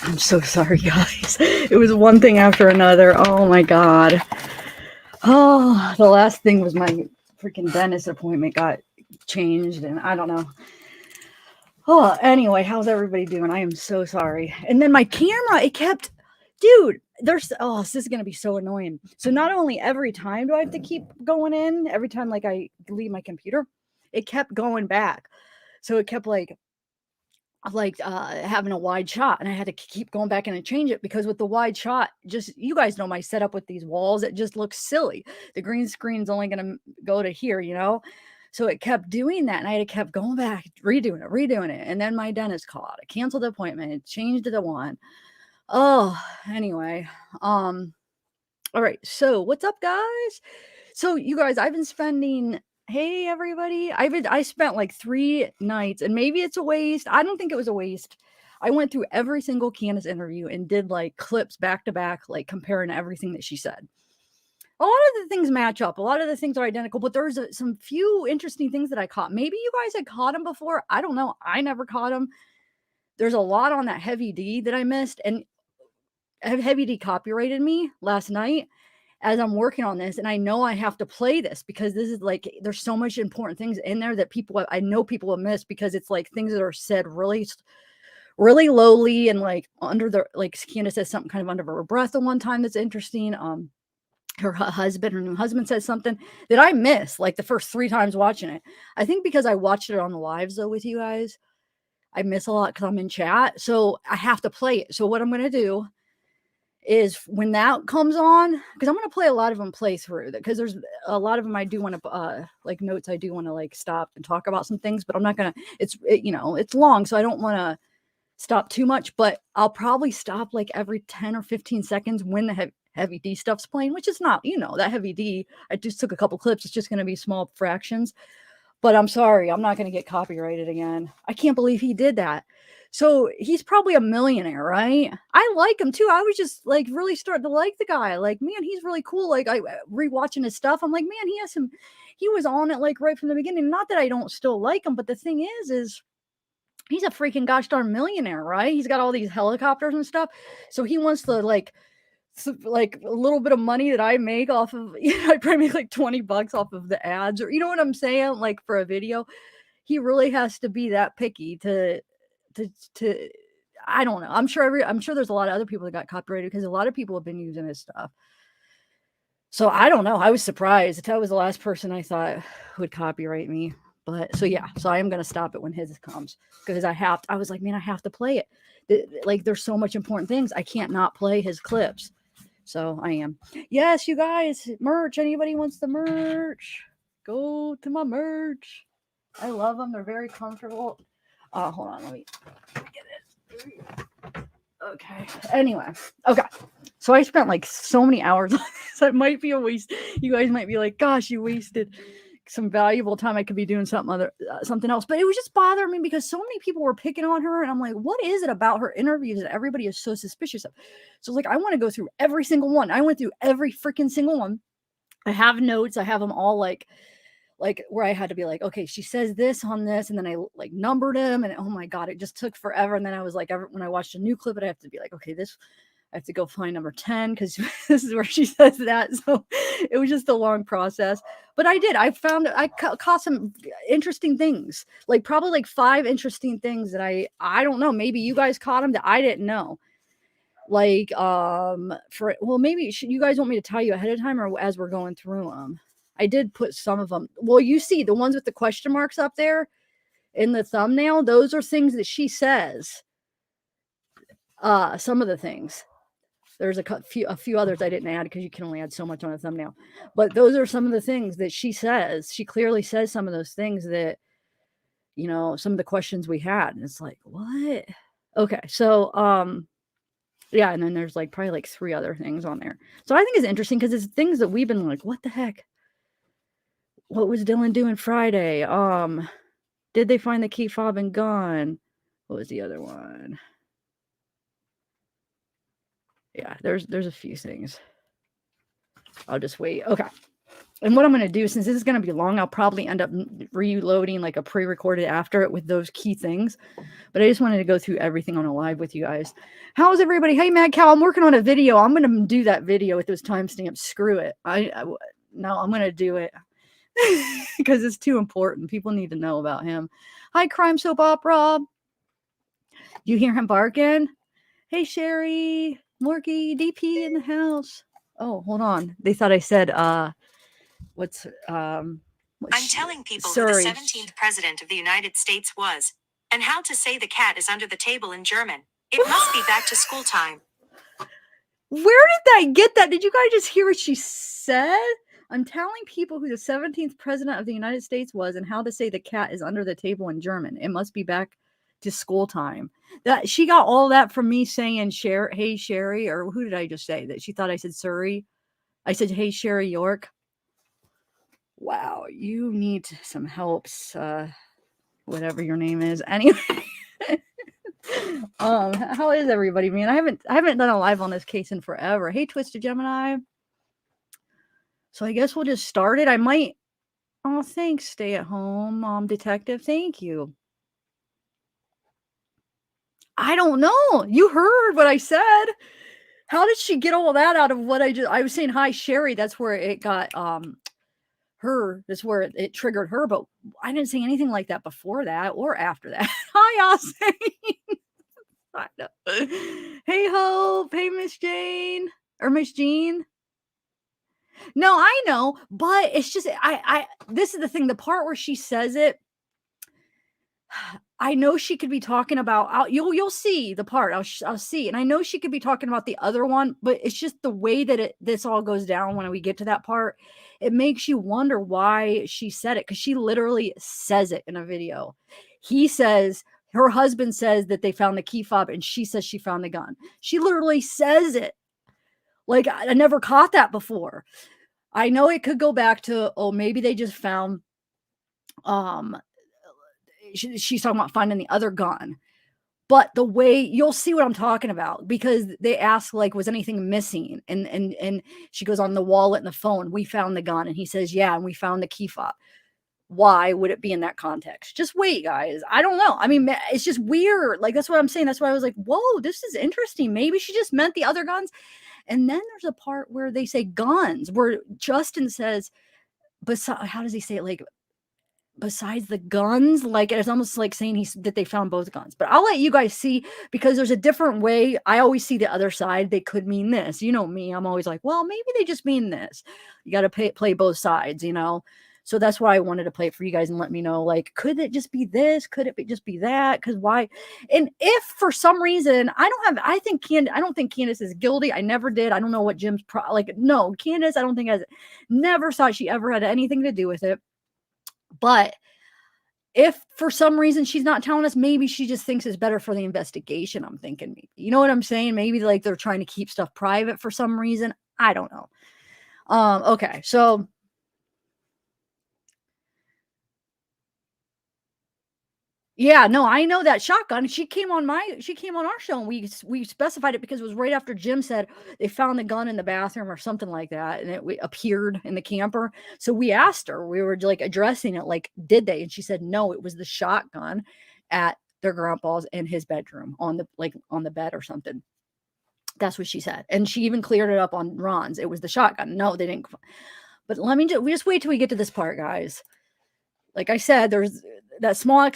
I'm so sorry, guys. It was one thing after another. Oh my God. Oh, the last thing was my freaking dentist appointment got changed, and I don't know. Oh, anyway, how's everybody doing? I am so sorry. And then my camera, it kept, dude, this is going to be so annoying. So not only every time do I have to keep going in, every time like I leave my computer, it kept going back. So it kept having a wide shot, and I had to keep going back in and change it because with the wide shot, just you guys know my setup with these walls, it just looks silly. The green screen's only going to go to here. So it kept doing that, and I had kept going back, redoing it, and then my dentist called. I canceled the appointment, changed it to one. Oh, anyway, um, all right. So what's up, guys? So you guys, I've been spending. Hey, everybody! I spent like 3 nights, and maybe it's a waste. I don't think it was a waste. I went through every single Candice interview and did like clips back to back, like comparing everything that she said. A lot of the things match up. A lot of the things are identical, but there's some few interesting things that I caught. Maybe you guys had caught them before. I don't know. I never caught them. There's a lot on that Heavy D that I missed, and Heavy D copyrighted me last night as I'm working on this, and I know I have to play this because this is like there's so much important things in there that I know people will miss because it's like things that are said really lowly and like under the like Candace says something kind of under her breath at one time that's interesting. Her new husband says something that I miss like the first 3 times watching it. I think because I watched it on the lives though with you guys, I miss a lot because I'm in chat, so I have to play it. So what I'm gonna do is when that comes on, because I'm going to play a lot of them play through because there's a lot of them I do want to like notes I do want to like stop and talk about some things, but I'm not going to it's long, so I don't want to stop too much, but I'll probably stop like every 10 or 15 seconds when the heavy D stuff's playing, which is not, that Heavy D. I just took a couple clips. It's just going to be small fractions, but I'm sorry, I'm not going to get copyrighted again. I can't believe he did that. So he's probably a millionaire, right? I like him too. I was just like really starting to like the guy. Like, man, he's really cool. Like I rewatching his stuff. I'm like, man, he was on it like right from the beginning. Not that I don't still like him, but the thing is he's a freaking gosh darn millionaire, right? He's got all these helicopters and stuff. So he wants to like a little bit of money that I make off of, I probably make like $20 off of the ads, or you know what I'm saying? Like for a video, he really has to be that picky to I don't know. I'm sure there's a lot of other people that got copyrighted because a lot of people have been using his stuff. So I don't know. I was surprised. That was the last person I thought would copyright me. But so yeah, so I am gonna stop it when his comes because I was like, man, I have to play it. Like there's so much important things. I can't not play his clips. So I am. Yes, you guys, merch. Anybody wants the merch? Go to my merch. I love them. They're very comfortable. Hold on, let me get it. Okay. Anyway, okay. So I spent like so many hours on this. It might be a waste. You guys might be like, "Gosh, you wasted some valuable time. I could be doing something else." But it was just bothering me because so many people were picking on her, and I'm like, "What is it about her interviews that everybody is so suspicious of?" So like, I want to go through every single one. I went through every freaking single one. I have notes. I have them all like where I had to be like, okay, she says this on this, and then I like numbered them, and oh my god, it just took forever. And then I was like, when I watched a new clip, I have to be like, okay, I have to go find number 10 because this is where she says that. So it was just a long process, but I did. I caught some interesting things, like probably like 5 interesting things that I don't know. Maybe you guys caught them that I didn't know. Like maybe you guys want me to tell you ahead of time or as we're going through them. I did put some of them. Well, you see the ones with the question marks up there in the thumbnail, those are things that she says. Some of the things. There's a few others I didn't add because you can only add so much on a thumbnail. But those are some of the things that she says. She clearly says some of those things that, some of the questions we had. And it's like, what? Okay, so yeah, and then there's like probably like 3 other things on there. So I think it's interesting because it's things that we've been like, what the heck? What was Dylan doing Friday? Did they find the key fob and gun? What was the other one? Yeah, there's a few things. I'll just wait. Okay. And what I'm going to do, since this is going to be long, I'll probably end up reloading like a pre-recorded after it with those key things. But I just wanted to go through everything on a live with you guys. How's everybody? Hey, Mad Cow, I'm working on a video. I'm going to do that video with those timestamps. Screw it. No, I'm going to do it because it's too important. People need to know about him. Hi, Crime Soap Opera. You hear him barking? Hey, Sherry, Morky, DP in the house. Oh, hold on. They thought I said, what's I'm telling people who the 17th president of the United States was, and how to say the cat is under the table in German. It must be back to school time. Where did I get that? Did you guys just hear what she said? I'm telling people who the 17th president of the United States was and how to say the cat is under the table in German. It must be back to school time. That she got all that from me saying, hey, Sherry, or who did I just say? That she thought I said Surrey. I said, hey, Sherry York. Wow, you need some helps, whatever your name is. Anyway, how is everybody, man? I haven't done a live on this case in forever. Hey, Twisted Gemini. So I guess we'll just start it. I might. Oh, thanks, stay at home, mom detective. Thank you. I don't know. You heard what I said. How did she get all that out of what I was saying? Hi, Sherry. That's where it got her. That's where it triggered her. But I didn't say anything like that before that or after that. Hi, Austin. Hey, Hope. Hey, Miss Jane or Miss Jean. No, I know, but it's just this is the thing. The part where she says it, I know she could be talking about. You'll see the part. I'll see, and I know she could be talking about the other one, but it's just the way that this all goes down when we get to that part. It makes you wonder why she said it, because she literally says it in a video. He says her husband says that they found the key fob, and she says she found the gun. She literally says it. Like, I never caught that before. I know it could go back to, maybe they just found she's talking about finding the other gun. But the way you'll see what I'm talking about, because they ask, like, was anything missing? And she goes, on the wallet and the phone, we found the gun. And he says, yeah, and we found the key fob. Why would it be in that context? Just wait, guys. I don't know. I mean, it's just weird. Like, that's what I'm saying. That's why I was like, whoa, this is interesting. Maybe she just meant the other guns. And then there's a part where they say guns, where Justin says, how does he say it? Like, besides the guns, like, it's almost like saying that they found both guns. But I'll let you guys see, because there's a different way. I always see the other side. They could mean this. You know me. I'm always like, well, maybe they just mean this. You got to play both sides, you know? So that's why I wanted to play it for you guys and let me know, like, could it just be this? Could it just be that? Because why? And if for some reason I don't think Candice is guilty. I never did. I don't know what Jim's no, Candice, I don't think never thought she ever had anything to do with it. But if for some reason she's not telling us, maybe she just thinks it's better for the investigation. I'm thinking, maybe, you know what I'm saying? Maybe like they're trying to keep stuff private for some reason. I don't know. Okay, so yeah, no, I know that shotgun. She came on our show, and we specified it because it was right after Jim said they found the gun in the bathroom or something like that, and it appeared in the camper. So we asked her, we were like addressing it, like, did they? And she said no, it was the shotgun at their grandpa's in his bedroom on the bed or something. That's what she said, and she even cleared it up on Ron's. It was the shotgun. No, they didn't. But we just wait till we get to this part, guys. Like I said, there's small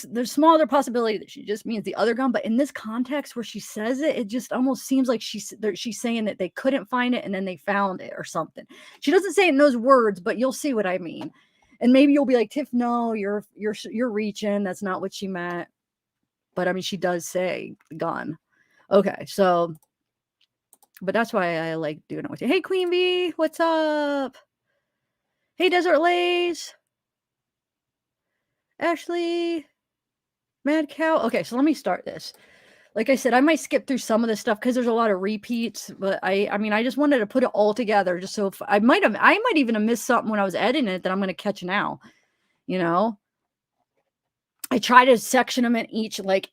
other possibility that she just means the other gun, but in this context where she says it, it just almost seems like she's saying that they couldn't find it and then they found it or something. She doesn't say it in those words, but you'll see what I mean. And maybe you'll be like, Tiff, no, you're reaching. That's not what she meant. But I mean, she does say gun. Okay, so, but that's why I like doing it with you. Hey, Queen Bee, what's up? Hey, Desert Lays. Ashley, Mad Cow. Okay, so let me start this. Like I said, I might skip through some of this stuff because there's a lot of repeats, but I mean, I just wanted to put it all together just so I might even have missed something when I was editing it that I'm going to catch now, you know? I try to section them in each, like,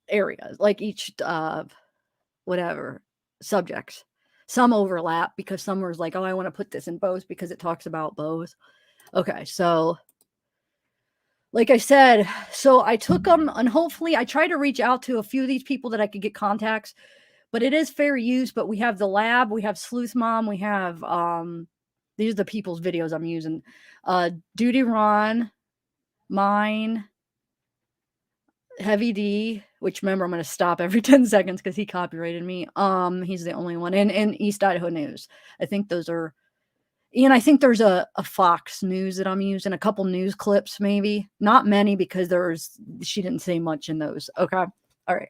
area, like each, whatever, subjects. some overlap because some was like, oh, I want to put this in both because it talks about both. Okay, so like I said, so I took them, and hopefully I tried to reach out to a few of these people that I could get contacts, but it is fair use. But we have the lab, we have Sleuth Mom, we have these are the people's videos I'm using. Duty Ron, mine, Heavy D, which remember I'm going to stop every 10 seconds because he copyrighted me. He's the only one, and East Idaho News. I think those are, and I think there's a Fox News that I'm using, a couple news clips, maybe not many because she didn't say much in those. Okay, all right.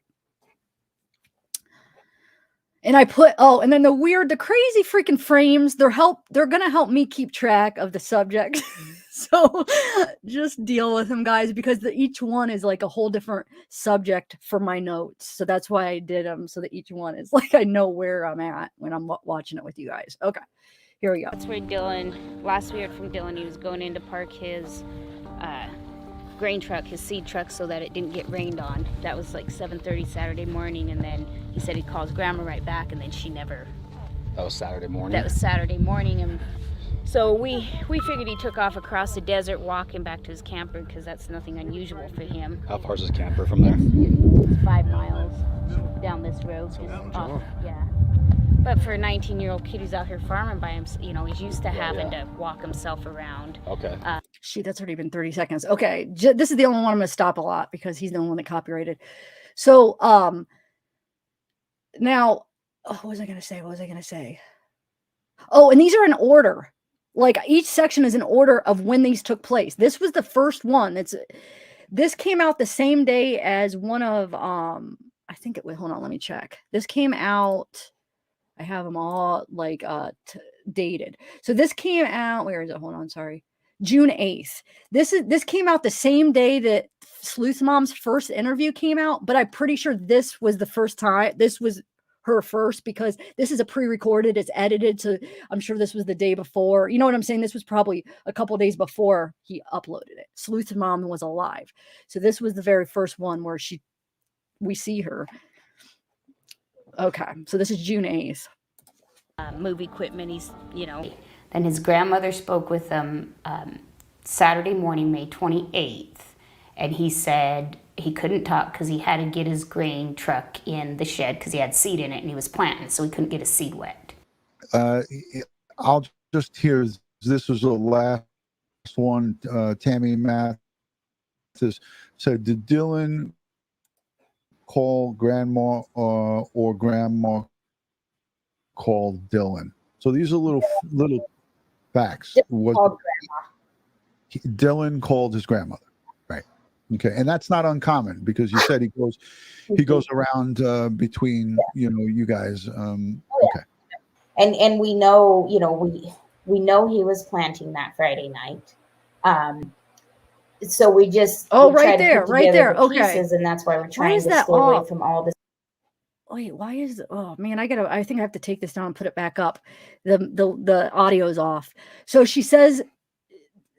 And I put, oh, and then the crazy freaking frames, they're going to help me keep track of the subject. So just deal with them, guys, because each one is like a whole different subject for my notes. So that's why I did them, so that each one is like, I know where I'm at when I'm watching it with you guys. Okay, here we go. That's where Dylan, last we heard from Dylan, he was going in to park his grain truck, his seed truck, so that it didn't get rained on. That was like 7:30 Saturday morning, and then he said he'd call his grandma right back, and then she never. That was Saturday morning? That was Saturday morning, and so we figured he took off across the desert, walking back to his camper, because that's nothing unusual for him. How far is his camper from there? It's 5 miles down this road. Yeah. But for a 19-year-old kid who's out here farming by himself, he's used to having to walk himself around. Okay. Shoot, that's already been 30 seconds. Okay, this is the only one I'm going to stop a lot because he's the only one that copyrighted. So, now, what was I going to say? Oh, and these are in order. Like each section is in order of when these took place. This was the first one. This came out the same day as one of, I think it was, hold on, let me check. This came out, I have them all like dated. So this came out, where is it? Hold on, sorry. June 8th. This came out the same day that Sleuth Mom's first interview came out, but I'm pretty sure this was the first time. This was her first because this is a pre-recorded, it's edited, so I'm sure this was the day before. You know what I'm saying? This was probably a couple days before he uploaded it. Sleuth Mom was alive. So this was the very first one where we see her. Okay, so this is June 8th. Move equipment, he's, Then his grandmother spoke with him Saturday morning, May 28th, and he said he couldn't talk because he had to get his grain truck in the shed because he had seed in it and he was planting, so he couldn't get his seed wet. I'll just hear, this was the last one. Tammy Mathis said, did Dylan call grandma or grandma called Dylan? So these are little facts. Dylan called his grandmother, right? Okay, and that's not uncommon because you said he goes around between you guys. Okay, and we know we know he was planting that Friday night. So we just right there. Okay, pieces, and that's why we're trying to stay away from all this. Wait, why is, oh man, I think I have to take this down and put it back up. The audio is off. So she says,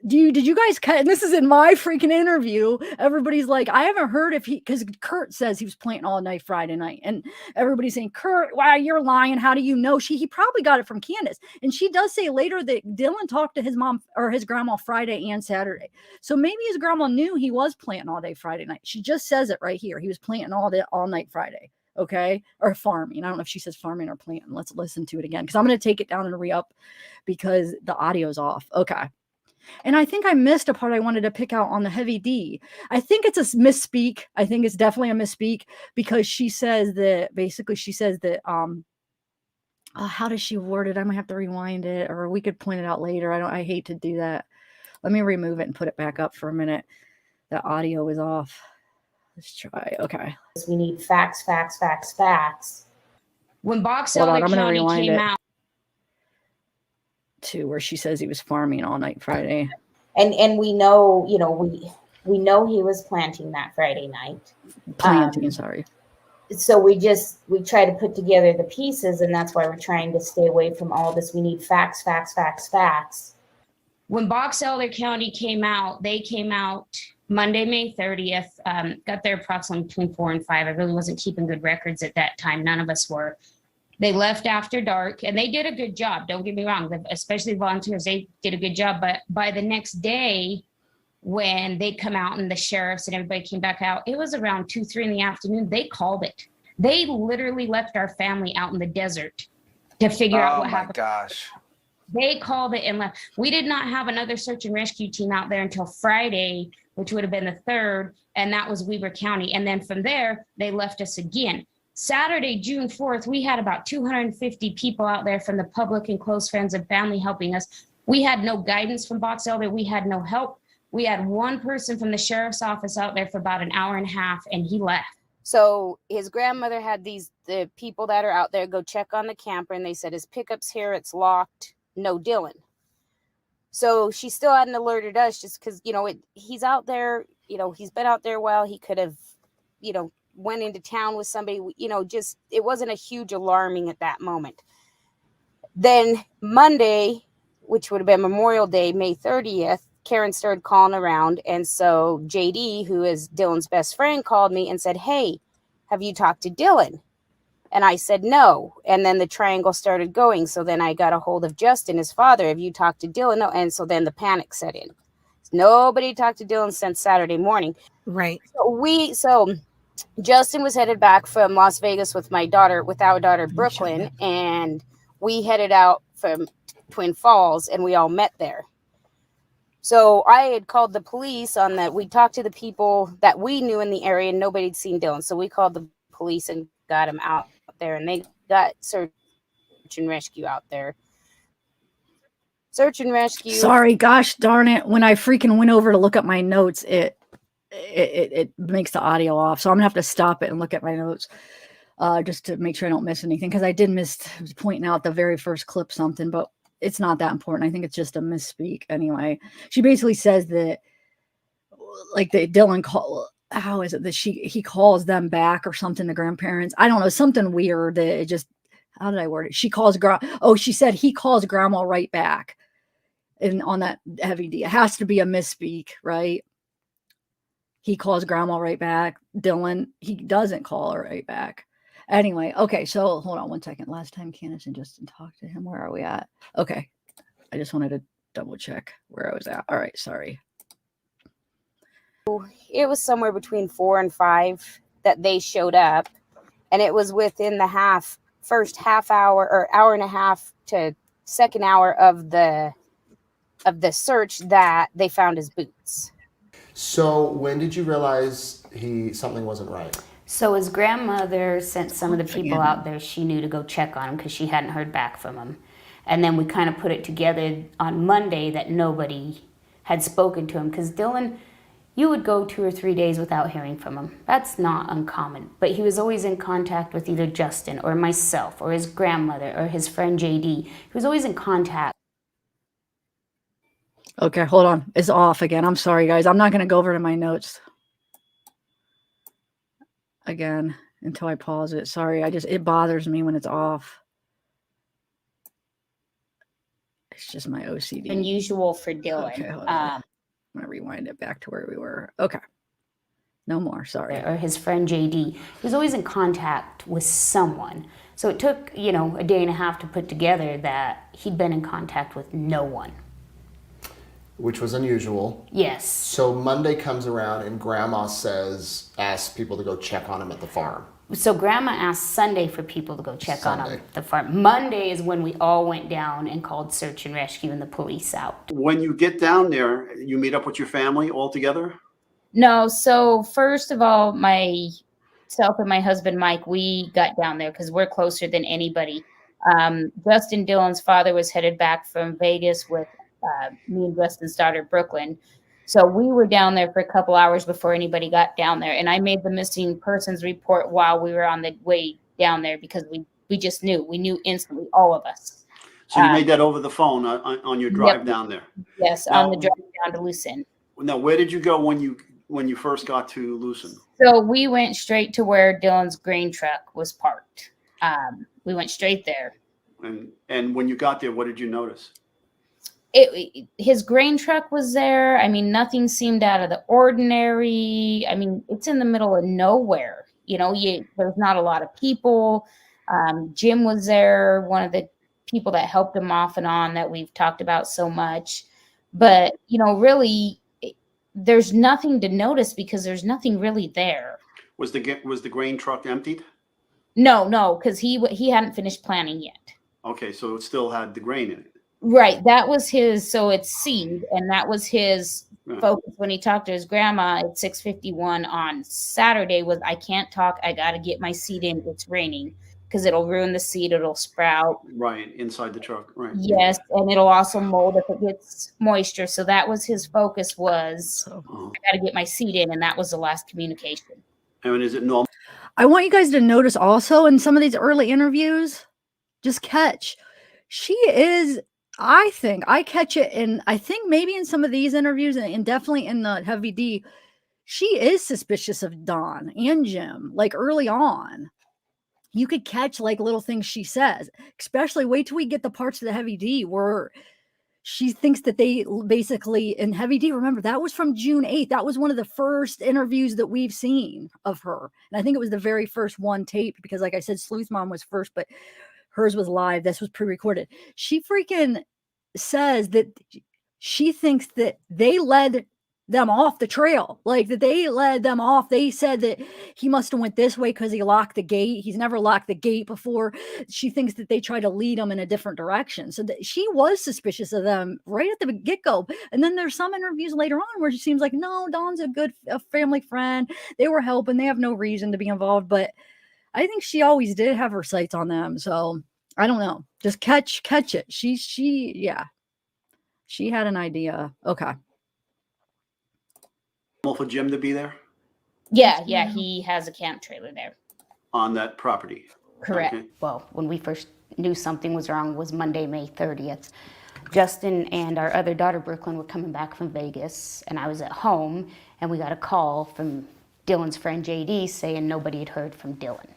did you guys cut? And this is in my freaking interview. Everybody's like, I haven't heard if because Kurt says he was planting all night Friday night. And everybody's saying, Kurt, wow, you're lying. How do you know? He probably got it from Candice. And she does say later that Dylan talked to his mom or his grandma Friday and Saturday. So maybe his grandma knew he was planting all day Friday night. She just says it right here. He was planting all night Friday. Okay. Or farming. I don't know if she says farming or planting. Let's listen to it again, because I'm going to take it down and re-up because the audio's off. Okay. And I think I missed a part I wanted to pick out on the Heavy D. I think it's a misspeak. I think it's definitely a misspeak because she says that, how does she word it? I might have to rewind it, or we could point it out later. I hate to do that. Let me remove it and put it back up for a minute. The audio is off. Let's try. Okay. We need facts. When Box Elder County came out to where she says he was farming all night Friday, and we know we know he was planting that Friday night. Sorry. So we try to put together the pieces, and that's why we're trying to stay away from all this. We need facts. When Box Elder County came out, they came out Monday, May 30th, got there approximately between 4 and 5. I really wasn't keeping good records at that time. None of us were. They left after dark, and they did a good job. Don't get me wrong, especially volunteers, they did a good job. But by the next day, when they come out and the sheriffs and everybody came back out, it was around 2, 3 in the afternoon. They called it. They literally left our family out in the desert to figure out what happened. Oh my gosh. They called it and left. We did not have another search and rescue team out there until Friday, which would have been the 3rd, and that was Weber County. And then from there, they left us again. Saturday, June 4th, we had about 250 people out there from the public and close friends and family helping us. We had no guidance from Box Elder. We had no help. We had one person from the sheriff's office out there for about an hour and a half, and he left. So his grandmother had the people that are out there go check on the camper, and they said his pickup's here, it's locked, no Dylan. So she still hadn't alerted us just because, he's out there, he's been out there a while. He could have, went into town with somebody, just, it wasn't a huge alarming at that moment. Then Monday, which would have been Memorial Day, May 30th, Karen started calling around. And so JD, who is Dylan's best friend, called me and said, "Hey, have you talked to Dylan?" And I said, "No." And then the triangle started going. So then I got a hold of Justin, his father. "Have you talked to Dylan?" No. And so then the panic set in. Nobody talked to Dylan since Saturday morning. Right. So Justin was headed back from Las Vegas with our daughter, Brooklyn. And we headed out from Twin Falls, and we all met there. So I had called the police on that. We talked to the people that we knew in the area, and nobody had seen Dylan. So we called the police and got him out there, and they got search and rescue out there. Search and rescue. Sorry, gosh darn it. When I freaking went over to look at my notes, it makes the audio off. So I'm gonna have to stop it and look at my notes just to make sure I don't miss anything. Because I did miss pointing out the very first clip something, but it's not that important. I think it's just a misspeak anyway. She basically says that, like, the Dylan call. How is it that he calls them back or something? The grandparents. I don't know, something weird. That it just. How did I word it? She said he calls grandma right back. And on that heavy D, it has to be a misspeak, right? He calls grandma right back. Dylan, he doesn't call her right back. Anyway, okay, so hold on one second. Last time Candice and Justin talked to him, where are we at? Okay, I just wanted to double check where I was at. All right, sorry. It was somewhere between 4 and 5 that they showed up, and it was within the first half hour or hour and a half to second hour of the search that they found his boots. So when did you realize something wasn't right? So his grandmother sent some of the people out there she knew to go check on him because she hadn't heard back from him. And then we kind of put it together on Monday that nobody had spoken to him because Dylan, you would go 2 or 3 days without hearing from him. That's not uncommon. But he was always in contact with either Justin or myself or his grandmother or his friend JD. He was always in contact. Okay, hold on. It's off again. I'm sorry, guys. I'm not going to go over to my notes again until I pause it. Sorry, it bothers me when it's off. It's just my OCD. Unusual for Dylan. Okay, hold on. I'm going to rewind it back to where we were. Okay. No more, sorry. Or his friend JD. He was always in contact with someone. So it took, a day and a half to put together that he'd been in contact with no one. Which was unusual. Yes. So Monday comes around and Grandma asks people to go check on him at the farm. So Grandma asked Sunday for people to go check on him at the farm. Monday is when we all went down and called search and rescue and the police out. When you get down there, you meet up with your family all together? No. So first of all, myself and my husband, Mike, we got down there because we're closer than anybody. Justin Dylan's father was headed back from Vegas with me and Justin's daughter, Brooklyn. So we were down there for a couple hours before anybody got down there. And I made the missing persons report while we were on the way down there because we just knew. We knew instantly, all of us. So you made that over the phone on your drive down there? Yes, now, on the drive down to Lucin. Now, where did you go when you first got to Lucin? So we went straight to where Dylan's grain truck was parked. We went straight there. And when you got there, what did you notice? His grain truck was there. I mean, nothing seemed out of the ordinary. I mean, it's in the middle of nowhere. There's not a lot of people. Jim was there, one of the people that helped him off and on that we've talked about so much. But, really, there's nothing to notice because there's nothing really there. Was the grain truck emptied? No, because he hadn't finished planning yet. Okay, so it still had the grain in it. Right. That was his. So it's seed. And that was his focus when he talked to his grandma at 6:51 on Saturday was, I can't talk. I got to get my seed in. It's raining because it'll ruin the seed. It'll sprout. Right. Inside the truck. Right. Yes. And it'll also mold if it gets moisture. So that was his focus was, I got to get my seed in. And that was the last communication. And is it normal? I want you guys to notice also in some of these early interviews, just catch. She is, I think, I catch it in, I think maybe in some of these interviews and definitely in the Heavy D, she is suspicious of Don and Jim, like early on. You could catch like little things she says, especially wait till we get the parts of the Heavy D where she thinks that they basically in Heavy D, remember that was from June 8th. That was one of the first interviews that we've seen of her. And I think it was the very first one taped because like I said, Sleuth Mom was first, but hers was live. This was pre-recorded. She freaking says that she thinks that they led them off the trail, like that they led them off. They said that he must have went this way because he locked the gate. He's never locked the gate before. She thinks that they tried to lead him in a different direction. So that she was suspicious of them right at the get-go. And then there's some interviews later on where she seems like, no, Don's a family friend. They were helping. They have no reason to be involved. But I think she always did have her sights on them. So I don't know. Just catch it. She had an idea. Okay. For Jim to be there? Yeah, he has a camp trailer there. On that property? Correct. Okay. Well, when we first knew something was wrong was Monday, May 30th. Justin and our other daughter, Brooklyn, were coming back from Vegas, and I was at home, and we got a call from Dylan's friend JD saying nobody had heard from Dylan.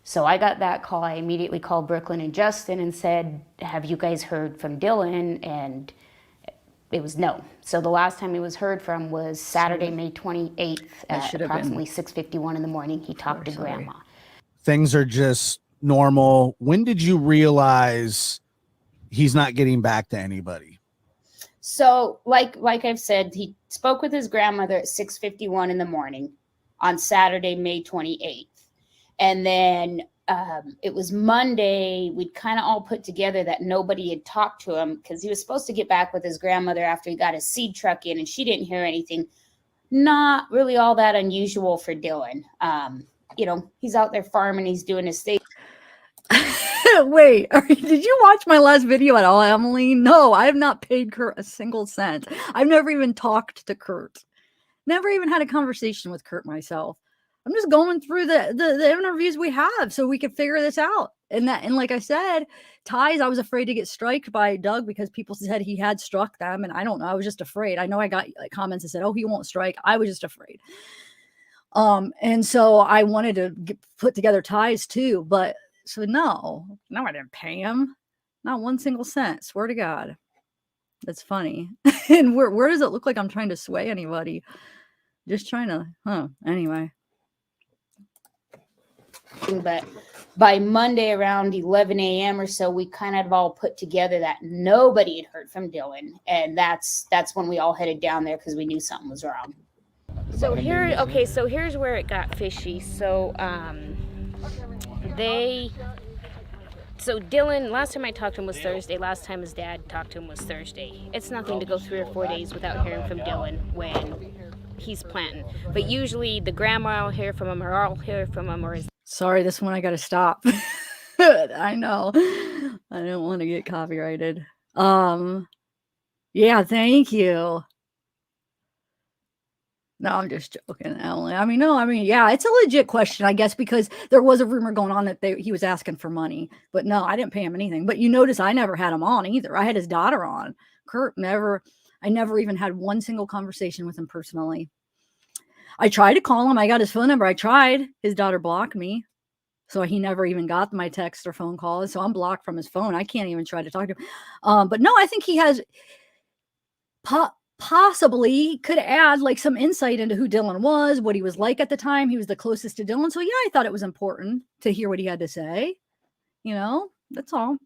So I got that call. I immediately called Brooklyn and Justin and said, have you guys heard from Dylan? And it was no. So the last time he was heard from was Saturday, May 28th at approximately 6:51 in the morning. He talked to Grandma. Things are just normal. When did you realize he's not getting back to anybody? So like I've said, he spoke with his grandmother at 6:51 in the morning on Saturday, May 28th. And then it was Monday, we'd kind of all put together that nobody had talked to him because he was supposed to get back with his grandmother after he got his seed truck in and she didn't hear anything. Not really all that unusual for Dylan. He's out there farming, he's doing his thing. Wait, did you watch my last video at all, Emily? No, I have not paid Kurt a single cent. I've never even talked to Kurt. Never even had a conversation with Kurt myself. I'm just going through the interviews we have so we can figure this out. And like I said, ties, I was afraid to get striked by Doug because people said he had struck them. And I don't know. I was just afraid. I know I got comments that said, oh, he won't strike. I was just afraid. And so I wanted to put together ties too. But so no, I didn't pay him. Not one single cent. Swear to God. That's funny. And where does it look like I'm trying to sway anybody? Just trying to, anyway. But by Monday around 11 a.m. or so, we kind of all put together that nobody had heard from Dylan. And that's when we all headed down there because we knew something was wrong. So here's where it got fishy. So Dylan, last time I talked to him was Thursday. Last time his dad talked to him was Thursday. It's nothing to go 3 or 4 days without hearing from Dylan when he's planting. But usually the grandma will hear from him or I'll hear from him or his... Sorry, this one I got to stop. I know. I don't want to get copyrighted. Yeah, thank you. No, I'm just joking, Emily. Yeah, it's a legit question, I guess, because there was a rumor going on that he was asking for money. But no, I didn't pay him anything. But you notice I never had him on either. I had his daughter on. Kurt I never even had one single conversation with him personally. I tried to call him. I got his phone number. I tried. His daughter blocked me. So he never even got my text or phone calls. So I'm blocked from his phone. I can't even try to talk to him. But no, I think he has possibly could add like some insight into who Dylan was, what he was like at the time. He was the closest to Dylan. So yeah, I thought it was important to hear what he had to say. you know, that's all.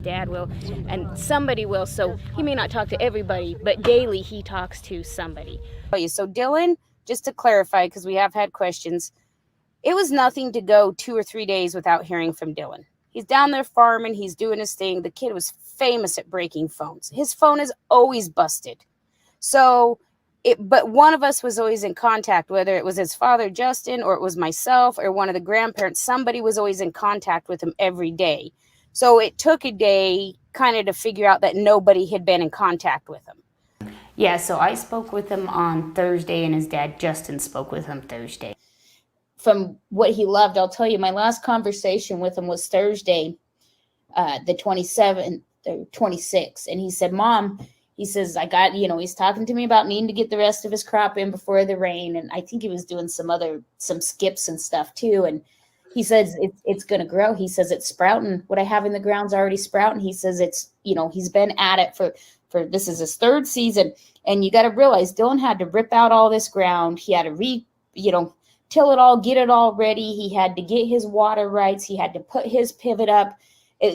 Dad will, and somebody will. So he may not talk to everybody, but daily he talks to somebody. So Dylan, just to clarify, because we have had questions, it was nothing to go 2 or 3 days without hearing from Dylan. He's down there farming. He's doing his thing. The kid was famous at breaking phones. His phone is always busted. So, but one of us was always in contact, whether it was his father, Justin, or it was myself or one of the grandparents. Somebody was always in contact with him every day. So it took a day kind of to figure out that nobody had been in contact with him. Yeah, so I spoke with him on Thursday, and his dad, Justin, spoke with him Thursday. From what he loved, I'll tell you, my last conversation with him was Thursday, the 27th or 26th. And he said, Mom, he says, I got, he's talking to me about needing to get the rest of his crop in before the rain. And I think he was doing some skips and stuff too. And he says, it's going to grow. He says, it's sprouting. What I have in the ground's already sprouting. He says, it's, he's been at it for this is his third season. And you got to realize Dylan had to rip out all this ground. He had to till it all, get it all ready. He had to get his water rights. He had to put his pivot up.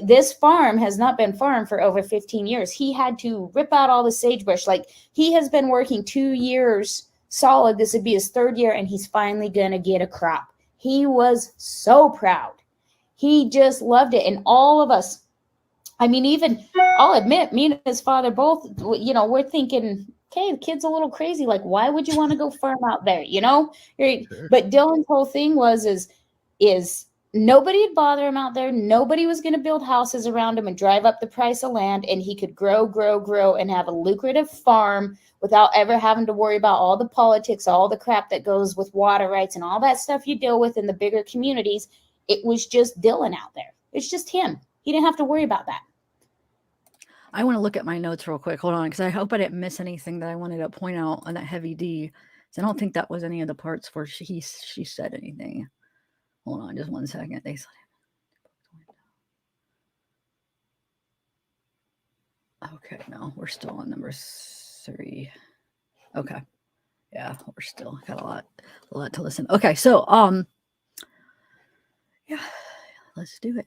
This farm has not been farmed for over 15 years. He had to rip out all the sagebrush. Like, he has been working 2 years solid. This would be his third year, and he's finally going to get a crop. He was so proud. He just loved it. And all of us, I mean, even I'll admit, me and his father both, we're thinking, okay, the kid's a little crazy. Like, why would you want to go farm out there? Sure. But Dylan's whole thing is nobody would bother him out there. Nobody was going to build houses around him and drive up the price of land. And he could grow and have a lucrative farm without ever having to worry about all the politics, all the crap that goes with water rights and all that stuff you deal with in the bigger communities. It was just Dylan out there. It's just him. He didn't have to worry about that. I want to look at my notes real quick. Hold on, because I hope I didn't miss anything that I wanted to point out on that heavy D. So I don't think that was any of the parts where she said anything. Hold on, just 1 second. Okay, no, we're still on number 3. Okay, yeah, we're still got a lot to listen. Okay, so yeah, let's do it.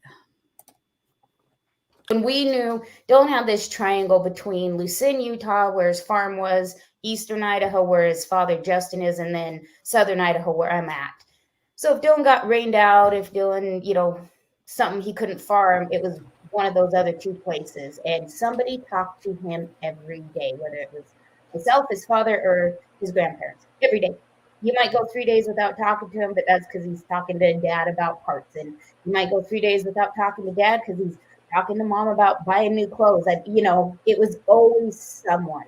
When we knew Dylan had this triangle between Lucin, Utah, where his farm was, eastern Idaho, where his father Justin is, and then southern Idaho, where I'm at. So if Dylan got rained out, if Dylan, something he couldn't farm, it was one of those other 2 places. And somebody talked to him every day, whether it was himself, his father, or his grandparents, every day. You might go 3 days without talking to him, but that's because he's talking to dad about parts. And you might go 3 days without talking to dad because he's talking to mom about buying new clothes. It was always someone.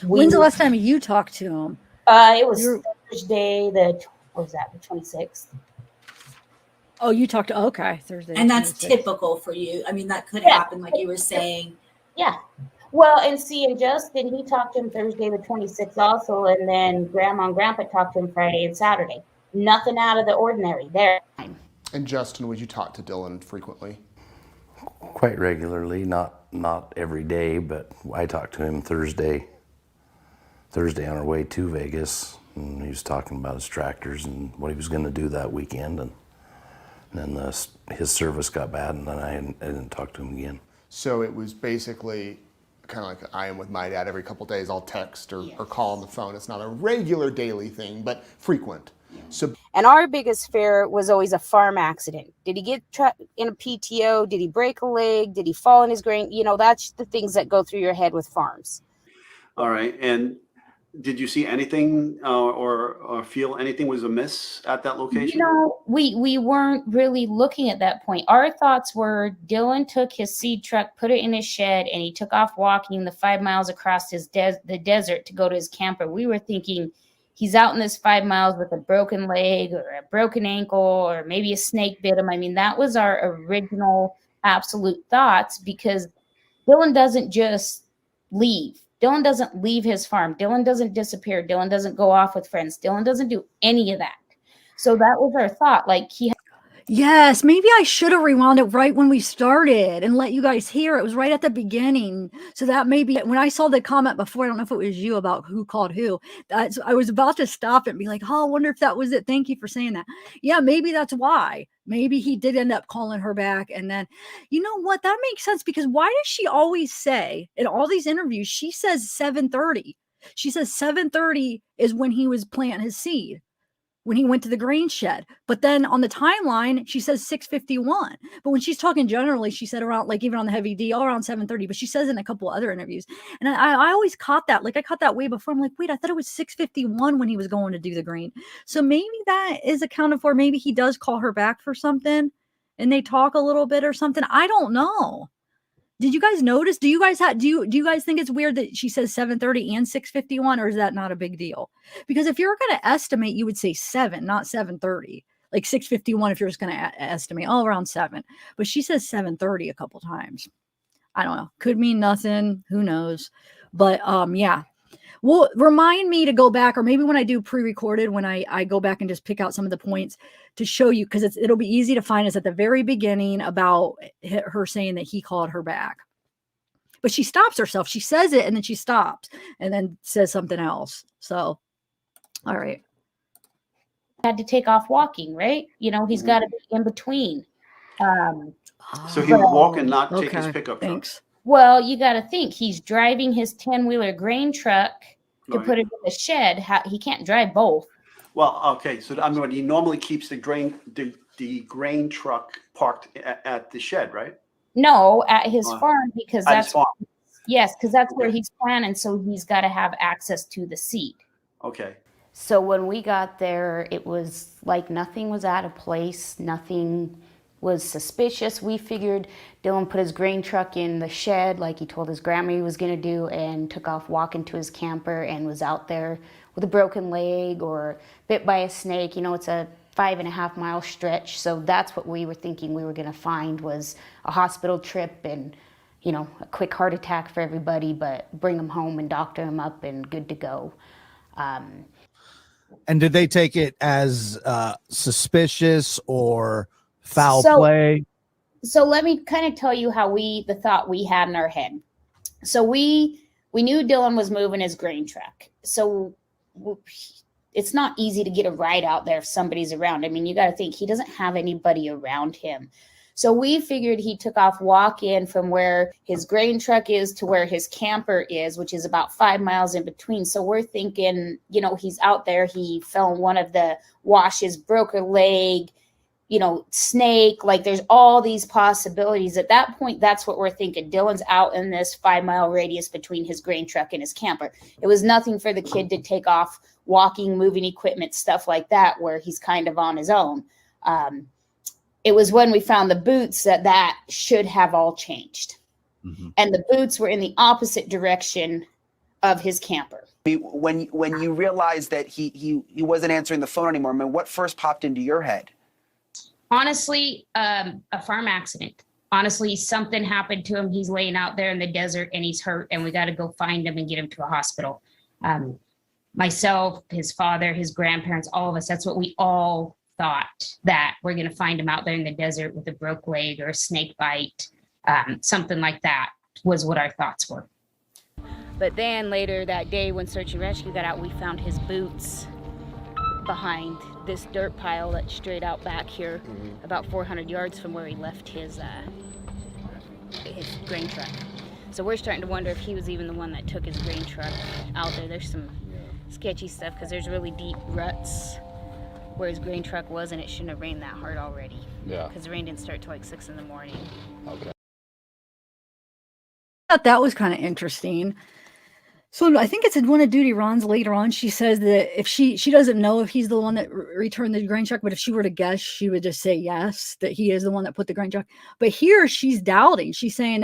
When's the last time you talked to him? It was Thursday, the 26th. Oh, you talked to, okay, Thursday. And that's 26th. Typical for you. I mean, that could happen, like you were saying. Yeah. Well, and Justin, he talked to him Thursday the 26th also, and then Grandma and Grandpa talked to him Friday and Saturday. Nothing out of the ordinary there. And Justin, would you talk to Dylan frequently? Quite regularly, not every day, but I talked to him Thursday on our way to Vegas, and he was talking about his tractors and what he was going to do that weekend, and then his service got bad, and then I didn't talk to him again. So it was basically kind of like I am with my dad. Every couple days I'll text or call on the phone. It's not a regular daily thing, but frequent. And our biggest fear was always a farm accident. Did he get in a PTO? Did he break a leg? Did he fall in his grain? That's the things that go through your head with farms. All right. And did you see anything or feel anything was amiss at that location? We weren't really looking at that point. Our thoughts were Dylan took his seed truck, put it in his shed, and he took off walking the 5 miles across the desert to go to his camper. We were thinking he's out in this 5 miles with a broken leg or a broken ankle or maybe a snake bit him. I mean, that was our original absolute thoughts, because Dylan doesn't just leave. Dylan doesn't leave his farm. Dylan doesn't disappear. Dylan doesn't go off with friends. Dylan doesn't do any of that. So that was our thought. Yes, maybe I should have rewound it right when we started and let you guys hear. It was right at the beginning. So that maybe when I saw the comment before, I don't know if it was you about who called who. I was about to stop it and be like, oh, I wonder if that was it. Thank you for saying that. Yeah, maybe that's why. Maybe he did end up calling her back. And then, you know what? That makes sense because why does she always say in all these interviews, she says 7:30. She says 7:30 is when he was planting his seed, when he went to the grain shed. But then on the timeline, she says 6:51. But when she's talking generally, she said around, like even on the heavy D, all around 7:30. But she says in a couple other interviews. And I always caught that. Like I caught that way before. I'm like, wait, I thought it was 6:51 when he was going to do the green. So maybe that is accounted for. Maybe he does call her back for something and they talk a little bit or something. I don't know. Did you guys notice? Do you guys think it's weird that she says 7:30 and 6:51, or is that not a big deal? Because if you're going to estimate, you would say 7, not 7:30. Like 6:51 if you're just going to estimate all around 7. But she says 7:30 a couple times. I don't know. Could mean nothing. Who knows? But yeah. Well, remind me to go back, or maybe when I do pre-recorded, when I go back and just pick out some of the points to show you, because it'll be easy to find us at the very beginning about her saying that he called her back. But she stops herself. She says it and then she stops and then says something else. So, all right. Had to take off walking, right? You know, he's got to be in between. So he would walk and not take his pickup truck. Thanks. Well, you got to think he's driving his 10-wheeler grain truck to Right. put it in the shed. He can't drive both. Well, okay. So I mean, he normally keeps the grain truck parked at the shed, right? No, at his farm, because At his that's farm. yes, because that's where Okay. he's planning. So he's got to have access to the seed. Okay. So when we got there, it was like nothing was out of place, nothing was suspicious. We figured Dylan put his grain truck in the shed like he told his grandma he was gonna do, and took off walking to his camper and was out there with a broken leg or bit by a snake. You know, it's a 5.5 mile stretch. So that's what we were thinking we were gonna find, was a hospital trip and, you know, a quick heart attack for everybody, but bring him home and doctor him up and good to go. And did they take it as suspicious or foul So- play? So let me kind of tell you how the thought we had in our head. So we knew Dylan was moving his grain truck. So it's not easy to get a ride out there if somebody's around. I mean, you got to think he doesn't have anybody around him. So we figured he took off walk-in from where his grain truck is to where his camper is, which is about 5 miles in between. So we're thinking, you know, he's out there. He fell in one of the washes, broke a leg, you know, snake. Like there's all these possibilities. At that point, that's what we're thinking. Dylan's out in this 5 mile radius between his grain truck and his camper. It was nothing for the kid to take off walking, moving equipment, stuff like that, where he's kind of on his own. It was when we found the boots that should have all changed. Mm-hmm. And the boots were in the opposite direction of his camper. When you realized that he wasn't answering the phone anymore, I mean, what first popped into your head? Honestly, a farm accident. Honestly, something happened to him. He's laying out there in the desert and he's hurt, and we got to go find him and get him to a hospital. Myself, his father, his grandparents, all of us, that's what we all thought, that we're going to find him out there in the desert with a broke leg or a snake bite. Something like that was what our thoughts were. But then later that day when search and rescue got out, we found his boots behind this dirt pile that's straight out back here, about 400 yards from where he left his grain truck. So we're starting to wonder if he was even the one that took his grain truck out there. There's some sketchy stuff because there's really deep ruts where his grain truck was, and it shouldn't have rained that hard already. Yeah. Because the rain didn't start till like 6 in the morning. Okay. I thought that was kind of interesting. So I think it's in one of Duty Ron's later on. She says that if she doesn't know if he's the one that returned the grain truck, but if she were to guess, she would just say yes, that he is the one that put the grain truck. But here she's doubting. She's saying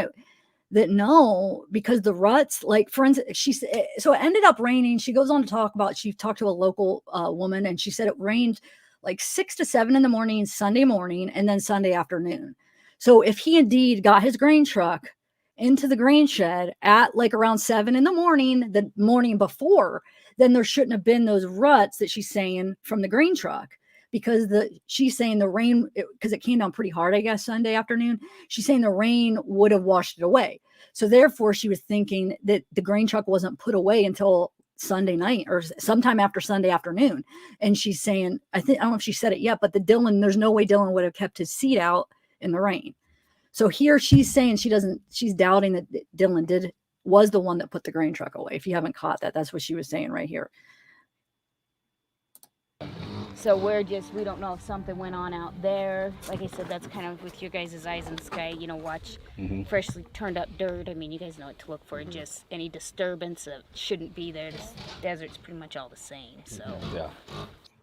that no, because the ruts, like for instance, so it ended up raining. She goes on to talk about, she talked to a local woman, and she said it rained like 6 to 7 in the morning, Sunday morning, and then Sunday afternoon. So if he indeed got his grain truck into the grain shed at like around 7 in the morning, the morning before, then there shouldn't have been those ruts that she's saying from the grain truck. because she's saying the rain, because it came down pretty hard, I guess, Sunday afternoon. She's saying the rain would have washed it away. So therefore, she was thinking that the grain truck wasn't put away until Sunday night or sometime after Sunday afternoon. And she's saying, I don't know if she said it yet, but there's no way Dylan would have kept his seat out in the rain. So here she's saying she's doubting that Dylan was the one that put the grain truck away. If you haven't caught that, that's what she was saying right here. So we don't know if something went on out there. Like I said, that's kind of with your guys' eyes in the sky, watch freshly turned up dirt. I mean, you guys know what to look for. Just any disturbance that shouldn't be there. This desert's pretty much all the same. So Yeah.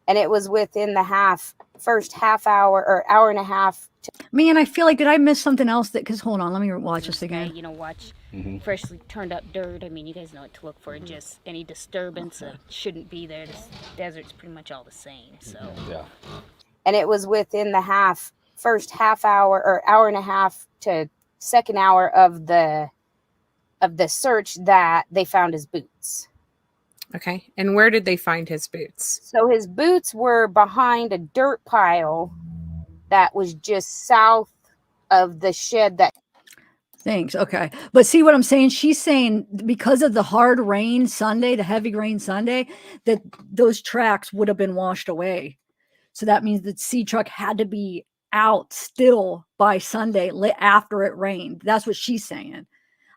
And it was within the first half hour or hour and a half. Man, I feel like, did I miss something else? Because hold on, let me watch this again. Watch freshly turned up dirt. I mean, you guys know what to look for. Just any disturbance that shouldn't be there. This desert's pretty much all the same. So Yeah. And it was within the first half hour or hour and a half to second hour of the search that they found his boots. Okay. And where did they find his boots? So his boots were behind a dirt pile that was just south of the shed that. Thanks. Okay. But see what I'm saying? She's saying because of the hard rain Sunday, the heavy rain Sunday, that those tracks would have been washed away. So that means the sea truck had to be out still by Sunday after it rained. That's what she's saying.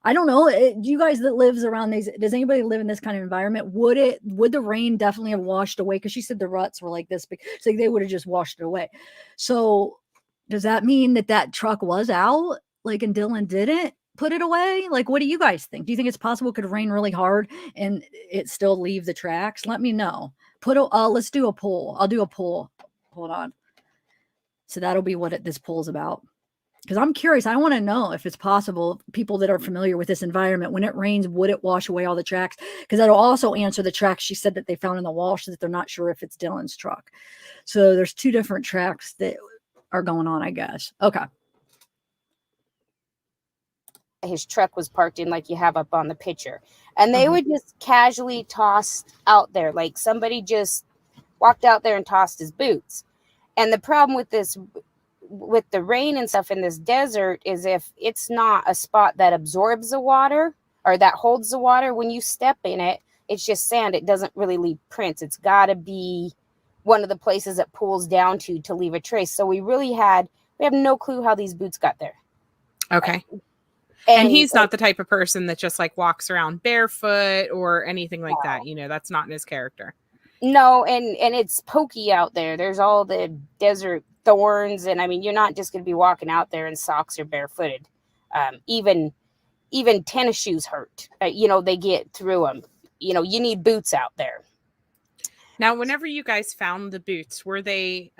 I don't know. You guys that lives around these, does anybody live in this kind of environment? Would the rain definitely have washed away? Because she said the ruts were like this big, so they would have just washed it away. So does that mean that truck was out, like, and Dylan didn't put it away? Like, what do you guys think? Do you think it's possible it could rain really hard and it still leave the tracks? Let me know. Let's do a poll. I'll do a poll. Hold on. So that'll be what this poll's about. Because I'm curious, I want to know if it's possible, people that are familiar with this environment, when it rains, would it wash away all the tracks? Because that'll also answer the tracks she said that they found in the wall, so that they're not sure if it's Dylan's truck. So there's two different tracks that are going on, I guess. Okay. His truck was parked in, like you have up on the picture. And they would just casually toss out there. Like somebody just walked out there and tossed his boots. And the problem with this, with the rain and stuff in this desert, is if it's not a spot that absorbs the water or that holds the water, when you step in it, it's just sand. It doesn't really leave prints. It's got to be one of the places it pulls down to leave a trace. So we have no clue how these boots got there. Okay. And he's not the type of person that just like walks around barefoot or anything like that. That's not in his character. No. And it's pokey out there. There's all the desert thorns, and I mean, you're not just going to be walking out there in socks or barefooted. Even tennis shoes hurt. They get through them. You need boots out there. Now, whenever you guys found the boots, were they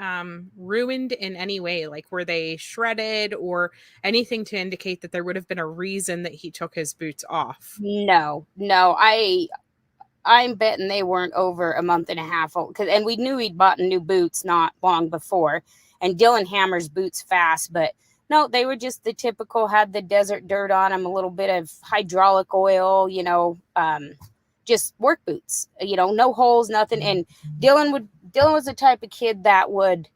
ruined in any way? Like, were they shredded or anything to indicate that there would have been a reason that he took his boots off? No. I'm betting they weren't over a month and a half old. And we knew he'd bought new boots not long before. And Dylan hammers boots fast, but no, they were just the typical, had the desert dirt on them, a little bit of hydraulic oil, just work boots, no holes, nothing. And Dylan was the type of kid that would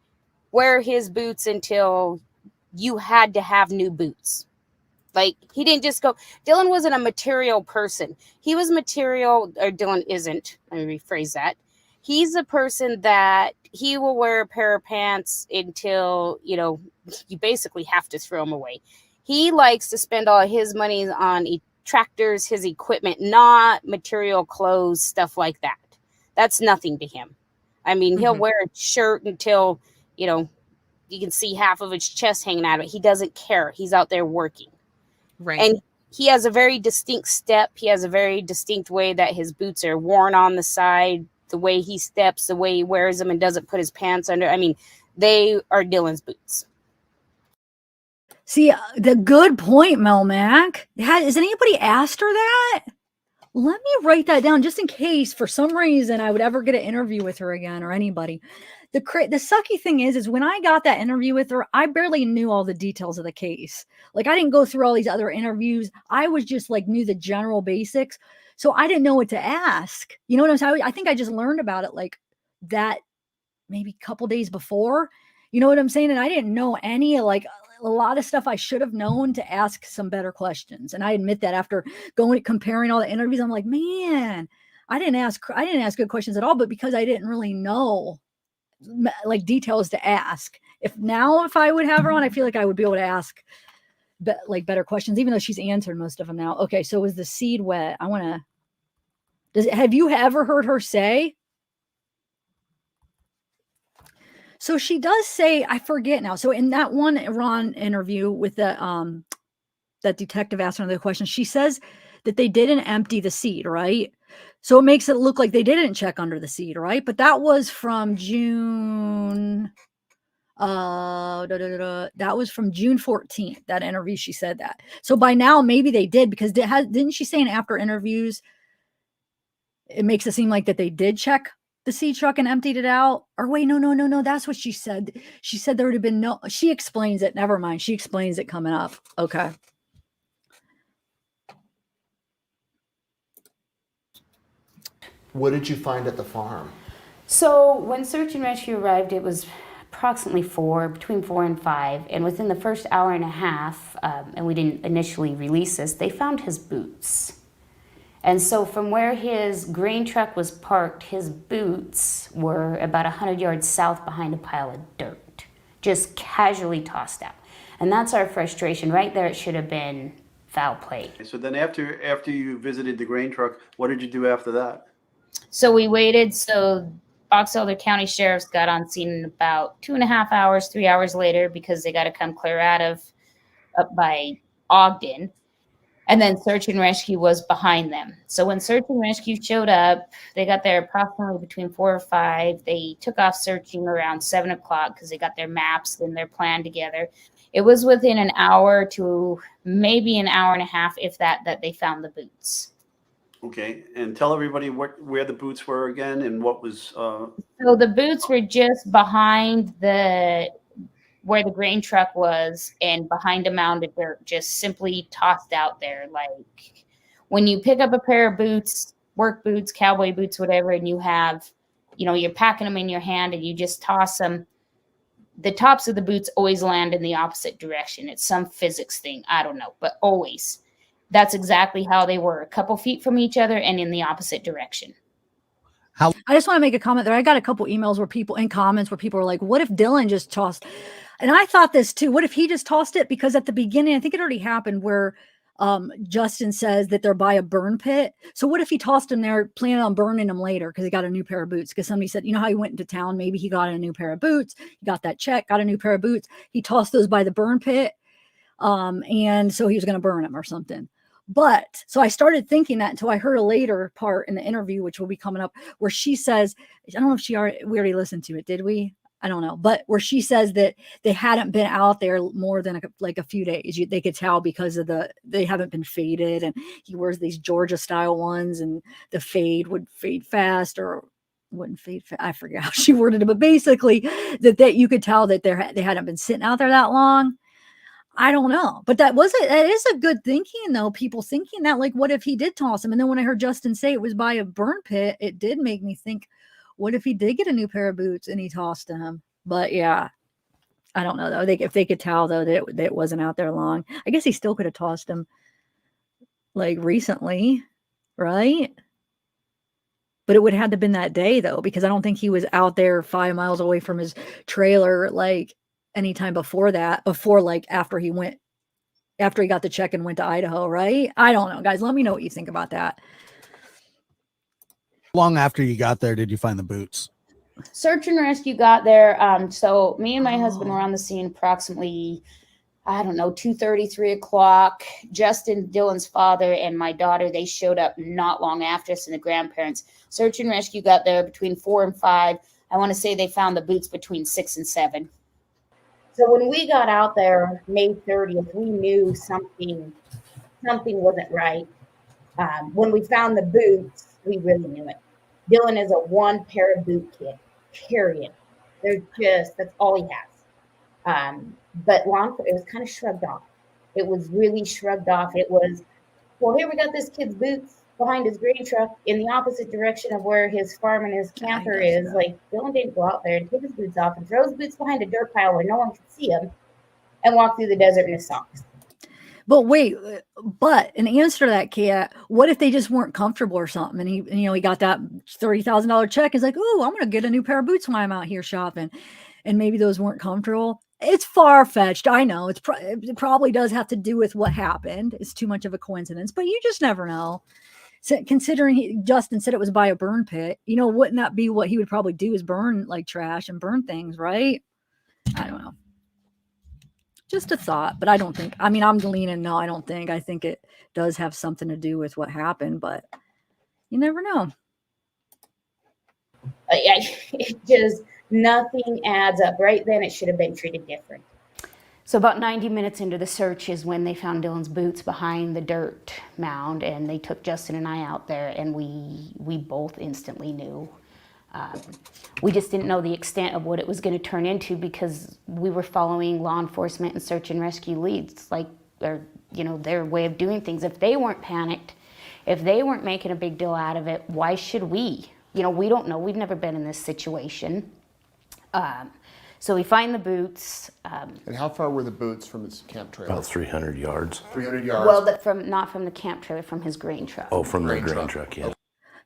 wear his boots until you had to have new boots. Like, he didn't just go. Dylan wasn't a material person. He was material, or Dylan isn't. Let me rephrase that. He's a person that he will wear a pair of pants until, you basically have to throw them away. He likes to spend all his money on tractors, his equipment, not material clothes, stuff like that. That's nothing to him. I mean, he'll wear a shirt until, you can see half of his chest hanging out of it. He doesn't care. He's out there working. Right. And he has a very distinct step. He has a very distinct way that his boots are worn on the side, the way he steps, the way he wears them and doesn't put his pants under. I mean, they are Dylan's boots. See, the good point, Melmac. Has anybody asked her that? Let me write that down just in case for some reason I would ever get an interview with her again, or anybody. The sucky thing is when I got that interview with her, I barely knew all the details of the case. Like, I didn't go through all these other interviews. I was just like knew the general basics. So I didn't know what to ask. You know what I'm saying? I think I just learned about it like that maybe a couple days before. You know what I'm saying? And I didn't know any, like, a lot of stuff I should have known to ask some better questions. And I admit that after comparing all the interviews, I'm like, man, I didn't ask good questions at all, but because I didn't really know like details to ask. If I would have her on, I feel like I would be able to ask better questions, even though she's answered most of them now. Okay. So was the seed wet? Have you ever heard her say? So she does say, I forget now. So in that one Ron interview with that detective asked her the question, she says that they didn't empty the seat, right? So it makes it look like they didn't check under the seat, right? But that was from June. That was from June 14th. That interview, she said that. So by now, maybe they did, because didn't she say in after interviews, it makes it seem like that they did check the sea truck and emptied it out? Or wait, no. That's what she said. She said there would have been no, she explains it. Never mind. She explains it coming up. Okay. What did you find at the farm? So when search and rescue arrived, it was approximately between 4 and 5. And within the first hour and a half, and we didn't initially release this, they found his boots. And so from where his grain truck was parked, his boots were about 100 yards south behind a pile of dirt, just casually tossed out. And that's our frustration. Right there, it should have been foul play. So then after you visited the grain truck, what did you do after that? So we waited. So Box Elder County Sheriffs got on scene in about 2.5 hours, 3 hours later, because they got to come clear out of up by Ogden. And then search and rescue was behind them. So when search and rescue showed up, they got there approximately between 4 or 5. They took off searching around 7 o'clock because they got their maps and their plan together. It was within an hour to maybe an hour and a half, if that they found the boots. Okay, and tell everybody where the boots were again and what was. So the boots were just behind where the grain truck was, and behind a mound of dirt, just simply tossed out there. Like when you pick up a pair of boots, work boots, cowboy boots, whatever, and you have, you're packing them in your hand and you just toss them, the tops of the boots always land in the opposite direction. It's some physics thing. I don't know, but always. That's exactly how they were, a couple feet from each other and in the opposite direction. I just want to make a comment there. I got a couple emails where people were like, what if Dylan just tossed? And I thought this too. What if he just tossed it? Because at the beginning, I think it already happened where Justin says that they're by a burn pit. So what if he tossed him there, planning on burning him later because he got a new pair of boots? Because somebody said, how he went into town, maybe he got a new pair of boots. He got that check, got a new pair of boots. He tossed those by the burn pit. And so he was going to burn him or something. But so I started thinking that until I heard a later part in the interview, which will be coming up, where she says, I don't know if we already listened to it. Did we? I don't know. But where she says that they hadn't been out there more than a few days. They could tell because of they haven't been faded, and he wears these Georgia style ones, and the fade would fade fast or wouldn't fade. I forget how she worded it, but basically that you could tell that they hadn't been sitting out there that long. I don't know, but that is a good thinking though. People thinking that, like, what if he did toss him? And then when I heard Justin say it was by a burn pit, it did make me think, what if he did get a new pair of boots and he tossed him? But yeah, I don't know though. If they could tell though that it wasn't out there long, I guess he still could have tossed him like recently, right? But it would have had to have been that day though, because I don't think he was out there 5 miles away from his trailer like anytime before that, after he got the check and went to Idaho, right? I don't know, guys. Let me know what you think about that. Long after you got there, did you find the boots? Search and rescue got there. So me and my husband were on the scene approximately, 2:30, 3 o'clock. Justin, Dylan's father, and my daughter, they showed up not long after us, and the grandparents. Search and rescue got there between 4 and 5. I want to say they found the boots between 6 and 7. So when we got out there May 30th, we knew something wasn't right. When we found the boots, we really knew it. Dylan is a one pair of boot kid, period. That's all he has. But it was kind of shrugged off. It was really shrugged off. It was, well, here we got this kid's boots. behind his grain truck in the opposite direction of where his farm and his camper is. Like, Dylan didn't go out there and take his boots off and throw his boots behind a dirt pile where no one could see him and walk through the desert in his socks. But wait, but in answer to that, Kat, what if they just weren't comfortable or something? And he got that $30,000 check. He's like, oh, I'm going to get a new pair of boots when I'm out here shopping. And maybe those weren't comfortable. It's far-fetched. I know it probably does have to do with what happened. It's too much of a coincidence, but you just never know. So, considering Justin said it was by a burn pit, wouldn't that be what he would probably do, is burn like trash and burn things, right? I don't know. Just a thought, but I don't think, I'm leaning no, I don't think. I think it does have something to do with what happened, but you never know. It just, nothing adds up. Right then, it should have been treated different. So about 90 minutes into the search is when they found Dylan's boots behind the dirt mound, and they took Justin and I out there, and we both instantly knew. We just didn't know the extent of what it was going to turn into, because we were following law enforcement and search and rescue leads, their way of doing things. If they weren't panicked, if they weren't making a big deal out of it, why should we? We don't know. We've never been in this situation. So we find the boots. And how far were the boots from his camp trailer? About 300 yards. 300 yards? Well, not from the camp trailer, from his grain truck. Oh, from the grain truck, yeah.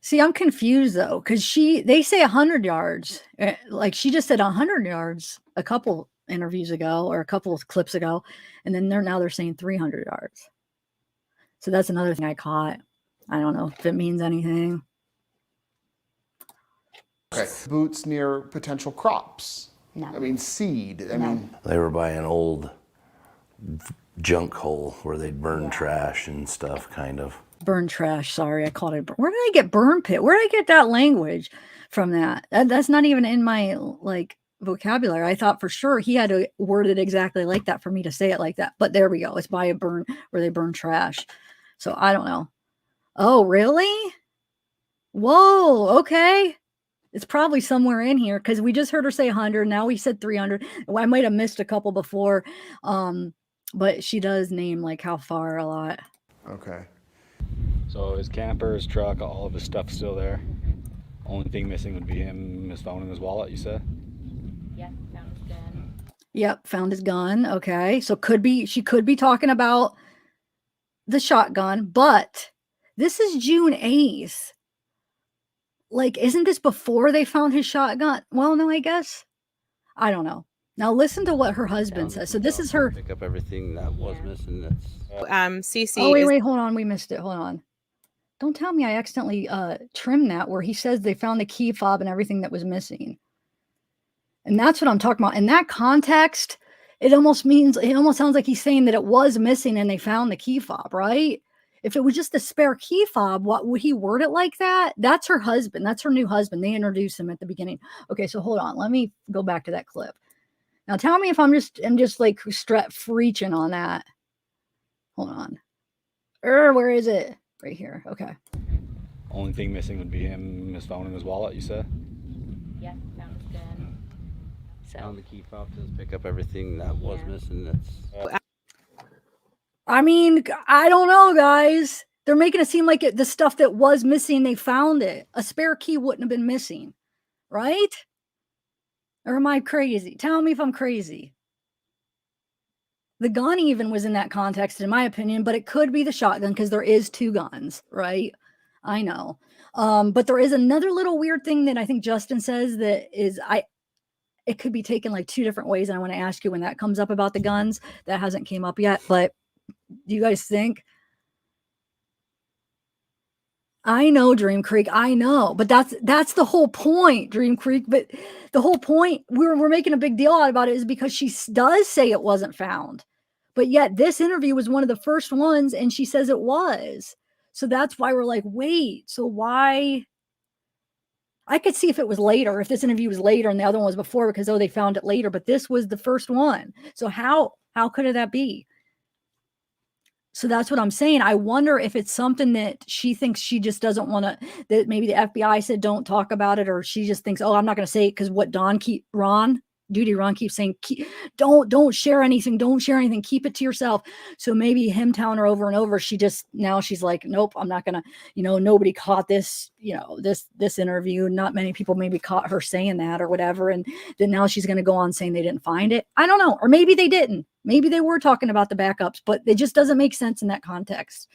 See, I'm confused though, because they say 100 yards. Like she just said 100 yards a couple interviews ago or a couple of clips ago, and then they're saying 300 yards. So that's another thing I caught. I don't know if it means anything. Okay, boots near potential crops. No. Seed. They were by an old junk hole where they'd burn trash and stuff, kind of. Burn trash. Sorry, I called it. Where did I get burn pit? Where did I get that language from? That's not even in my vocabulary. I thought for sure he had to word it exactly like that for me to say it like that. But there we go. It's by a burn where they burn trash. So I don't know. Oh, really? Whoa. Okay. It's probably somewhere in here, because we just heard her say 100. Now we said 300. I might have missed a couple before. But she does name how far a lot. Okay. So his camper, his truck, all of his stuff still there. Only thing missing would be his phone and his wallet, you said? Yeah, found his gun. Yep, found his gun. Okay. So she could be talking about the shotgun, but this is June 8th. Isn't this before they found his shotgun? Well, no, I guess. I don't know. Now listen to what her husband says. So this is her. Pick up everything that was missing. CC. Oh, wait, hold on. We missed it. Hold on. Don't tell me I accidentally trimmed that where he says they found the key fob and everything that was missing. And that's what I'm talking about. In that context, it almost sounds like he's saying that it was missing and they found the key fob, right? If it was just a spare key fob, what would he word it like that? That's her husband. That's her new husband. They introduced him at the beginning. Okay, so hold on. Let me go back to that clip. Now tell me if I'm just reaching on that. Hold on. Where is it? Right here. Okay. Only thing missing would be his phone and his wallet, you said? Yeah, found his gun. Found the key fob to pick up everything that was missing. I don't know, guys. They're making it seem like the stuff that was missing, they found it. A spare key wouldn't have been missing, right? Or am I crazy? Tell me if I'm crazy. The gun even was in that context, in my opinion, but it could be the shotgun because there is two guns, right? I know. But there is another little weird thing that I think Justin says that it could be taken two different ways. And I want to ask you when that comes up about the guns. That hasn't came up yet, but do you guys think? I know, Dream Creek. I know, but that's the whole point, Dream Creek. But the whole point we're making a big deal out about it is because she does say it wasn't found, but yet this interview was one of the first ones, and she says it was. So that's why we're like, wait. So why? I could see if it was later, if this interview was later and the other one was before, because they found it later. But this was the first one. So how could that be? So that's what I'm saying. I wonder if it's something that she thinks she just doesn't want to, that maybe the FBI said don't talk about it, or she just thinks, oh, I'm not going to say it because what Ron Duty Ron keeps saying, don't share anything. Don't share anything. Keep it to yourself. So maybe him telling her over and over, now she's like, nope, I'm not going to, nobody caught this, this interview. Not many people maybe caught her saying that or whatever. And then now she's going to go on saying they didn't find it. I don't know. Or maybe they didn't. Maybe they were talking about the backups, but it just doesn't make sense in that context.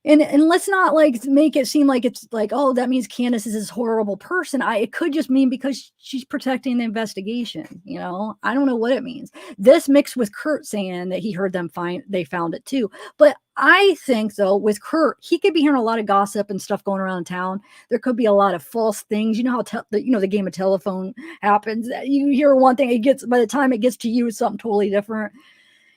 And let's not like make it seem like it's like, oh, that means Candice is this horrible person. It could just mean because she's protecting the investigation. I don't know what it means. This mixed with Kurt saying that he heard they found it too. But I think though, with Kurt, he could be hearing a lot of gossip and stuff going around town. There could be a lot of false things. You know how the game of telephone happens. You hear one thing, by the time it gets to you, it's something totally different.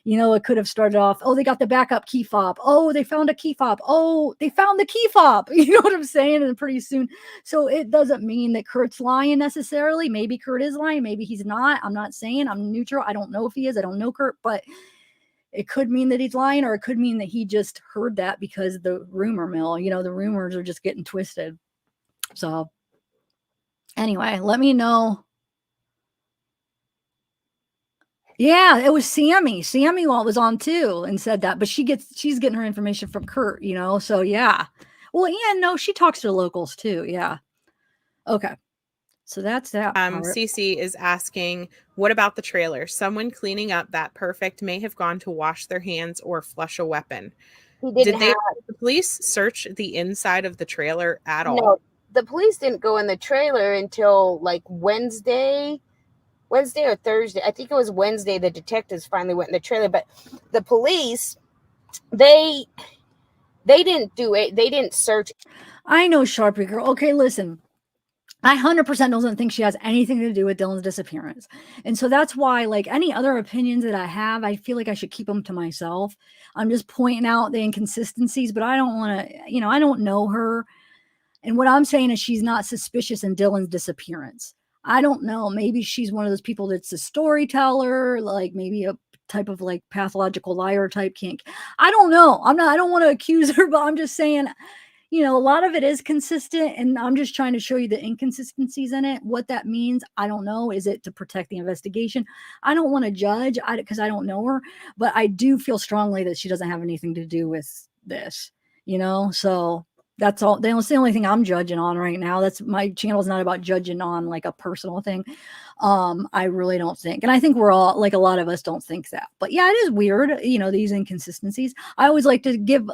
It could have started off, oh, they got the backup key fob. Oh, they found a key fob. Oh, they found the key fob. You know what I'm saying? And pretty soon. So it doesn't mean that Kurt's lying necessarily. Maybe Kurt is lying. Maybe he's not. I'm not saying. I'm neutral. I don't know if he is. I don't know Kurt, but it could mean that he's lying, or it could mean that he just heard that because the rumor mill, the rumors are just getting twisted. So anyway, let me know. Yeah, it was Sammy. Sammy was on too and said that, but she's getting her information from Kurt, so yeah. Well, yeah, no, she talks to the locals too. Yeah. Okay. So that's that. Cece is asking, what about the trailer? Someone cleaning up that perfect may have gone to wash their hands or flush a weapon. Did the police search the inside of the trailer at all? No, the police didn't go in the trailer until like Wednesday or Thursday. I think it was Wednesday. The detectives finally went in the trailer, but the police, they didn't do it. They didn't search. I know, Sharpie girl. Okay, listen. I 100% don't think she has anything to do with Dylan's disappearance. And so that's why, like any other opinions that I have, I feel like I should keep them to myself. I'm just pointing out the inconsistencies, but I don't want to, I don't know her. And what I'm saying is she's not suspicious in Dylan's disappearance. I don't know. Maybe she's one of those people that's a storyteller, like maybe a type of like pathological liar type kink. I don't know. I don't want to accuse her, but I'm just saying, a lot of it is consistent, and I'm just trying to show you the inconsistencies in it. What that means, I don't know. Is it to protect the investigation? I don't want to judge because I don't know her, but I do feel strongly that she doesn't have anything to do with this, so that's all. That's the only thing I'm judging on right now. That's my channel is not about judging on like a personal thing. I really don't think, and I think we're all like a lot of us don't think that. But yeah, it is weird, these inconsistencies. I always like to give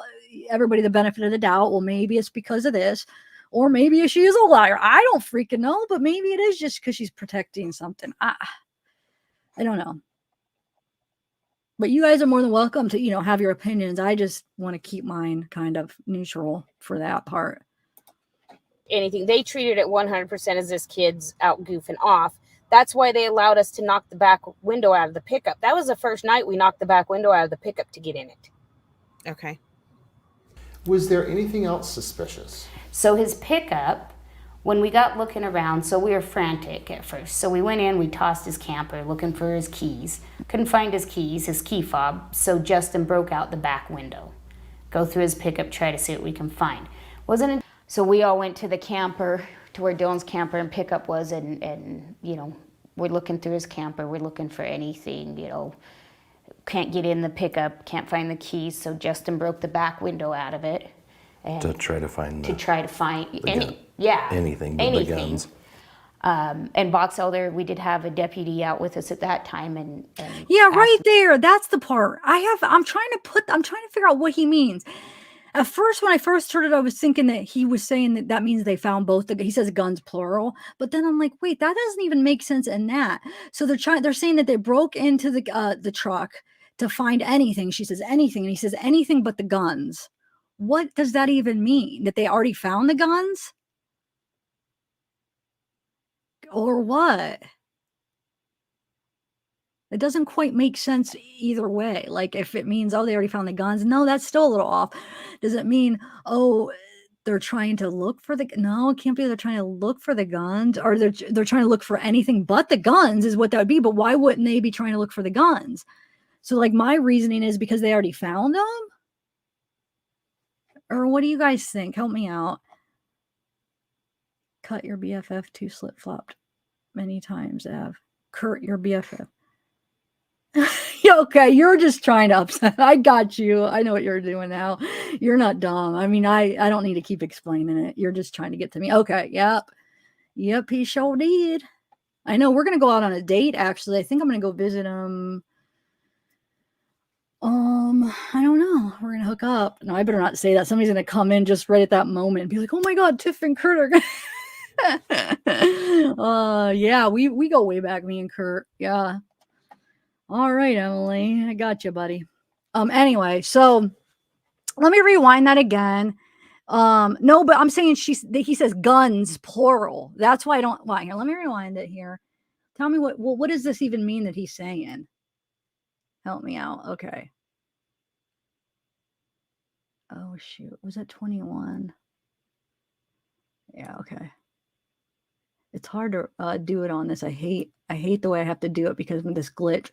everybody the benefit of the doubt. Well, maybe it's because of this, or maybe she is a liar. I don't freaking know, but maybe it is just because she's protecting something. I don't know. But you guys are more than welcome to, have your opinions. I just want to keep mine kind of neutral for that part. Anything. They treated it 100% as this kid's out goofing off. That's why they allowed us to knock the back window out of the pickup. That was the first night we knocked the back window out of the pickup to get in it. Okay. Was there anything else suspicious? So his pickup, when we got looking around, so we were frantic at first. So we went in, we tossed his camper looking for his keys. Couldn't find his keys, his key fob. So Justin broke out the back window. Go through his pickup, try to see what we can find. So we all went to the camper, to where Dylan's camper and pickup was, and we're looking through his camper. We're looking for anything, can't get in the pickup, can't find the keys. So Justin broke the back window out of it. And to try to find anything but the guns. And Box Elder, we did have a deputy out with us at that time, and right there. That's the part I'm trying to figure out what he means. At first, when I first heard it, I was thinking that he was saying that means they found both. He says guns plural, but then I'm like, wait, that doesn't even make sense in that. So they're saying that they broke into the truck to find anything. She says anything, and he says anything but the guns. What does that even mean? That they already found the guns? Or what? It doesn't quite make sense either way. Like if it means, oh, they already found the guns. No, that's still a little off. Does it mean, oh, they're trying to look for no, it can't be they're trying to look for the guns, or they're trying to look for anything but the guns is what that would be. But why wouldn't they be trying to look for the guns? So like my reasoning is because they already found them? Or what do you guys think? Help me out. Cut your BFF 2 slip-flopped many times, Ev. Kurt, your BFF. Yeah, okay, you're just trying to upset. I got you. I know what you're doing now. You're not dumb. I mean, I don't need to keep explaining it. You're just trying to get to me. Okay, yep. Yep, he sure did. I know we're gonna go out on a date, actually. I think I'm gonna go visit him. I don't know. We're gonna hook up. No, I better not say that. Somebody's gonna come in just right at that moment and be like, "Oh my God, Tiff and Kurt are gonna." Yeah, we go way back, me and Kurt. Yeah. All right, Emily, I got you, buddy. Anyway, so let me rewind that again. No, but I'm saying he says guns plural. That's why I don't. Why here? Let me rewind it here. Tell me what does this even mean that he's saying? Help me out. Okay. Oh shoot, was that 21? Yeah, okay. It's hard to do it on this. I hate the way I have to do it because of this glitch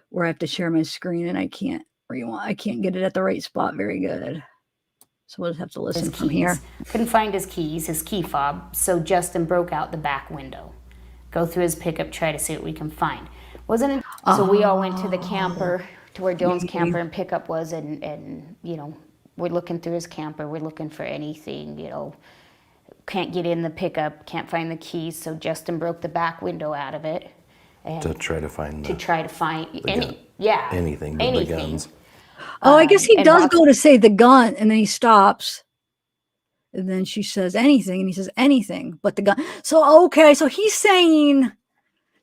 where I have to share my screen and I can't rewind. I can't get it at the right spot very good. So we'll just have to listen from here. Couldn't find his keys, his key fob, so Justin broke out the back window. Go through his pickup, try to see what we can find. So we all went to the camper, to where Dylan's camper and pickup was, and you know, we're looking through his camper, we're looking for anything, you know. Can't get in the pickup, can't find the keys, so Justin broke the back window out of it. And to try to find anything but the guns. Oh, I guess he does go to say the gun, and then he stops. And then she says anything, and he says anything but the gun. So, okay, so he's saying,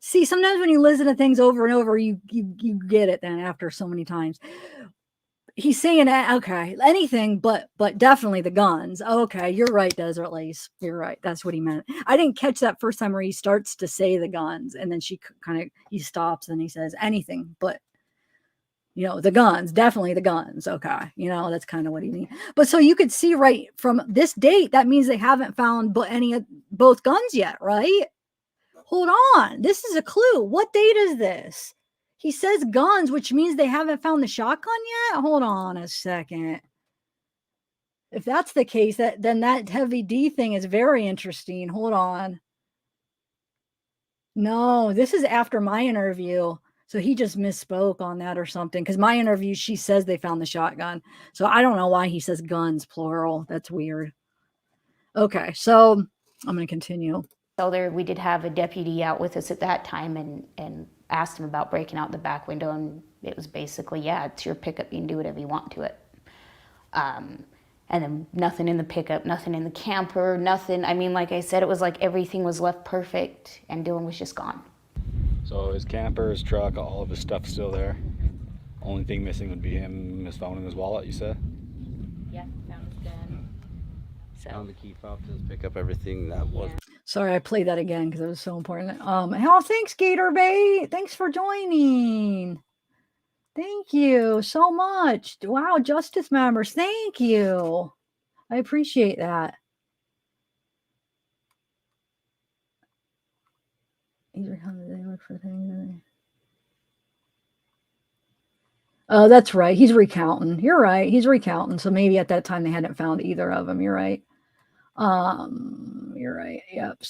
see, sometimes when you listen to things over and over, you get it then after so many times. He's saying, okay, anything but definitely the guns. Okay, you're right, Desert Lace. You're right. That's what he meant. I didn't catch that first time where he starts to say the guns, and then he stops and he says anything but, you know, the guns, definitely the guns. Okay. You know, that's kind of what he means. But so you could see right from this date, that means they haven't found both guns yet, right? Hold on. This is a clue. What date is this? He says guns, which means they haven't found the shotgun yet. Hold on a second. If that's the case, then that heavy D thing is very interesting. Hold on. No, this is after my interview. So he just misspoke on that or something. Because my interview, she says they found the shotgun. So I don't know why he says guns, plural. That's weird. Okay, so I'm going to continue. So we did have a deputy out with us at that time and asked him about breaking out the back window. And it was basically, yeah, it's your pickup. You can do whatever you want to it. And then nothing in the pickup, nothing in the camper, nothing. I mean, like I said, it was like everything was left perfect and Dylan was just gone. So his camper, his truck, all of his stuff's still there. Only thing missing would be his phone and his wallet, you said? Yeah, found his gun. So Found the key fob to pick up everything that was. Sorry, I played that again because it was so important. Thanks, Gator Bay. Thanks for joining. Thank you so much. Wow, Justice members, thank you. I appreciate that. Oh, that's right. He's recounting. You're right. He's recounting. So maybe at that time they hadn't found either of them. You're right. You're right. Yep.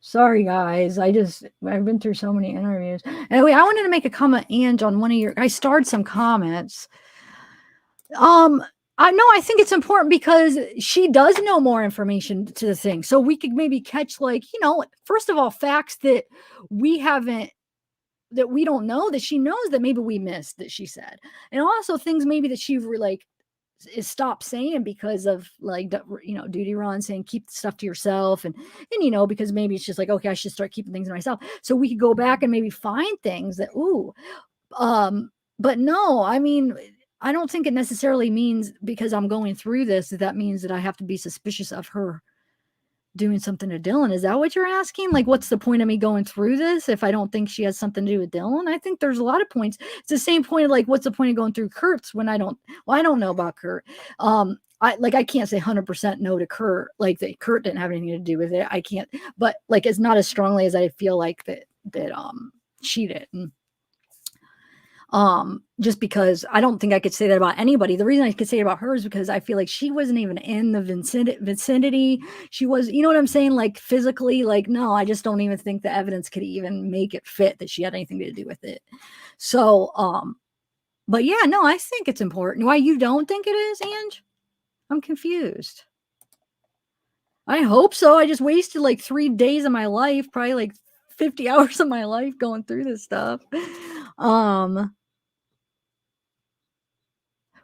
Sorry, guys. I've been through so many interviews. Anyway, I wanted to make a comment, Ange, on I starred some comments. I think it's important because she does know more information to the thing. So we could maybe catch, first of all, facts that we don't know, that she knows that maybe we missed, that she said. And also things maybe that she is stopped saying because of Duty Ron saying keep the stuff to yourself. And because maybe it's just like, okay, I should start keeping things to myself. So we could go back and maybe find things that, but no, I mean, I don't think it necessarily means because I'm going through this, that means that I have to be suspicious of her doing something to Dylan. Is that what you're asking? Like, what's the point of me going through this if I don't think she has something to do with Dylan? I think there's a lot of points. It's the same point of like, what's the point of going through Kurt's when I don't know about Kurt. I can't say 100% no to Kurt, like that Kurt didn't have anything to do with it. I can't, but it's not as strongly as I feel like that she did. Just because I don't think I could say that about anybody. The reason I could say it about her is because I feel like she wasn't even in the vicinity. She was, you know what I'm saying? Like physically, like, no, I just don't even think the evidence could even make it fit that she had anything to do with it. So, but yeah, no, I think it's important. Why you don't think it is, Ange? I'm confused. I hope so. I just wasted like 3 days of my life, probably like 50 hours of my life going through this stuff.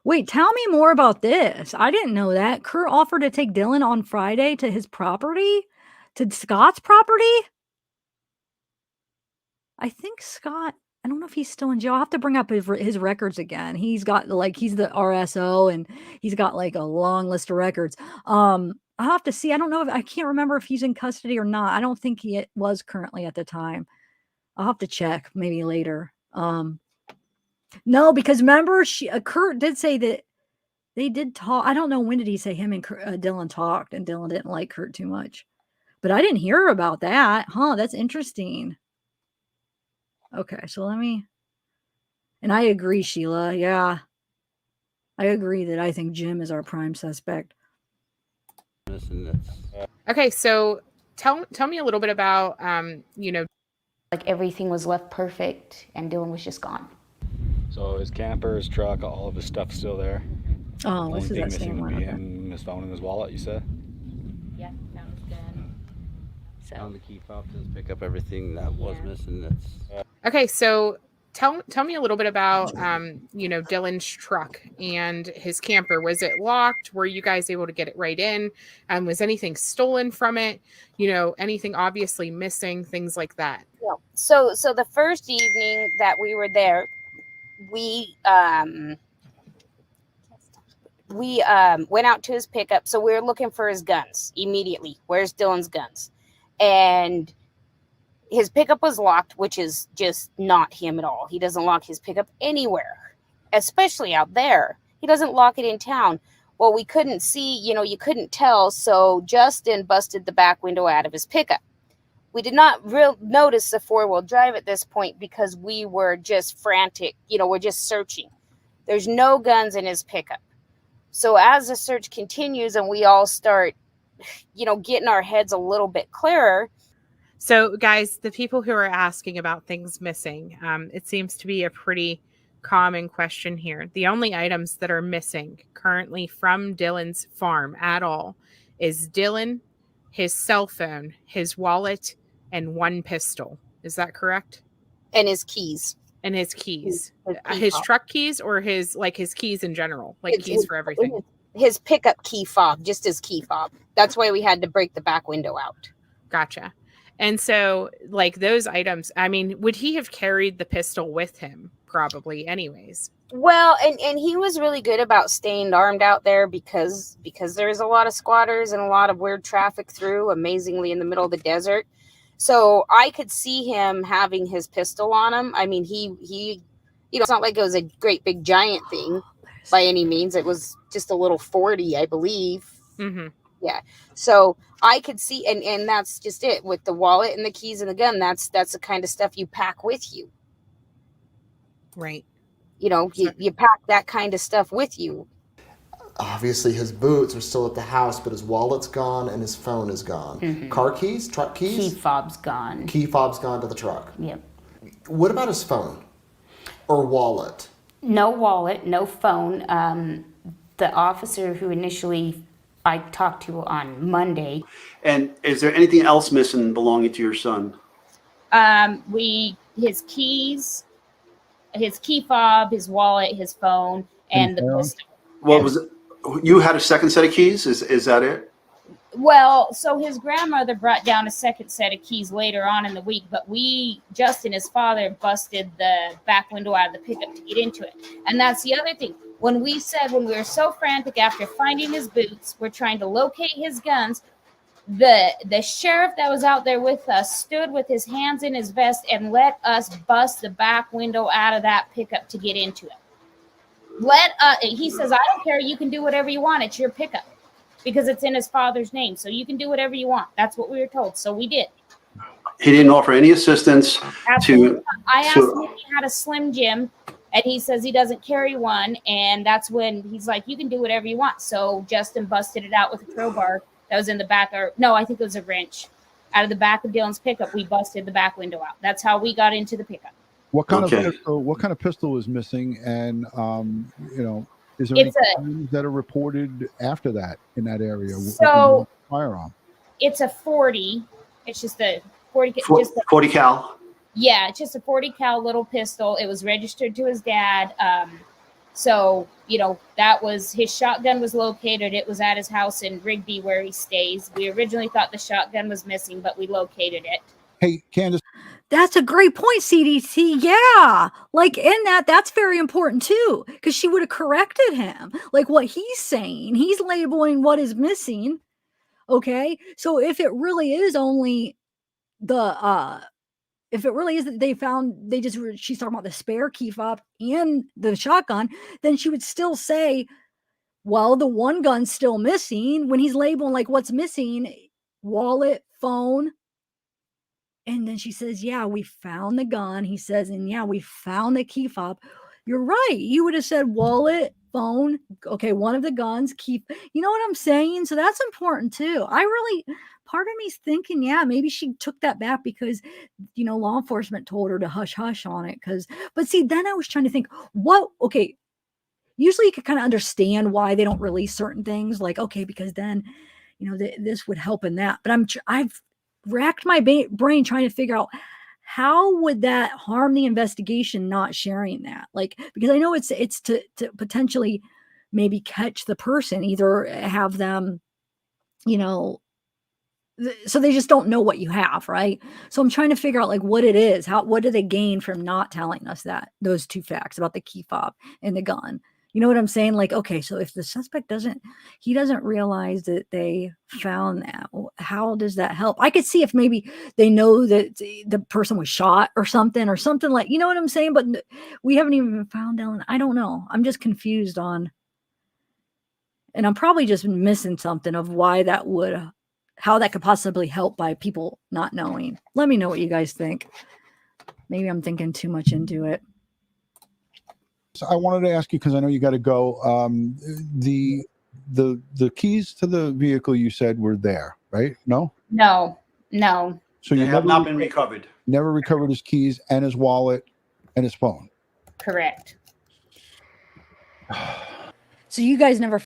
Wait, tell me more about this. I didn't know that. Kurt offered to take Dylan on Friday to his property, to Scott's property. I think Scott, I don't know if he's still in jail. I'll have to bring up his records again. He's got like, he's the RSO and he's got like a long list of records. I'll have to see. I don't know if I can't remember if he's in custody or not. I don't think he was currently at the time. I'll have to check maybe later. No, because remember, Kurt did say that they did talk. I don't know when did he say him and Dylan talked, and Dylan didn't like Kurt too much. But I didn't hear about that. Huh, that's interesting. Okay, so let me. And I agree, Sheila. Yeah. I agree that I think Jim is our prime suspect. Okay, so tell me a little bit about, like everything was left perfect and Dylan was just gone. So his camper, his truck, all of his stuff still there. Oh, Only this is thing that missing same would one. be Okay. him, his phone and his wallet, you said? Yeah, found his gun. Found the key fob to pick up everything that was missing. That's Okay, so tell me a little bit about, Dylan's truck and his camper. Was it locked? Were you guys able to get it right in? Was anything stolen from it? Anything obviously missing, things like that. Yeah. So the first evening that we were there, we went out to his pickup. So we were looking for his guns immediately. Where's Dylan's guns? And his pickup was locked, which is just not him at all. He doesn't lock his pickup anywhere, especially out there. He doesn't lock it in town. Well, we couldn't see, you couldn't tell. So Justin busted the back window out of his pickup. We did not notice the four-wheel drive at this point because we were just frantic. We're just searching. There's no guns in his pickup. So as the search continues and we all start, getting our heads a little bit clearer. So guys, the people who are asking about things missing, it seems to be a pretty common question here. The only items that are missing currently from Dylan's farm at all is Dylan, his cell phone, his wallet, and one pistol. Is that correct? And his keys. And his keys. His truck keys or his keys in general? Like keys for everything? His pickup key fob, just his key fob. That's why we had to break the back window out. Gotcha. And so, like, those items, I mean, would he have carried the pistol with him? Probably anyways. Well, and he was really good about staying armed out there because there's a lot of squatters and a lot of weird traffic through, amazingly, in the middle of the desert. So I could see him having his pistol on him. I mean, he it's not like it was a great big giant thing by any means. It was just a little 40, I believe. Mm-hmm. Yeah. So I could see, and that's just it with the wallet and the keys and the gun. That's the kind of stuff you pack with you. Right. You pack that kind of stuff with you. Obviously, his boots are still at the house, but his wallet's gone and his phone is gone. Mm-hmm. Car keys, truck keys? Key fob's gone. Key fob's gone to the truck. Yep. What about his phone or wallet? No wallet, no phone. The officer who initially I talked to on Monday. And is there anything else missing belonging to your son? His keys, his key fob, his wallet, his phone, and the pistol. Well, you had a second set of keys? Is that it? Well, so his grandmother brought down a second set of keys later on in the week, but Justin, his father, busted the back window out of the pickup to get into it. And that's the other thing. When we were so frantic after finding his boots, we're trying to locate his guns, the sheriff that was out there with us stood with his hands in his vest and let us bust the back window out of that pickup to get into it. He says, I don't care. You can do whatever you want. It's your pickup because it's in his father's name. So you can do whatever you want. That's what we were told. So we did. He didn't offer any assistance. Absolutely. I asked him if he had a Slim Jim And he says he doesn't carry one. And that's when he's like, you can do whatever you want. So Justin busted it out with a crowbar that was in the back. Or no, I think it was a wrench. Out of the back of Dylan's pickup, we busted the back window out. That's how we got into the pickup. What kind of pistol? What kind of pistol is missing? And you know, is there any crimes that are reported after that in that area? So firearm. It's a 40. It's just a 40. 40 cal. Yeah, it's just a 40 cal little pistol. It was registered to his dad. So, you know, that was his shotgun was located. It was at his house in Rigby where he stays. We originally thought the shotgun was missing, but we located it. Hey, Candice. That's a great point, CDC. Yeah. Like in that, that's very important too, because she would have corrected him. Like what he's saying, he's labeling what is missing. Okay. So if it really is only if it really is that she's talking about the spare key fob and the shotgun, then she would still say, well, the one gun's still missing when he's labeling like what's missing, wallet, phone. And then she says, yeah, we found the gun. He says, and yeah, we found the key fob. You're right. You would have said wallet, phone. Okay, one of the guns, key. You know what I'm saying? So that's important too. Part of me's thinking, yeah, maybe she took that back because, you know, law enforcement told her to hush hush on it. But see, then I was trying to think, usually you could kind of understand why they don't release certain things. Like, okay, because then, you know, this would help in that. But I've racked my brain trying to figure out how would that harm the investigation not sharing that, like, because I know it's to potentially maybe catch the person, either have them, you know, so they just don't know what you have, right? So I'm trying to figure out like what it is, what do they gain from not telling us those two facts about the key fob and the gun. You know what I'm saying? Like, okay, so if the suspect doesn't realize that they found that, how does that help? I could see if maybe they know that the person was shot or something like, you know what I'm saying? But we haven't even found out. I don't know. I'm just confused and I'm probably just missing something of how that could possibly help by people not knowing. Let me know what you guys think. Maybe I'm thinking too much into it. So I wanted to ask you, because I know you got to go. The keys to the vehicle you said were there, right? No. So they have not been recovered. Never recovered his keys and his wallet and his phone. Correct. So you guys never.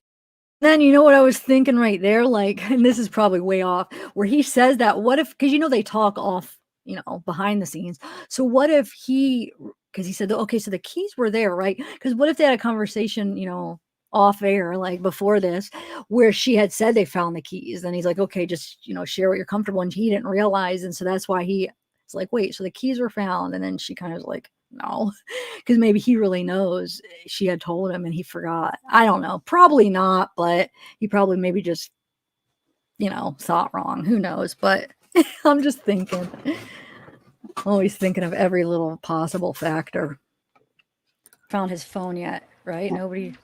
Then you know what I was thinking right there, like, and this is probably way off, where he says that. What if? Because you know they talk off, you know, behind the scenes. So what if because he said, okay, so the keys were there, right? Because what if they had a conversation, you know, off air, like before this, where she had said they found the keys, and he's like, okay, just, you know, share what you're comfortable, and he didn't realize, and so that's why he's like, wait, so the keys were found, and then she kind of was like, no, because maybe he really knows she had told him and he forgot. I don't know, probably not, but he probably maybe just, you know, saw it wrong. Who knows? But I'm just thinking. Always thinking of every little possible factor. Found his phone yet, right? Nobody.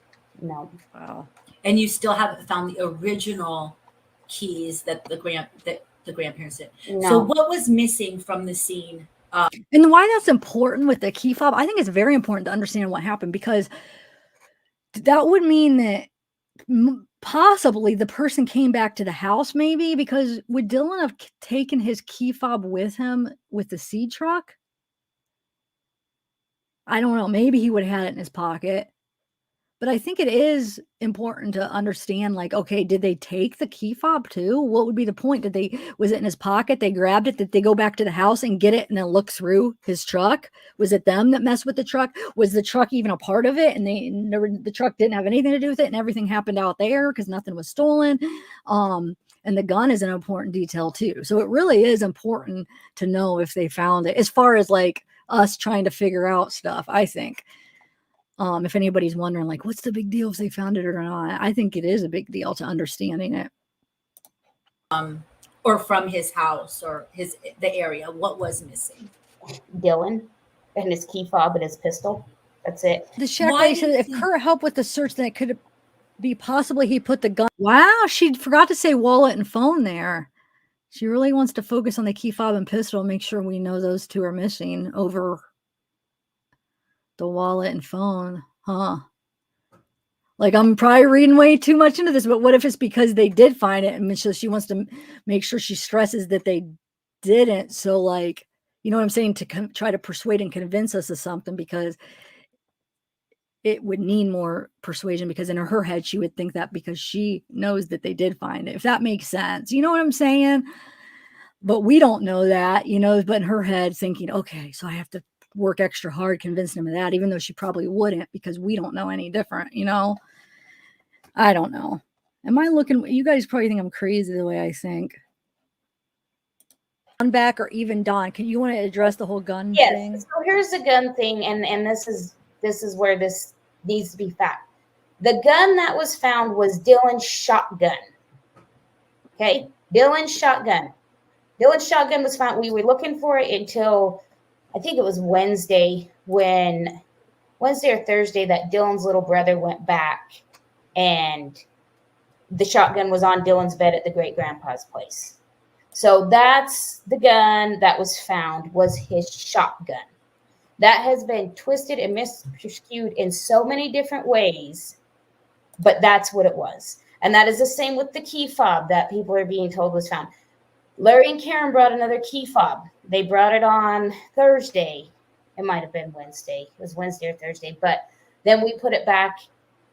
No. Wow. And you still haven't found the original keys that the grandparents did. No. So what was missing from the scene? And why that's important with the key fob, I think it's very important to understand what happened, because that would mean that possibly the person came back to the house, maybe, because would Dylan have taken his key fob with him with the seed truck? I don't know. Maybe he would have had it in his pocket. But I think it is important to understand, like, okay, did they take the key fob too? What would be the point? Was it in his pocket? They grabbed it? Did they go back to the house and get it and then look through his truck? Was it them that messed with the truck? Was the truck even a part of it? And the truck didn't have anything to do with it, and everything happened out there because nothing was stolen. And the gun is an important detail too. So it really is important to know if they found it, as far as like us trying to figure out stuff, I think. If anybody's wondering, like, what's the big deal if they found it or not? I think it is a big deal to understanding it. Or from his house or the area, what was missing? Dylan and his key fob and his pistol. That's it. The check said if Kurt helped with the search, then it could be possibly he put the gun. Wow, she forgot to say wallet and phone there. She really wants to focus on the key fob and pistol, make sure we know those two are missing over the wallet and phone, huh? Like, I'm probably reading way too much into this, but what if it's because they did find it, and so she wants to make sure she stresses that they didn't, so, like, you know what I'm saying, to try to persuade and convince us of something, because it would need more persuasion, because in her head, she would think that because she knows that they did find it, if that makes sense. You know what I'm saying? But we don't know that, you know, but in her head thinking, okay, so I have to work extra hard convincing him of that, even though she probably wouldn't, because we don't know any different, you know? I don't know. Am I looking? You guys probably think I'm crazy the way I think. Gun back, or even Don, can you want to address the whole gun thing? Yes. So here's the gun thing, and this is where this needs to be fact. The gun that was found was Dylan's shotgun. Okay, Dylan's shotgun. Dylan's shotgun was found. We were looking for it until I think it was Wednesday or Thursday that Dylan's little brother went back, and the shotgun was on Dylan's bed at the great grandpa's place. So that's the gun that was found, was his shotgun. That has been twisted and misconstrued in so many different ways, but that's what it was. And that is the same with the key fob that people are being told was found. Larry and Karen brought another key fob. They brought it on Thursday. It might have been Wednesday. It was Wednesday or Thursday. But then we put it back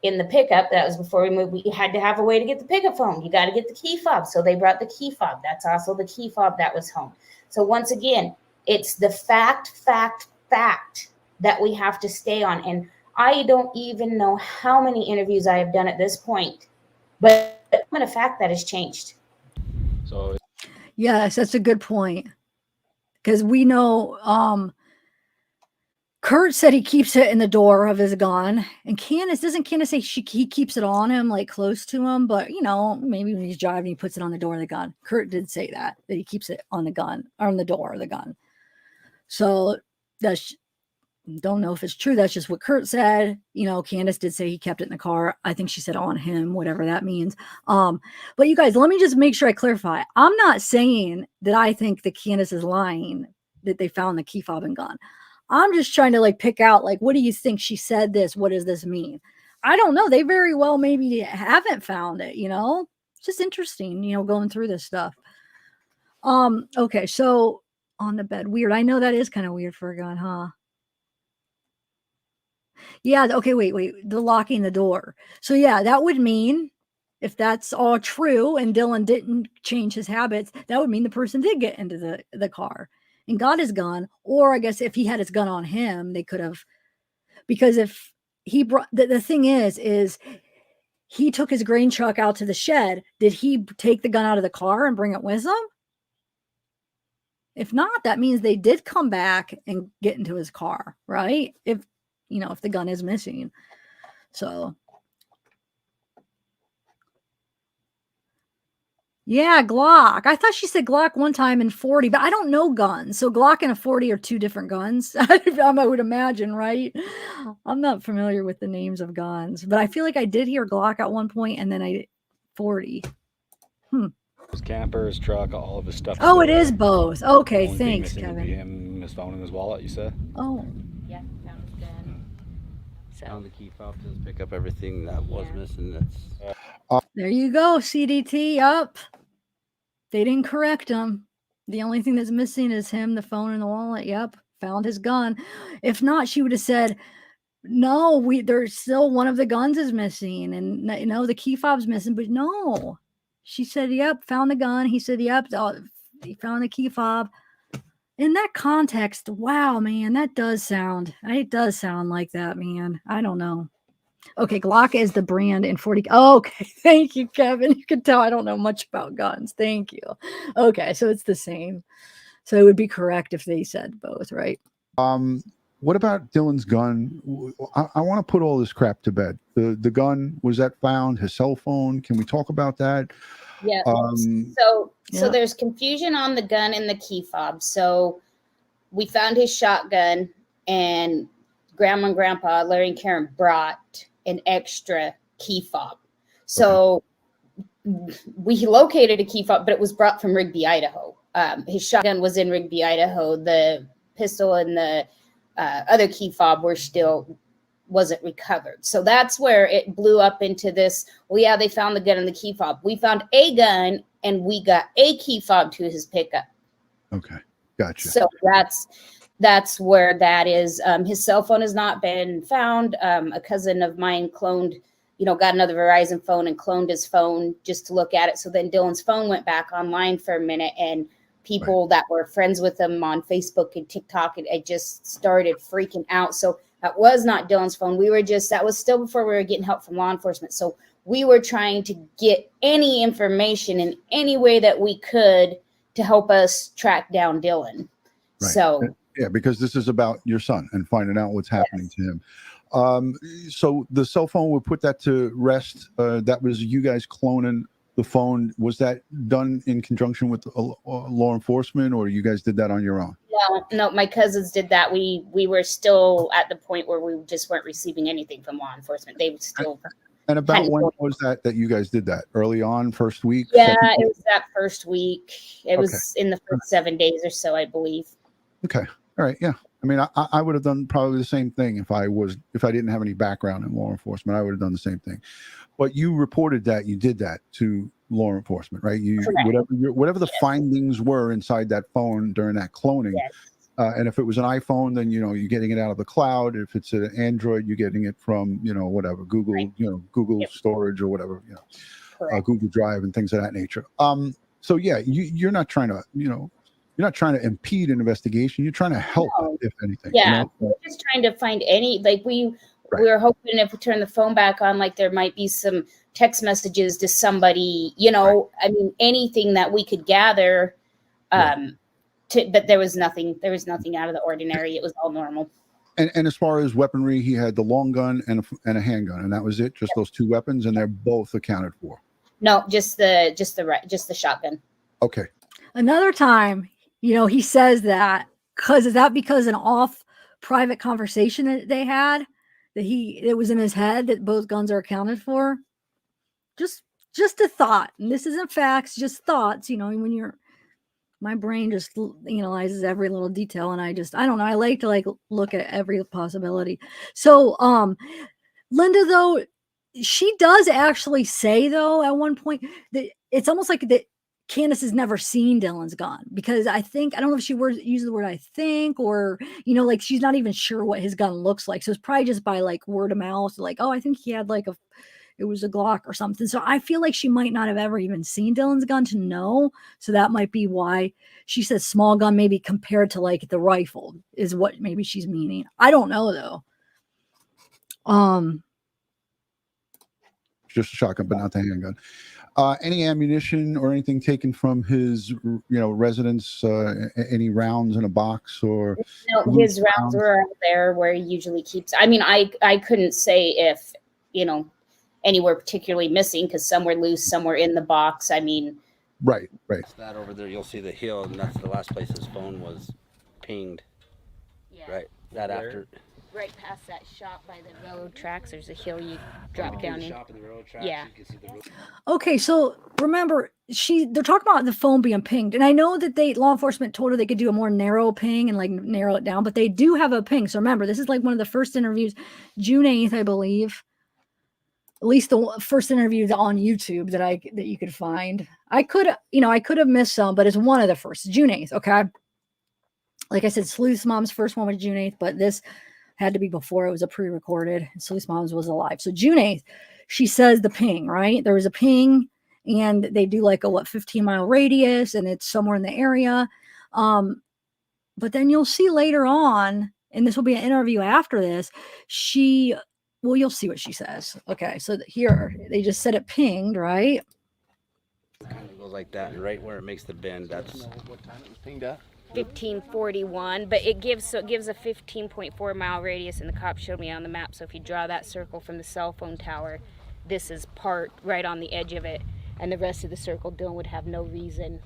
in the pickup. That was before we moved. We had to have a way to get the pickup home. You got to get the key fob. So they brought the key fob. That's also the key fob that was home. So once again, it's the fact that we have to stay on. And I don't even know how many interviews I have done at this point, but a fact that has changed. So yes, that's a good point. Because we know Kurt said he keeps it in the door of his gun, and doesn't Candice say he keeps it on him, like close to him, but you know, maybe when he's driving, he puts it on the door of the gun. Kurt did say that he keeps it on the gun, or on the door of the gun. So don't know if it's true. That's just what Kurt said. You know, Candice did say he kept it in the car. I think she said on him, whatever that means. But you guys, let me just make sure I clarify. I'm not saying that I think that Candice is lying that they found the key fob and gun. I'm just trying to like pick out, like, what do you think she said this? What does this mean? I don't know. They very well maybe haven't found it, you know? It's just interesting, you know, going through this stuff. Okay, so on the bed. Weird. I know that is kind of weird for a gun, huh? Yeah, okay, wait. The locking the door. So yeah, that would mean, if that's all true and Dylan didn't change his habits, that would mean the person did get into the car and got his gun. Or I guess if he had his gun on him, they could have, because if he brought, the thing is he took his grain truck out to the shed. Did he take the gun out of the car and bring it with him? If not, that means they did come back and get into his car, right? If, you know, if the gun is missing. So yeah, Glock. I thought she said Glock one time in 40, but I don't know guns. So Glock and a 40 are two different guns. I would imagine, right? I'm not familiar with the names of guns, but I feel like I did hear Glock at one point, and then 40. His camper, his truck, all of his stuff. Oh, it is both. Okay, Only thanks, thing missing would be Kevin. him, his phone, and his wallet. You said. Oh. Yeah, found his gun. Found the key fob to pick up everything that was missing. That's There you go, CDT. Up. They didn't correct him. The only thing that's missing is him, the phone, and the wallet. Yep, found his gun. If not, she would have said, no, there's still one of the guns is missing, and you know, the key fob's missing, but no. She said, yep, found the gun. He said, yep, he found the key fob. In that context, wow, man, it does sound like that, man. I don't know. Okay, Glock is the brand in 40. Oh, okay, thank you, Kevin. You can tell I don't know much about guns. Thank you. Okay, so it's the same. So it would be correct if they said both, right? What about Dylan's gun? I want to put all this crap to bed. The gun, was that found? His cell phone? Can we talk about that? Yeah. So there's confusion on the gun and the key fob. So we found his shotgun, and Grandma and Grandpa, Larry and Karen, brought an extra key fob. So we located a key fob, but it was brought from Rigby, Idaho. His shotgun was in Rigby, Idaho. The pistol and the other key fob wasn't recovered. So that's where it blew up into this. Well, yeah, they found the gun in the key fob. We found a gun and we got a key fob to his pickup. Okay, gotcha. So that's where that is. His cell phone has not been found. A cousin of mine got another Verizon phone and cloned his phone just to look at it. So then Dylan's phone went back online for a minute, and people that were friends with him on Facebook and TikTok, it just started freaking out. So that was not Dylan's phone. That was still before we were getting help from law enforcement. So we were trying to get any information in any way that we could to help us track down Dylan. Right. So yeah, because this is about your son and finding out what's happening to him. So the cell phone, we'll put that to rest. That was you guys cloning the phone. Was that done in conjunction with law enforcement, or you guys did that on your own? No, my cousins did that. We were still at the point where we just weren't receiving anything from law enforcement. They would still. And about when was that you guys did that? Early on, first week? Yeah, it was that first week. It was in the first 7 days or so, I believe. Okay. All right. Yeah. I mean, I would have done probably the same thing if I didn't have any background in law enforcement. I would have done the same thing. But you reported that you did that to law enforcement, right? Whatever the findings were inside that phone during that cloning. Yes. And if it was an iPhone, then you're getting it out of the cloud. If it's an Android, you're getting it from whatever Google, Google storage or whatever, Google Drive and things of that nature. So yeah, you're not trying to you're not trying to impede an investigation. You're trying to help, if anything. Yeah, we're just trying to find we were hoping if we turn the phone back on, like there might be some text messages to somebody, I mean, anything that we could gather. But there was nothing out of the ordinary. It was all normal. And as far as weaponry, he had the long gun and a handgun, and that was it. Just those two weapons, and they're both accounted for. No, just the shotgun. Okay. Another time, he says that because an off private conversation that they had that it was in his head that both guns are accounted for. Just a thought, and this isn't facts, just thoughts. When my brain just analyzes every little detail, and I don't know. I like to look at every possibility. So, Linda, though, she does actually say though at one point that it's almost like that Candice has never seen Dylan's gun, because I don't know if she used the word I think, or she's not even sure what his gun looks like. So it's probably just by word of mouth, oh, I think he had it was a Glock or something. So I feel like she might not have ever even seen Dylan's gun to know. So that might be why she says small gun, maybe compared to the rifle is what maybe she's meaning. I don't know though. Just a shotgun, but not the handgun. Any ammunition or anything taken from his, residence? Any rounds in a box or? No, his rounds were there where he usually keeps. I mean, I couldn't say if any were particularly missing, because some were loose, some were in the box. I mean, right. That over there, you'll see the hill, and that's the last place his phone was pinged. Yeah. Right. That Where? after. Right past that shop by the railroad tracks, there's a hill you drop down in. Shop in the railroad tracks, Yeah. you can see the road. Okay, so remember, they're talking about the phone being pinged, and I know that law enforcement told her they could do a more narrow ping and narrow it down, but they do have a ping. So remember, this is one of the first interviews, June 8th, I believe. At least the first interview on YouTube that you could find. I could have missed some, but it's one of the first, June 8th. Okay. Like I said, Sleuth's mom's first one was June 8th, but this had to be before it was a pre-recorded. Sleuth's mom's was alive. So June 8th, she says the ping, right? There was a ping, and they do a 15-mile radius, and it's somewhere in the area. But then you'll see later on, and this will be an interview after this, you'll see what she says. Okay, so here, they just said it pinged, right? It kind of goes like that, and right where it makes the bend, that's What time it was pinged at? 1541, but it gives a 15.4 mile radius, and the cop showed me on the map. So if you draw that circle from the cell phone tower, this is part right on the edge of it, and the rest of the circle Dylan would have no reason,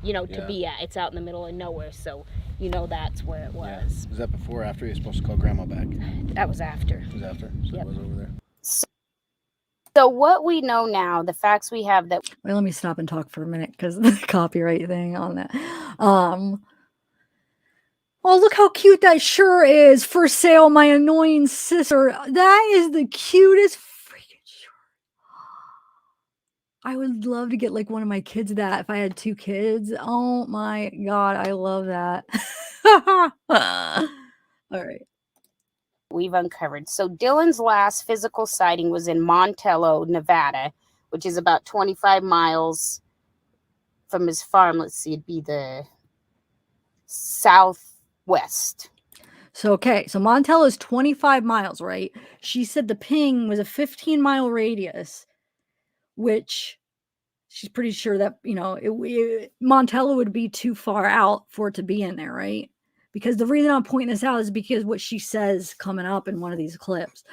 to be at. It's out in the middle of nowhere, so that's where it was. Yeah. Was that before or after he was supposed to call grandma back? That was after. It was after. So Yep. it was over there. So what we know now, the facts we have that. Wait, let me stop and talk for a minute because the copyright thing on that. Oh, look how cute that shirt is. For sale, my annoying sister. That is the cutest freaking shirt. I would love to get like one of my kids that if I had 2 kids. Oh my God, I love that. All right. We've uncovered. So Dylan's last physical sighting was in Montello, Nevada, which is about 25 miles from his farm. Let's see, it'd be the southwest. So, okay. So Montello is 25 miles, right? She said the ping was a 15-mile radius, which she's pretty sure that, Montello would be too far out for it to be in there, right? Because the reason I'm pointing this out is because what she says coming up in one of these clips.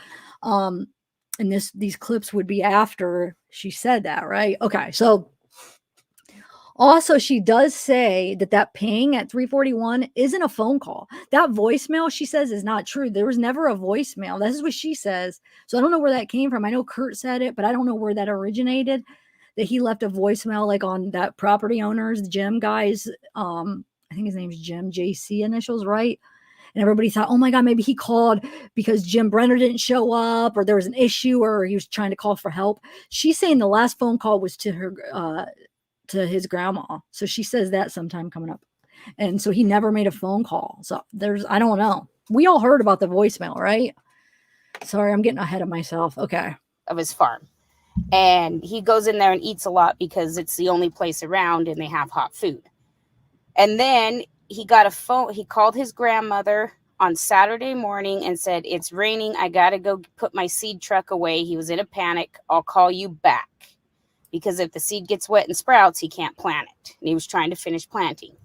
And these clips would be after she said that, right? Okay. So also, she does say that ping at 3:41 isn't a phone call. That voicemail, she says, is not true. There was never a voicemail. This is what she says. So I don't know where that came from. I know Kurt said it, but I don't know where that originated, that he left a voicemail like on that property owner's, Jim guy's, I think his name's Jim, JC initials, right? And everybody thought, oh my God, maybe he called because Jim Brenner didn't show up, or there was an issue, or he was trying to call for help. She's saying the last phone call was to her, to his grandma. So she says that sometime coming up. And so he never made a phone call. So I don't know. We all heard about the voicemail, right? Sorry, I'm getting ahead of myself. Okay. Of his farm. And he goes in there and eats a lot because it's the only place around and they have hot food. And then he got a phone. He called his grandmother on Saturday morning and said, it's raining. I got to go put my seed truck away. He was in a panic. I'll call you back. Because if the seed gets wet and sprouts, he can't plant it. And he was trying to finish planting.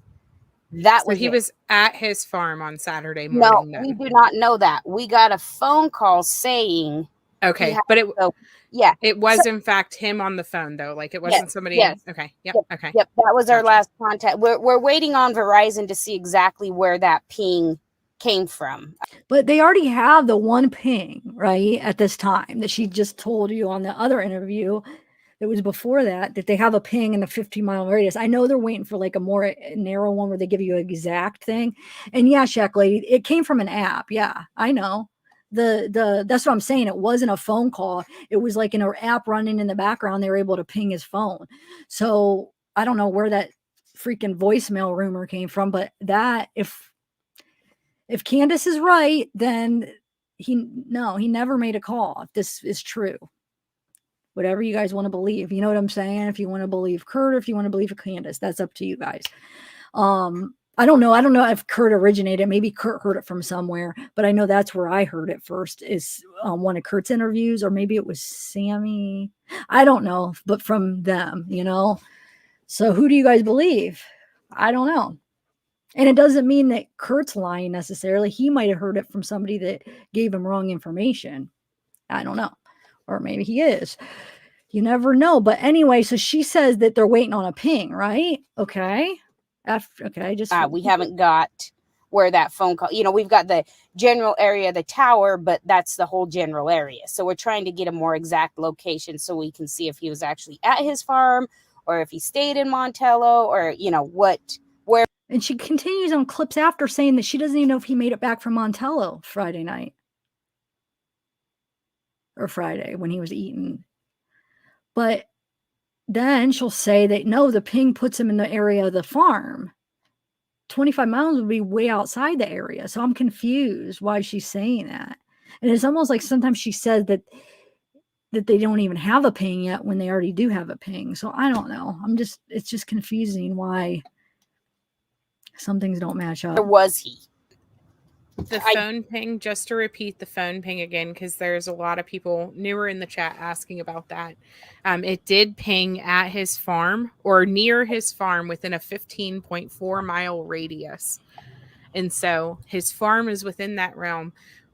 He was at his farm on Saturday morning. No, we do not know that. We got a phone call saying. Okay, but it was in fact him on the phone though. Like it wasn't somebody. Yes. Okay. Yep. Okay. Yep. That was our last contact. We're waiting on Verizon to see exactly where that ping came from. But they already have the one ping, right, at this time that she just told you on the other interview. It was before that they have a ping in a 15-mile radius. I know they're waiting for like a more narrow one where they give you an exact thing. And yeah, Shack Lady, it came from an app. Yeah, I know. That's what I'm saying. It wasn't a phone call. It was like an app running in the background. They were able to ping his phone. So I don't know where that freaking voicemail rumor came from, but that if Candice is right, then he never made a call. If this is true. Whatever you guys want to believe. You know what I'm saying? If you want to believe Kurt or if you want to believe Candice, that's up to you guys. I don't know. I don't know if Kurt originated. Maybe Kurt heard it from somewhere, but I know that's where I heard it first is one of Kurt's interviews, or maybe it was Sammy. I don't know, but from them, So who do you guys believe? I don't know. And it doesn't mean that Kurt's lying necessarily. He might have heard it from somebody that gave him wrong information. I don't know. Or maybe he is. You never know. But anyway, so she says that they're waiting on a ping, right? Okay. We haven't got where that phone call, we've got the general area of the tower, but that's the whole general area. So we're trying to get a more exact location so we can see if he was actually at his farm or if he stayed in Montello or, where. And she continues on clips after saying that she doesn't even know if he made it back from Montello Friday night. Or Friday when he was eating. But then she'll say that no, the ping puts him in the area of the farm. 25 miles would be way outside the area. So I'm confused why she's saying that. And it's almost like sometimes she says that they don't even have a ping yet when they already do have a ping. So I don't know. It's just confusing why some things don't match up. Where was he? The phone ping, just to repeat the phone ping again, because there's a lot of people newer in the chat asking about that. It did ping at his farm or near his farm within a 15.4 mile radius. And so his farm is within that realm,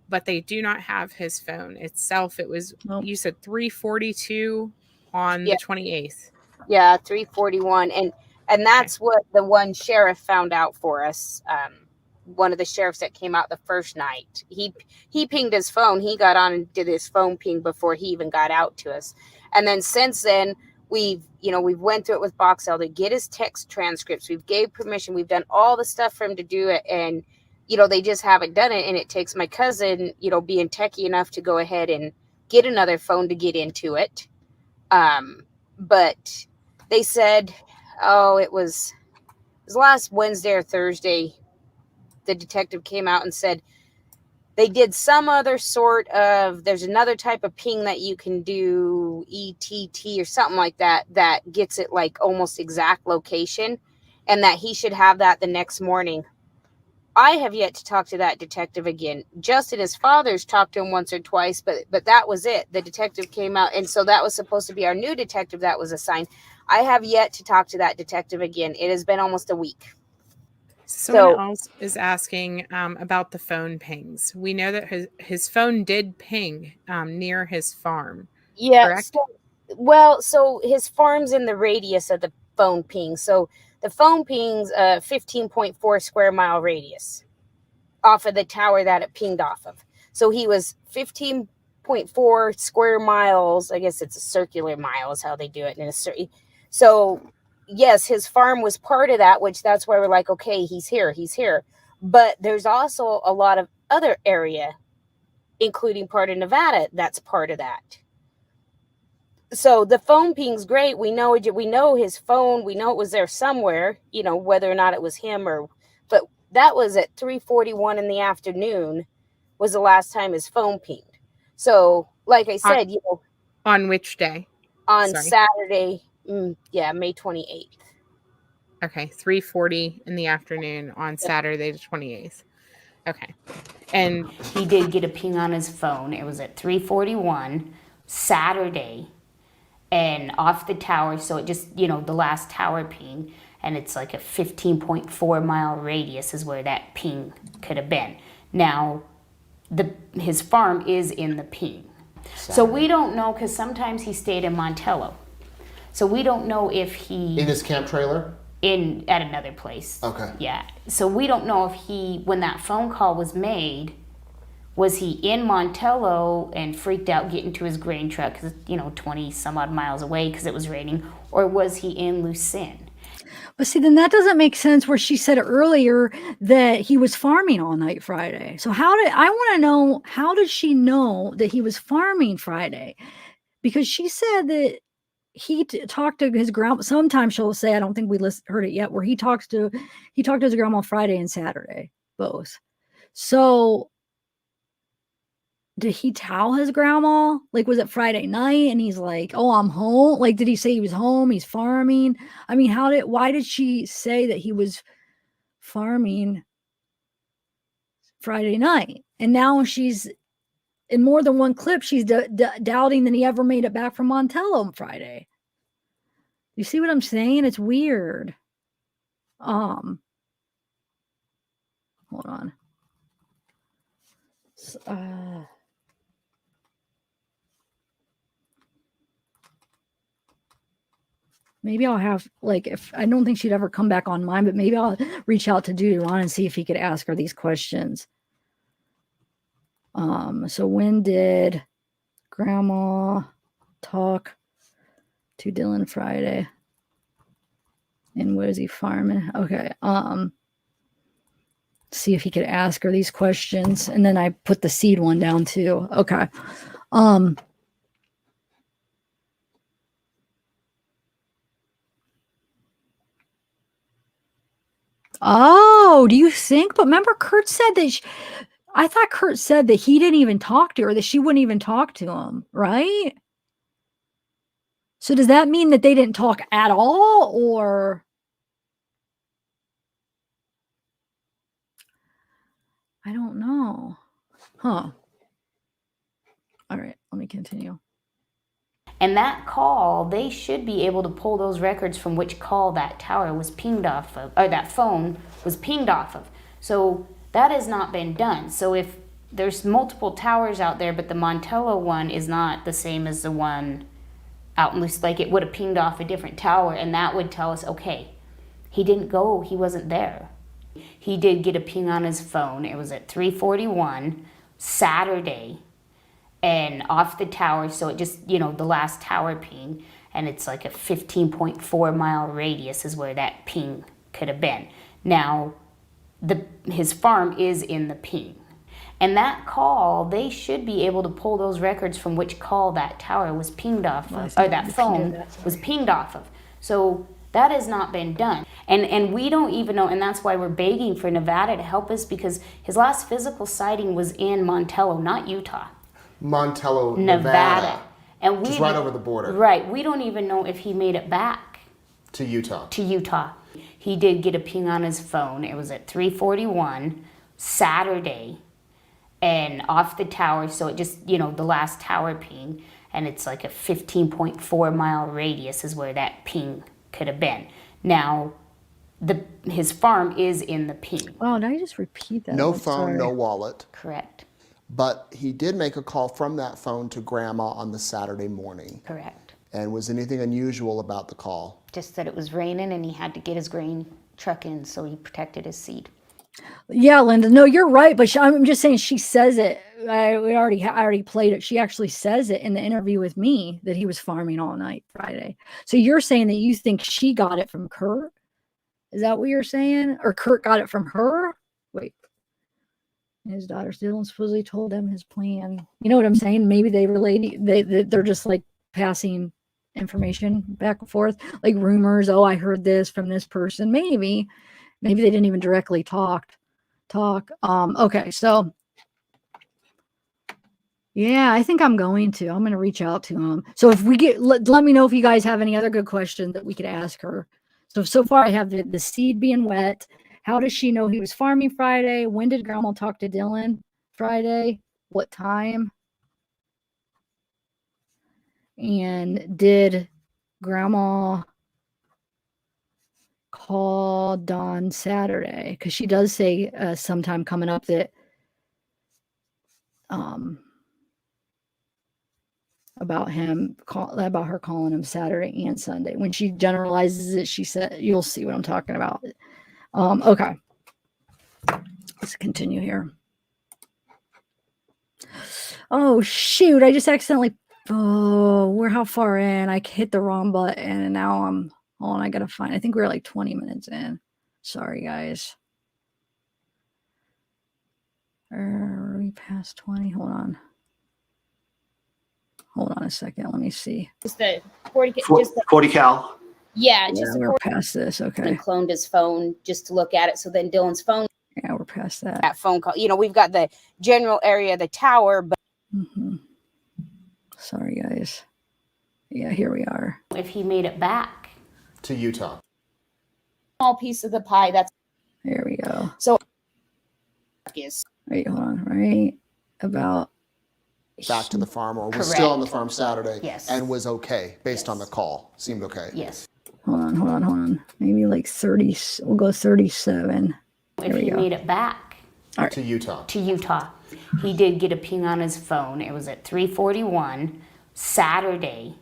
but they do not have his phone itself. It was, you said 3:42 on the 28th. Yeah, 3:41. And that's what the one sheriff found out for us. One of the sheriffs that came out the first night, he pinged his phone. He got on and did his phone ping before he even got out to us. And then since then, we've went through it with Boxell to get his text transcripts. We've gave permission. We've done all the stuff for him to do it. And, they just haven't done it. And it takes my cousin, being techie enough to go ahead and get another phone to get into it. But they said, it was last Wednesday or Thursday, the detective came out and said they did some other sort of, there's another type of ping that you can do, ETT or something like that, that gets it like almost exact location, and that he should have that the next morning. I have yet to talk to that detective again. Justin, his father's talked to him once or twice, but that was it. The detective came out, and so that was supposed to be our new detective that was assigned. I have yet to talk to that detective again. It has been almost a week. Someone else is asking about the phone pings. We know that his phone did ping near his farm. Yeah. Correct? So his farm's in the radius of the phone ping. So the phone pings 15.4 square mile radius off of the tower that it pinged off of. So he was 15.4 square miles. I guess it's a circular mile is how they do it. So yes, his farm was part of that, which that's why we're like, okay, he's here. But there's also a lot of other area, including part of Nevada, that's part of that. So the phone ping's great. We know his phone. We know it was there somewhere, whether or not it was him but that was at 3:41 in the afternoon was the last time his phone pinged. So like I said, on which day? On Saturday, May 28th. Okay, 3:40 in the afternoon on Saturday the 28th. Okay. And he did get a ping on his phone. It was at 3:41 Saturday and off the tower. So it just, the last tower ping, and it's like a 15.4 mile radius is where that ping could have been. Now, his farm is in the ping. Saturday. So we don't know, because sometimes he stayed in Montello. So we don't know if he... In his camp trailer? At another place. Okay. Yeah. So we don't know if when that phone call was made, was he in Montello and freaked out getting to his grain truck, 20 some odd miles away because it was raining, or was he in Lucin? But see, then that doesn't make sense where she said earlier that he was farming all night Friday. So I want to know, how did she know that he was farming Friday? Because she said that he talked to his grandma. Sometimes she'll say, I don't think we heard it yet, where he talked to his grandma Friday and Saturday, both. So did he tell his grandma? Like, was it Friday night and he's like, oh, I'm home? Like, did he say he was home? He's farming? I mean, why did she say that he was farming Friday night? And now she's in more than one clip, she's doubting that he ever made it back from Montello on Friday. You see what I'm saying? It's weird. Hold on. Maybe I'll have, if I don't think she'd ever come back on mine, but maybe I'll reach out to Deuteron and see if he could ask her these questions. So when did Grandma talk to Dylan Friday? And where is he farming? Okay. See if he could ask her these questions. And then I put the seed one down too. Okay. Oh, do you think? But remember, Kurt said that I thought Kurt said that he didn't even talk to her, that she wouldn't even talk to him, right? So does that mean that they didn't talk at all, or? I don't know. Huh. All right, let me continue. And that call, they should be able to pull those records from which call that tower was pinged off of, or that phone was pinged off of. So that has not been done. So if there's multiple towers out there, but the Montello one is not the same as the one out in Lucin, like it would have pinged off a different tower, and that would tell us, okay, he didn't go, he wasn't there. He did get a ping on his phone. It was at 3:41 Saturday and off the tower. So it just, the last tower ping, and it's like a 15.4 mile radius is where that ping could have been. Now, his farm is in the ping. And that call, they should be able to pull those records from which call that tower was pinged off of, or that phone was pinged off of. So that has not been done. And we don't even know, and that's why we're begging for Nevada to help us, because his last physical sighting was in Montello, not Utah. Montello, Nevada. And just right over the border. Right. We don't even know if he made it back. To Utah. To Utah. He did get a ping on his phone. It was at 3:41 Saturday, and off the tower. So it just, the last tower ping, and it's like a 15.4 mile radius is where that ping could have been. Now, his farm is in the ping. Oh, now you just repeat that. No phone, no wallet. Correct. But he did make a call from that phone to Grandma on the Saturday morning. Correct. And was anything unusual about the call? Just that it was raining and he had to get his grain truck in, so he protected his seed. Yeah, Linda. No, you're right. But I'm just saying, she says it. I already played it. She actually says it in the interview with me that he was farming all night Friday. So you're saying that you think she got it from Kurt? Is that what you're saying? Or Kurt got it from her? Wait. His daughter Dylan supposedly told him his plan. You know what I'm saying? Maybe they relate. They're just like passing information back and forth, like rumors. Oh, I heard this from this person. Maybe they didn't even directly talk. Okay, so yeah, I think I'm going to reach out to him. So if we get, let me know if you guys have any other good questions that we could ask her. So far I have the seed being wet. How does she know he was farming Friday? When did Grandma talk to Dylan Friday? What time? And did Grandma call Don Saturday? Because she does say sometime coming up that about her calling him Saturday and Sunday. When she generalizes it, she said, you'll see what I'm talking about. Okay. Let's continue here. Oh, shoot. I just accidentally, how far in? I hit the wrong button and now hold on, I got to find, I think we're like 20 minutes in. Sorry, guys. Are we past 20? Hold on a second. Let me see. Just the 40, 40 cal. Yeah, just we're past this. Okay. And cloned his phone just to look at it. So then Dylan's phone. Yeah, we're past that. That phone call. We've got the general area of the tower, but. Sorry, guys. Yeah, here we are. If he made it back to Utah. Small piece of the pie. That's. There we go. So. Wait, hold on. Right about. Back to the farm, or was Correct. Still on the farm Saturday. Yes. And was okay based on the call. Seemed okay. Yes. Hold on. Maybe like 30. We'll go 37. If he made it back to Utah. To Utah. He did get a ping on his phone. It was at 3:41 Saturday,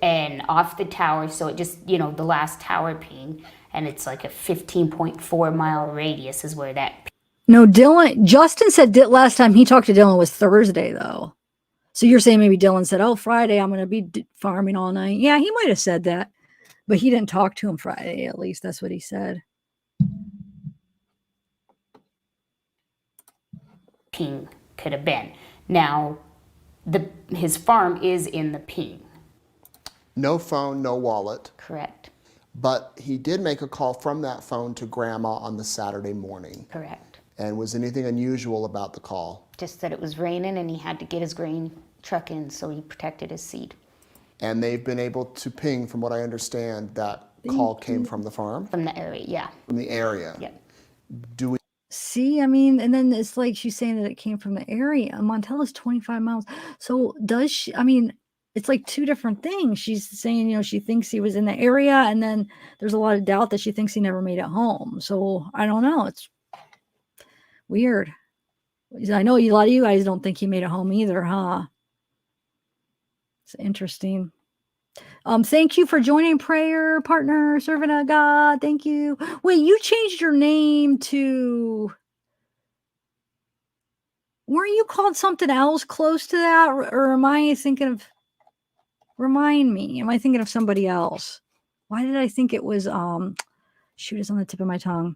and off the tower. So it just, the last tower ping, and it's like a 15.4 mile radius is where that. No, Justin said last time he talked to Dylan was Thursday, though. So you're saying maybe Dylan said, oh, Friday, I'm going to be farming all night. Yeah, he might have said that, but he didn't talk to him Friday. At least that's what he said. Ping could have been. Now, his farm is in the ping. No phone, no wallet. Correct. But he did make a call from that phone to Grandma on the Saturday morning. Correct. And was anything unusual about the call? Just that it was raining and he had to get his grain truck in, so he protected his seed. And they've been able to ping, from what I understand, that call came from the farm? From the area, yeah. From the area. Yep. Do we see? I mean, and then it's like she's saying that it came from the area. Montella's 25 miles. So does she? I mean, it's like two different things. She's saying, she thinks he was in the area, and then there's a lot of doubt that she thinks he never made it home. So I don't know. It's weird. I know a lot of you guys don't think he made it home either, huh? It's interesting. Thank you for joining, prayer partner, servant of God. Thank you. Wait, you changed your name to, weren't you called something else close to that? Or am I thinking of, remind me, am I thinking of somebody else? Why did I think it was, shoot, it's on the tip of my tongue.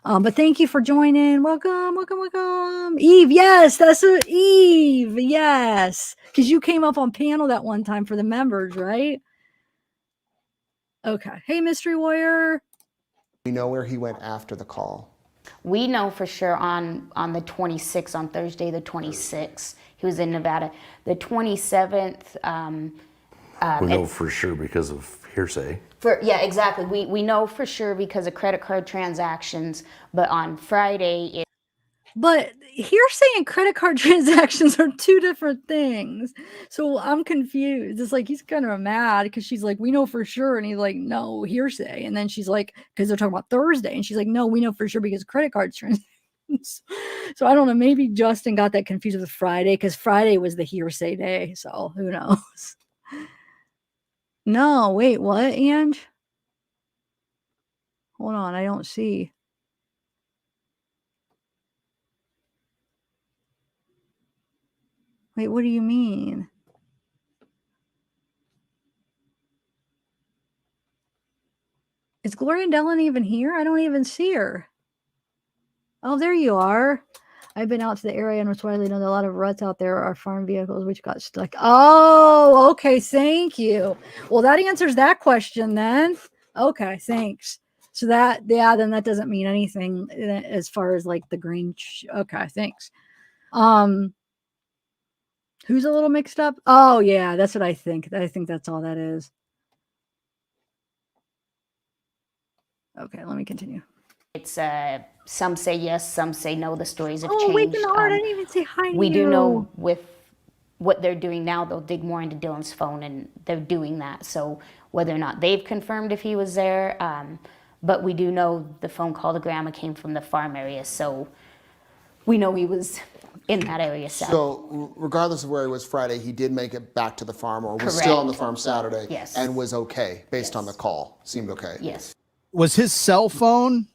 But thank you for joining. Welcome, welcome, welcome. Eve, yes, that's Eve, yes. Because you came up on panel that one time for the members, right? Okay. Hey, Mystery Warrior. We know where he went after the call. We know for sure on the 26th, on Thursday the 26th, he was in Nevada. The 27th. We know for sure because of hearsay. Yeah, exactly. We know for sure because of credit card transactions. But on Friday, But hearsay and credit card transactions are two different things. So I'm confused. It's like he's kind of mad because she's like, we know for sure. And he's like, no, hearsay. And then she's like, because they're talking about Thursday. And she's like, no, we know for sure because credit card transactions. So I don't know. Maybe Justin got that confused with Friday because Friday was the hearsay day. So who knows? No, wait, what, Ange? Hold on. I don't see. Wait, what do you mean? Is Gloria Dellen even here? I don't even see her. Oh, there you are. I've been out to the area and was widely known that a lot of ruts out there are farm vehicles which got stuck. Oh, okay. Thank you. Well, that answers that question then. Okay, thanks. So that, yeah, then that doesn't mean anything as far as like the green. Okay, thanks. Who's a little mixed up? Oh, yeah, that's what I think. I think that's all that is. Okay, let me continue. it's some say yes, some say no. The stories have Oh, changed. Wake in the Heart. I didn't even say hi to We you. do know with what they're doing now, they'll dig more into Dylan's phone, and they're doing that. So whether or not they've confirmed if he was there, but we do know the phone call to Grandma came from the farm area, so we know he was in that area. So regardless of where he was Friday, he did make it back to the farm, or was Correct. still on the farm Saturday, Yes. and was okay based on the call. Seemed okay. Yes. Was his cell phone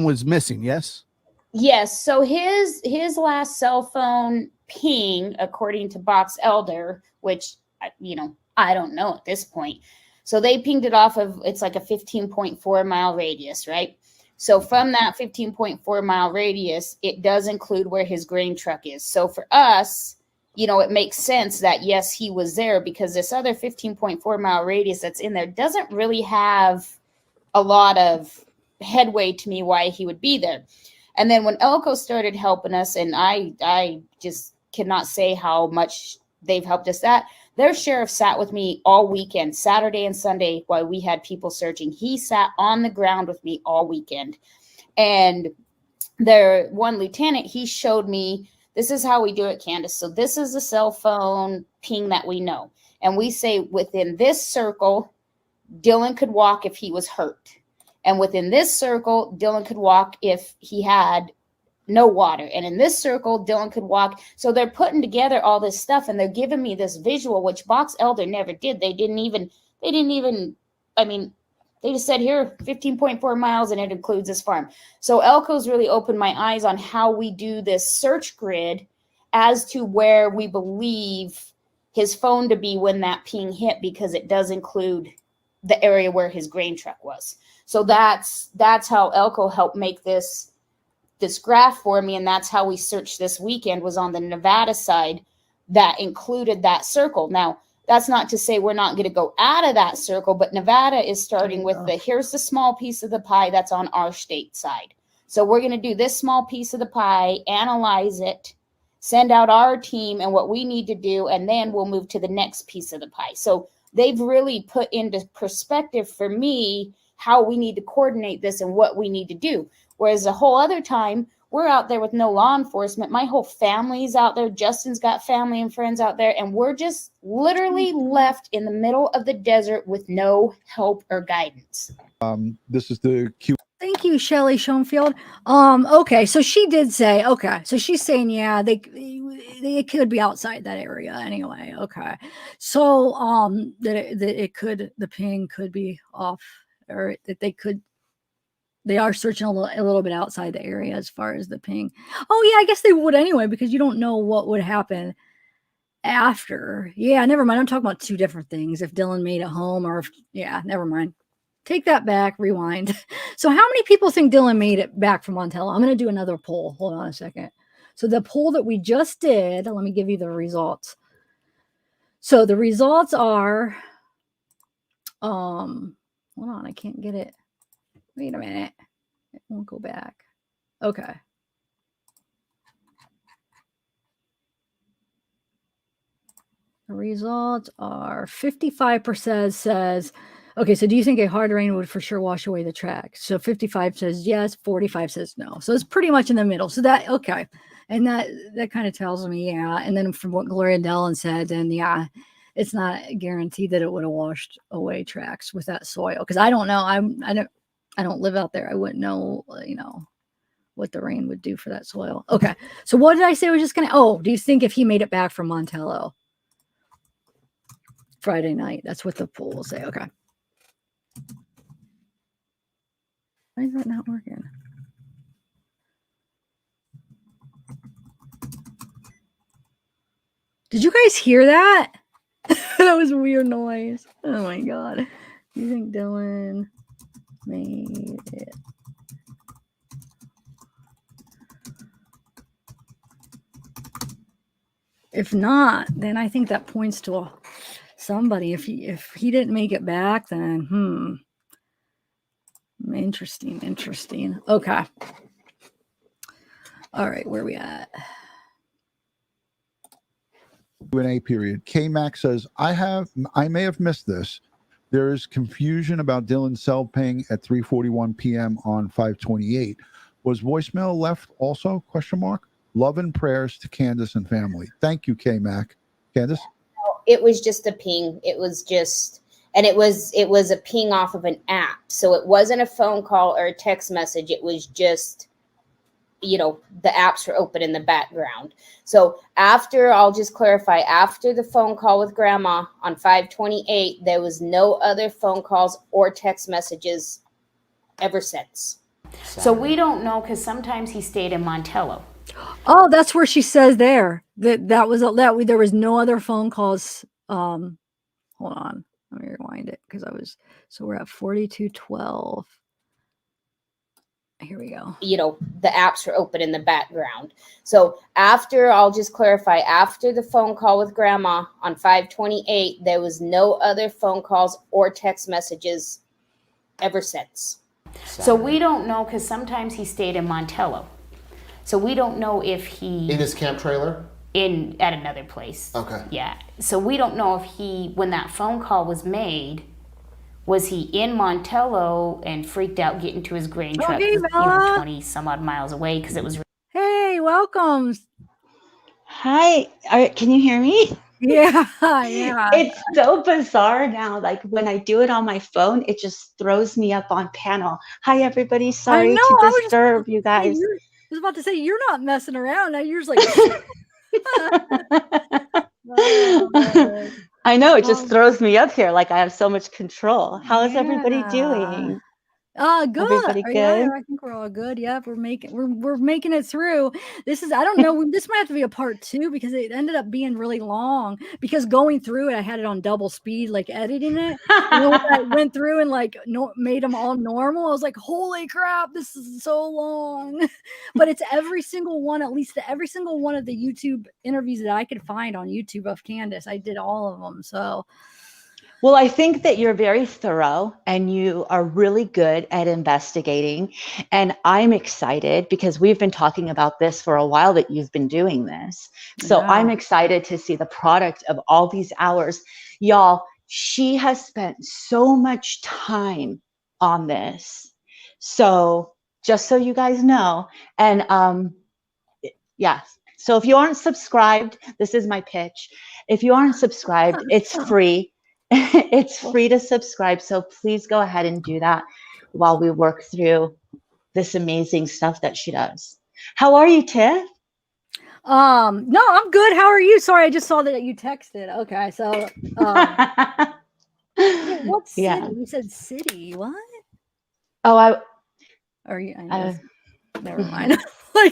was missing? Yes. Yes. So his last cell phone ping, according to Box Elder, which I don't know at this point. So they pinged it off of, it's like a 15.4 mile radius, right? So from that 15.4 mile radius, it does include where his grain truck is. So for us, it makes sense that yes, he was there, because this other 15.4 mile radius that's in there doesn't really have a lot of headway to me why he would be there. And then when Elko started helping us, and I just cannot say how much they've helped us, that their sheriff sat with me all weekend, Saturday and Sunday, while we had people searching. He sat on the ground with me all weekend. And their one lieutenant, he showed me, this is how we do it, Candice. So this is the cell phone ping that we know. And we say within this circle, Dylan could walk if he was hurt. And within this circle, Dylan could walk if he had no water. And in this circle, Dylan could walk. So they're putting together all this stuff, and they're giving me this visual, which Box Elder never did. They didn't even, they just said here, 15.4 miles, and it includes this farm. So Elko's really opened my eyes on how we do this search grid as to where we believe his phone to be when that ping hit, because it does include the area where his grain truck was. So that's how Elko helped make this graph for me, and that's how we searched this weekend, was on the Nevada side that included that circle. Now, that's not to say we're not going to go out of that circle, but Nevada is starting with here's the small piece of the pie that's on our state side. So we're going to do this small piece of the pie, analyze it, send out our team and what we need to do, and then we'll move to the next piece of the pie. So they've really put into perspective for me how we need to coordinate this and what we need to do. Whereas the whole other time, we're out there with no law enforcement. My whole family's out there. Justin's got family and friends out there. And we're just literally left in the middle of the desert with no help or guidance. This is the Q. Thank you, Shelley Schoenfield. Okay, so she did say, okay, so she's saying, yeah, they could be outside that area anyway. Okay, so the ping could be off, or that they are searching a little bit outside the area as far as the ping. Oh yeah, I guess they would anyway, because you don't know what would happen after. Yeah, never mind. I'm talking about two different things. If Dylan made it home, or if, yeah, never mind. take that back, rewind. So how many people think Dylan made it back from Montello? I'm going to do another poll. Hold on a second. So the poll that we just did, let me give you the results. So the results are, hold on, I can't get it. Wait a minute. It won't go back. Okay. The results are 55% says, okay, so do you think a hard rain would for sure wash away the track? So 55 says yes, 45 says no. So it's pretty much in the middle. So that, okay. And that kind of tells me, yeah. And then from what Gloria Dellon said, then yeah, it's not guaranteed that it would have washed away tracks with that soil. Because I don't know. I don't live out there. I wouldn't know, what the rain would do for that soil. Okay. So what did I say? We're just going to, oh, do you think if he made it back from Montello Friday night? That's what the poll will say. Okay. Why is that not working? Did you guys hear that? That was a weird noise. Oh my God. Do you think Dylan made it? If not, then I think that points to somebody. If he didn't make it back, then interesting. Okay. All right, where are we at? Q&A period. K-Mac says, I may have missed this. There is confusion about Dylan's cell ping at 3:41 p.m. on 5/28. Was voicemail left also? Question mark. Love and prayers to Candice and family. Thank you, K-Mac. Candice? It was just a ping. It was just, and it was a ping off of an app. So it wasn't a phone call or a text message. It was just, the apps were open in the background. So I'll just clarify, after the phone call with Grandma on 5/28, there was no other phone calls or text messages ever since. So we don't know, because sometimes he stayed in Montello. Oh, that's where she says there that there was no other phone calls. Hold on, let me rewind it because we're at 42:12. Here we go. The apps were open in the background. So I'll just clarify, after the phone call with Grandma on 5/28, there was no other phone calls or text messages ever since. So we don't know, because sometimes he stayed in Montello. So we don't know if he... In his camp trailer? At another place. Okay. Yeah. So we don't know if when that phone call was made, was he in Montello and freaked out getting to his grain truck, hey, 20 some odd miles away, because it was... Hey, welcome. Hi. Can you hear me? Yeah. It's so bizarre now. Like when I do it on my phone, it just throws me up on panel. Hi, everybody. Sorry to disturb you guys. I was about to say, you're not messing around. Now you're just like... I know, it just throws me up here like I have so much control. How is everybody doing? Good. Everybody good? Yeah, I think we're all good. Yeah, we're making it through. I don't know. This might have to be a part 2 because it ended up being really long. Because going through it, I had it on double speed, like editing it. And when I went through and made them all normal, I was like, "Holy crap, this is so long!" But it's every single one, at least every single one of the YouTube interviews that I could find on YouTube of Candice. I did all of them. So. Well, I think that you're very thorough and you are really good at investigating. And I'm excited because we've been talking about this for a while, that you've been doing this. So Yeah. I'm excited to see the product of all these hours. Y'all, she has spent so much time on this. So just so you guys know, and yeah. So if you aren't subscribed, this is my pitch. If you aren't subscribed, it's free. It's free to subscribe, so please go ahead and do that while we work through this amazing stuff that she does. How are you, Tiff? No, I'm good. How are you? Sorry, I just saw that you texted. Okay, so what city? Yeah. You said city. What? Oh, Are you? Never mind.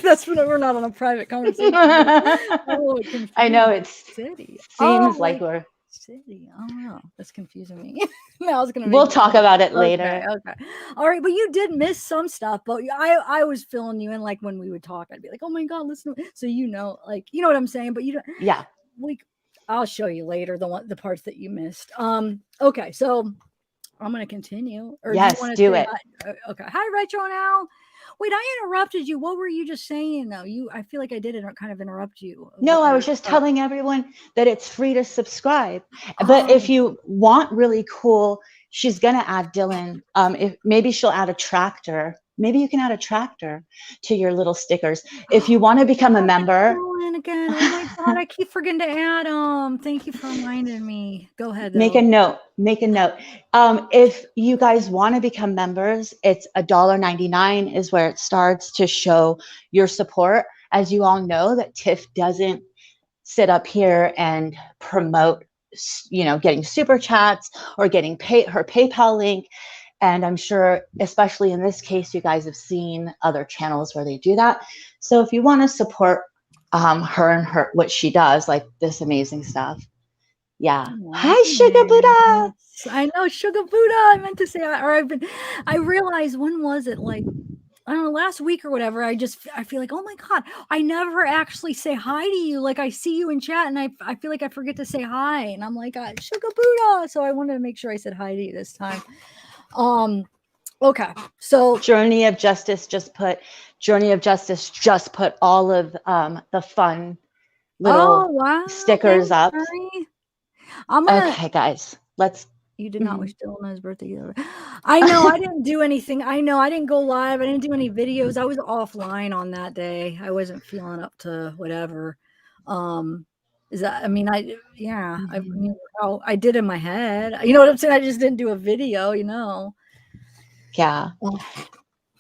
That's when we're not on a private conversation. I know, it city. seems like we're City. I don't know. That's confusing me. Now it's gonna. We'll talk about it later. Okay. All right, but you did miss some stuff. But I was filling you in, like when we would talk, I'd be like, oh my god, listen. So like you know what I'm saying. But you don't. Yeah. I'll show you later the parts that you missed. Okay, so I'm gonna continue. Or yes, do it. Okay. Hi, Retro now. Wait, I interrupted you. What were you just saying though? I feel like I did kind of interrupt you. No, I was just telling everyone that it's free to subscribe. But if you want really cool, she's gonna add Dylan. If maybe she'll add a tractor. Maybe you can add a tractor to your little stickers. If you want to become a member. Dylan again. Oh my god, I keep forgetting to add them. Thank you for reminding me. Go ahead. Though. Make a note. If you guys want to become members, it's $1.99 is where it starts to show your support. As you all know, that Tiff doesn't sit up here and promote, getting super chats or getting her PayPal link. And I'm sure, especially in this case, you guys have seen other channels where they do that. So if you want to support her and what she does, like this amazing stuff. Yeah. Hi, Sugar Buddha. I know, Sugar Buddha. I meant to say, I realized, when was it? Like, I don't know, last week or whatever. I feel like, oh my God, I never actually say hi to you. Like, I see you in chat and I feel like I forget to say hi. And I'm like, Sugar Buddha. So I wanted to make sure I said hi to you this time. Okay, so Journey of Justice just put all of the fun little stickers up. Okay, guys, you did not wish Dylan his birthday either. I know I didn't do anything. I know I didn't go live. I didn't do any videos. I was offline on that day. I wasn't feeling up to whatever. I did in my head. You know what I'm saying? I just didn't do a video, Yeah.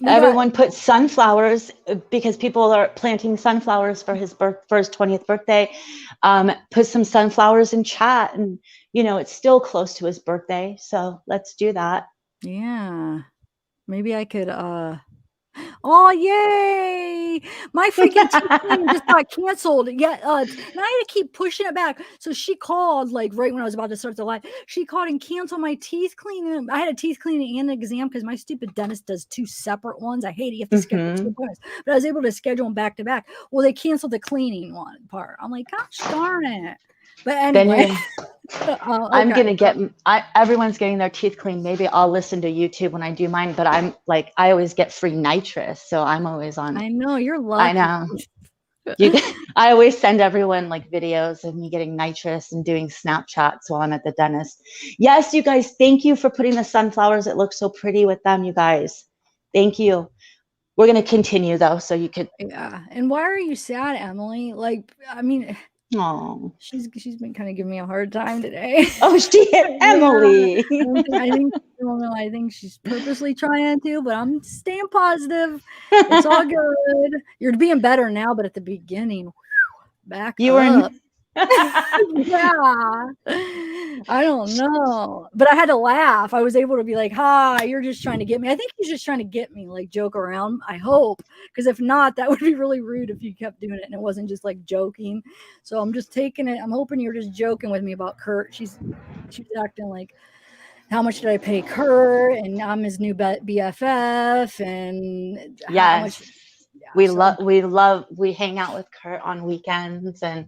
Everyone put sunflowers because people are planting sunflowers for his 20th birthday. Put some sunflowers in chat, and it's still close to his birthday, so let's do that. Yeah. Maybe I could oh yay! My freaking teeth cleaning just got canceled. Yeah, and I had to keep pushing it back. So she called, like, right when I was about to start the live. She called and canceled my teeth cleaning. I had a teeth cleaning and an exam because my stupid dentist does 2 separate ones. I hate it. You have to schedule 2 appointments. But I was able to schedule them back to back. Well, they canceled the cleaning one part. I'm like, gosh darn it. But anyway, I'm gonna get. Everyone's getting their teeth cleaned. Maybe I'll listen to YouTube when I do mine. But I'm like, I always get free nitrous, so I'm always on. I know you're lucky. I know. I always send everyone like videos of me getting nitrous and doing Snapchats while I'm at the dentist. Yes, you guys. Thank you for putting the sunflowers. It looks so pretty with them, you guys. Thank you. We're gonna continue though, so you could. Yeah. And why are you sad, Emily? Like, I mean. Oh, she's been kind of giving me a hard time today. Oh, she hit Emily. I think she's purposely trying to, but I'm staying positive. It's all good. You're being better now, but at the beginning, back you up. Yeah, I don't know, but I had to laugh. I was able to be like, "Ha, you're just trying to get me." I think he's just trying to get me, like, joke around. I hope, because if not, that would be really rude if you kept doing it and it wasn't just like joking. So I'm just taking it. I'm hoping you're just joking with me about Kurt. She's acting like, how much did I pay Kurt? And I'm his new BFF. And yes, we hang out with Kurt on weekends, and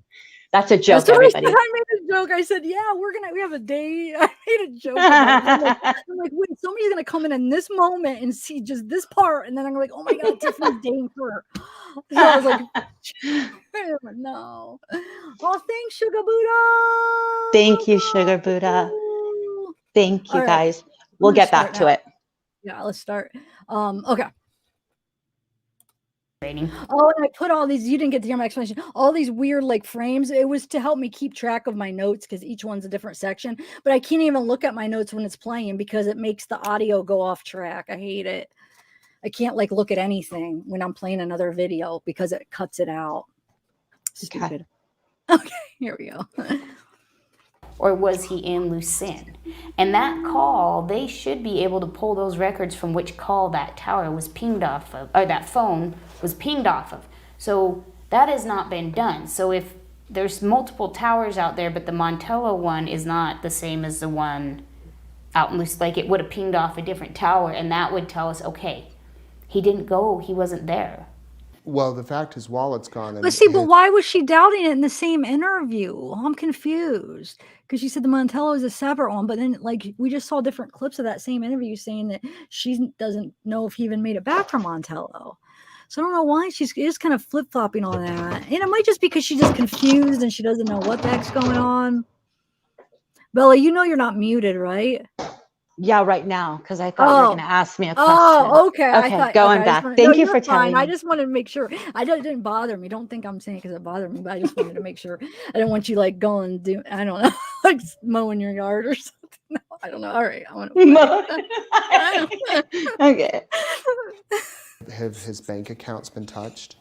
that's a joke, everybody. I made a joke. I said, yeah, we have a date. I made a joke about it. I'm like, wait, somebody's going to come in this moment and see just this part. And then I'm like, oh my God, Tiffany's dating her. So I was like, no. Oh, thanks, Sugar Buddha. Thank you, Sugar Buddha. Thank you, guys. We'll get back to it. Yeah, let's start. Okay. Oh, and I put all these, you didn't get to hear my explanation, all these weird like frames. It was to help me keep track of my notes because each one's a different section, but I can't even look at my notes when it's playing because it makes the audio go off track. I hate it. I can't like look at anything when I'm playing another video because it cuts it out. Stupid. Okay, here we go. Or was he in Lucin? And that call, they should be able to pull those records from which call that tower was pinged off of, or that phone was pinged off of. So that has not been done. So if there's multiple towers out there, but the Montello one is not the same as the one out in Loose Lake. It would have pinged off a different tower, and that would tell us, okay, he didn't go, he wasn't there. Well, the fact his wallet's gone. Let's see, but why was she doubting it in the same interview? I'm confused because she said the Montello is a separate one, but then like we just saw different clips of that same interview saying that she doesn't know if he even made it back from Montello. So I don't know why she's just kind of flip-flopping on that. And it might just be because she's just confused and she doesn't know what the heck's going on. Bella, you know you're not muted, right? Yeah, right now, because I thought you were going to ask me a question. Oh, okay. Okay, I thought, going okay, back. no, Thank you you're for fine. telling I me. just wanted to make sure. It didn't bother me. Don't think I'm saying because it bothered me, but I just wanted to make sure. I didn't want you like going and do, I don't know, like mowing your yard or something. No, I don't know. All right. I want to. Okay. Have his bank accounts been touched?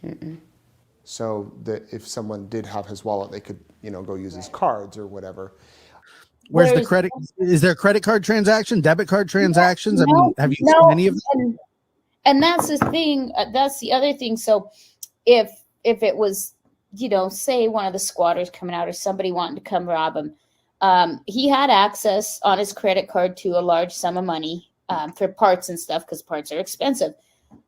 So that if someone did have his wallet, they could, go use his cards or whatever. Where's the credit? Is there credit card transaction, debit card transactions? I mean, have you seen any of them? And that's the thing. That's the other thing. So if it was, say one of the squatters coming out or somebody wanting to come rob him, he had access on his credit card to a large sum of money for parts and stuff because parts are expensive.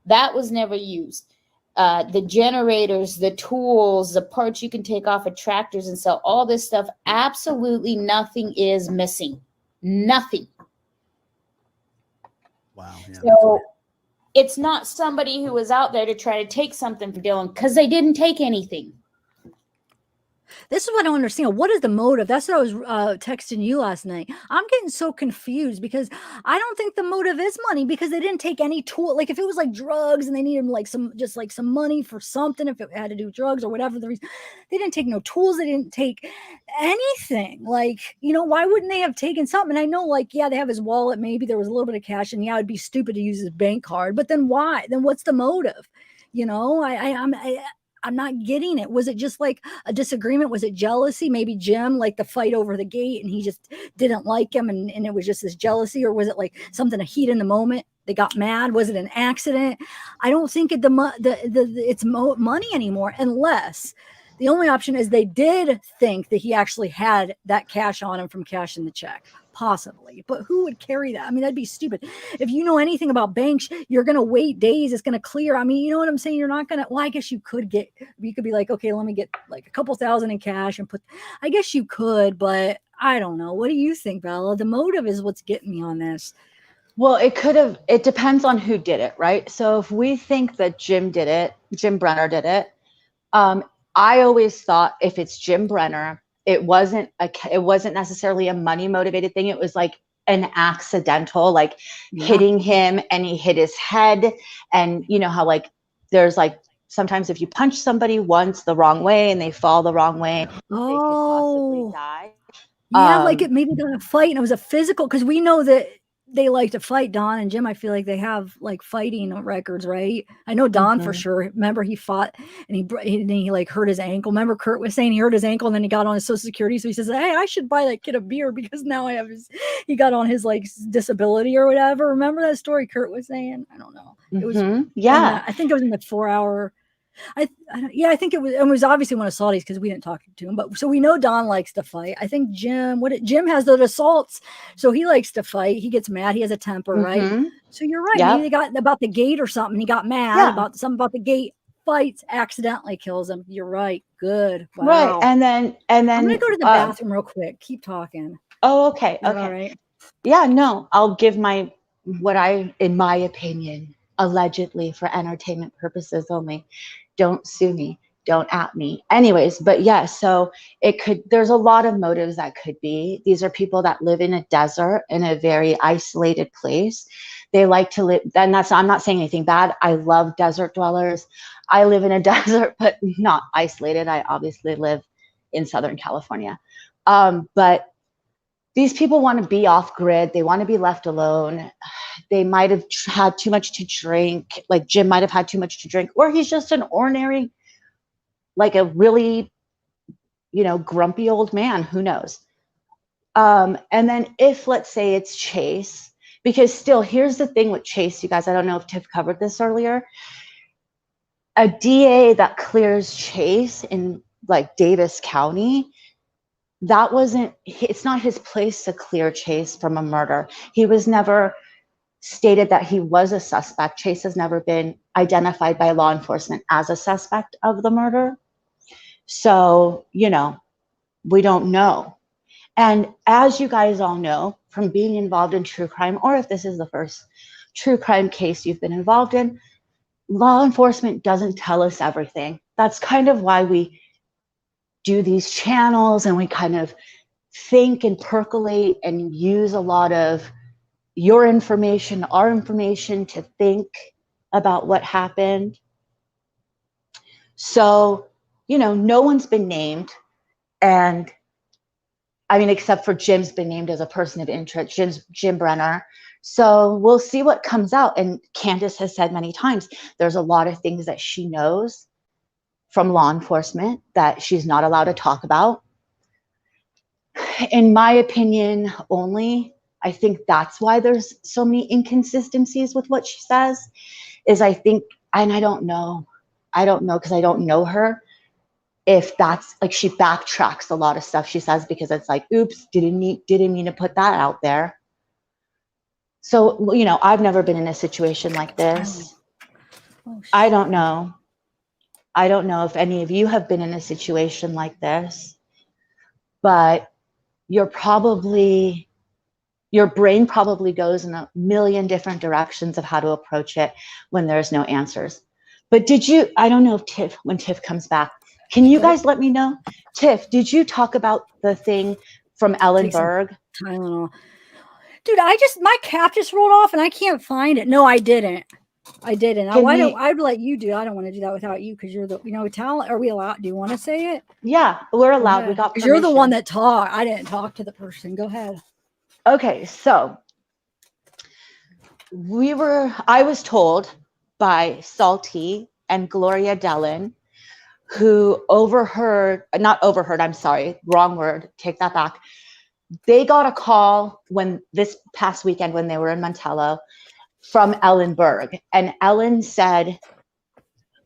That was never used. The generators, the tools, the parts you can take off of tractors and sell, all this stuff, absolutely nothing is missing. Nothing. Wow. Yeah, so it's not somebody who was out there to try to take something from Dylan because they didn't take anything. This is what I don't understand. What is the motive? That's what I was texting you last night. I'm getting so confused because I don't think the motive is money because they didn't take any tool. Like if it was like drugs and they needed like some money for something, if it had to do drugs or whatever the reason, they didn't take no tools. They didn't take anything. Like, why wouldn't they have taken something? And I know like, yeah, they have his wallet. Maybe there was a little bit of cash and yeah, it'd be stupid to use his bank card, but then why? Then what's the motive? I'm not getting it. Was it just like a disagreement? Was it jealousy? Maybe Jim, like the fight over the gate and he just didn't like him and it was just this jealousy? Or was it like something, a heat in the moment? They got mad. Was it an accident? I don't think it's money anymore unless the only option is they did think that he actually had that cash on him from cashing the check. Possibly, but who would carry that? I mean, that'd be stupid. If you know anything about banks, you're going to wait days. It's going to clear. I mean, you know what I'm saying? You're not going to, well, I guess you could be like, okay, let me get like a couple thousand in cash and I guess you could, but I don't know. What do you think, Bella? The motive is what's getting me on this. Well, it depends on who did it, right? So if we think that Jim Brenner did it, I always thought if it's Jim Brenner, it wasn't necessarily a money motivated thing. It was like an accidental, like hitting him and he hit his head. And you know how like there's like sometimes if you punch somebody once the wrong way and they fall the wrong way, they could possibly die. Yeah, like it maybe got a fight and it was a physical because we know that they like to fight. Don and Jim, I feel like they have like fighting records, right? I know Don for sure. Remember he fought and he like hurt his ankle. Remember Kurt was saying he hurt his ankle and then he got on his Social Security. So he says, hey, I should buy that kid a beer because now he got on his like disability or whatever. Remember that story Kurt was saying? I don't know. It was, I think it was in the 4 hour. I think it was obviously one of Saudi's because we didn't talk to him, but so we know Don likes to fight. I think Jim has those assaults, so he likes to fight. He gets mad. He has a temper, right? So you're right. Maybe they got about the gate or something. He got mad about something about the gate. Fights, accidentally kills him. You're right. Good. Wow. Right. And then I'm gonna go to the bathroom real quick. Keep talking. Oh, okay. All right. Yeah. No, I'll give in my opinion, allegedly for entertainment purposes only. Don't sue me. Don't at me. Anyways, but yeah, so there's a lot of motives that could be. These are people that live in a desert in a very isolated place. They like to live, and I'm not saying anything bad. I love desert dwellers. I live in a desert, but not isolated. I obviously live in Southern California. But these people want to be off grid. They want to be left alone. They might have had too much to drink. Like Jim might have had too much to drink, or he's just an ordinary, like a really, grumpy old man. Who knows? And then if let's say it's Chase, because still here's the thing with Chase, you guys, I don't know if Tiff covered this earlier. A DA that clears Chase in like Davis County, it's not his place to clear Chase from a murder. He was never stated that he was a suspect. Chase has never been identified by law enforcement as a suspect of the murder. So, you know, we don't know. And as you guys all know from being involved in true crime, or if this is the first true crime case you've been involved in, law enforcement doesn't tell us everything. That's kind of why we do these channels, and we kind of think and percolate and use a lot of your information, our information to think about what happened. So, you know, no one's been named. And I mean, except for Jim's been named as a person of interest, Jim Brenner. So we'll see what comes out. And Candice has said many times, there's a lot of things that she knows from law enforcement that she's not allowed to talk about. In my opinion only, I think that's why there's so many inconsistencies with what she says, is I think, and I don't know because I don't know her, if that's like she backtracks a lot of stuff she says because it's like, oops, didn't mean to put that out there. So, you know, I've never been in a situation like this. I don't know. I don't know if any of you have been in a situation like this, but your brain probably goes in a million different directions of how to approach it when there's no answers. But I don't know if when Tiff comes back, can you guys let me know? Tiff, did you talk about the thing from Ellen Berg? Tylenol. Dude, my cap just rolled off and I can't find it. No, I didn't. I'd let you do it. I don't want to do that without you because you're the, you know, talent. Are we allowed? Do you want to say it? Yeah, we're allowed. We got permission. You're the one that talked. I didn't talk to the person. Go ahead. Okay, so I was told by Salty and Gloria Dellin, who I'm sorry, wrong word, take that back. They got a call this past weekend when they were in Montello from Ellen Berg. And Ellen said,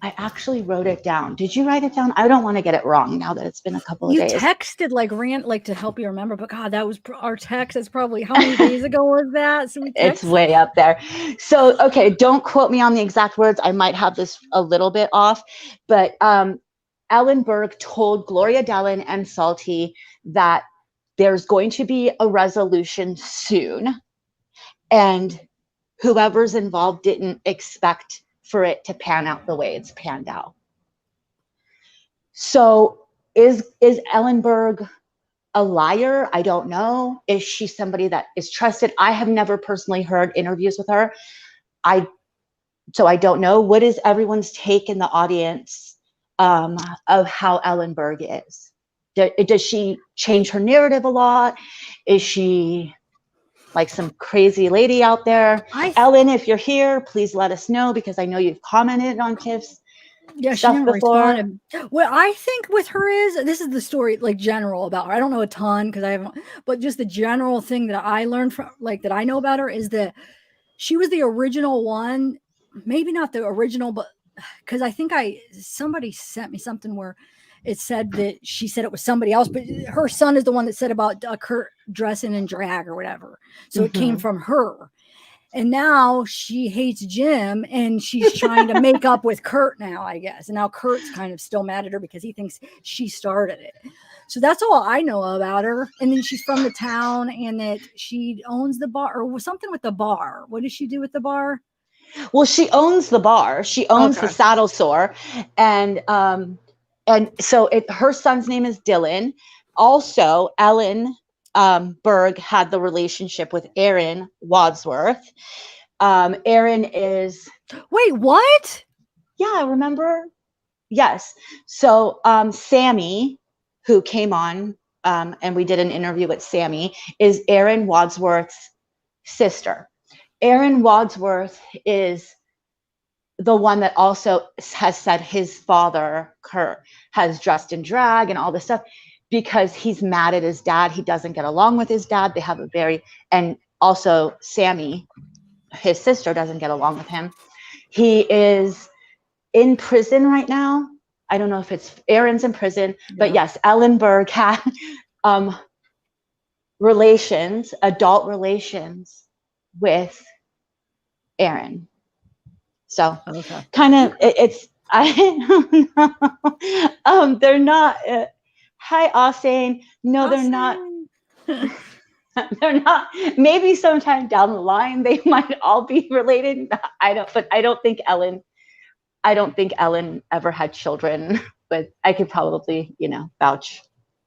I actually wrote it down. Did you write it down? I don't want to get it wrong now that it's been a couple of days. You texted ran to help you remember, but God, that was our text. That's probably how many days ago was that? So it's way up there. So, okay, don't quote me on the exact words. I might have this a little bit off, but Ellen Berg told Gloria Dellin and Salty that there's going to be a resolution soon, and whoever's involved didn't expect for it to pan out the way it's panned out. So is Ellen Berg a liar? I don't know. Is she somebody that is trusted? I have never personally heard interviews with her. So I don't know. What is everyone's take in the audience of how Ellen Berg is? Does she change her narrative a lot? Is she like some crazy lady out there? Ellen, if you're here, please let us know, because I know you've commented on Tiff's stuff never before. Responded. What I think with her is, this is the story, like general about her. I don't know a ton because I haven't, but just the general thing that I learned from, like that I know about her, is that she was the original one. Maybe not the original, but because I think somebody sent me something where it said that she said it was somebody else, but her son is the one that said about Kurt dressing in drag or whatever. So it came from her. And now she hates Jim and she's trying to make up with Kurt now, I guess. And now Kurt's kind of still mad at her because he thinks she started it. So that's all I know about her. And then she's from the town and that she owns the bar or something with the bar. What does she do with the bar? Well, she owns the bar. She owns the Saddle Sore. And so her son's name is Dylan. Also, Ellen Berg had the relationship with Aaron Wadsworth. Aaron is... Wait, what? Yeah, remember? Yes. So Sammy, who came on, and we did an interview with Sammy, is Aaron Wadsworth's sister. Aaron Wadsworth is the one that also has said his father, Kurt, has dressed in drag and all this stuff because he's mad at his dad. He doesn't get along with his dad. They have and also Sammy, his sister, doesn't get along with him. He is in prison right now. I don't know if it's Aaron's in prison, but Yeah. yes, Ellen Berg had adult relations with Aaron. So Okay. kind of it's I don't know. They're not. Hi, Austin. No, they're not. They're not. Maybe sometime down the line they might all be related. But I don't think Ellen. I don't think Ellen ever had children. But I could probably, vouch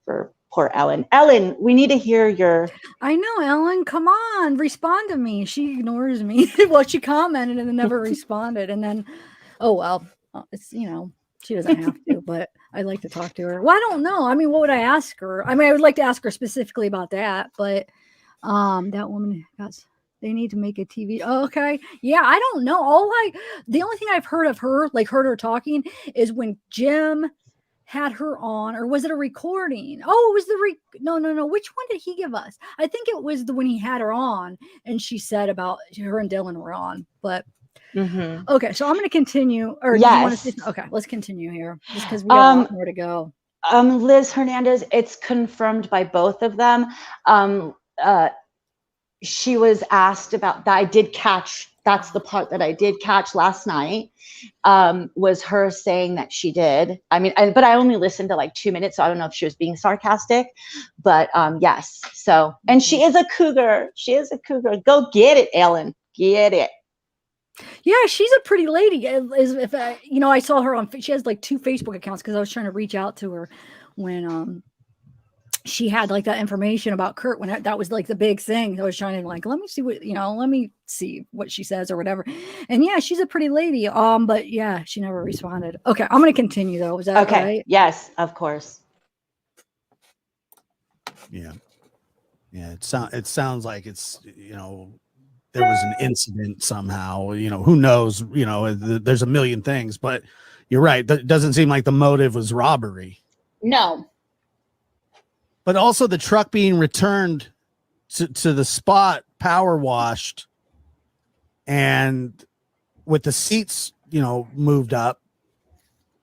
for poor Ellen. Ellen, we need to hear your. I know, Ellen. Come on, respond to me. She ignores me. Well, she commented and then never responded. And then, oh well, it's she doesn't have to, but I'd like to talk to her. Well, I don't know. I mean, what would I ask her? I mean, I would like to ask her specifically about that, but that woman they need to make a TV. Oh, okay. Yeah, I don't know. The only thing I've heard of her, like heard her talking, is when Jim had her on, or was it a recording? Oh, it was no. Which one did he give us? I think it was when he had her on and she said about her and Dylan were on, but okay, so I'm going to continue. Or yes. Do you want to say, okay, let's continue here just because we have a lot more to go. Liz Hernandez, it's confirmed by both of them. She was asked about that. I did catch, that's the part that I did catch last night, was her saying that she did. I mean, but I only listened to like 2 minutes, so I don't know if she was being sarcastic, but yes. So, and she is a cougar. She is a cougar. Go get it, Ellen. Get it. Yeah, she's a pretty lady. If I saw her on, she has like 2 Facebook accounts because I was trying to reach out to her when she had like that information about Kurt when that was like the big thing. I was trying to like, let me see what she says or whatever. And yeah, she's a pretty lady. But yeah, she never responded. Okay, I'm gonna continue though. Is that okay? Right? Yes, of course. Yeah. It sounds like it's there was an incident somehow. Who knows? There's a million things, but you're right. That doesn't seem like the motive was robbery. No. But also the truck being returned to the spot, power washed, and with the seats, moved up.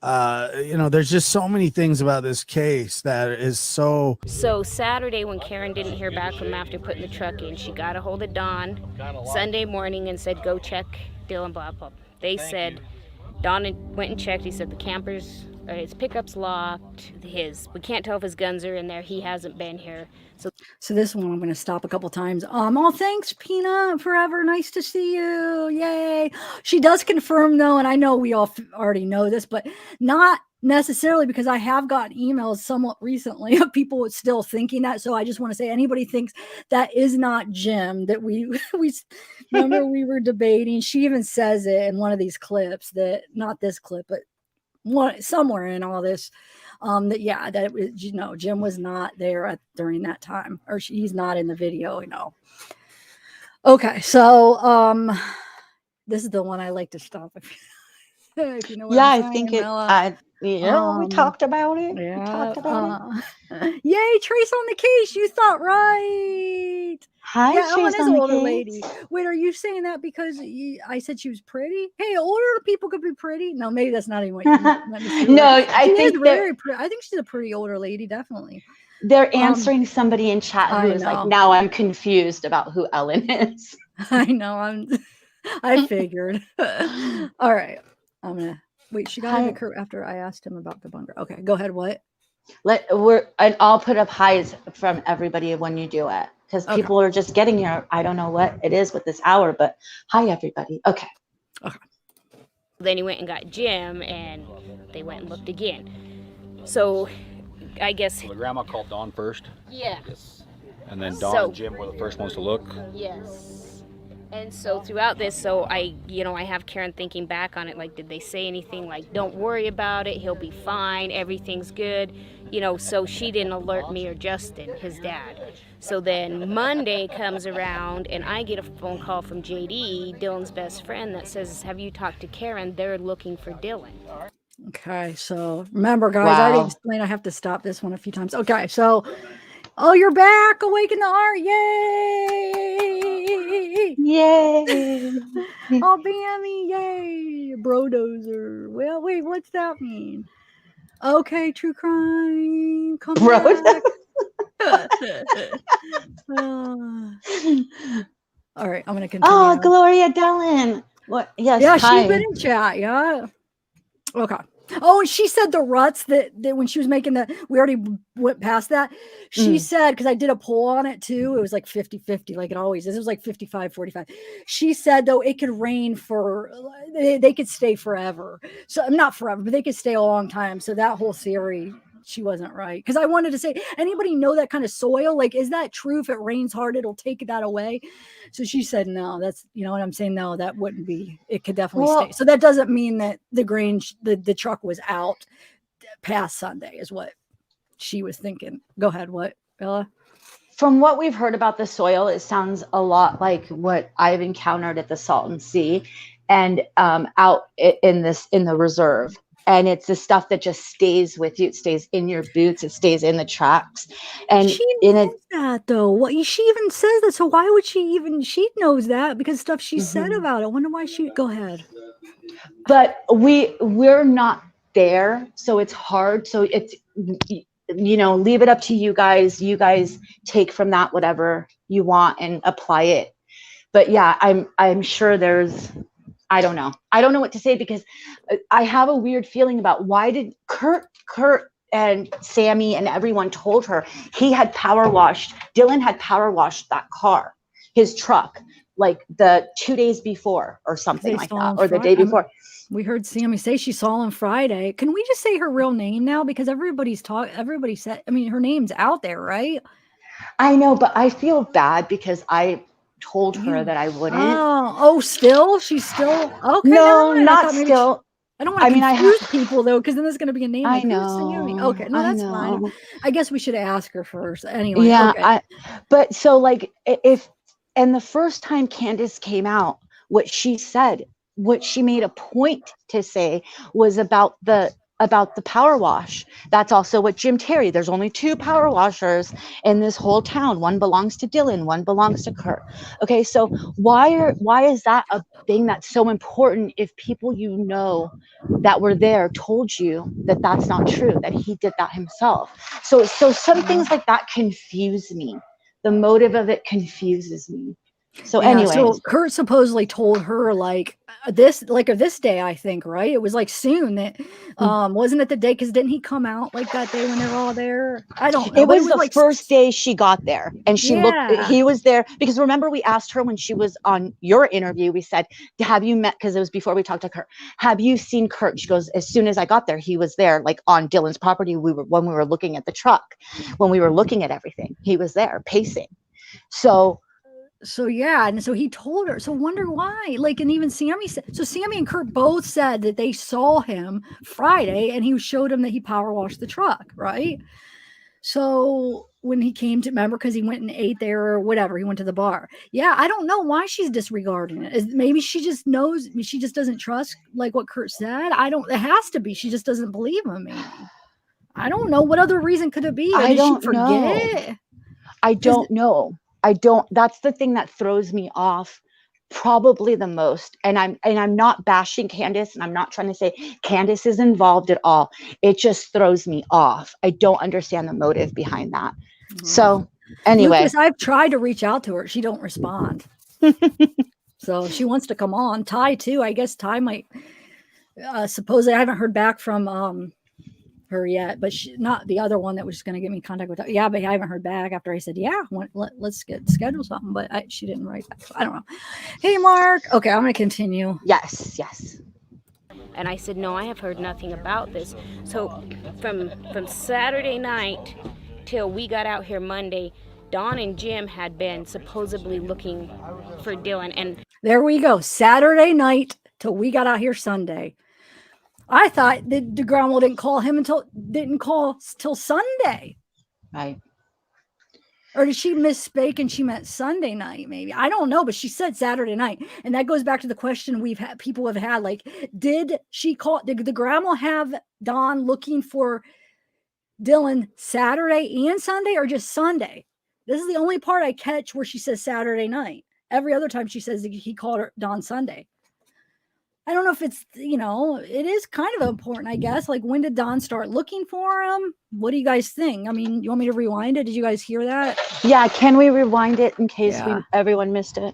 There's just so many things about this case that is so. So Saturday, when Karen didn't hear back from him after putting the truck in, she got a hold of Don Sunday morning and said, go check Dylan, blah, blah. They said, Don went and checked. He said the his pickup's locked. We can't tell if his guns are in there. He hasn't been here. So this one I'm going to stop a couple times. Thanks, Peanut, forever. Nice to see you. Yay. She does confirm though, and I know we all already know this, but not necessarily, because I have gotten emails somewhat recently of people still thinking that. So I just want to say, anybody thinks that is not Jim, that we remember we were debating. She even says it in one of these clips, that not this clip, but somewhere in all this, that it was, Jim was not there during that time, or he's not in the video, Okay, so this is the one I like to stop if you know what I'm saying, I think Mela. we talked about it. Yeah, we talked about it. Yay, Trace on the case. You thought right. Hi, yeah, Ellen Trace is on an the older case. lady. Wait, are you saying that because I said she was pretty? Hey, older people could be pretty. No, maybe that's not even what you meant me to say. No, I think very pretty. I think she's a pretty older lady, definitely. They're answering somebody in chat who is like, now I'm confused about who Ellen is. I know. I figured. All right. I'm gonna wait. She got in the after I asked him about the bunker. Okay, go ahead. What? And I'll put up highs from everybody when you do it, because people are just getting here. I don't know what it is with this hour, but hi everybody. Okay. Then he went and got Jim, and they went and looked again. So I guess the grandma called Dawn first. Yeah. Yes. And then Dawn and Jim were the first ones to look. Yes. And so throughout this, I have Karen thinking back on it, like, did they say anything like, don't worry about it, he'll be fine, everything's good, so she didn't alert me or Justin, his dad. So then Monday comes around and I get a phone call from JD, Dylan's best friend, that says, have you talked to Karen? They're looking for Dylan. Okay, so remember, guys, I already explained I have to stop this one a few times. Okay, so you're back. Awaken the art. Yay. Yay. Oh, Bammy. Yay. Brodozer. Well, wait, what's that mean? Okay, true crime. Come Road. back. All right, I'm gonna continue. Oh, Gloria Dellen. What? Yes. Yeah, Hi. she's been in chat. Yeah. Okay. Oh, and she said the ruts that when she was making we already went past that. She said, because I did a poll on it too, it was like 50-50, like it always is. It was like 55-45. She said, though, it could rain they could stay forever. So not forever, but they could stay a long time. So that whole theory, she wasn't right. Because I wanted to say, anybody know that kind of soil? Like, is that true? If it rains hard, it'll take that away. So she said, no, that's, you know what I'm saying? No, that wouldn't be, it could definitely stay. So that doesn't mean that the Grange, the truck was out past Sunday is what she was thinking. Go ahead. What, Bella? From what we've heard about the soil, it sounds a lot like what I've encountered at the Salton Sea and out in the reserve. And it's the stuff that just stays with you. It stays in your boots. It stays in the tracks. And she knows that though. What she even says that. So why would she knows that because stuff she said about it. I wonder why go ahead. But we're not there. So it's hard. So it's, leave it up to you guys. You guys take from that whatever you want and apply it. But yeah, I'm sure there's, I don't know what to say because I have a weird feeling about why did Kurt and Sammy and everyone told her Dylan had power washed that car, his truck, like the 2 days before or something like that, or the day before. We heard Sammy say she saw him Friday. Can we just say her real name now? Because everybody said, I mean, her name's out there, right? I know, but I feel bad because I told her that I wouldn't. Still? She's still okay. No, not still. I don't want to confuse people though, because then there's going to be a name. I like, know. Okay, no, that's fine. I guess we should ask her first. Anyway. Yeah, okay. But so like and the first time Candice came out, what she made a point to say was about the power wash. That's also what Jim Terry, there's only 2 power washers in this whole town. One belongs to Dylan, one belongs to Kurt. Okay, so why is that a thing that's so important if people that were there told you that that's not true, that he did that himself? So some things like that confuse me. The motive of it confuses me. So anyway, so Kurt supposedly told her like this day, I think, right? It was like soon that wasn't it the day, because didn't he come out like that day when they were all there? I don't know. It was the first day she got there, and she looked, he was there because remember we asked her when she was on your interview, we said, have you met, because it was before we talked to Kurt, have you seen Kurt? She goes, as soon as I got there, he was there, like on Dylan's property. When we were looking at the truck, when we were looking at everything, he was there pacing. So yeah, and so he told her. So wonder why. Like, and even Sammy said. So Sammy and Kurt both said that they saw him Friday, and he showed him that he power washed the truck, right? So when he came to, remember, because he went and ate there or whatever, he went to the bar. Yeah, I don't know why she's disregarding it. Maybe she just knows. She just doesn't trust like what Kurt said. It has to be. She just doesn't believe him. Maybe. I don't know. What other reason could it be? Or did she forget? I don't know. That's the thing that throws me off probably the most. And I'm not bashing Candice, and I'm not trying to say Candice is involved at all. It just throws me off. I don't understand the motive behind that. So anyway, Lucas, I've tried to reach out to her. She don't respond. So she wants to come on. Ty too. I guess Ty might, supposedly I haven't heard back from, her yet, but not the other one that was going to get me in contact with her. Yeah, but I haven't heard back after I said, yeah, let's schedule something, but she didn't write back. So I don't know. Hey, Mark. Okay, I'm going to continue. Yes. And I said, no, I have heard nothing about this. So from Saturday night till we got out here Monday, Dawn and Jim had been supposedly looking for Dylan. And there we go. Saturday night till we got out here Sunday. I thought that the grandma didn't call till Sunday. Right. Or did she misspeak and she meant Sunday night? Maybe, I don't know, but she said Saturday night, and that goes back to the question people have had. Like, did the grandma have Dawn looking for Dylan Saturday and Sunday, or just Sunday? This is the only part I catch where she says Saturday night. Every other time she says he called her Dawn Sunday. I don't know if it's, it is kind of important, I guess. Like, when did Don start looking for him? What do you guys think? I mean, you want me to rewind it? Did you guys hear that? Yeah, can we rewind it in case Yeah. everyone missed it?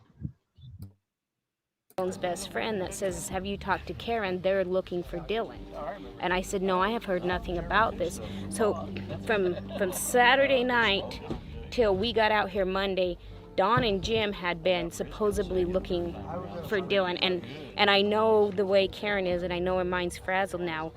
Dylan's best friend that says, have you talked to Karen? They're looking for Dylan. And I said, no, I have heard nothing about this. So from Saturday night till we got out here Monday, Dawn and Jim had been supposedly looking for Dylan. And I know the way Karen is, and I know her mind's frazzled now.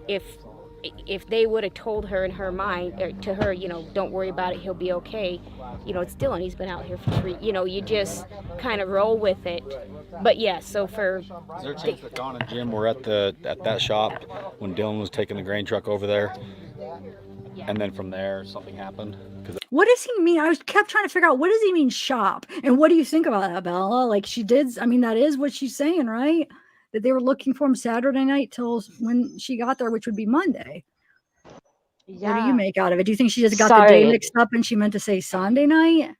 If they would have told her in her mind, or to her, don't worry about it, he'll be okay. It's Dylan, he's been out here for 3, you just kind of roll with it. But yeah, so for... Is there a chance that Dawn and Jim were at that shop when Dylan was taking the grain truck over there? And then from there, something happened? What does he mean? I kept trying to figure out, what does he mean shop? And what do you think about that, Bella? Like, she did, I mean, that is what she's saying, right? That they were looking for him Saturday night till when she got there, which would be Monday. Yeah. What do you make out of it? Do you think she just got the day mixed up and she meant to say Sunday night?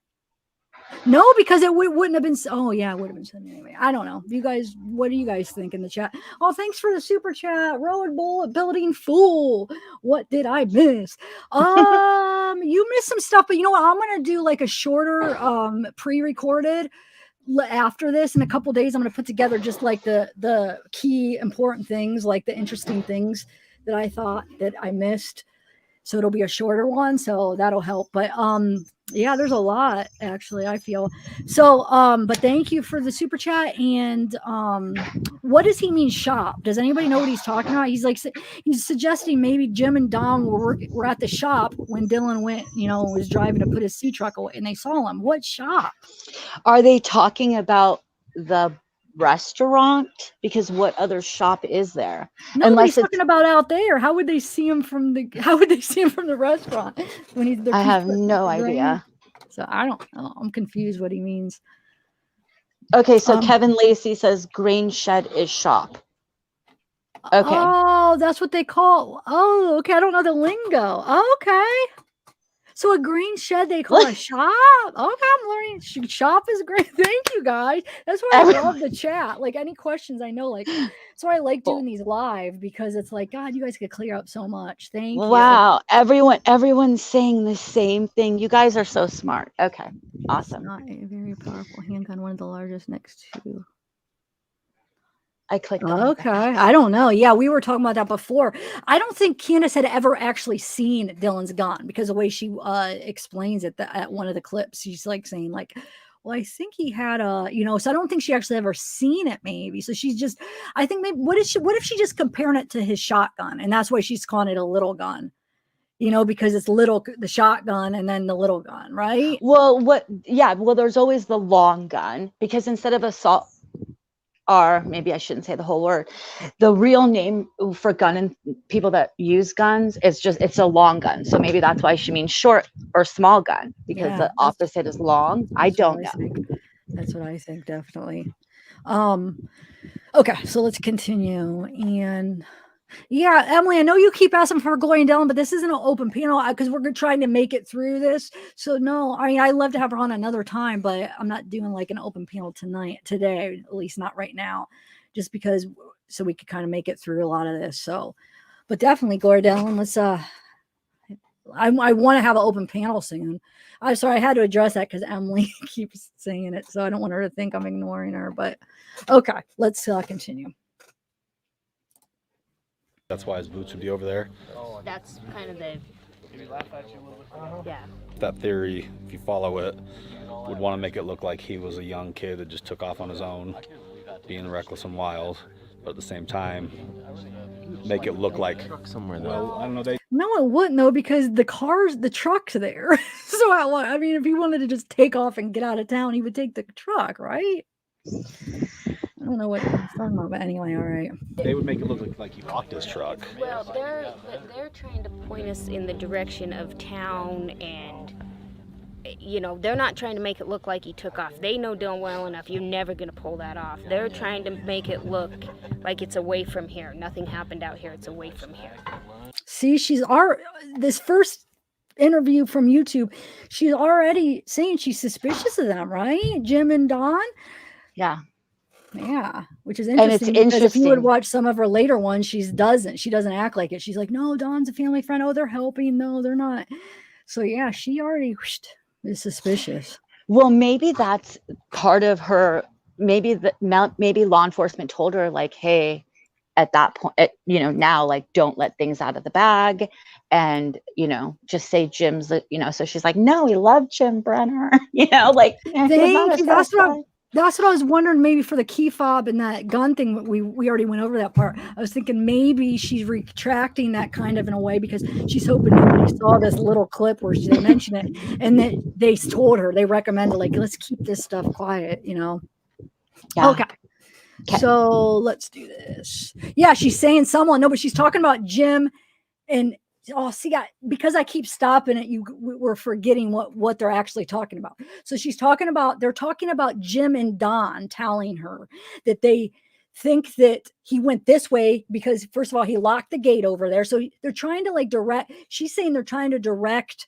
No, because it wouldn't have been. Oh yeah, it would have been Sunday anyway. I don't know. You guys, what do you guys think in the chat? Oh, thanks for the super chat. Road bullet building fool. What did I miss? You missed some stuff, but you know what? I'm gonna do like a shorter, pre-recorded after this. In a couple days, I'm gonna put together just like the key important things, like the interesting things that I thought that I missed. So it'll be a shorter one, so that'll help. But yeah, there's a lot actually, I feel. So but thank you for the super chat. And what does he mean shop? Does anybody know what he's talking about? He's suggesting maybe Jim and Dom were at the shop when Dylan went, was driving to put his sea truck away and they saw him. What shop? Are they talking about the restaurant? Because what other shop is there? No, unless he's talking about out there. How would they see him from the restaurant when he's there? I have no idea. So I don't know. I'm confused what he means. Okay, so Kevin Lacey says grain shed is shop. Okay. Oh, that's what they call. Oh, okay. I don't know the lingo. Okay. So a green shed they call a shop. Okay, I'm learning. Shop is great. Thank you guys. That's why I love the chat. Like any questions, I know. Like that's why I like doing these live, because it's like, God, you guys could clear up so much. Thank you. Wow, everyone's saying the same thing. You guys are so smart. Okay, awesome. Not a very powerful handgun. One of the largest next to. I clicked on okay. I don't know. Yeah, we were talking about that before. I don't think Candice had ever actually seen Dylan's gun, because the way she explains it at one of the clips, she's like saying like, well, I think he had a, so I don't think she actually ever seen it maybe. So she's just, I think maybe, what if she just comparing it to his shotgun, and that's why she's calling it a little gun, because it's little, the shotgun and then the little gun, right? Well, there's always the long gun, because instead of assault, or maybe I shouldn't say the whole word, the real name for gun and people that use guns is it's a long gun. So maybe that's why she means short or small gun, because the opposite is long. I don't know. That's what I think, definitely. Okay, so let's continue. And yeah, Emily, I know you keep asking for Gloria and Dylan, but this isn't an open panel because we're trying to make it through this. So no, I mean, I'd love to have her on another time, but I'm not doing like an open panel today, at least not right now, just because, so we could kind of make it through a lot of this. So, but definitely Gloria Dylan, let's, I want to have an open panel soon. I'm sorry, I had to address that because Emily keeps saying it, so I don't want her to think I'm ignoring her, but okay, let's continue. That's why his boots would be over there. That's kind of the, yeah. That theory, if you follow it, would want to make it look like he was a young kid that just took off on his own, being reckless and wild, but at the same time, make it look like somewhere. Well, I don't know. No, it wouldn't though, because the truck's there. So I mean, if he wanted to just take off and get out of town, he would take the truck, right? I don't know what he's talking about, but anyway, all right. They would make it look like he walked his truck. Well, they're trying to point us in the direction of town, and they're not trying to make it look like he took off. They know Dylan well enough. You're never going to pull that off. They're trying to make it look like it's away from here. Nothing happened out here. It's away from here. See, this first interview from YouTube, she's already saying she's suspicious of them, right? Jim and Dawn. Yeah. Yeah, which is And it's interesting because if you would interesting. watch some of her later ones, she doesn't act like it. She's like, no, Dawn's a family friend. Oh, they're helping. No, they're not. So yeah, she already is suspicious. Well, maybe that's part of her. Maybe maybe law enforcement told her like, hey, at that point, you know, now like don't let things out of the bag, and you know, just say Jim's, you know. So she's like, no, we love Jim Brenner, you know, like Thank you. That's what I was wondering. Maybe for the key fob and that gun thing, we already went over that part. I was thinking maybe she's retracting that kind of in a way because she's hoping nobody saw this little clip where they mention it, and then they told her, they recommended like, let's keep this stuff quiet, you know. Yeah. Okay. So let's do this. Yeah, she's saying someone. No, but she's talking about Jim and because I keep stopping it, we're forgetting what they're actually talking about. So they're talking about Jim and Don telling her that they think that he went this way because first of all, he locked the gate over there. So they're trying to like she's saying they're trying to direct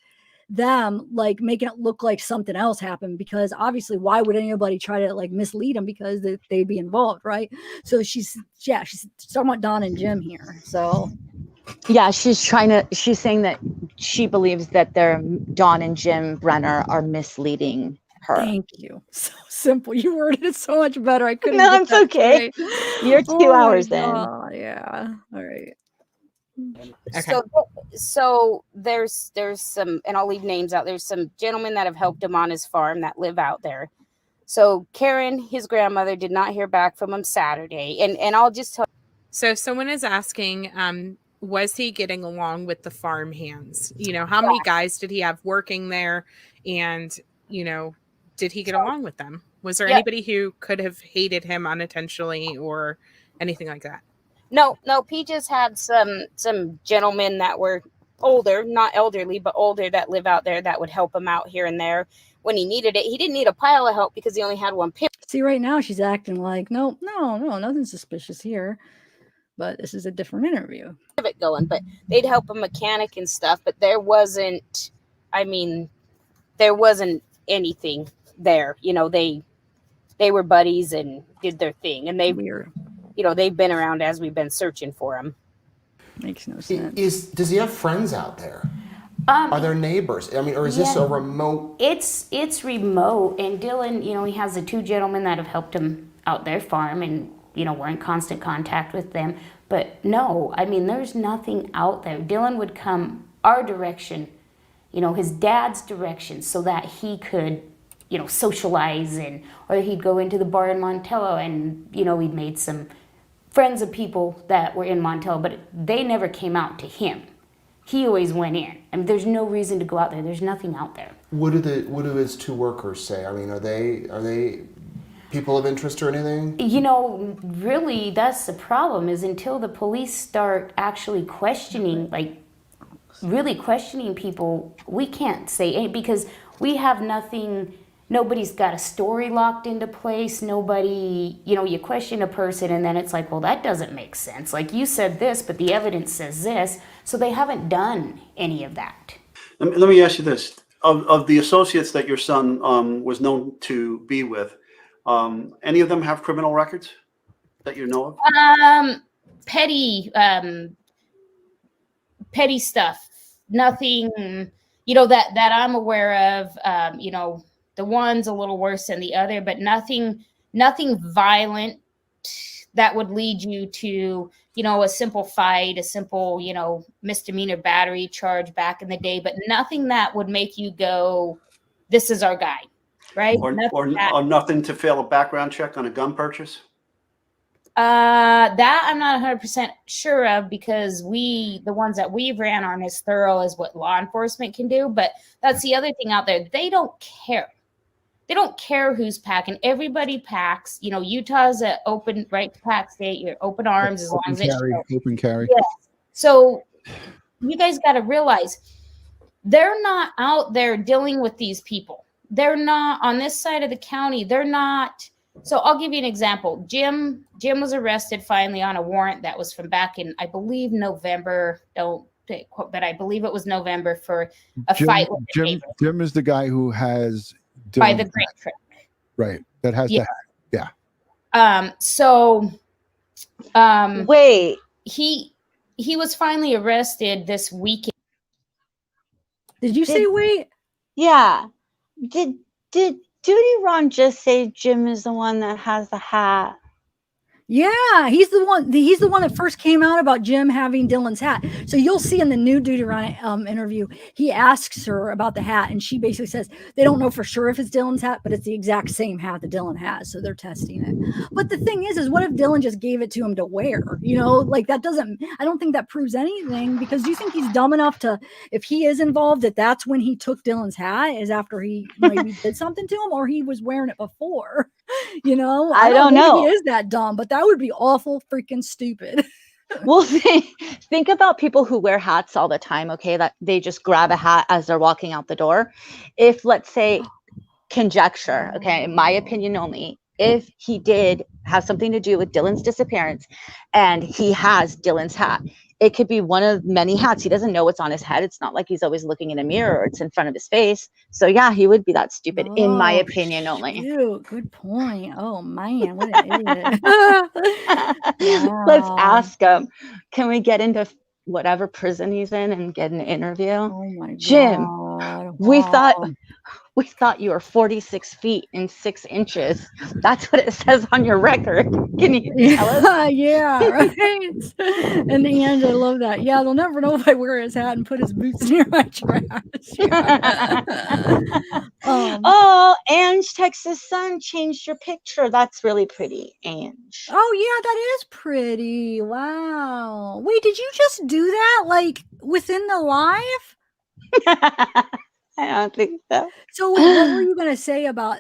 them, like making it look like something else happened, because obviously why would anybody try to like mislead them, because they'd be involved, right? So she's talking about Don and Jim here. So yeah, she's saying that she believes that Dawn and Jim Brenner are misleading her. Thank you. So simple. You worded it so much better. I couldn't. No, it's okay. You're 2 hours in. Yeah. All right. Okay. So there's some, and I'll leave names out. There's some gentlemen that have helped him on his farm that live out there. So Karen, his grandmother, did not hear back from him Saturday, and I'll just tell. So someone is asking, was he getting along with the farm hands? You know, how many guys did he have working there, and you know, did he get along with them? Was there anybody who could have hated him unintentionally or anything like that? No, he just had some gentlemen that were older, not elderly, but older, that live out there that would help him out here and there when he needed it. He didn't need a pile of help because he only had one pimp. See, right now she's acting like, no, nothing suspicious here. But this is a different interview. It going, but they'd help a mechanic and stuff, but there wasn't anything there. You know, they were buddies and did their thing, and they've been around as we've been searching for him. Makes no sense. Does he have friends out there? Are there neighbors? I mean, or is this a remote? It's remote, and Dylan, you know, he has the 2 gentlemen that have helped him out their farm, and you know, we're in constant contact with them. But no, I mean, there's nothing out there. Dylan would come our direction, you know, his dad's direction, so that he could, you know, socialize, or he'd go into the bar in Montello, and you know, we'd made some friends of people that were in Montello, but they never came out to him. He always went in. I mean, there's no reason to go out there. There's nothing out there. What do his 2 workers say? I mean, are they people of interest or anything? You know, really, that's the problem, is until the police start actually questioning, like really questioning people, we can't say anything, because we have nothing. Nobody's got a story locked into place. Nobody, you know, you question a person and then it's like, well, that doesn't make sense. Like, you said this, but the evidence says this. So they haven't done any of that. Let me ask you this. Of the associates that your son was known to be with, any of them have criminal records that you know of? Petty stuff. Nothing, you know, that I'm aware of. You know, the one's a little worse than the other, but nothing violent that would lead you to, you know, a simple fight, a simple, you know, misdemeanor battery charge back in the day, but nothing that would make you go, this is our guy, right? Or nothing to fail a background check on a gun purchase? That I'm not 100% sure of, because the ones that we've ran aren't as thorough as what law enforcement can do. But that's the other thing out there. They don't care. They don't care who's packing. Everybody packs. You know, Utah's an open right to pack state. You're open arms as long as it's open carry. Yeah. So you guys got to realize they're not out there dealing with these people. They're not on this side of the county. They're not. So I'll give you an example. Jim was arrested finally on a warrant that was from back in, I believe, November. Don't quote, but I believe it was November for a fight with the neighbor. Jim is the guy who has by the grain truck. Right. That has the hat. Yeah. Wait. He was finally arrested this weekend. Did you say wait? Yeah. Did Duty Ron just say Jim is the one that has the hat? Yeah, he's the one. He's the one that first came out about Jim having Dylan's hat. So you'll see in the new Duty Ryan interview, he asks her about the hat, and she basically says they don't know for sure if it's Dylan's hat, but it's the exact same hat that Dylan has. So they're testing it. But the thing is what if Dylan just gave it to him to wear? You know, like that doesn't. I don't think that proves anything, because do you think he's dumb enough to, if he is involved, that's when he took Dylan's hat, is after he maybe did something to him, or he was wearing it before? You know, I don't know. He is that dumb, but that would be awful freaking stupid. Well, think about people who wear hats all the time, okay, that they just grab a hat as they're walking out the door. If, let's say, conjecture, okay, in my opinion only, if he did have something to do with Dylan's disappearance and he has Dylan's hat, it could be one of many hats. He doesn't know what's on his head. It's not like he's always looking in a mirror or it's in front of his face. So yeah, he would be that stupid, in my opinion only. Good point. Oh man, what an idiot. Let's ask him. Can we get into whatever prison he's in and get an interview? Oh my God. Jim, we thought you were 46 feet and 6 inches. That's what it says on your record. Can you tell us? Yeah, right. And Ange, I love that. Yeah, they'll never know if I wear his hat and put his boots near my trash. Oh, Ange, Texas Sun changed your picture. That's really pretty, Ange. Oh yeah, that is pretty. Wow. Wait, did you just do that like within the live? I don't think so. So wait, what were you gonna say about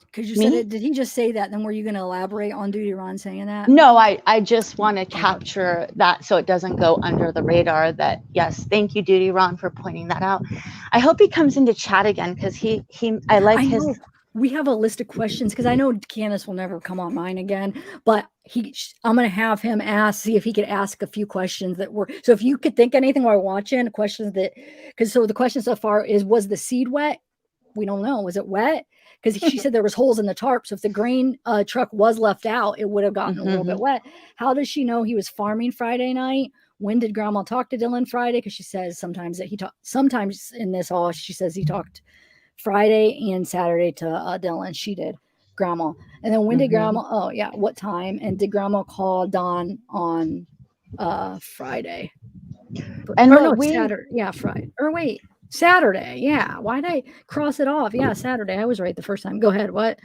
because you said it, did he just say that? Then were you gonna elaborate on Duty Ron saying that? No, I just want to capture that so it doesn't go under the radar. That yes, thank you, Duty Ron, for pointing that out. I hope he comes into chat again, because I like his. We have a list of questions, because I know Candice will never come on mine again, but I'm going to have him see if he could ask a few questions that were, so if you could think anything while watching, questions that, because so the question so far is, was the seed wet? We don't know. Was it wet? Because she said there was holes in the tarp. So if the grain truck was left out, it would have gotten a little bit wet. How does she know he was farming Friday night? When did Grandma talk to Dylan Friday? Because she says sometimes that sometimes in this all, she says he talked Friday and Saturday to Dylan. She did, Grandma. And then when did Grandma, oh yeah, what time? And did Grandma call Dawn on Friday? Saturday. Yeah, Friday. Or wait, Saturday. Yeah. Why'd I cross it off? Yeah, Saturday. I was right the first time. Go ahead. What?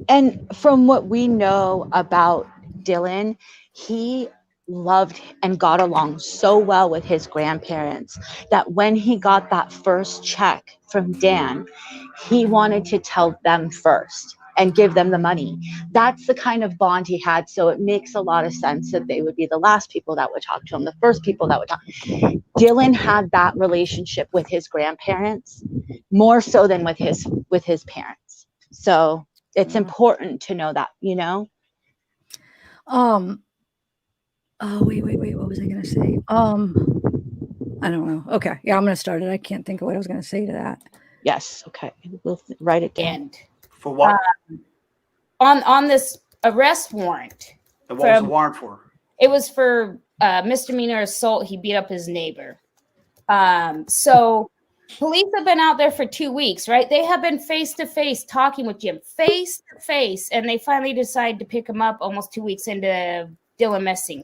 And from what we know about Dylan, he loved and got along so well with his grandparents that when he got that first check from Dan, he wanted to tell them first and give them the money. That's the kind of bond he had. So it makes a lot of sense that they would be the last people that would talk to him, the first people that would talk. Dylan had that relationship with his grandparents more so than with his parents. So it's important to know that, you know? Oh, wait. What was I going to say? I don't know. Okay. Yeah, I'm going to start it. I can't think of what I was going to say to that. Yes. Okay. We'll write it down. For what? On this arrest warrant. And what was the warrant for? It was for misdemeanor assault. He beat up his neighbor. So police have been out there for 2 weeks, right? They have been face to face talking with Jim, face to face, and they finally decided to pick him up almost 2 weeks into Dylan missing.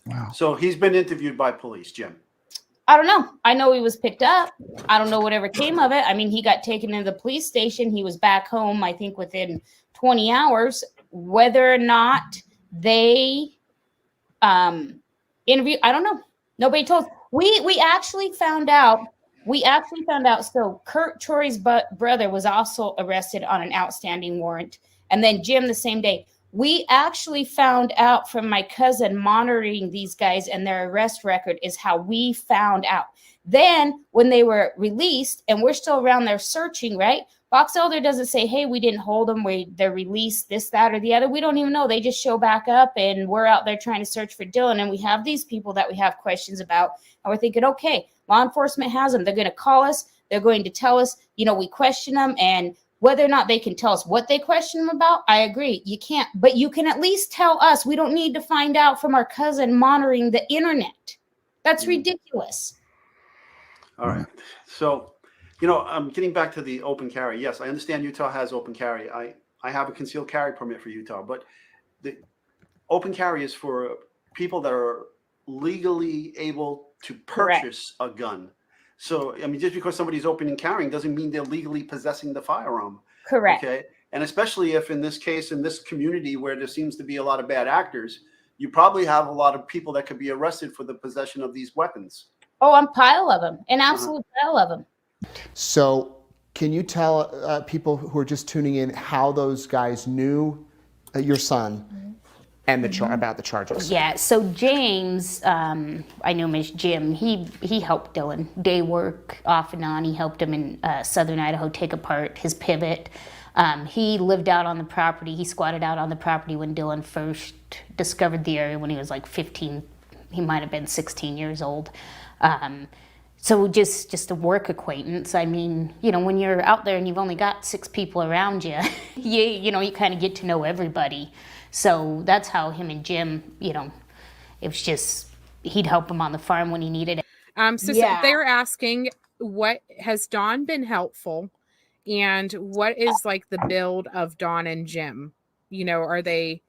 Wow. So he's been interviewed by police, Jim. I don't know. I know he was picked up. I don't know whatever came of it. I mean, he got taken to the police station. He was back home, I think, within 20 hours. Whether or not they interview, I don't know. Nobody told us. We actually found out. So Kurt Troy's brother was also arrested on an outstanding warrant, and then Jim the same day. We actually found out from my cousin monitoring these guys, and their arrest record is how we found out. Then when they were released, and we're still around there searching, right? Box Elder doesn't say, hey, we didn't hold them. They're released, this, that, or the other. We don't even know. They just show back up, and we're out there trying to search for Dylan. And we have these people that we have questions about. And we're thinking, okay, law enforcement has them. They're going to call us. They're going to tell us, we question them, and Whether or not they can tell us what they question him about, I agree. You can't, but you can at least tell us. We don't need to find out from our cousin monitoring the internet. That's ridiculous. All right. So, you know, getting back to the open carry. Yes, I understand Utah has open carry. I have a concealed carry permit for Utah, but the open carry is for people that are legally able to purchase a gun. So, I mean, just because somebody's open and carrying doesn't mean they're legally possessing the firearm. Correct. Okay. And especially if in this case, in this community where there seems to be a lot of bad actors, you probably have a lot of people that could be arrested for the possession of these weapons. Oh, a pile of them, an absolute pile of them. So can you tell people who are just tuning in how those guys knew your son and the about the charges? Yeah, so James, I knew him as Jim. He helped Dylan day work off and on. He helped him in southern Idaho take apart his pivot. He lived out on the property. He squatted out on the property when Dylan first discovered the area when he was like 15. He might have been 16 years old. So just a work acquaintance. I mean, you know, when you're out there and you've only got 6 people around you, you know, you kind of get to know everybody. So that's how him and Jim, you know, it was just, he'd help him on the farm when he needed it. So they're asking, what has Dawn been helpful, and what is like the build of Dawn and Jim? You know, are they?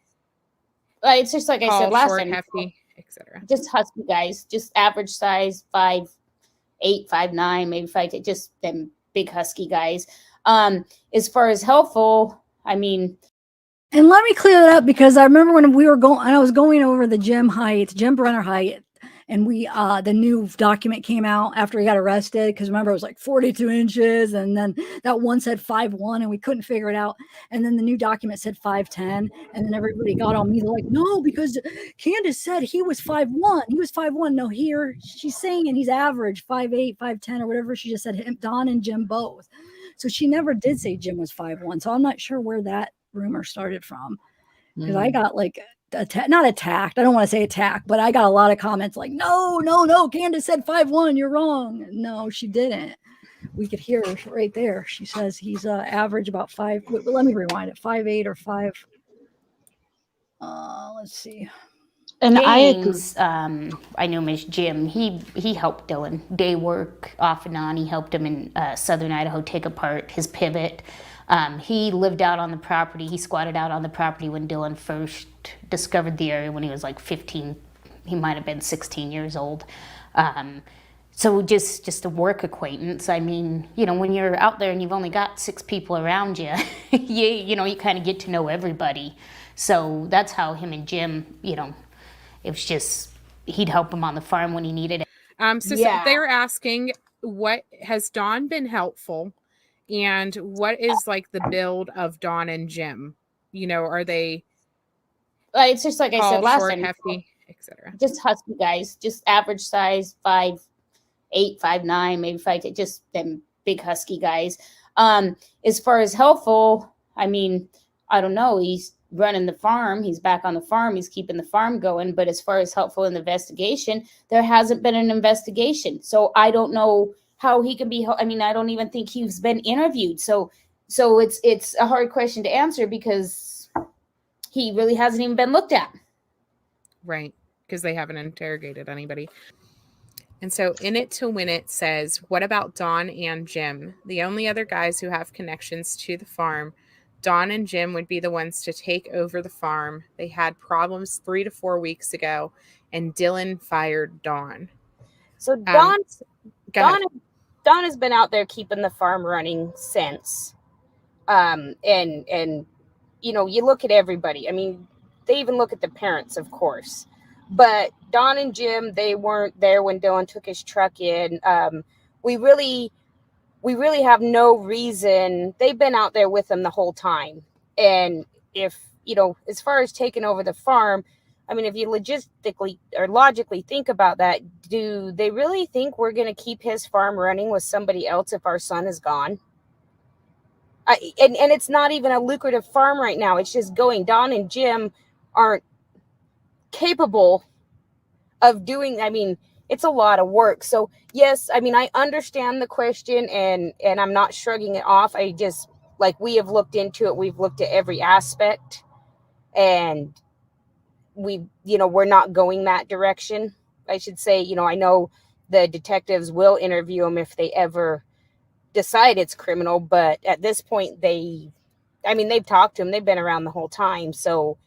It's just like I said last short, time, hefty, etc. Just husky guys, just average size, 5'8", 5'9", maybe 5'8", just them big husky guys. As far as helpful, I mean. And let me clear that up, because I remember when we were going, I was going over the Jim Brenner height, and we the new document came out after he got arrested, because remember it was like 42 inches, and then that one said 5'1", and we couldn't figure it out, and then the new document said 5'10", and then everybody got on me like, no, because Candice said he was 5'1", he was 5'1". No, here she's saying, and he's average 5'8", 5'10", or whatever she just said. Him, Don and Jim both. So she never did say Jim was 5'1", so I'm not sure where that rumor started from, because I got like not attacked. I don't want to say attacked, but I got a lot of comments like, no, Candice said 5'1", you're wrong. No, she didn't. We could hear her right there. She says he's average about 5. Let me rewind it. 5'8" or 5. Let's see. And James, I knew him as Jim. He helped Dylan day work off and on. He helped him in southern Idaho take apart his pivot. He lived out on the property. He squatted out on the property when Dylan first discovered the area when he was like 15. He might have been 16 years old. So just a work acquaintance. I mean, you know, when you're out there and you've only got 6 people around you, you know, you kind of get to know everybody. So that's how him and Jim, you know, it was just, he'd help him on the farm when he needed it. So they're asking, what has Dawn been helpful, and what is like the build of Dawn and Jim? You know, are they? It's just like I said last short, time, hefty, etc. Just husky guys, just average size, 5'8", 5'9", maybe 5'8", just them big husky guys. As far as helpful, I mean, I don't know. He's running the farm. He's back on the farm. He's keeping the farm going. But as far as helpful in the investigation, there hasn't been an investigation. So I don't know how he can be. I mean, I don't even think he's been interviewed. So it's a hard question to answer, because he really hasn't even been looked at. Right, because they haven't interrogated anybody. And so In It to Win It says, what about Dawn and Jim? The only other guys who have connections to the farm. Dawn and Jim would be the ones to take over the farm. They had problems 3 to 4 weeks ago, and Dylan fired Dawn. So Dawn has been out there keeping the farm running since. And you know, you look at everybody. I mean, they even look at the parents, of course. But Dawn and Jim, they weren't there when Dylan took his truck in. We really have no reason. They've been out there with him the whole time. And if, you know, as far as taking over the farm, I mean, if you logistically or logically think about that, do they really think we're going to keep his farm running with somebody else if our son is gone? And it's not even a lucrative farm right now. It's just going. Dawn and Jim aren't capable of doing, I mean, it's a lot of work. So yes, I mean, I understand the question, and I'm not shrugging it off. like we have looked into it. We've looked at every aspect, and we're not going that direction. I should say, I know the detectives will interview him if they ever decide it's criminal, but at this point they've talked to him. They've been around the whole time. So,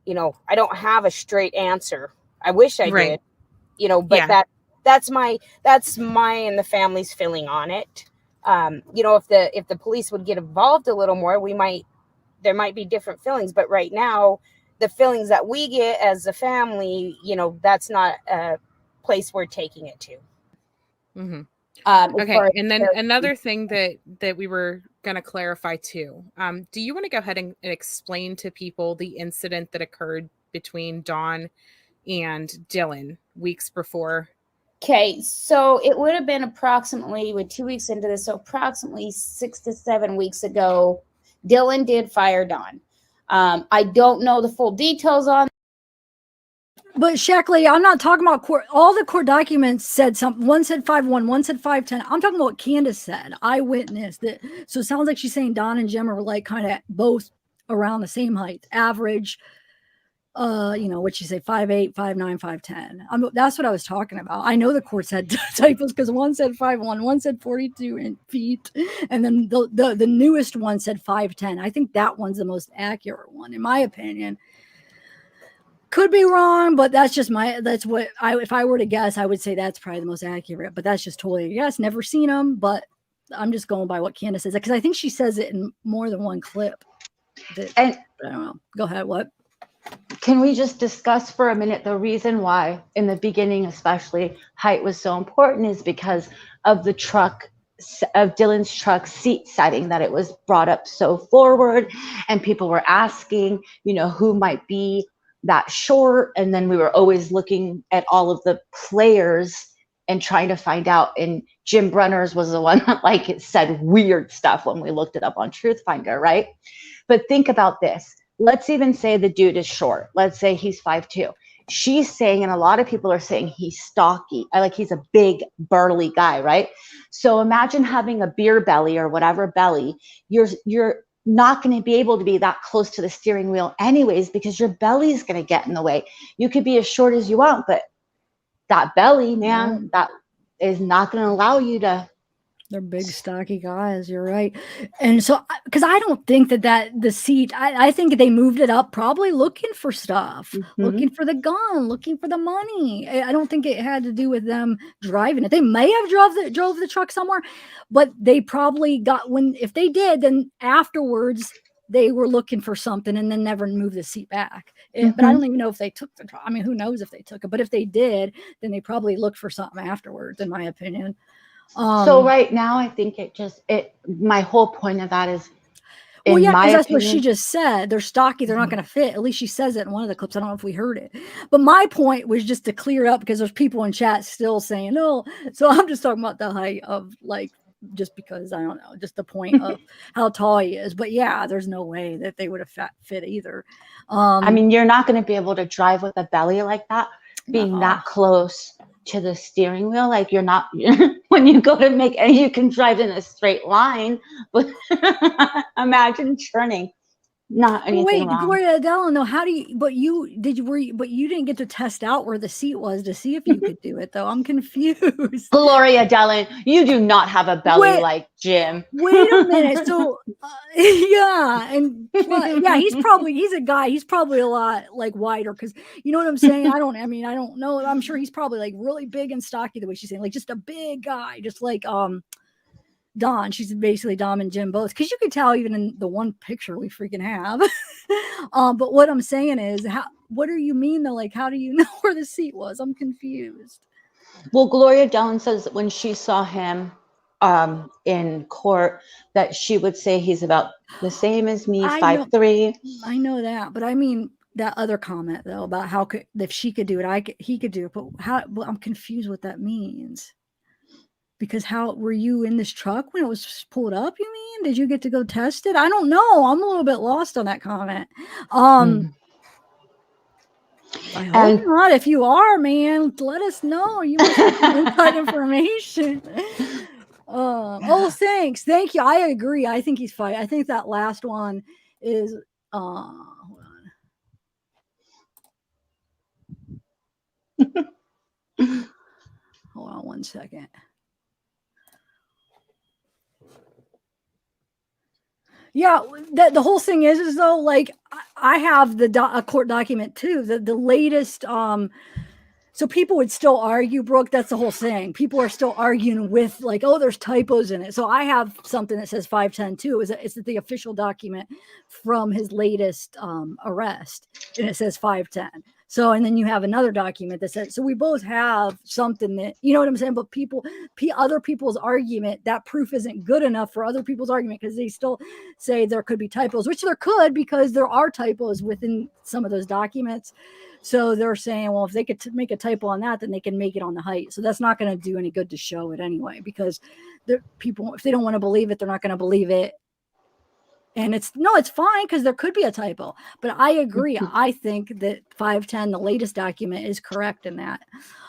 I don't have a straight answer. I wish I did, but that's my and the family's feeling on it. If the police would get involved a little more, there might be different feelings, but right now the feelings that we get as a family, that's not a place we're taking it to. Mm-hmm. Okay, and then another thing that we were going to clarify too. Do you want to go ahead and explain to people the incident that occurred between Dawn and Dylan weeks before? Okay, so it would have been approximately, with 2 weeks into this, so approximately 6 to 7 weeks ago, Dylan did fire Dawn. I don't know the full details on. But Shackley, I'm not talking about court. All the court documents said something. One said 5'1", one said 5'10". I'm talking about what Candice said. I witnessed it. So it sounds like she's saying Dawn and Jim are like kind of both around the same height, average. What'd she say? 5'8", 5'9", 5'10". That's what I was talking about. I know the court said typos because one said 5'1", one said 42 feet, and then the newest one said 5'10". I think that one's the most accurate one, in my opinion. Could be wrong, but if I were to guess, I would say that's probably the most accurate, but that's just totally a guess. Never seen them, but I'm just going by what Candice says, because I think she says it in more than one clip. And I don't know. Go ahead. What? Can we just discuss for a minute the reason why in the beginning, especially, height was so important is because of the Dylan's truck seat setting, that it was brought up so forward, and people were asking, who might be that short, and then we were always looking at all of the players and trying to find out, and Jim Brunner's was the one that said weird stuff when we looked it up on Truthfinder, right? But think about this. Let's even say the dude is short. Let's say he's 5'2". She's saying, and a lot of people are saying, he's stocky. He's a big burly guy, right? So imagine having a beer belly or whatever belly. You're not going to be able to be that close to the steering wheel anyways, because your belly is going to get in the way. You could be as short as you want, but that belly, man, that is not going to allow you to. They're big, stocky guys. You're right. And so, because I don't think that the seat, I think they moved it up probably looking for stuff, looking for the gun, looking for the money. I don't think it had to do with them driving it. They may have drove the truck somewhere, but they probably if they did, then afterwards they were looking for something and then never moved the seat back. But I don't even know if they took the truck. I mean, who knows if they took it, but if they did, then they probably looked for something afterwards, in my opinion. So right now, I think my whole point of that is, well, yeah, because that's what she just said. They're stocky. They're not going to fit. At least she says it in one of the clips. I don't know if we heard it, but my point was just to clear it up, because there's people in chat still saying, no. So I'm just talking about the height of, just because, I don't know, just the point of how tall he is. But yeah, there's no way that they would have fit either. I mean, you're not going to be able to drive with a belly like that, being that close to the steering wheel. You're not, when you go to you can drive in a straight line, but imagine turning. Not anything wrong. Gloria Adele, no, how do you, but you didn't get to test out where the seat was to see if you could do it, though. I'm confused. Gloria Dellen, you do not have a belly like Jim. Wait a minute. So, yeah. And yeah, he's a guy. He's probably a lot wider, because you know what I'm saying? I don't know. I'm sure he's probably really big and stocky, the way she's saying, just a big guy, just like, Dawn. She's basically Dom and Jim both, because you could tell even in the one picture we freaking have. But what I'm saying is, what do you mean though? How do you know where the seat was? I'm confused. Well, Gloria Dillon says that when she saw him in court, that she would say he's about the same as me, 5'3". I know that, but I mean that other comment though about if she could do it, he could do it. But I'm confused what that means. Because how were you in this truck when it was pulled up? You mean, did you get to go test it? I don't know. I'm a little bit lost on that comment. I hope not. If you are, man, let us know. You must have inside information. Oh, thanks. Thank you. I agree. I think he's fine. I think that last one is hold on. Hold on 1 second. Yeah, the whole thing is though, like I have a court document too. The latest so people would still argue, Brooke. That's the whole thing. People are still arguing with like, oh, there's typos in it. So I have something that says 510 too. It's the official document from his latest arrest, and it says 510. So, and then you have another document that says, so we both have something that, you know what I'm saying? But other people's argument, that proof isn't good enough for other people's argument because they still say there could be typos, which there could because there are typos within some of those documents. So they're saying, well, if they could make a typo on that, then they can make it on the height. So that's not going to do any good to show it anyway, because people, if they don't want to believe it, they're not going to believe it. And it's fine because there could be a typo. But I agree. I think that 510, the latest document, is correct in that.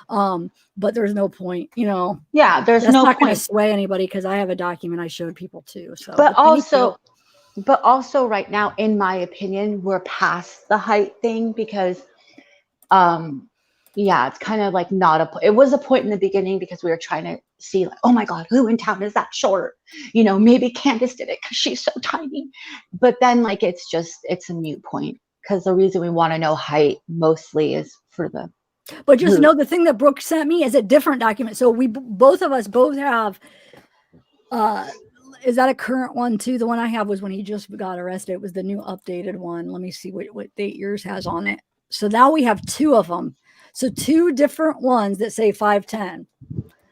But there's no point, Yeah, there's that's no not going to point. sway anybody because I have a document I showed people too. So, But also right now, in my opinion, we're past the height thing because yeah, it's kind of like it was a point in the beginning because we were trying to see like, oh my God, who in town is that short? Maybe Candice did it because she's so tiny. But then like, it's a moot point because the reason we want to know height mostly is for but just know the thing that Brooke sent me is a different document. So both of us have, is that a current one too? The one I have was when he just got arrested. It was the new updated one. Let me see what date yours has on it. So now we have two of them. So two different ones that say 510.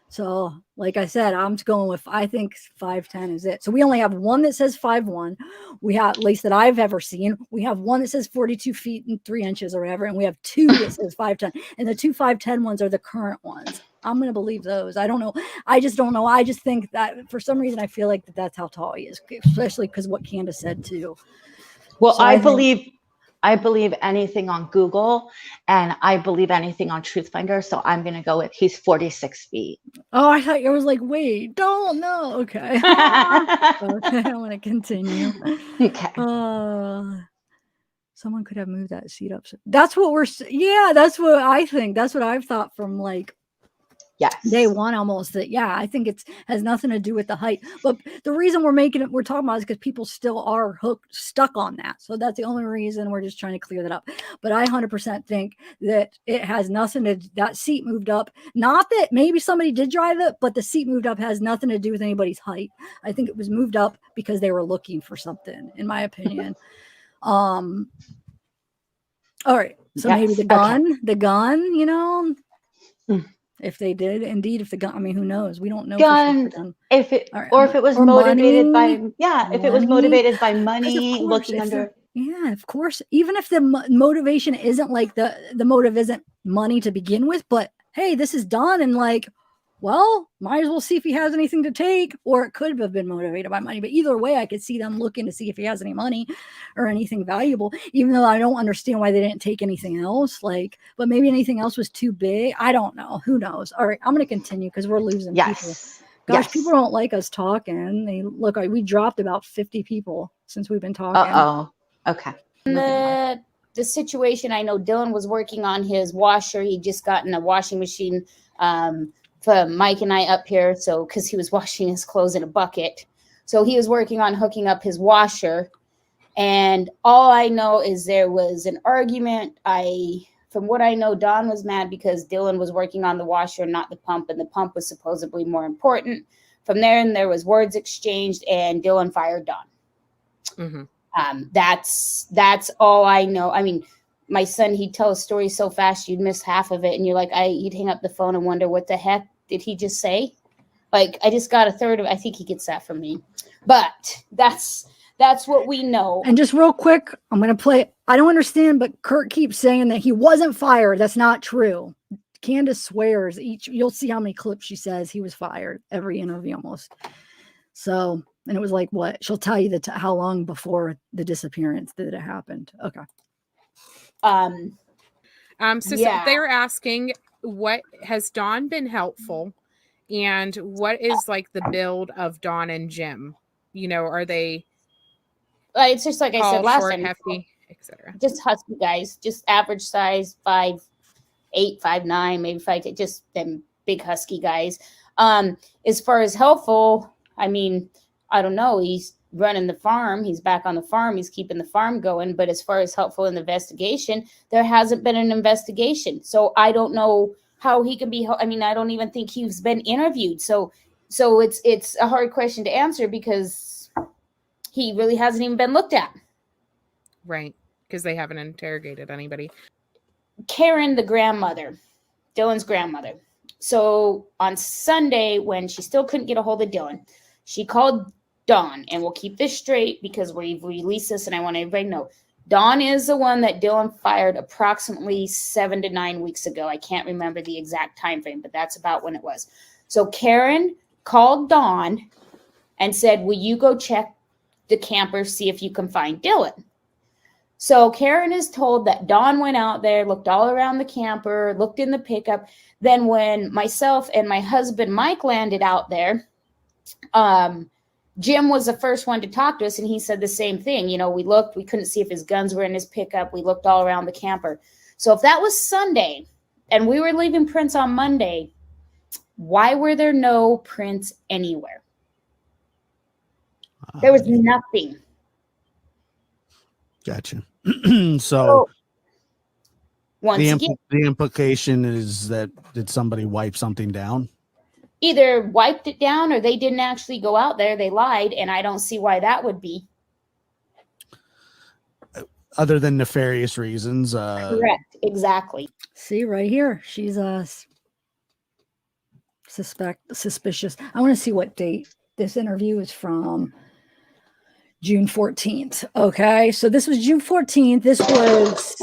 So like I said, I'm going with, I think 510 is it. So we only have one that says 5'1". We have, at least that I've ever seen, we have one that says 42 feet and 3 inches or whatever. And we have two that says 5'10". And the two 5'10" ones are the current ones. I'm going to believe those. I don't know. I just don't know. I just think that for some reason, I feel like that's how tall he is, especially because what Candice said too. Well, So I believe anything on Google and I believe anything on Truthfinder. So I'm going to go with he's 46 feet. Oh, I thought you was like, wait, don't know. Okay. Okay, I want to continue. Okay. Someone could have moved that seat up. That's what that's what I think. That's what I've thought from like day one almost, that I think it has nothing to do with the height. But the reason we're talking about is because people still are stuck on that. So that's the only reason we're just trying to clear that up. But I 100% think that it has nothing to, that seat moved up. Not that maybe somebody did drive it, but the seat moved up has nothing to do with anybody's height. I think it was moved up because they were looking for something, in my opinion. All right. So maybe the gun, if they did indeed, if the gun, I mean, who knows? We don't know. If it was motivated money, if it was motivated by money, looking under. Yeah, of course. Even if the motivation isn't like the motive isn't money to begin with, but hey, this is done, and like, well, might as well see if he has anything to take, or it could have been motivated by money. But either way, I could see them looking to see if he has any money or anything valuable, even though I don't understand why they didn't take anything else. Like, but maybe anything else was too big. I don't know. Who knows? All right, I'm going to continue because we're losing people. Gosh, people don't like us talking. They look like we dropped about 50 people since we've been talking. Okay. The situation, I know Dylan was working on his washer. He just gotten a washing machine for Mike and I up here. So, because he was washing his clothes in a bucket. So he was working on hooking up his washer. And all I know is there was an argument. From what I know, Don was mad because Dylan was working on the washer, not the pump. And the pump was supposedly more important. From there, and there was words exchanged and Dylan fired Don. Mm-hmm. That's all I know. I mean, my son, he'd tell a story so fast you'd miss half of it, and you're like, you'd hang up the phone and wonder what the heck did he just say? Like, I just got a third of it. I think he gets that from me, but that's what we know. And just real quick, I'm gonna play. I don't understand, but Kurt keeps saying that he wasn't fired. That's not true. Candice swears you'll see how many clips she says he was fired every interview almost. So, and it was like, what? She'll tell you how long before the disappearance that it happened. Okay. So they're asking, what has Dawn been helpful And what is like the build of Dawn and Jim? You know, are they It's just like I said tall, last short, time, hefty, etc.? just husky guys, just average size, 5'8", 5'9", maybe 5'8", just them big husky guys. As far as helpful, I mean, I don't know. He's running the farm. He's back on the farm. He's keeping the farm going. But as far as helpful in the investigation, there hasn't been an investigation. So I don't know how he can be. I mean, I don't even think he's been interviewed. So it's a hard question to answer because he really hasn't even been looked at. Right, because they haven't interrogated anybody. Karen, the grandmother, Dylan's grandmother. So on Sunday, when she still couldn't get a hold of Dylan, she called Dawn, and we'll keep this straight because we've released this and I want everybody to know. Dawn is the one that Dylan fired approximately 7 to 9 weeks ago. I can't remember the exact time frame, but that's about when it was. So Karen called Dawn and said, will you go check the camper, see if you can find Dylan? So Karen is told that Dawn went out there, looked all around the camper, looked in the pickup. Then when myself and my husband, Mike, landed out there, Jim was the first one to talk to us, and he said the same thing. You know, we looked, we couldn't see if his guns were in his pickup. We looked all around the camper. So if that was Sunday and we were leaving prints on Monday, why were there no prints anywhere? There was nothing. Gotcha. So once again, the implication is that did somebody wipe something down? Either wiped it down or they didn't actually go out there. They lied, and I don't see why that would be. Other than nefarious reasons. Correct. Exactly. See right here. She's suspicious. I want to see what date this interview is from. June 14th. Okay. So this was June 14th. This was,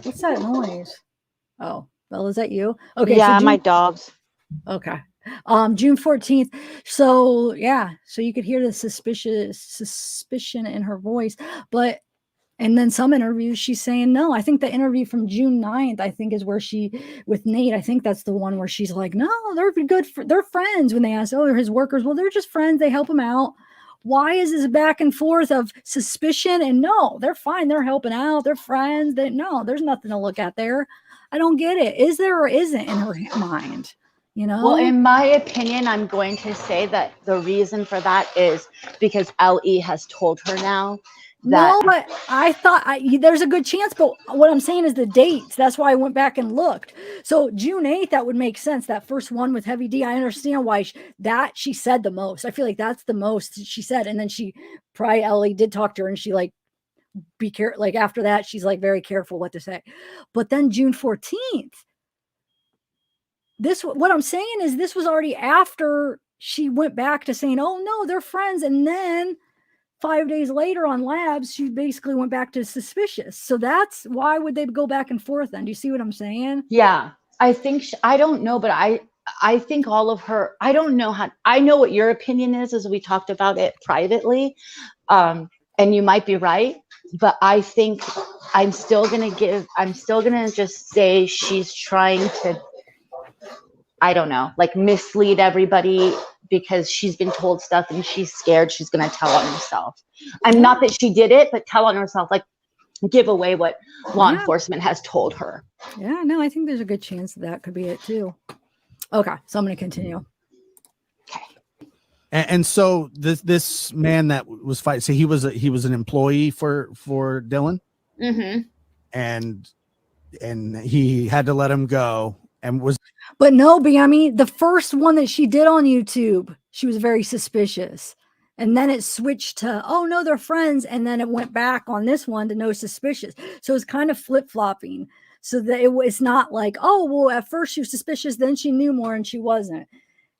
what's that noise? Oh, Bella, is that you? Okay. Yeah, so my dogs. Okay. June 14th. So yeah, so you could hear the suspicion in her voice, but, and then some interviews she's saying no. I think the interview from June 9th, I think is where with Nate, I think that's the one where she's like, no, they're good. They're friends. When they ask, oh, they're his workers. Well, they're just friends. They help him out. Why is this back and forth of suspicion? And no, they're fine. They're helping out. They're friends. No, there's nothing to look at there. I don't get it. Is there or isn't in her mind? You know? Well, in my opinion, I'm going to say that the reason for that is because LE has told her now that. No, but I thought there's a good chance. But what I'm saying is the dates. That's why I went back and looked. So June 8th, that would make sense. That first one with Heavy D. I understand why she said the most. I feel like that's the most she said. And then probably Ellie did talk to her, and she like, be careful. Like after that, she's like very careful what to say. But then June 14th. What I'm saying is this was already after she went back to saying, oh no, they're friends. And then 5 days later on labs, she basically went back to suspicious. So that's why would they go back and forth then? Do you see what I'm saying? Yeah, I think, I don't know, but I think all of her, I don't know I know what your opinion is as we talked about it privately. And you might be right, but I think I'm still going to just say she's trying to, I don't know, like mislead everybody because she's been told stuff and she's scared she's going to tell on herself. I'm not that she did it, but tell on herself, like give away what law enforcement has told her. Yeah, no, I think there's a good chance that could be it too. Okay, so I'm going to continue. Okay. And so this man that was fighting, so he was an employee for Dylan, and he had to let him go, and was. But no, Bammy, the first one that she did on YouTube, she was very suspicious. And then it switched to, oh no, they're friends. And then it went back on this one to no suspicious. So it's kind of flip-flopping. So that it's not like, oh, well, at first she was suspicious, then she knew more and she wasn't.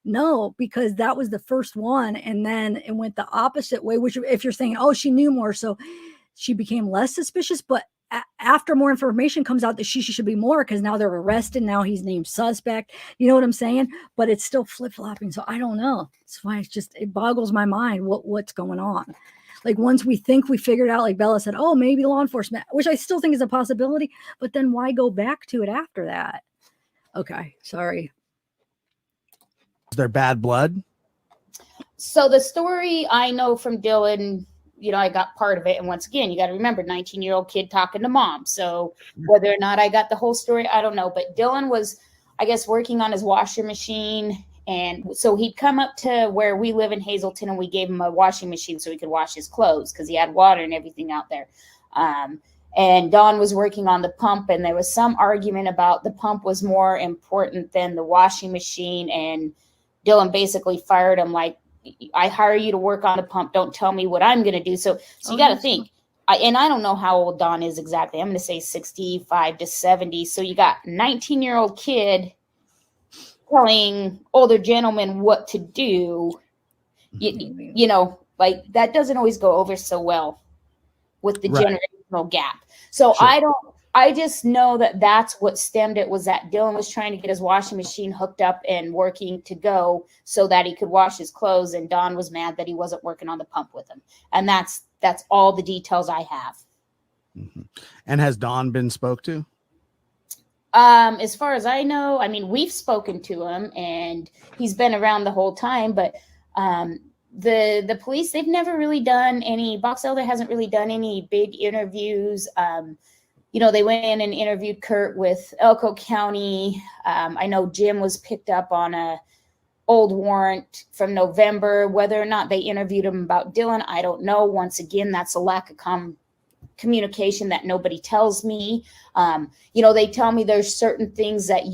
No, because that was the first one. And then it went the opposite way, which if you're saying, oh, she knew more, so she became less suspicious. But after more information comes out that she should be more, because now they're arrested. Now he's named suspect. You know what I'm saying? But it's still flip-flopping. So I don't know. That's why it boggles my mind what's going on. Like once we think we figured out, like Bella said, oh, maybe law enforcement, which I still think is a possibility, but then why go back to it after that? Okay, sorry. Is there bad blood? So the story I know from Dylan, you know, I got part of it. And once again, you got to remember 19-year-old kid talking to mom. So whether or not I got the whole story, I don't know. But Dylan was, I guess, working on his washing machine. And so he'd come up to where we live in Hazleton, and we gave him a washing machine so he could wash his clothes because he had water and everything out there. And Don was working on the pump, and there was some argument about the pump was more important than the washing machine. And Dylan basically fired him like, I hire you to work on the pump. Don't tell me what I'm going to do. So you got to think. And I don't know how old Don is exactly. I'm going to say 65 to 70. So you got a 19-year-old kid telling older gentlemen what to do. You know, like that doesn't always go over so well with the generational gap. So I just know that that's what stemmed it, was that Dylan was trying to get his washing machine hooked up and working to go so that he could wash his clothes. And Don was mad that he wasn't working on the pump with him. And that's all the details I have. Mm-hmm. And has Don been spoke to? As far as I know, I mean, we've spoken to him and he's been around the whole time, but the police, they've never really done any, Box Elder hasn't really done any big interviews. You know, they went in and interviewed Kurt with Elko County. I know Jim was picked up on a old warrant from November. Whether or not they interviewed him about Dylan, I don't know. Once again, that's a lack of communication that nobody tells me. You know, they tell me there's certain things that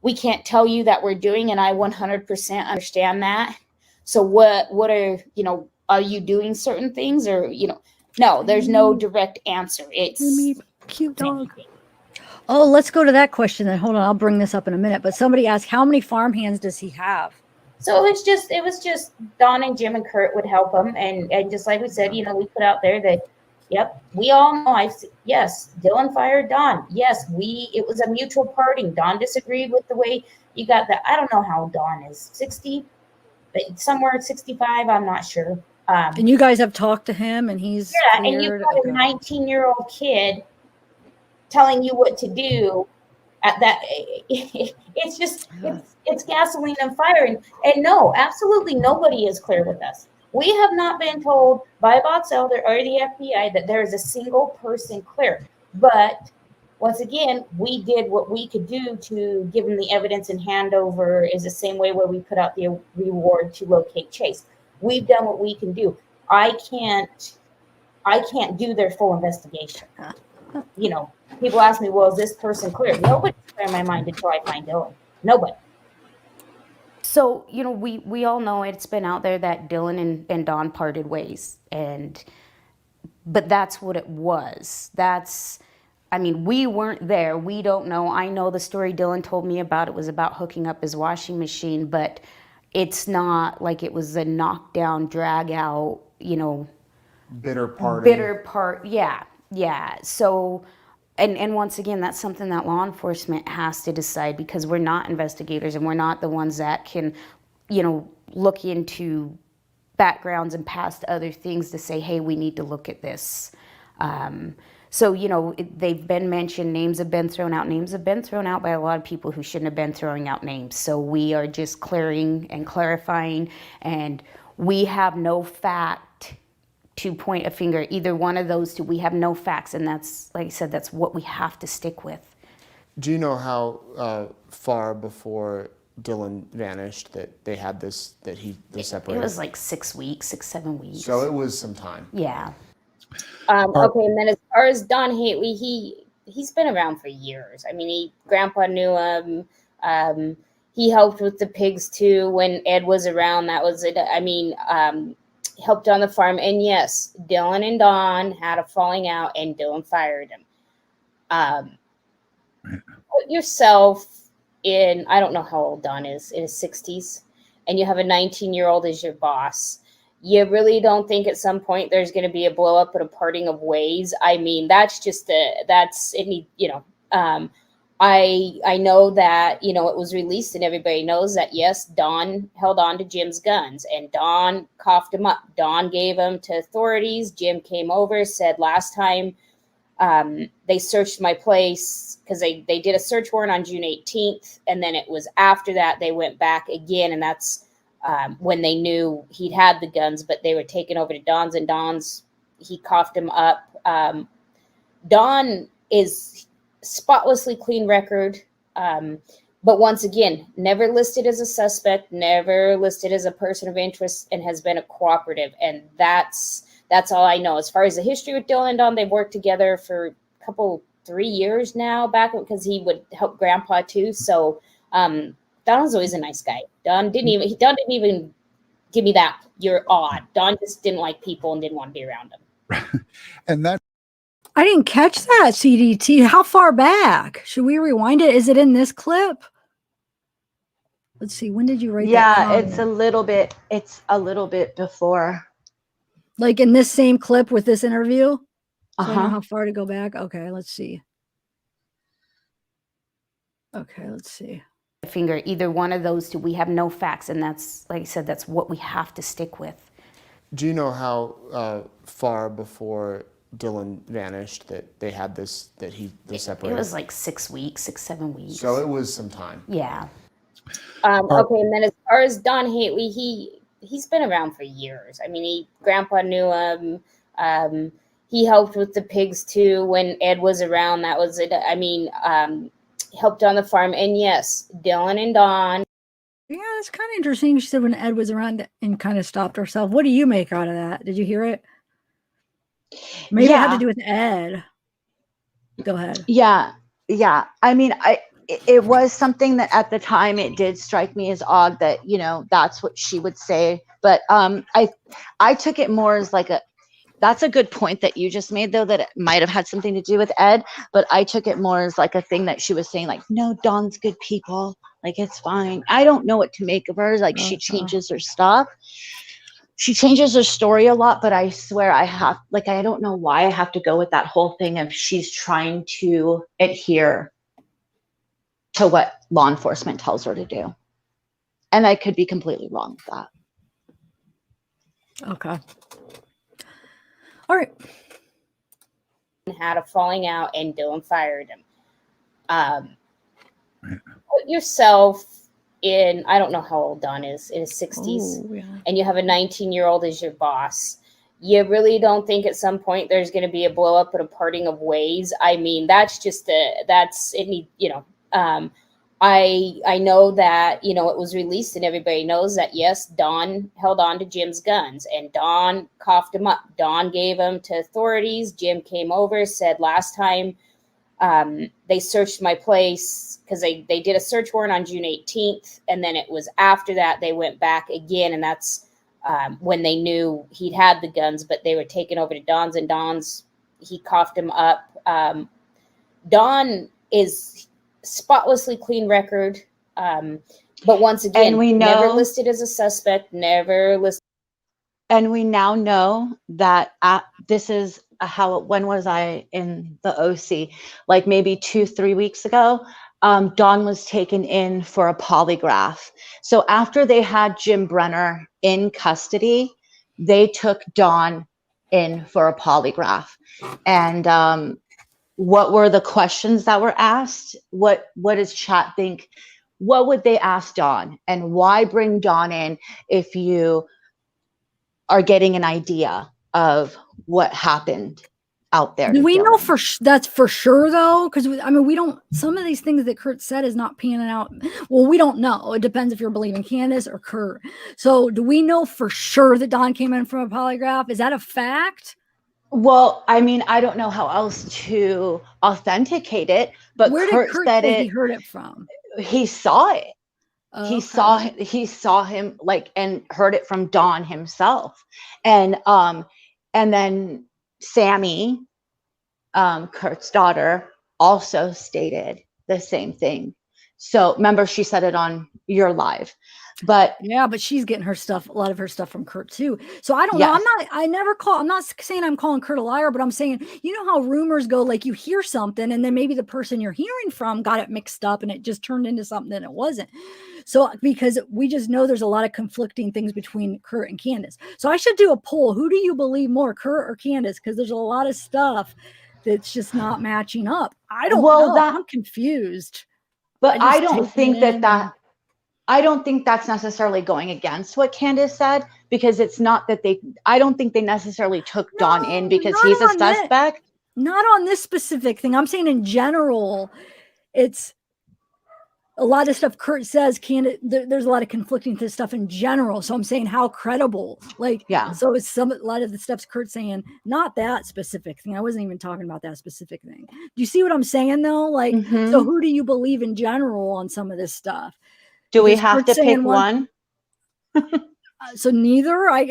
we can't tell you that we're doing, and I 100% understand that. So what are, you know, are you doing certain things, or, you know, no, there's no direct answer. It's cute dog. Oh, let's go to that question then. Hold on, I'll bring this up in a minute. But somebody asked, how many farmhands does he have? So it was just Don and Jim and Kurt would help him, and just like we said, you know, we put out there that, yep, we all know. Yes, Dylan fired Don. Yes, it was a mutual parting. Don disagreed with the way you got that. I don't know how Don is, 60, but somewhere at 65. I'm not sure. And you guys have talked to him, and he's and you've got a 19-year-old kid telling you what to do at that. It's just it's gasoline and fire. And no, absolutely nobody is clear with us. We have not been told by Box Elder or the FBI that there is a single person clear. But once again, we did what we could do to give them the evidence and hand over, is the same way where we put out the reward to locate Chase. We've done what we can do. I can't do their full investigation. You know, people ask me, well, is this person clear? Nobody's clear in my mind until I find Dylan. Nobody. So, you know, we all know it's been out there that Dylan and Don parted ways. But that's what it was. I mean, we weren't there. We don't know. I know the story Dylan told me about. It was about hooking up his washing machine, but it's not like it was a knockdown, drag out, you know. Bitter part. Yeah. So, and once again, that's something that law enforcement has to decide, because we're not investigators and we're not the ones that can, you know, look into backgrounds and past other things to say, hey, we need to look at this. So, you know, they've been mentioned, names have been thrown out. Names have been thrown out by a lot of people who shouldn't have been throwing out names. So we are just clearing and clarifying, and we have no fact to point a finger. Either one of those two, we have no facts, and that's, like I said, that's what we have to stick with. Do you know how far before Dylan vanished that they had this, that they separated? It was like 6 weeks, 7 weeks. So it was some time. Yeah. Okay, and then as far as Don Haley, he's been around for years. I mean, Grandpa knew him. He helped with the pigs too when Ed was around. That was it. I mean, helped on the farm. And yes, Dylan and Don had a falling out, and Dylan fired him. Put yourself in, I don't know how old Don is, in his 60s, and you have a 19-year-old as your boss. You really don't think at some point there's going to be a blow up and a parting of ways? I mean, that's just you know, I know that, you know, it was released and everybody knows that, yes, Don held on to Jim's guns and Don coughed him up. Don gave them to authorities. Jim came over, said last time They searched my place because they did a search warrant on June 18th. And then it was after that they went back again. And that's when they knew he'd had the guns, but they were taken over to Don's, and Don's, he coughed him up. Don is spotlessly clean record. But once again, never listed as a suspect, never listed as a person of interest, and has been a cooperative. And that's all I know. As far as the history with Dylan and Don, they've worked together for a 3 years now back, because he would help Grandpa too. So Don was always a nice guy. Don didn't even give me that "you're odd." Don just didn't like people and didn't want to be around them. And that I didn't catch that, CDT. How far back? Should we rewind it? Is it in this clip? Let's see. When did you write that? Yeah, it's a little bit before. Like in this same clip with this interview? So I know Uh-huh. how far to go back. Okay, let's see. Okay, let's see. Finger, either one of those two. We have no facts, and that's, like I said, that's what we have to stick with. Do you know how far before Dylan vanished that they had this, that they separated? It was like 6 weeks, 7 weeks. So it was some time. Yeah. Okay, and then as far as Don Haley, he's been around for years. I mean, Grandpa knew him. He helped with the pigs too when Ed was around. That was it. I mean, helped on the farm. And yes, Dylan and Don. Yeah, it's kind of interesting. She said when Ed was around and kind of stopped herself. What do you make out of that? Did you hear it? Maybe it had to do with Ed. Go ahead. Yeah. I mean, it was something that at the time it did strike me as odd that, that's what she would say. But I took it more as like that's a good point that you just made, though, that it might have had something to do with Ed. But I took it more as like a thing that she was saying, like, no, Don's good people. Like, it's fine. I don't know what to make of her. Like, she changes her stuff. She changes her story a lot, but I swear I don't know why I have to go with that whole thing of she's trying to adhere to what law enforcement tells her to do. And I could be completely wrong with that. Okay. All right. Had a falling out and Dylan fired him. Put yourself in, I don't know how old Don is, in his 60s, and you have a 19-year-old as your boss. You really don't think at some point there's going to be a blow up and a parting of ways? I mean, that's just I know that, it was released and everybody knows that, yes, Don held on to Jim's guns and Don coughed him up. Don gave them to authorities. Jim came over, said last time they searched my place, because they did a search warrant on June 18th. And then it was after that they went back again. And that's when they knew he'd had the guns, but they were taken over to Don's, and Don's, he coughed him up. Don is spotlessly clean record. But once again, and we know, never listed as a suspect, never listed. And we now know that this is when was I in the OC? Like maybe 2-3 weeks ago, Don was taken in for a polygraph. So after they had Jim Brenner in custody, they took Don in for a polygraph. And what were the questions that were asked? What does chat think? What would they ask Don? And why bring Don in if you are getting an idea of what happened out there? Do we know that's for sure, though? Because we don't, some of these things that Kurt said is not panning out. Well, we don't know. It depends if you're believing Candice or Kurt. So do we know for sure that Don came in from a polygraph? Is that a fact? Well, I mean, I don't know how else to authenticate it, but where Kurt did Kurt said say it, he heard it from? He saw it. Okay. He saw him and heard it from Don himself. And then Sammy, Kurt's daughter, also stated the same thing. So remember, she said it on your live, but yeah, but she's getting a lot of her stuff from Kurt too. So I don't know. I'm not saying I'm calling Kurt a liar, but I'm saying, how rumors go, like you hear something and then maybe the person you're hearing from got it mixed up and it just turned into something that it wasn't. So because we just know there's a lot of conflicting things between Kurt and Candice. So I should do a poll. Who do you believe more, Kurt or Candice? Because there's a lot of stuff that's just not matching up. I don't Well, know. I'm confused. But I don't take think it in that I don't think that's necessarily going against what Candice said, because it's not that I don't think they necessarily took Don in because he's a suspect. Not on this specific thing. I'm saying in general, it's a lot of stuff Kurt says. There's a lot of conflicting stuff in general. So I'm saying how credible, like, yeah. So it's a lot of the stuff's Kurt saying, not that specific thing. I wasn't even talking about that specific thing. Do you see what I'm saying though? Like, so who do you believe in general on some of this stuff? Do we have to pick one? So neither. I'd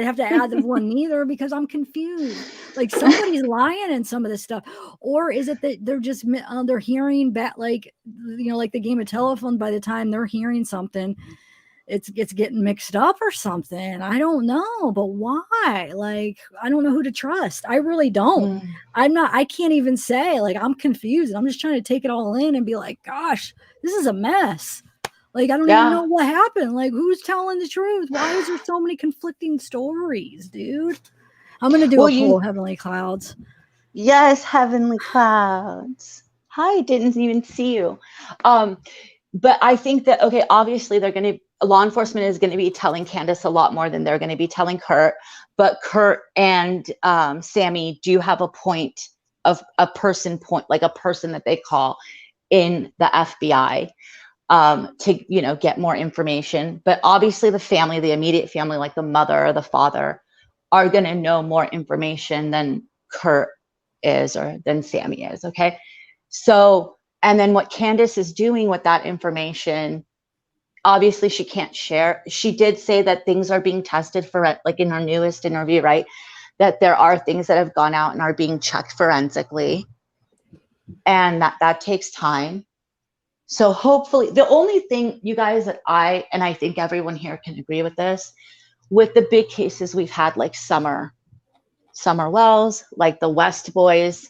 have to add the one neither, because I'm confused. Like somebody's lying in some of this stuff, or is it that they're just they're hearing back, like like the game of telephone. By the time they're hearing something, it's getting mixed up or something. I don't know, but why? Like I don't know who to trust. I really don't. I can't even say. Like I'm confused. I'm just trying to take it all in and be like, gosh, this is a mess. Like, I don't even know what happened. Like, who's telling the truth? Why is there so many conflicting stories, dude? I'm going to do a poll, Heavenly Clouds. Yes, Heavenly Clouds. Hi, didn't even see you. But I think that, okay, obviously law enforcement is going to be telling Candice a lot more than they're going to be telling Kurt. But Kurt and Sammy do have a point of a person that they call in the FBI. To get more information, but obviously the immediate family, like the mother or the father, are going to know more information than Kurt is or than Sammy is. Okay, so and then what Candice is doing with that information, obviously she can't share. She did say that things are being tested for, like in her newest interview, right? That there are things that have gone out and are being checked forensically, and that takes time. So hopefully, the only thing, you guys, that I think everyone here can agree with this, with the big cases we've had, like Summer Wells, like the West Boys,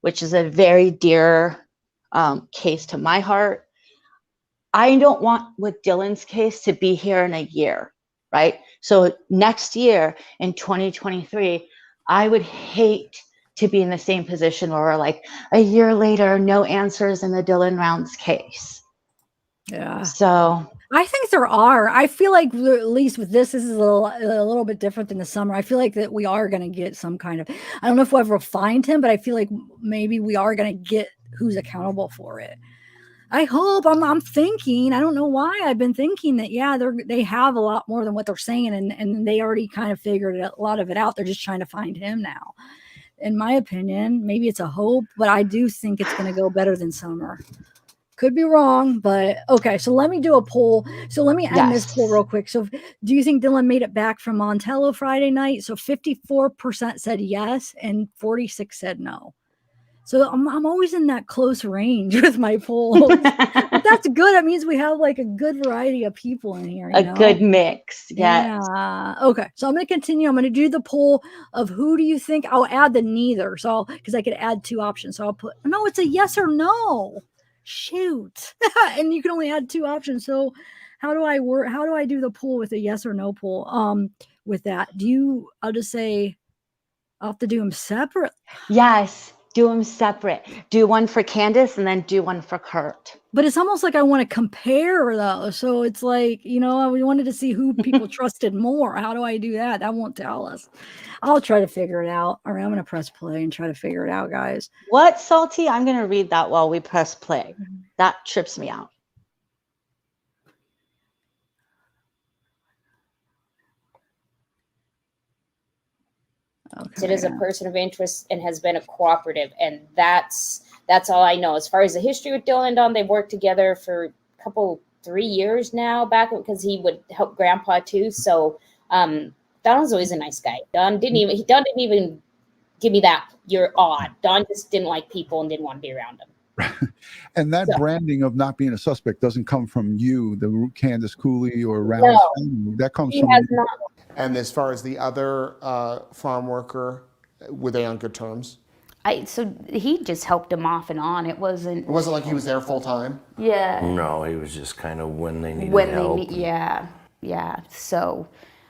which is a very dear case to my heart. I don't want with Dylan's case to be here in a year, right? So next year in 2023, I would hate to be in the same position where we're like a year later, no answers in the Dylan Rounds case. Yeah. So I think there are. I feel like at least with this is a little bit different than the Summer. I feel like that we are going to get some kind of, I don't know if we'll ever find him, but I feel like maybe we are going to get who's accountable for it. I hope. I'm thinking, I don't know why I've been thinking that, they have a lot more than what they're saying. And they already kind of figured a lot of it out. They're just trying to find him now. In my opinion, maybe it's a hope, but I do think it's going to go better than Summer. Could be wrong, but okay. So let me do a poll. So let me end this poll real quick. So do you think Dylan made it back from Montello Friday night? So 54% said yes and 46% said no. So I'm always in that close range with my polls. But that's good. That means we have like a good variety of people in here. A good mix. Yes. Yeah. Okay. So I'm going to continue. I'm going to do the poll of who do you think. I'll add the neither. So because I could add two options. So I'll put, no, it's a yes or no. Shoot. And you can only add two options. So how do I do the poll with a yes or no poll? With that, I'll just say I'll have to do them separate. Yes. Do them separate. Do one for Candice and then do one for Kurt. But it's almost like I want to compare though. So it's like, we wanted to see who people trusted more. How do I do that? That won't tell us. I'll try to figure it out. All right, I'm going to press play and try to figure it out, guys. What, Salty? I'm going to read that while we press play. That trips me out. Okay. It is a person of interest and has been a cooperative, and that's all I know. As far as the history with Dylan and Don, they've worked together for a 3 years now, back because he would help Grandpa too. So Don was always a nice guy. Don didn't even give me that you're odd. Don just didn't like people and didn't want to be around them. And that branding of not being a suspect doesn't come from you, the Candice Cooley or Rounds. No, that comes from you. And as far as the other farm worker, were they on good terms? So he just helped him off and on. It wasn't like he was there full time? Yeah. No, he was just kind of when they needed help. Yeah. So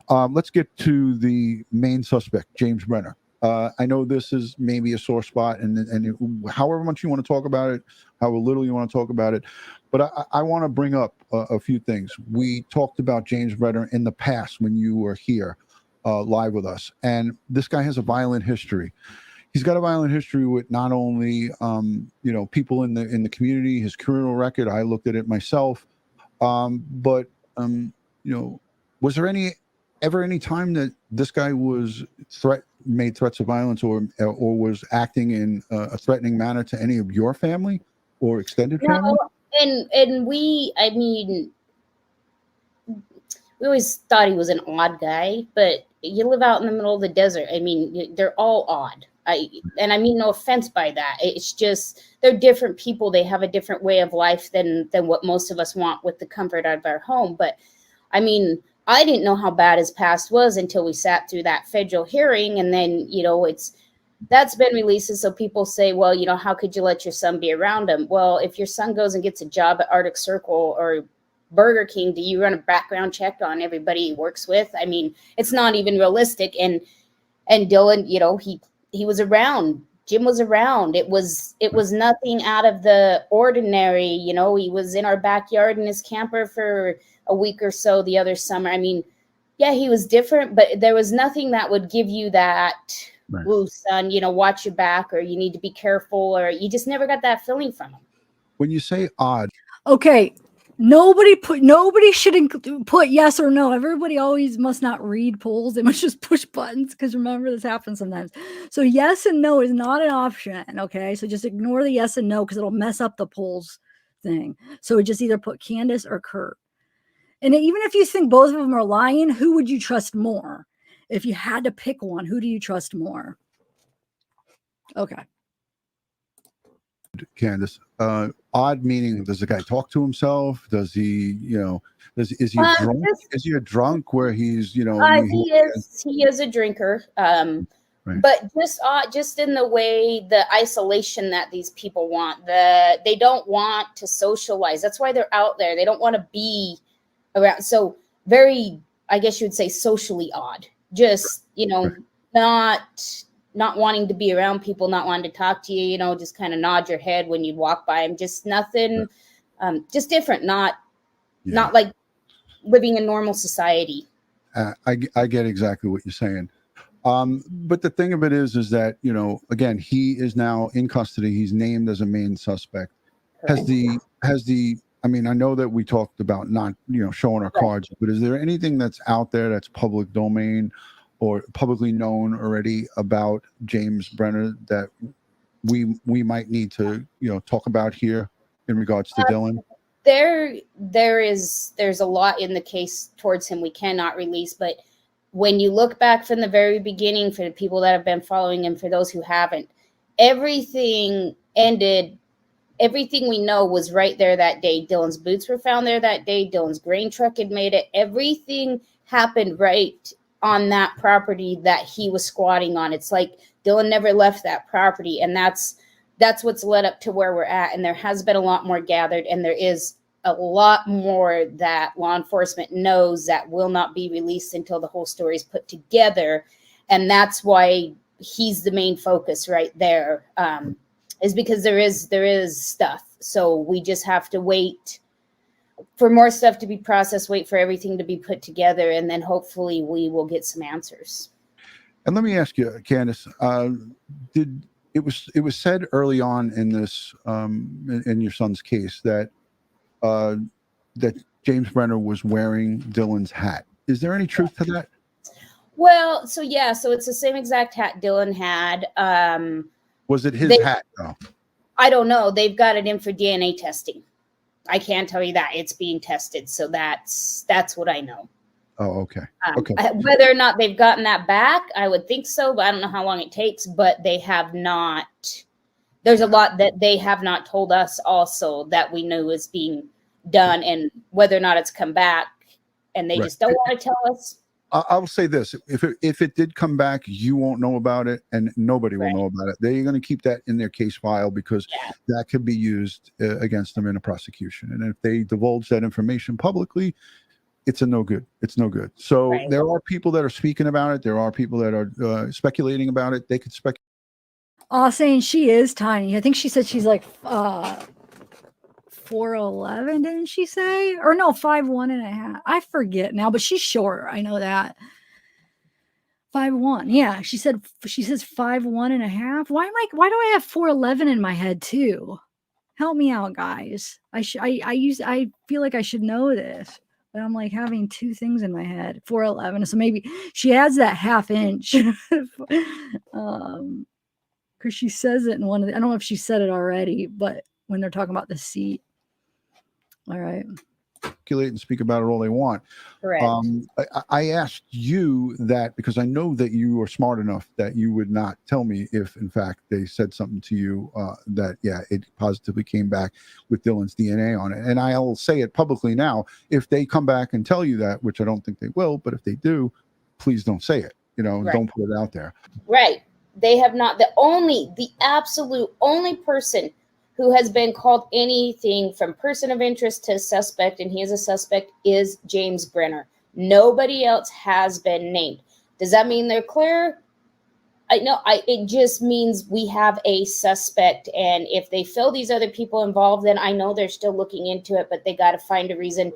let's get to the main suspect, James Brenner. I know this is maybe a sore spot, and however much you want to talk about it, however little you want to talk about it, but I want to bring up a few things. We talked about James Brenner in the past when you were here live with us, and this guy has a violent history. He's got a violent history with not only people in the community, his criminal record. I looked at it myself, but was there ever any time that this guy was made threats of violence or was acting in a threatening manner to any of your family or extended family? No, and we always thought he was an odd guy, but you live out in the middle of the desert. I mean, they're all odd. I mean no offense by that. It's just they're different people. They have a different way of life than what most of us want with the comfort of our home. But I mean, I didn't know how bad his past was until we sat through that federal hearing, and then that's been released. So people say, well, how could you let your son be around him? Well, if your son goes and gets a job at Arctic Circle or Burger King, do you run a background check on everybody he works with? I mean, it's not even realistic. And Dylan, he was around. Jim was around. It was nothing out of the ordinary. He was in our backyard in his camper for a week or so the other summer. I mean, yeah, he was different, but there was nothing that would give you that, ooh, son, watch your back, or you need to be careful, or you just never got that feeling from him. When you say odd. Okay. Nobody should put yes or no. Everybody always must not read polls. They must just push buttons, because remember, this happens sometimes. So yes and no is not an option. Okay. So just ignore the yes and no, because it'll mess up the polls thing. So just either put Candice or Kurt. And even if you think both of them are lying, who would you trust more? If you had to pick one, who do you trust more? Okay. Candice, odd meaning, does the guy talk to himself? Does he, is he a drunk? Is he a drunk where he's, he is a drinker. But just in the way, the isolation that these people want, they don't want to socialize. That's why they're out there. They don't want to be around. So very, I guess you would say, socially odd. Just, not wanting to be around people, not wanting to talk to you, just kind of nod your head when you walk by them. Just nothing, just different. Not like living in normal society. I get exactly what you're saying. But the thing of it is that, again, he is now in custody. He's named as a main suspect. Has the, I mean, I know that we talked about not, showing our cards, but is there anything that's out there that's public domain or publicly known already about James Brenner that we might need to, talk about here in regards to Dylan? There's a lot in the case towards him we cannot release, but when you look back from the very beginning, for the people that have been following him, for those who haven't, everything ended. Everything we know was right there that day. Dylan's boots were found there that day. Dylan's grain truck had made it. Everything happened right on that property that he was squatting on. It's like Dylan never left that property, and that's what's led up to where we're at. And there has been a lot more gathered, and there is a lot more that law enforcement knows that will not be released until the whole story is put together. And that's why he's the main focus right there, is because there is stuff. So we just have to wait for more stuff to be processed, wait for everything to be put together, and then hopefully we will get some answers. And let me ask you, Candice, it was said early on in this in your son's case that James Brenner was wearing Dylan's hat. Is there any truth to that? Well, so it's the same exact hat Dylan had. Was it his hat though? I don't know. They've got it in for DNA testing. I can't tell you that. It's being tested. So that's what I know. Oh, okay. Okay. Whether or not they've gotten that back, I would think so, but I don't know how long it takes. But they have not. There's a lot that they have not told us also that we know is being done, and whether or not it's come back, and they just don't want to tell us. I'll say this: if it did come back, you won't know about it, and nobody will know about it. They're going to keep that in their case file because that could be used against them in a prosecution. And if they divulge that information publicly, it's a no good. It's no good. So Right. there are people that are speaking about it. There are people that are speculating about it. They could speculate. Saying she is tiny. I think she said she's like 4'11", didn't she say? Or no, 5'1.5". I forget now, but she's short. I know that. 5'1". Yeah, she says 5'1.5". Why do I have 4'11" in my head too? Help me out, guys. I feel like I should know this, but I'm like having two things in my head. 4'11". So maybe she adds that ½ inch. Because she says it in one of the, I don't know if she said it already, but when they're talking about the seat. All right. Speculate and speak about it all they want. Correct. I asked you that because I know that you are smart enough that you would not tell me if, in fact, they said something to you that, yeah, it positively came back with Dylan's DNA on it. And I'll say it publicly now. If they come back and tell you that, which I don't think they will, but if they do, please don't say it. Right. Don't put it out there. Right. They have not. The absolute only person who has been called anything from person of interest to suspect, and he is a suspect, is James Brenner. Nobody else has been named. Does that mean they're clear? It just means we have a suspect, and if they feel these other people involved, then I know they're still looking into it, but they got to find a reason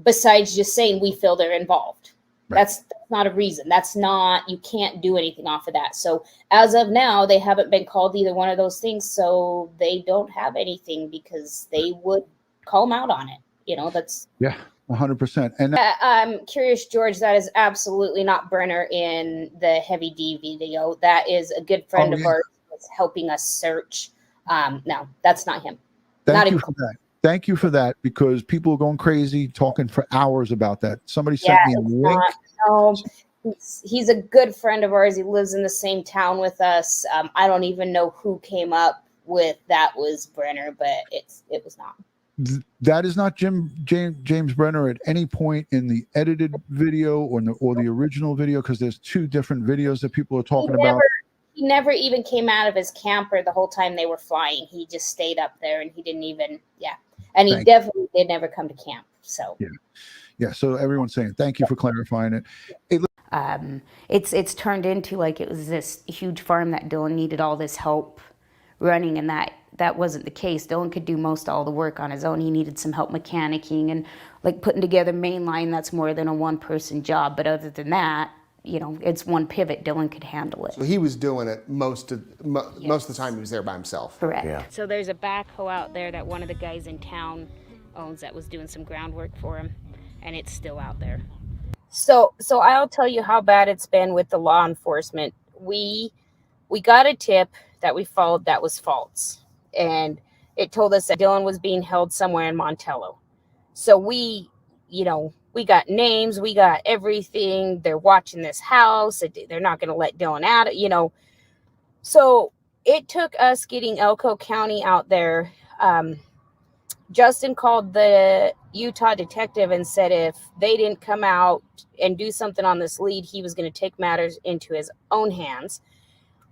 besides just saying we feel they're involved. Right. That's not a reason. You can't do anything off of that. So as of now, they haven't been called either one of those things. So they don't have anything because they would call them out on it. That's. Yeah, 100%. And I'm curious, George, that is absolutely not Brenner in the Heavy D video. That is a good friend of ours that's helping us search. No, that's not him. Thank you for that. Thank you for that, because people are going crazy talking for hours about that. Somebody sent me a link. No, he's a good friend of ours. He lives in the same town with us. I don't even know who came up with that was Brenner, but it was not. That is not James Brenner at any point in the edited video or the original video, because there's two different videos that people are talking about. He never even came out of his camper the whole time they were flying. He just stayed up there, and he didn't even, and he definitely did never come to camp. So yeah. So everyone's saying thank you for clarifying it. Hey, it's turned into like it was this huge farm that Dylan needed all this help running, and that wasn't the case. Dylan could do most all the work on his own. He needed some help mechanicking and like putting together mainline. That's more than a one-person job. But other than that, it's one pivot. Dylan could handle it. So he was doing it most of the time. He was there by himself. Correct. Yeah. So there's a backhoe out there that one of the guys in town owns that was doing some groundwork for him, and it's still out there. So I'll tell you how bad it's been with the law enforcement. We got a tip that we followed that was false, and it told us that Dylan was being held somewhere in Montello. So we got names, we got everything. They're watching this house. They're not going to let Dylan out, So it took us getting Elko County out there. Justin called the Utah detective and said if they didn't come out and do something on this lead, he was going to take matters into his own hands.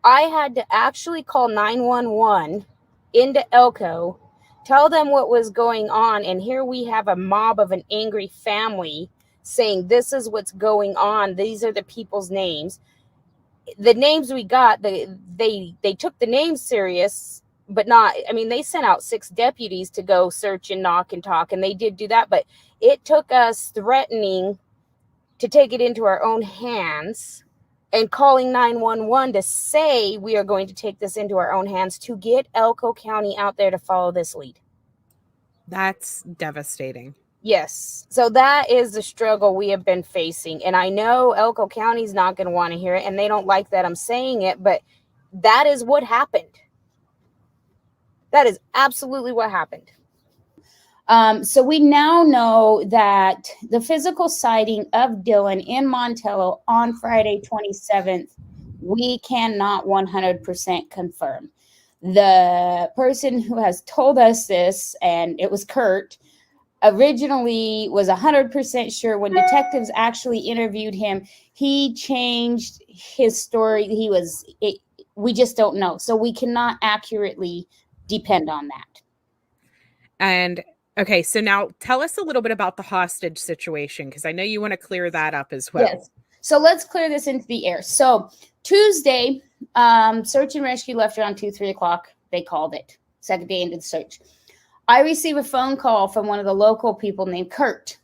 I had to actually call 911 into Elko, tell them what was going on, and here we have a mob of an angry family saying this is what's going on. These are the people's names. The names we got, they took the names serious, but not, they sent out 6 deputies to go search and knock and talk, and they did do that, but it took us threatening to take it into our own hands and calling 911 to say we are going to take this into our own hands to get Elko County out there to follow this lead. That's devastating. Yes. So that is the struggle we have been facing. And I know Elko County is not going to want to hear it, and they don't like that I'm saying it, but that is what happened. That is absolutely what happened. So we now know that the physical sighting of Dylan in Montello on Friday 27th, we cannot 100% confirm. The person who has told us this, and it was Kurt, originally was 100% sure. When detectives actually interviewed him, he changed his story. We just don't know. So we cannot accurately depend on that. And Okay, so now tell us a little bit about the hostage situation, because I know you want to clear that up as well. Yes. So let's clear this into the air. So Tuesday, search and rescue left around 2-3 o'clock. They called it. Second day into the search. I receive a phone call from one of the local people named Kurt.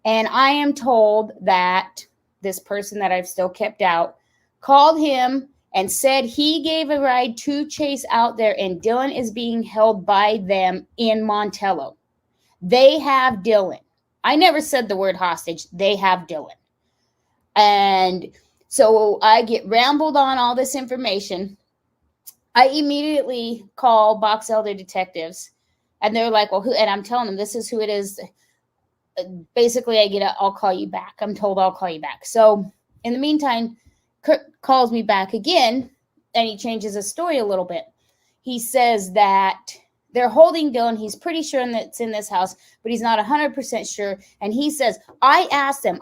And I am told that this person that I've still kept out called him and said he gave a ride to Chase out there, and Dylan is being held by them in Montello. They have Dylan. I never said the word hostage. They have Dylan. And so I get rambled on all this information. I immediately call Box Elder detectives, and they're like, well, who? And I'm telling them, this is who it is. Basically, I get I'll call you back. I'm told I'll call you back. So in the meantime, Kurt calls me back again, and he changes his story a little bit. He says that they're holding Dylan. He's pretty sure that it's in this house, but he's not 100% sure. And he says, I asked them,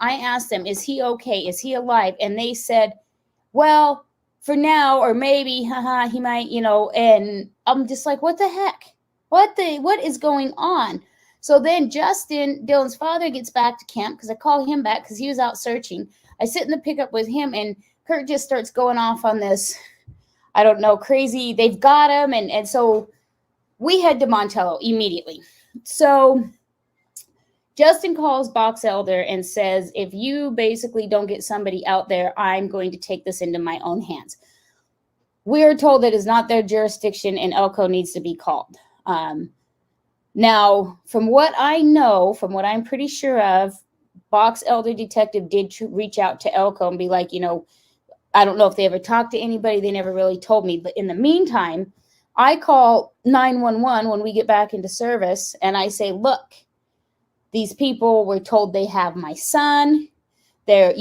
is he okay? Is he alive? And they said, well, for now, or maybe, he might, and I'm just like, what the heck? What is going on? So then Justin, Dylan's father, gets back to camp because I call him back because he was out searching. I sit in the pickup with him, and Kurt just starts going off on this, I don't know, crazy, they've got him. And so we head to Montello immediately. So Justin calls Box Elder and says, if you basically don't get somebody out there, I'm going to take this into my own hands. We are told that it's not their jurisdiction and Elko needs to be called. Now, from what I know, from what I'm pretty sure of, Box Elder detective did reach out to Elko and be like, I don't know if they ever talked to anybody. They never really told me. But in the meantime, I call 911 when we get back into service, and I say, look, these people were told they have my son. They're,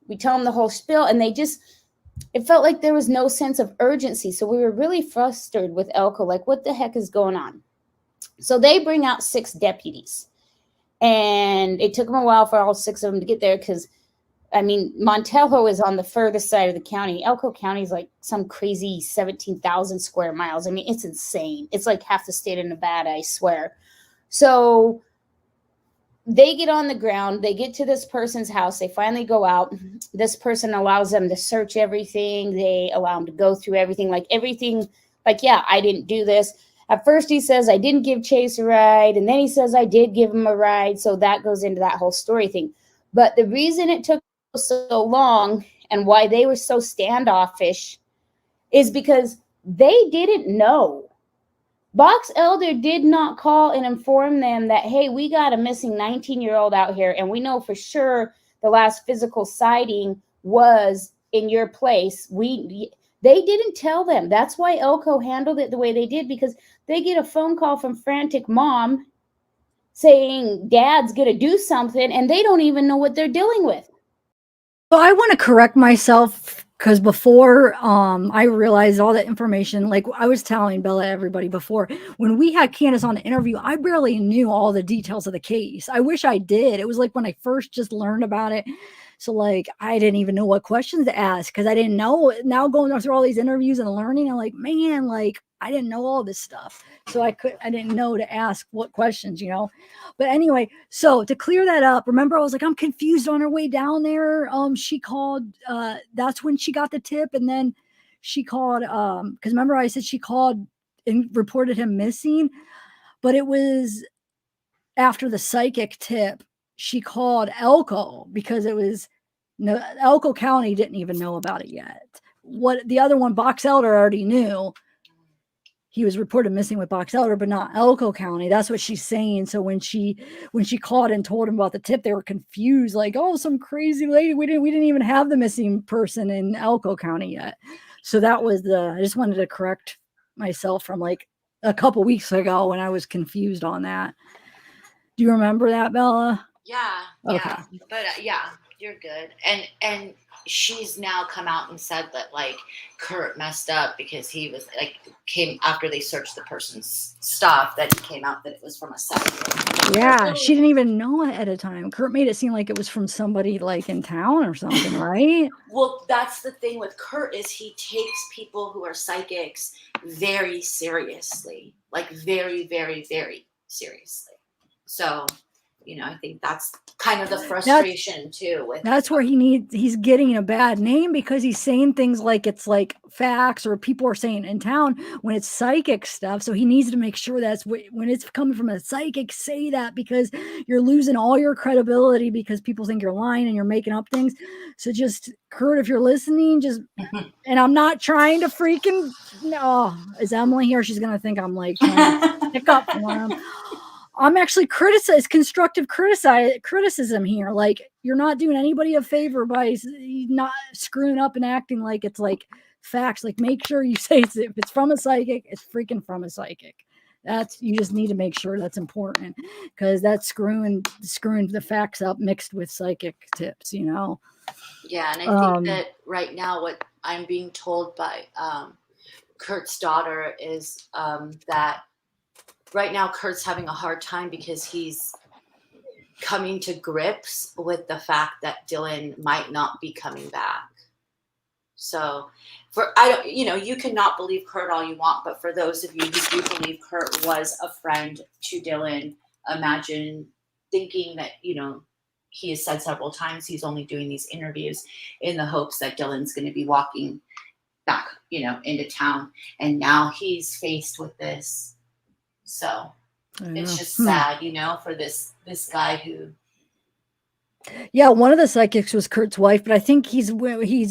we tell them the whole spiel, and it felt like there was no sense of urgency. So we were really frustrated with Elko, like, what the heck is going on? So they bring out 6 deputies, and it took them a while for all 6 of them to get there because, Montello is on the furthest side of the county. Elko County is like some crazy 17,000 square miles. It's insane. It's like half the state of Nevada, I swear. So they get on the ground. They get to this person's house. They finally go out. This person allows them to search everything. They allow them to go through everything. Yeah, I didn't do this. At first he says, I didn't give Chase a ride. And then he says, I did give him a ride. So that goes into that whole story thing. But the reason it took so long and why they were so standoffish is because they didn't know. Box Elder did not call and inform them that, hey, we got a missing 19-year-old out here, and we know for sure the last physical sighting was in your place. They didn't tell them. That's why Elko handled it the way they did, because they get a phone call from frantic mom saying dad's going to do something, and they don't even know what they're dealing with. So I want to correct myself because before I realized all that information, like I was telling Bella, everybody before, when we had Candice on the interview, I barely knew all the details of the case. I wish I did. It was like when I first just learned about it. So like, I didn't even know what questions to ask because I didn't know. Now going through all these interviews and learning, I'm like, man, like I didn't know all this stuff. So I didn't know to ask what questions, but anyway, so to clear that up, remember I was like, I'm confused on her way down there. She called, that's when she got the tip. And then she called, cause remember I said she called and reported him missing, but it was after the psychic tip, she called Elko because Elko County didn't even know about it yet. What the other one, Box Elder already knew. He was reported missing with Box Elder, but not Elko County. That's what she's saying. So when she called and told him about the tip, they were confused, like, oh, some crazy lady. We didn't even have the missing person in Elko County yet. So that was I just wanted to correct myself from like a couple weeks ago when I was confused on that. Do you remember that, Bella? Yeah. Okay. Yeah. But yeah, you're good. And she's now come out and said that like Kurt messed up because he was like came after they searched the person's stuff, that it came out that it was from a psychic. Yeah, she didn't even know ahead of time. Kurt made it seem like it was from somebody like in town or something, right? Well, that's the thing with Kurt is he takes people who are psychics very seriously, like very, very, very seriously. So, I think that's kind of the frustration too. That's where he's getting a bad name because he's saying things like it's like facts, or people are saying in town when it's psychic stuff. So he needs to make sure that's when it's coming from a psychic, say that, because you're losing all your credibility because people think you're lying and you're making up things. So just, Kurt, if you're listening, just, and I'm not trying to freaking, no, is Emily here? She's going to think I'm like trying to stick up for him. I'm actually constructive criticism here. Like, you're not doing anybody a favor by not screwing up and acting like it's like facts. Like, make sure you say if it's from a psychic, it's freaking from a psychic. You just need to make sure that's important, because that's screwing the facts up mixed with psychic tips, Yeah, and I think that right now what I'm being told by Kurt's daughter is that right now Kurt's having a hard time because he's coming to grips with the fact that Dylan might not be coming back. So you cannot believe Kurt all you want, but for those of you who do believe Kurt was a friend to Dylan, imagine thinking that, he has said several times he's only doing these interviews in the hopes that Dylan's going to be walking back, into town. And now he's faced with this. So it's just sad, for this guy who. Yeah, one of the psychics was Kurt's wife, but I think he's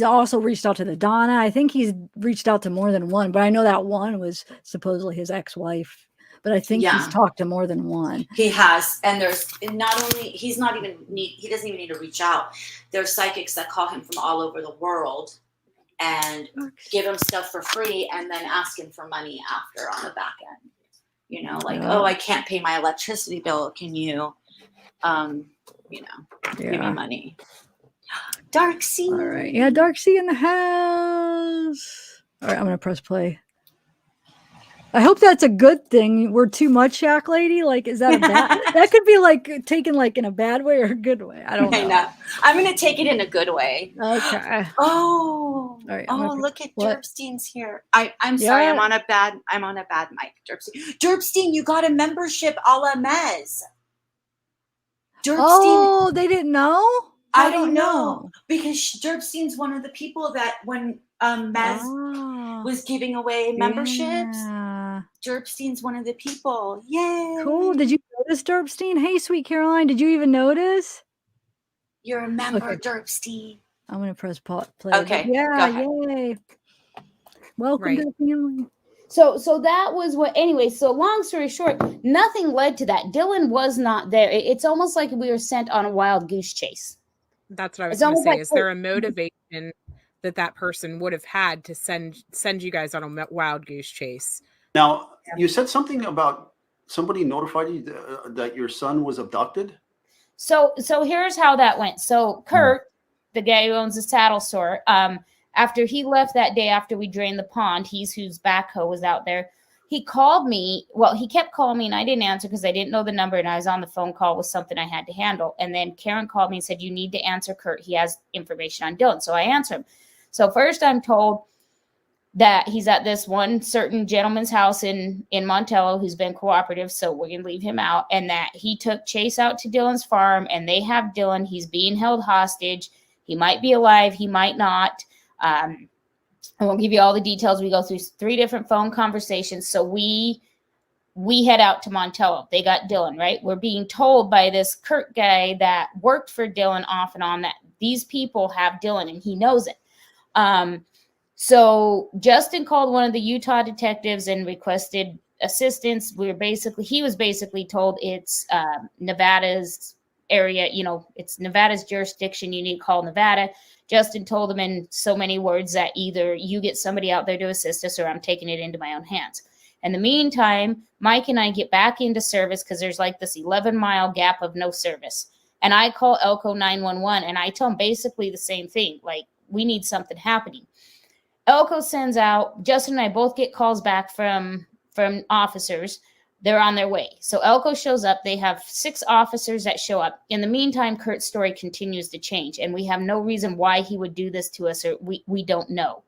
also reached out to the Donna. I think he's reached out to more than one, but I know that one was supposedly his ex-wife. But I think he's talked to more than one. He has, and he doesn't even need to reach out. There's psychics that call him from all over the world and give him stuff for free, and then ask him for money after on the back end. Oh, I can't pay my electricity bill. Can you, give me money? Dark Sea. All right. Yeah, Dark Sea in the house. All right, I'm going to press play. I hope that's a good thing. We're too much, Shack Lady. Like, is that a bad? That could be like taken like in a bad way or a good way. I don't know. I know. I'm going to take it in a good way. Okay. Oh. All right. Oh, look at Derpstein's here. I'm sorry. I'm on a bad mic. Derpstein, you got a membership a la Mez. Derpstein. Oh, they didn't know? I don't know. Because Derpstein's one of the people that when Mez was giving away memberships, Derpstein's one of the people. Yay. Cool. Did you notice Derpstein? Hey, sweet Caroline, did you even notice? You're a member, Derpstein. I'm going to press play. Okay. Yeah, yay. Welcome to the family. So that was what, anyway, so long story short, nothing led to that. Dylan was not there. It's almost like we were sent on a wild goose chase. That's what I was going to say. Is there a motivation that person would have had to send you guys on a wild goose chase? Now, you said something about somebody notified you that your son was abducted. So here's how that went. So Kurt, the guy who owns the saddle store, after he left that day after we drained the pond, whose backhoe was out there, he called me. Well, he kept calling me and I didn't answer because I didn't know the number and I was on the phone call with something I had to handle. And then Karen called me and said, you need to answer Kurt. He has information on Dylan. So I answered him. So first I'm told that he's at this one certain gentleman's house in Montello who's been cooperative. So we're going to leave him out. And that he took Chase out to Dylan's farm and they have Dylan. He's being held hostage. He might be alive. He might not. I won't give you all the details. We go through 3 different phone conversations. So we head out to Montello. They got Dylan, right? We're being told by this Kurt guy that worked for Dylan off and on that these people have Dylan and he knows it. So Justin called one of the Utah detectives and requested assistance. He was basically told it's Nevada's area, it's Nevada's jurisdiction. You need to call Nevada. Justin told him in so many words that either you get somebody out there to assist us or I'm taking it into my own hands. In the meantime, Mike and I get back into service because there's like this 11-mile gap of no service. And I call Elko 911 and I tell them basically the same thing. Like, we need something happening. Elko sends out, Justin and I both get calls back from officers. They're on their way. So Elko shows up. They have 6 officers that show up. In the meantime, Kurt's story continues to change, and we have no reason why he would do this to us, or we don't know.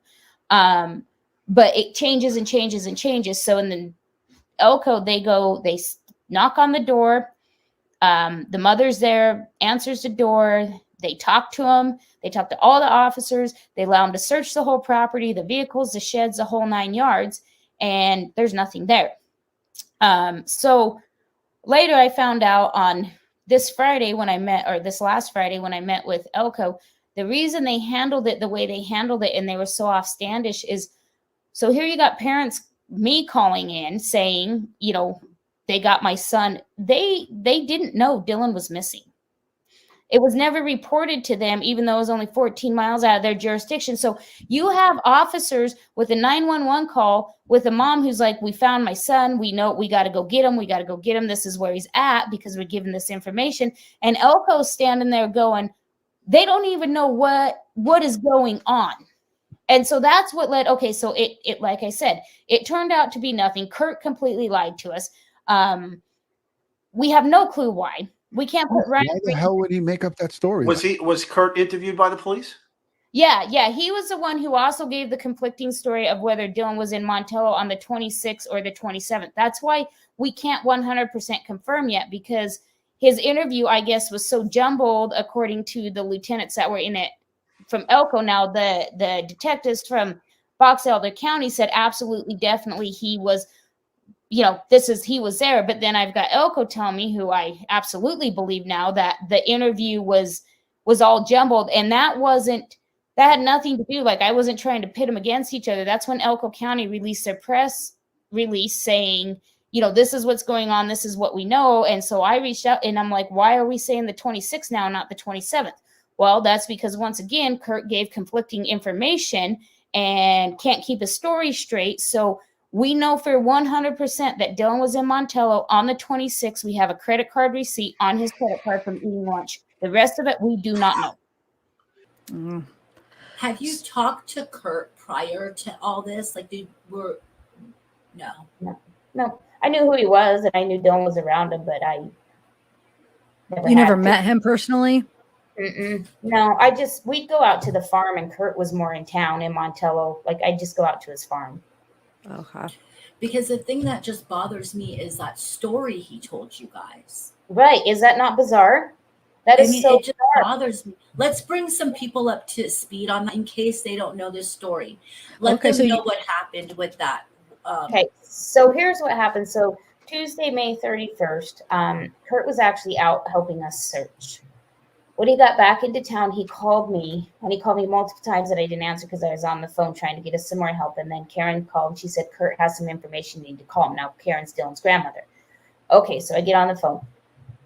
But it changes and changes and changes. So in the Elko, they knock on the door. The mother's there, answers the door. They talk to him. They talk to all the officers. They allow him to search the whole property, the vehicles, the sheds, the whole 9 yards, and there's nothing there. So later I found out on this Friday when I met, or this last Friday when I met with Elko, the reason they handled it the way they handled it and they were so offstandish is, so here you got parents, me calling in saying, you know, they got my son. They didn't know Dylan was missing. It was never reported to them, even though it was only 14 miles out of their jurisdiction. So you have officers with a 911 call with a mom who's like, we found my son. We know we got to go get him. We got to go get him. This is where he's at because we're given this information. And Elko's standing there going, they don't even know what is going on. And so that's what led, okay, so it like I said, it turned out to be nothing. Kurt completely lied to us. We have no clue why. We can't put right. Why the hell would he make up that story? Was Kurt interviewed by the police? Yeah. He was the one who also gave the conflicting story of whether Dylan was in Montello on the 26th or the 27th. That's why we can't 100% confirm yet, because his interview, I guess, was so jumbled according to the lieutenants that were in it from Elko. Now, the detectives from Box Elder County said absolutely, definitely he was, you know, he was there. But then I've got Elko telling me, who I absolutely believe now, that the interview was all jumbled. And that had nothing to do, like, I wasn't trying to pit them against each other. That's when Elko County released their press release saying, you know, this is what's going on. This is what we know. And so I reached out and I'm like, why are we saying the 26th now, not the 27th? Well, that's because, once again, Kurt gave conflicting information and can't keep his story straight. So we know for 100% that Dylan was in Montello on the 26th. We have a credit card receipt on his credit card from eating lunch. The rest of it, we do not know. Mm-hmm. Have you talked to Kurt prior to all this? Like, No. I knew who he was and I knew Dylan was around him, but I never met him personally? No, we'd go out to the farm and Kurt was more in town in Montello. Like, I'd just go out to his farm. Okay. Because the thing that just bothers me is that story he told you guys. Right. Is that not bizarre? It just bothers me. Let's bring some people up to speed on that in case they don't know this story. Let them know what happened with that. Okay. So here's what happened. So Tuesday, May 31st, Kurt was actually out helping us search. When he got back into town, he called me, and he called me multiple times that I didn't answer because I was on the phone trying to get us some more help. And then Karen called, and she said, Kurt has some information you need to call him. Now, Karen's Dylan's grandmother. Okay, so I get on the phone,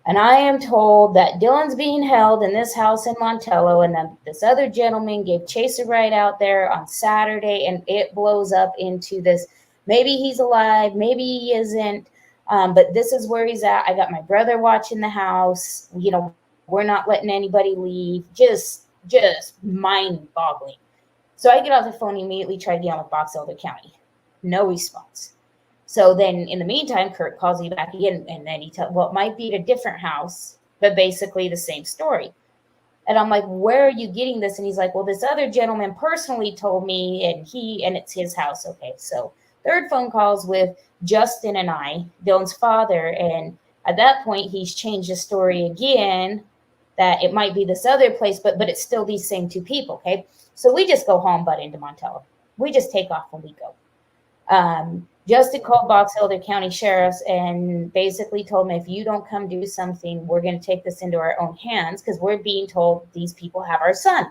and I am told that Dylan's being held in this house in Montello, and then this other gentleman gave chase a ride out there on Saturday, and it blows up into this, maybe he's alive, maybe he isn't, but this is where he's at. I got my brother watching the house, you know, we're not letting anybody leave. Just mind-boggling. So I get off the phone, immediately try to get on with Box Elder County. No response. So then in the meantime, Kurt calls me back again, and then he tells, well, it might be a different house, but basically the same story. And I'm like, where are you getting this? And he's like, well, this other gentleman personally told me, and it's his house. Okay, so third phone calls with Justin and I, Dylan's father, and at that point, he's changed the story again, that it might be this other place, but it's still these same two people, okay? So we just go home, but into Montello. We just take off when we go. Justin called Box Elder County Sheriff's and basically told me, if you don't come do something, we're going to take this into our own hands because we're being told these people have our son.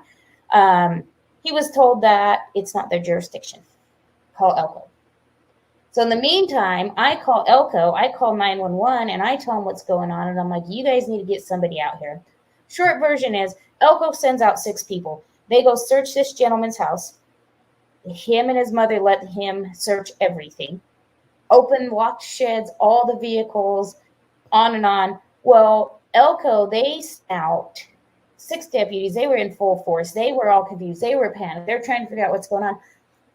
He was told that it's not their jurisdiction. Call Elko. So in the meantime, I call Elko, I call 911, and I tell them what's going on. And I'm like, you guys need to get somebody out here. Short version is, Elko sends out 6 people. They go search this gentleman's house. Him and his mother let him search everything. Open, locked sheds, all the vehicles, on and on. Well, Elko, they sent out 6 deputies. They were in full force. They were all confused. They were panicked. They're trying to figure out what's going on.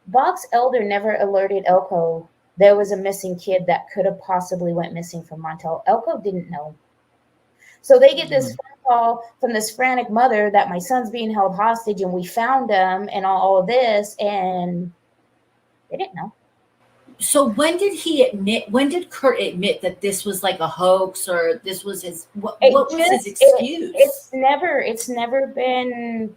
Box Elder never alerted Elko there was a missing kid that could have possibly went missing from Montello. Elko didn't know. So they get this phone call from this frantic mother that my son's being held hostage and we found him and all of this, and they didn't know. So when did he admit? When did Kurt admit that this was like a hoax, or this was his? What was his excuse? It's never been.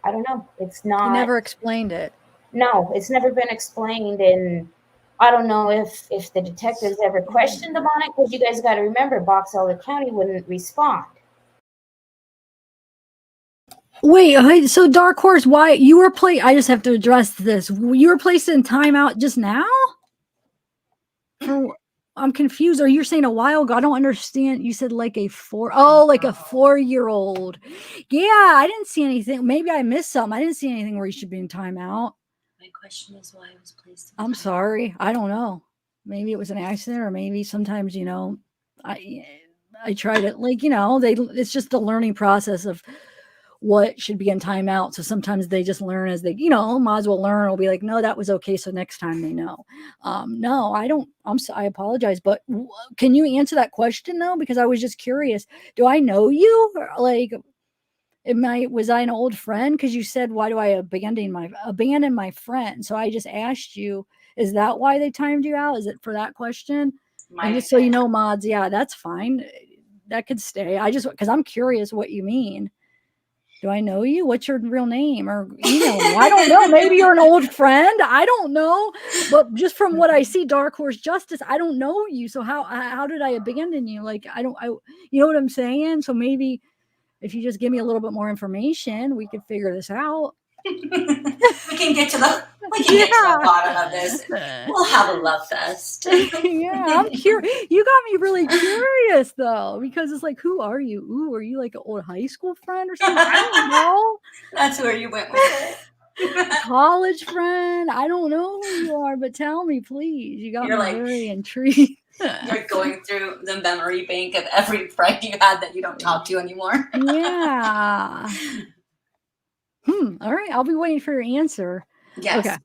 I don't know. It's not. He never explained it. No, it's never been explained, and I don't know if the detectives ever questioned him on it, because you guys got to remember, Box Elder County wouldn't respond. Wait, so Dark Horse, why you were I just have to address this. You were placed in timeout just now? I'm confused. Are you saying a while ago? I don't understand. You said like a 4-year-old. Yeah, I didn't see anything. Maybe I missed something. I didn't see anything where he should be in timeout. My question is why I was placed in I'm timeout. sorry. I don't know. Maybe it was an accident, or maybe sometimes, I try to, it's just the learning process of what should be in timeout. So sometimes they just learn as they, might as well learn. Will be like, no, that was okay. So next time they know. No, I don't. I apologize. But can you answer that question though? Because I was just curious. Do I know you? Or, was I an old friend? Because you said, why do I abandon my friend? So I just asked you, is that why they timed you out? Is it for that question? And just so you know, mods, yeah, that's fine. That could stay. Because I'm curious what you mean. Do I know you? What's your real name? Or email me? I don't know. Maybe you're an old friend. I don't know. But just from what I see, Dark Horse Justice, I don't know you. So how did I abandon you? You know what I'm saying? So maybe if you just give me a little bit more information, we could figure this out. We can get to the bottom of this. We'll have a love fest. Yeah, I'm curious. You got me really curious though, because it's like, who are you? Ooh, are you like an old high school friend or something? I don't know. That's where you went with it. College friend. I don't know who you are, but tell me, please. You got me very intrigued. You're going through the memory bank of every friend you had that you don't talk to anymore. Yeah. All right. I'll be waiting for your answer. Yes. Okay.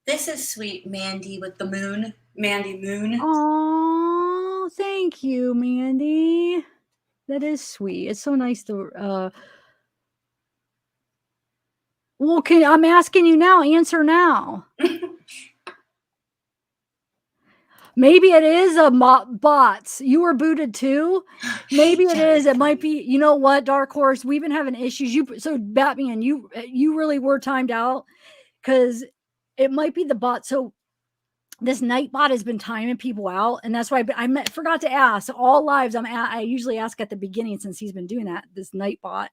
This is sweet Mandy with the moon. Mandy Moon. Oh, thank you, Mandy. That is sweet. It's so nice to well, I'm asking you now. Answer now. Maybe it is a bots. You were booted too. Maybe it is. It might be. You know what, Dark Horse? We've been having issues. So Batman, you really were timed out, because it might be the bot. So this Nightbot has been timing people out, and that's why I forgot to ask. All lives, I usually ask at the beginning, since he's been doing that. This Nightbot,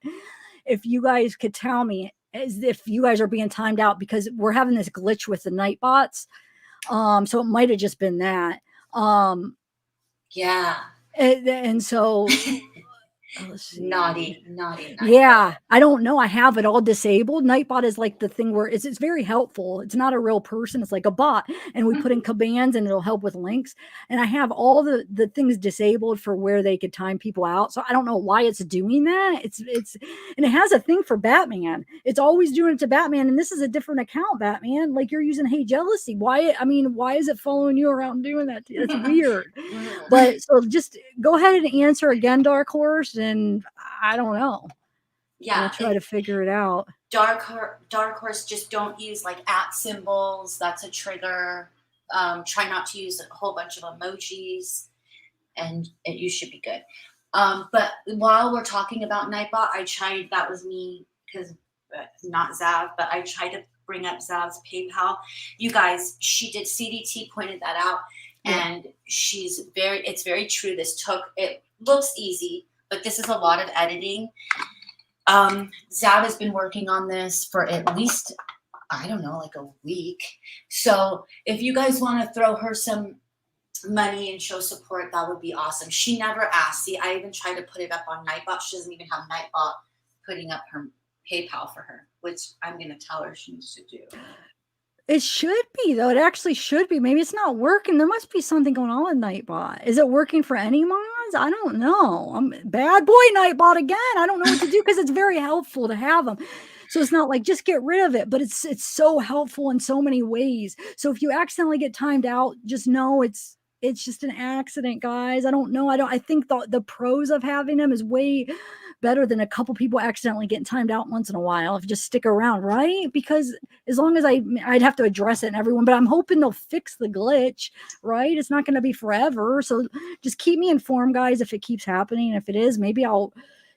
if you guys could tell me as if you guys are being timed out, because we're having this glitch with the Nightbots. So it might have just been that. Yeah. And so let's see. Naughty. Yeah, I don't know. I have it all disabled. Nightbot is like the thing where it's very helpful. It's not a real person. It's like a bot, and we put in commands and it'll help with links. And I have all the things disabled for where they could time people out. So I don't know why it's doing that. It's and it has a thing for Batman. It's always doing it to Batman, and this is a different account, Batman. Like, you're using Hey Jealousy. Why is it following you around doing that? It's weird. But so just go ahead and answer again, Dark Horse. And I don't know. Yeah, we'll try to figure it out. Dark Horse, just don't use like @ symbols. That's a trigger. Try not to use a whole bunch of emojis, and you should be good. But while we're talking about Nightbot, that was me, because not Zav, but I tried to bring up Zav's PayPal. You guys, she did. CDT pointed that out, and it's very true. It looks easy, but this is a lot of editing. Zav has been working on this for at least, I don't know, like a week. So if you guys want to throw her some money and show support, that would be awesome. She never asked. See, I even tried to put it up on Nightbot. She doesn't even have Nightbot putting up her PayPal for her, which I'm going to tell her she needs to do. It should be, though. It actually should be. Maybe it's not working. There must be something going on with Nightbot. Is it working for any mods? I don't know. I'm bad boy Nightbot again. I don't know what to do, because it's very helpful to have them. So it's not like just get rid of it, but it's so helpful in so many ways. So if you accidentally get timed out, just know it's just an accident, guys. I don't know. I think the pros of having them is way better than a couple people accidentally getting timed out once in a while if you just stick around, right? Because as long as I'd have to address it and everyone, but I'm hoping they'll fix the glitch, right? It's not going to be forever. So just keep me informed, guys, if it keeps happening. If it is, maybe I'll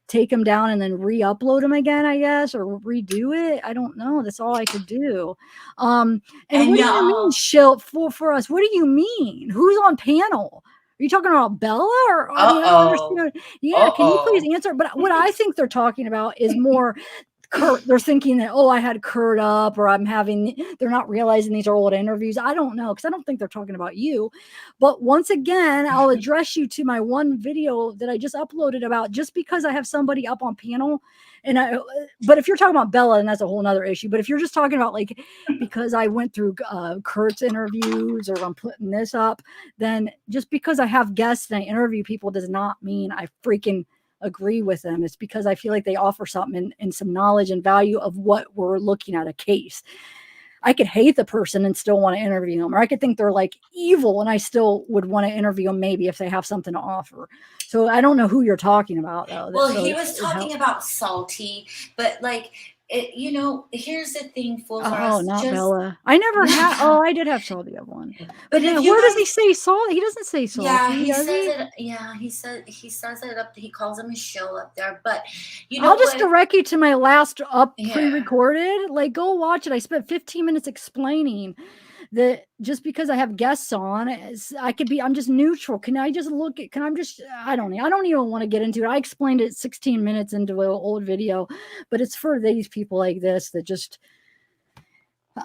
take them down and then re-upload them again, I guess, or redo it. I don't know. That's all I could do. And what do you mean, shill for us? What do you mean? Who's on panel? Are you talking about Bella? Or I mean, I don't understand. Yeah, can you please answer? But what I think they're talking about is more Kurt. They're thinking that, oh, I had Kurt up, or they're not realizing these are old interviews. I don't know, because I don't think they're talking about you. But once again, I'll address you to my one video that I just uploaded about just because I have somebody up on panel. But if you're talking about Bella, then that's a whole nother issue. But if you're just talking about like, because I went through Kurt's interviews, or I'm putting this up, then just because I have guests and I interview people does not mean I freaking agree with them. It's because I feel like they offer something and some knowledge and value of what we're looking at a case. I could hate the person and still want to interview them, or I could think they're like evil and I still would want to interview them maybe if they have something to offer. So I don't know who you're talking about though. Well, he was talking about Salty, but like, here's the thing, fools. Oh, not Bella. I never had. Oh, I did have Salty at one. But yeah, where does he say Salty? He doesn't say Salty. Yeah, he says it. Yeah, he says it up. He calls him a shill up there. But I'll just direct you to my last pre-recorded. Like, go watch it. I spent 15 minutes explaining that just because I have guests on, I'm just neutral. I don't even want to get into it. I explained it 16 minutes into an old video, but it's for these people like this that just,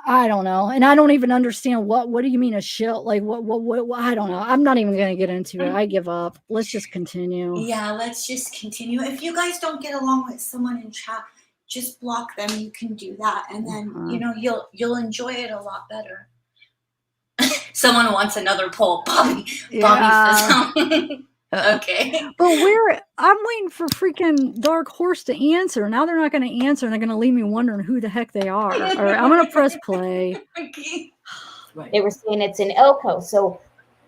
I don't know. And I don't even understand what do you mean a shill? Like what I don't know. I'm not even going to get into it. I give up. Let's just continue. Yeah, let's just continue. If you guys don't get along with someone in chat, just block them. You can do that. And then, you'll enjoy it a lot better. Someone wants another poll. Bobby says okay. But I'm waiting for freaking Dark Horse to answer. Now they're not going to answer, and they're going to leave me wondering who the heck they are. All right, I'm going to press play. Okay. They were saying it's in Elko. So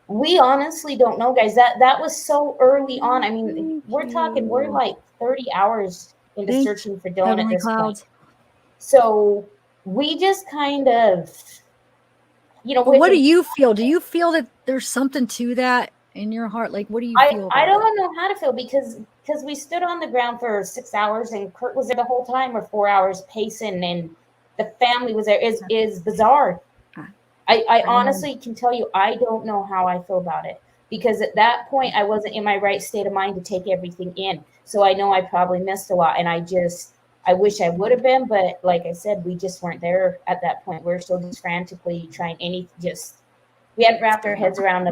we honestly don't know, guys. That was so early on. I mean, we're like 30 hours into searching for Dylan at this point. So we just kind of, what do you feel? Do you feel that there's something to that in your heart? Like, what do you feel? I don't know how to feel because we stood on the ground for 6 hours and Kurt was there the whole time, or 4 hours pacing, and the family was there. Is bizarre. I honestly can tell you, I don't know how I feel about it, because at that point I wasn't in my right state of mind to take everything in. So I know I probably missed a lot, and I wish I would have been, but like I said, we just weren't there at that point. We're still just frantically trying we hadn't wrapped our heads around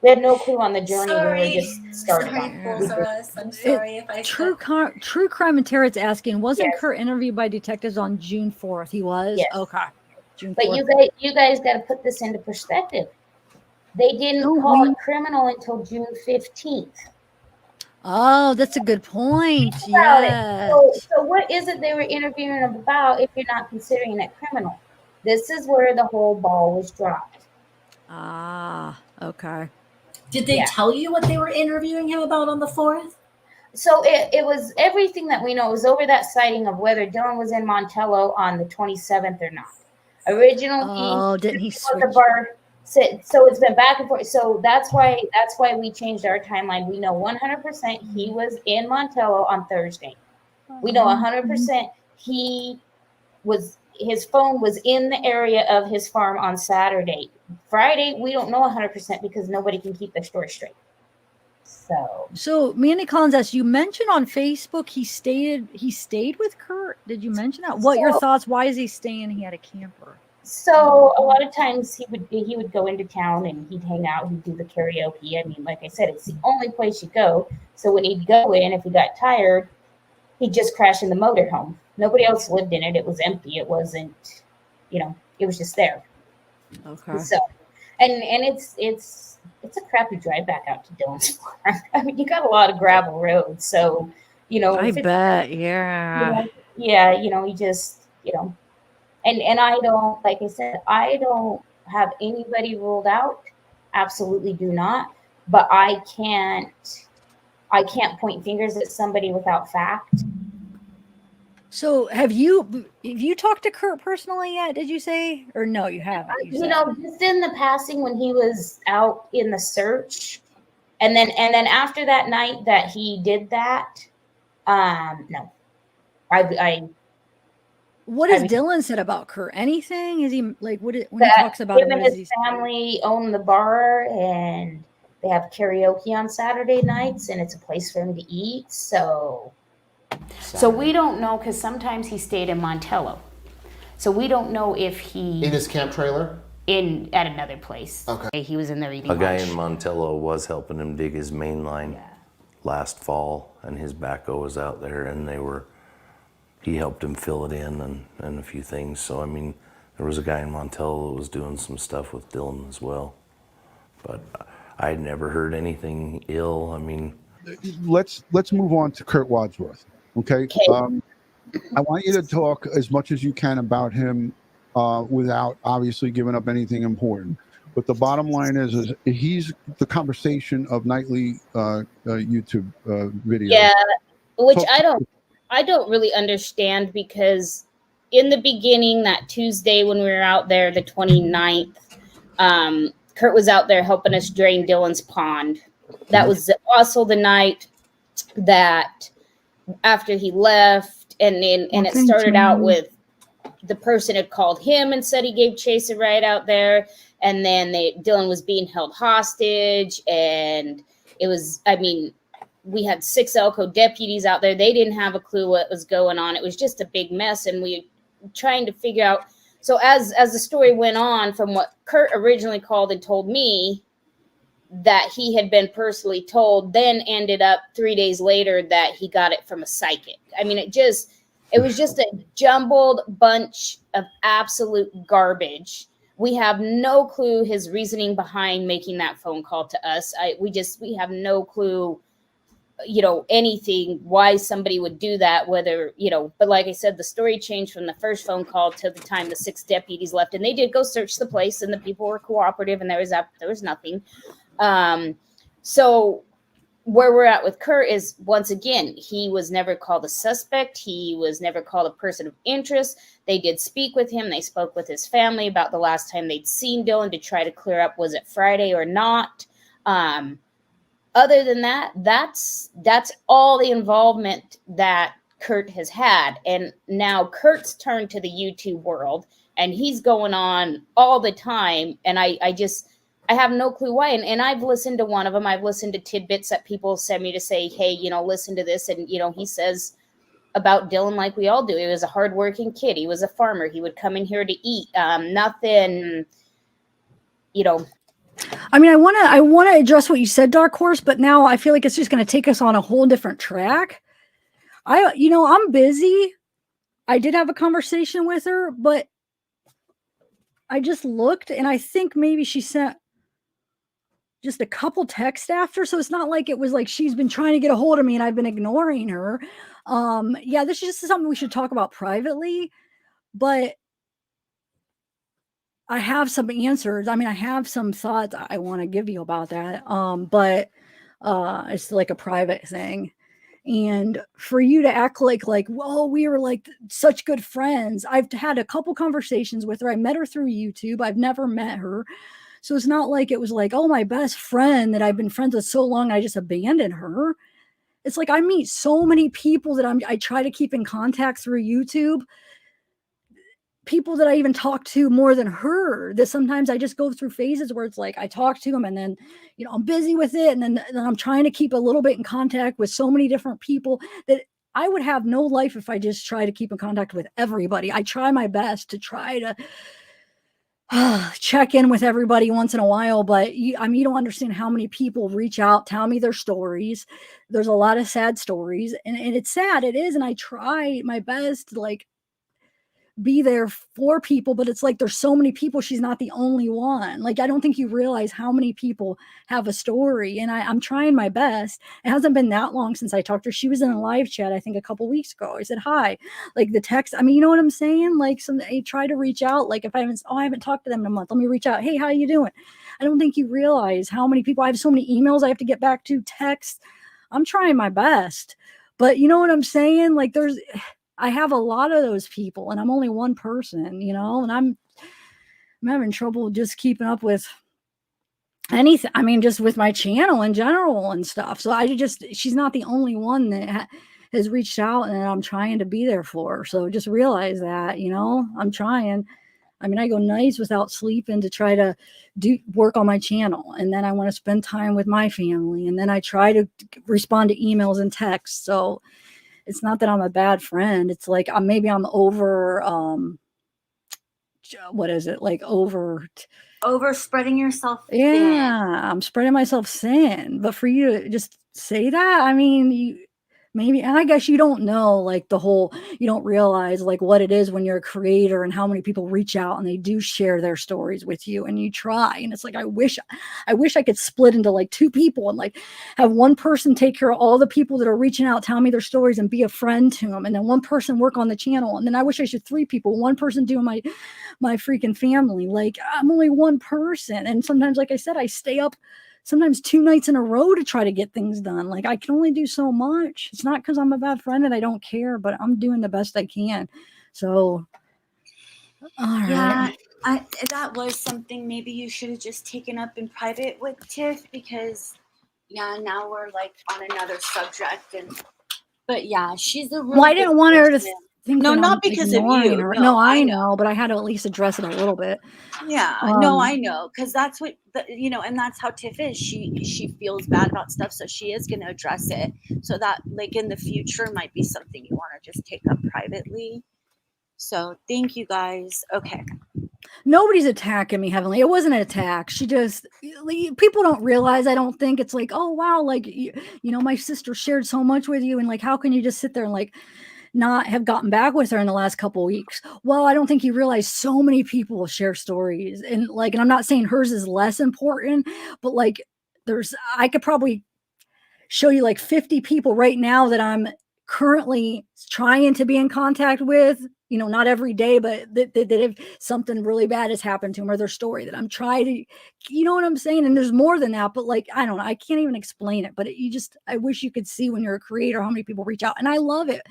we had no clue on the journey. We were just starting. I'm sorry if I True Crime and Terror's asking, wasn't Kurt interviewed by detectives on June 4th? He was? Yes. Okay. June 4th. But you guys got to put this into perspective. They didn't call it criminal until June 15th. Oh, that's a good point. Yeah. So what is it they were interviewing about if you're not considering it criminal? This is where the whole ball was dropped. Ah, okay. Did they tell you what they were interviewing him about on the 4th? So it was everything that we know. It was over that sighting of whether Dylan was in Montello on the 27th or not. Didn't he switch? The bar. So it's been back and forth. So that's why we changed our timeline. We know 100% he was in Montello on Thursday. We know 100% his phone was in the area of his farm on Saturday. Friday, we don't know 100% because nobody can keep their story straight. So Mandy Collins asked, you mentioned on Facebook he stayed with Kurt. Did you mention that? What your thoughts? Why is he staying? He had a camper. So a lot of times he would go into town and he'd hang out. He'd do the karaoke. I mean, like I said, it's the only place you go. So when he'd go in, if he got tired, he'd just crash in the motorhome. Nobody else lived in it. It was empty. It wasn't, it was just there. Okay. So, and it's a crappy drive back out to Dylan's farm. I mean, you got a lot of gravel roads, so I bet, yeah. You just, and I don't, like I said, I don't have anybody ruled out. Absolutely do not. But I can't I can't point fingers at somebody without fact. So have you talked to Kurt personally yet? Did you say, or no? You haven't. You know, just in the passing when he was out in the search, and then after that night that he did that, no, I. What has Dylan said about Kurt? Anything? Is he like when he talks about him him? and What is his he? family own the bar and they have karaoke on Saturday nights, and it's a place for him to eat. So we don't know, because sometimes he stayed in Montello. So we don't know if he in his camp trailer at another place. Okay, he was in there eating A guy lunch. in Montello was helping him dig his main line last fall, and his backhoe was out there, and he helped him fill it in and a few things. So I mean, there was a guy in Montello that was doing some stuff with Dylan as well, but I had never heard anything ill. I mean, let's move on to Kurt Wadsworth. Okay. I want you to talk as much as you can about him without obviously giving up anything important. But the bottom line is he's the conversation of nightly YouTube videos. Yeah, which I don't really understand, because in the beginning, that Tuesday when we were out there, the 29th, Kurt was out there helping us drain Dylan's pond. That was also the night that after he left, and it started out with the person had called him and said he gave Chase a ride out there, and then Dylan was being held hostage, and it was, I mean, we had 6 Elko deputies out there. They didn't have a clue what was going on. It was just a big mess, and we were trying to figure out. So as the story went on, from what Kurt originally called and told me that he had been personally told, then ended up 3 days later that he got it from a psychic. I mean, it was just a jumbled bunch of absolute garbage. We have no clue his reasoning behind making that phone call to us. We have no clue, anything, why somebody would do that, whether, but like I said, the story changed from the first phone call to the time the 6 deputies left, and they did go search the place, and the people were cooperative, and there was nothing. So where we're at with Kurt is, once again, he was never called a suspect. He was never called a person of interest. They did speak with him. They spoke with his family about the last time they'd seen Dylan to try to clear up, was it Friday or not? Other than that, that's all the involvement that Kurt has had. And now Kurt's turned to the YouTube world, and he's going on all the time. And I have no clue why. And I've listened to one of them. I've listened to tidbits that people send me to say, hey, listen to this. And, he says about Dylan, like we all do, he was a hardworking kid. He was a farmer. He would come in here to eat. Nothing, I mean, I want to address what you said, Dark Horse, but now I feel like it's just going to take us on a whole different track. I'm busy. I did have a conversation with her, but I just looked, and I think maybe she sent just a couple texts after. So it's not like it was like she's been trying to get a hold of me and I've been ignoring her. Yeah, this is just something we should talk about privately, but I have some answers. I mean, I have some thoughts I want to give you about that. But it's like a private thing. And for you to act like, well, we were like such good friends. I've had a couple conversations with her. I met her through YouTube. I've never met her. So it's not like it was like, oh, my best friend that I've been friends with so long, I just abandoned her. It's like I meet so many people that I try to keep in contact through YouTube. People that I even talk to more than her, that sometimes I just go through phases where it's like I talk to them and then, I'm busy with it. And then I'm trying to keep a little bit in contact with so many different people that I would have no life if I just try to keep in contact with everybody. I try my best to try to check in with everybody once in a while, but you don't understand how many people reach out, tell me their stories. There's a lot of sad stories, and it's sad. It is. And I try my best to be there for people, but it's like there's so many people, she's not the only one. I don't think you realize how many people have a story, and I'm trying my best. It hasn't been that long since I talked to her. She was in a live chat, I think a couple weeks ago. I said hi, the text, you know what I'm saying? I try to reach out, if I haven't talked to them in a month, let me reach out. Hey, how you doing? I don't think you realize how many people. I have so many emails I have to get back to, texts. I'm trying my best. But you know what I'm saying? Like I have a lot of those people and I'm only one person, you know, and I'm having trouble just keeping up with anything. I mean, just with my channel in general and stuff. So she's not the only one that has reached out and I'm trying to be there for her. So just realize that, you know, I'm trying. I mean, I go nights without sleeping to try to work on my channel. And then I want to spend time with my family. And then I try to respond to emails and texts. So it's not that I'm a bad friend. It's like maybe I'm over, what is it? Like over spreading yourself thin. Yeah, I'm spreading myself thin. But for you to just say that, I mean, maybe, and I guess you don't know like you don't realize like what it is when you're a creator and how many people reach out and they do share their stories with you and you try. And it's like, I wish I could split into like two people and like have one person take care of all the people that are reaching out, tell me their stories and be a friend to them. And then one person work on the channel. And then I wish I should 3 people, one person doing my freaking family. Like I'm only one person. And sometimes, like I said, I stay up sometimes 2 nights in a row to try to get things done. Like I can only do so much. It's not because I'm a bad friend and I don't care, but I'm doing the best I can. So, all right. Yeah, that was something maybe you should have just taken up in private with Tiff because, now we're like on another subject. But yeah, she's a really I didn't want her to think no, that not I'm because of ignoring you. her. No, No, I know, but I had to at least address it a little bit. Yeah, no, I know, because that's what and that's how Tiff is. She feels bad about stuff, so she is going to address it. So that, like in the future, might be something you want to just take up privately. So thank you guys. Okay. Nobody's attacking me, Heavenly. It wasn't an attack. She just, people don't realize, I don't think it's like, oh, wow, like, my sister shared so much with you. And like, how can you just sit there and like, not have gotten back with her in the last couple of weeks? Well, I don't think you realize so many people share stories and like, and I'm not saying hers is less important, but like I could probably show you like 50 people right now that I'm currently trying to be in contact with, not every day, but that if something really bad has happened to them or their story that I'm trying to, you know what I'm saying? And there's more than that, but like, I don't know, I can't even explain it, but I wish you could see when you're a creator, how many people reach out. And I love it.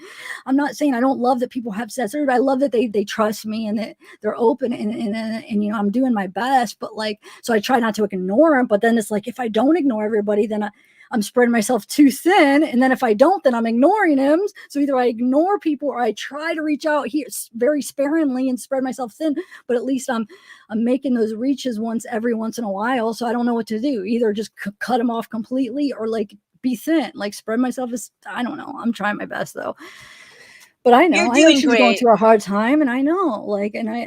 I'm not saying I don't love that people have said, I love that they trust me and that they're open and I'm doing my best, but like, so I try not to ignore them, but then it's like, if I don't ignore everybody, then I'm spreading myself too thin. And then if I don't, then I'm ignoring him. So either I ignore people or I try to reach out here very sparingly and spread myself thin, but at least I'm making those reaches every once in a while. So I don't know what to do. Either just cut them off completely or like be thin, like spread myself I don't know. I'm trying my best though. But I know she's going through a hard time, and I know, like, and I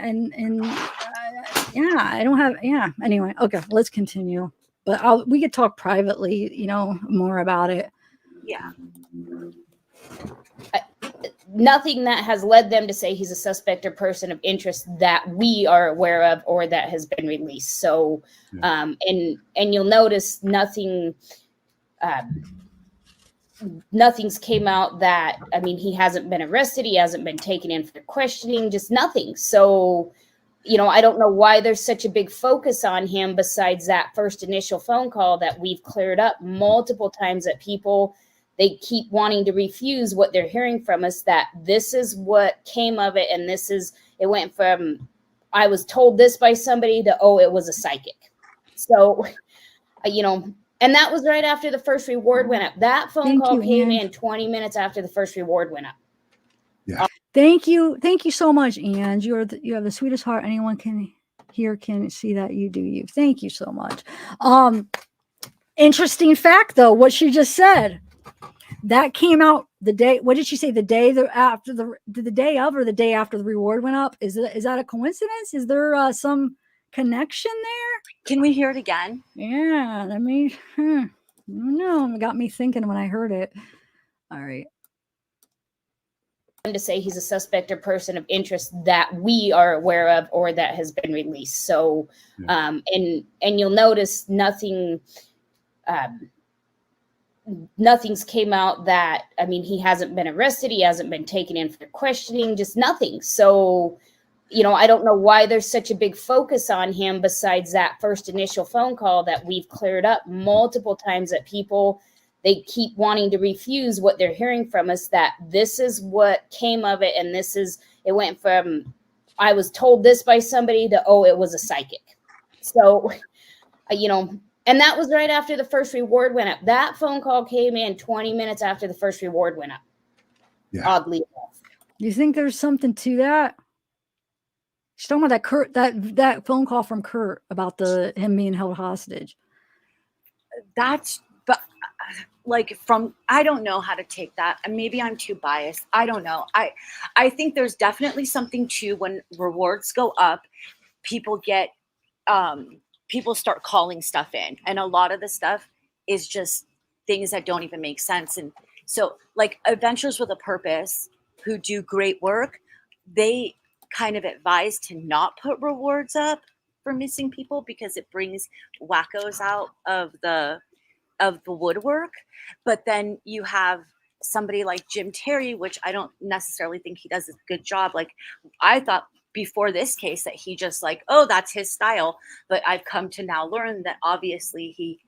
don't have, Anyway, okay, let's continue. But we could talk privately, more about it. Yeah. Nothing that has led them to say he's a suspect or person of interest that we are aware of or that has been released. So, and you'll notice nothing's came out that, he hasn't been arrested. He hasn't been taken in for questioning, just nothing. So, I don't know why there's such a big focus on him besides that first initial phone call that we've cleared up multiple times that people, they keep wanting to refuse what they're hearing from us, that this is what came of it. And it went from, I was told this by somebody to, it was a psychic. So, and that was right after the first reward went up. That phone call came in 20 minutes after the first reward went up. Yeah. Thank you so much, Ange. You have the sweetest heart anyone can see that you do you. Thank you so much. Interesting fact though, what she just said. That came out the day. What did she say? The day after the day of, or the day after the reward went up? Is that a coincidence? Is there some connection there? Can we hear it again? Yeah. I mean, no, it got me thinking when I heard it. All right. To say he's a suspect or person of interest that we are aware of or that has been released. So, and you'll notice nothing's came out that, he hasn't been arrested. He hasn't been taken in for questioning, just nothing. So, I don't know why there's such a big focus on him besides that first initial phone call that we've cleared up multiple times that people, they keep wanting to refuse what they're hearing from us, that this is what came of it. And it went from, I was told this by somebody to, oh, it was a psychic. So, and that was right after the first reward went up. That phone call came in 20 minutes after the first reward went up. Yeah. Oddly enough. You think there's something to that? She's talking about that phone call from Kurt about him being held hostage. But I don't know how to take that. Maybe I'm too biased. I don't know. I think there's definitely something to when rewards go up, people get, people start calling stuff in, and a lot of the stuff is just things that don't even make sense. And so like Adventures with a Purpose, who do great work, they kind of advise to not put rewards up for missing people because it brings wackos out of the woodwork. But then you have somebody like Jim Terry, which I don't necessarily think he does a good job. Like I thought before this case that he just like, oh, that's his style. But I've come to now learn that obviously he,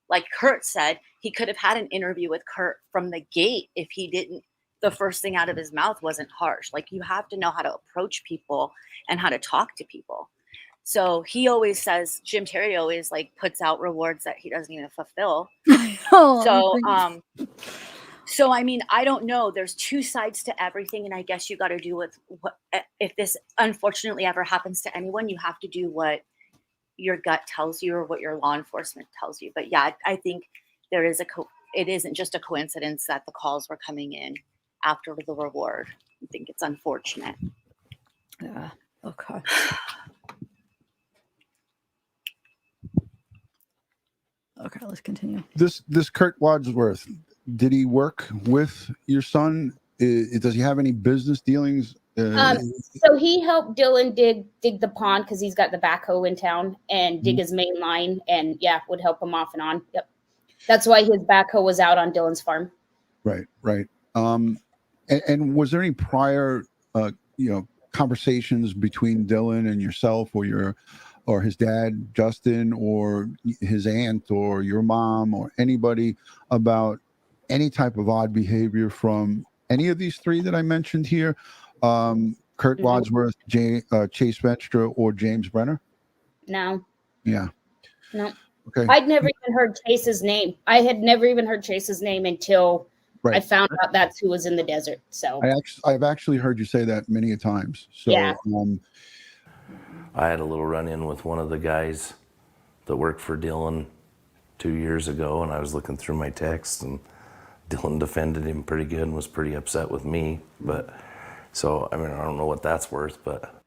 like Kurt said, he could have had an interview with Kurt from the gate if he didn't, the first thing out of his mouth wasn't harsh. Like you have to know how to approach people and how to talk to people. So he always says, Jim Terry always like puts out rewards that he doesn't even fulfill. So I mean, I don't know. There's two sides to everything, and I guess you got to do with what if this unfortunately ever happens to anyone, you have to do what your gut tells you or what your law enforcement tells you. But yeah, I think there is it isn't just a coincidence that the calls were coming in after the reward. I think it's unfortunate. Yeah. Okay. Okay, let's continue. This Kurt Wadsworth, did he work with your son? Does he have any business dealings? So he helped Dylan dig the pond because he's got the backhoe in town and dig his main line, and yeah, would help him off and on. Yep, that's why his backhoe was out on Dylan's farm. Right. And was there any prior, conversations between Dylan and yourself, or his dad, Justin, or his aunt, or your mom, or anybody about any type of odd behavior from any of these three that I mentioned here? Kurt Wadsworth, Chase Venstra, or James Brenner? No. Yeah. No. Okay. I'd never even heard Chase's name. I had never even heard Chase's name until I found out that's who was in the desert. So I've actually heard you say that many a times. So yeah. I had a little run-in with one of the guys that worked for Dylan 2 years ago, and I was looking through my texts, and Dylan defended him pretty good and was pretty upset with me. But so, I mean, I don't know what that's worth, but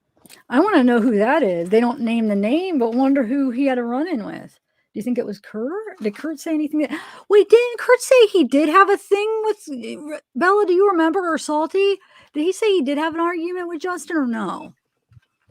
I want to know who that is. They don't name the name, but wonder who he had a run-in with. Do you think it was Kurt? Did Kurt say anything? Wait, didn't Kurt say he did have a thing with Bella? Do you remember, or Salty? Did he say he did have an argument with Justin, or no?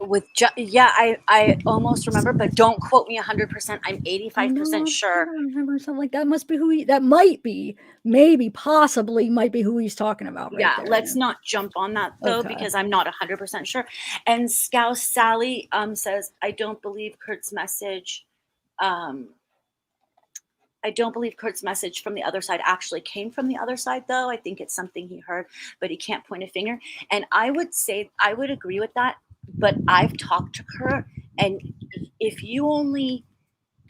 I almost remember, but don't quote me 100%. I'm 85% sure. I remember something like that. Must be who that might be. Maybe, possibly, might be who he's talking about. Yeah, let's not jump on that though, because I'm not 100% sure. And Scouse Sally says, I don't believe Kurt's message. I don't believe Kurt's message from the other side actually came from the other side, though. I think it's something he heard, but he can't point a finger. And I would say I would agree with that. But I've talked to Kurt, and if you only,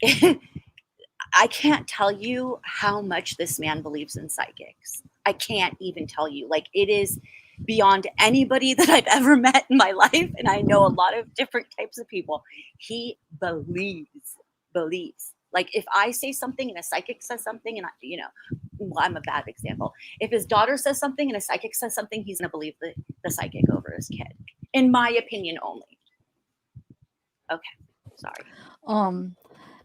I can't tell you how much this man believes in psychics. I can't even tell you. Like, it is beyond anybody that I've ever met in my life, and I know a lot of different types of people. He believes. Like, if I say something and a psychic says something, and I'm a bad example. If his daughter says something and a psychic says something, he's going to believe the psychic over his kid. In my opinion only. Okay, sorry.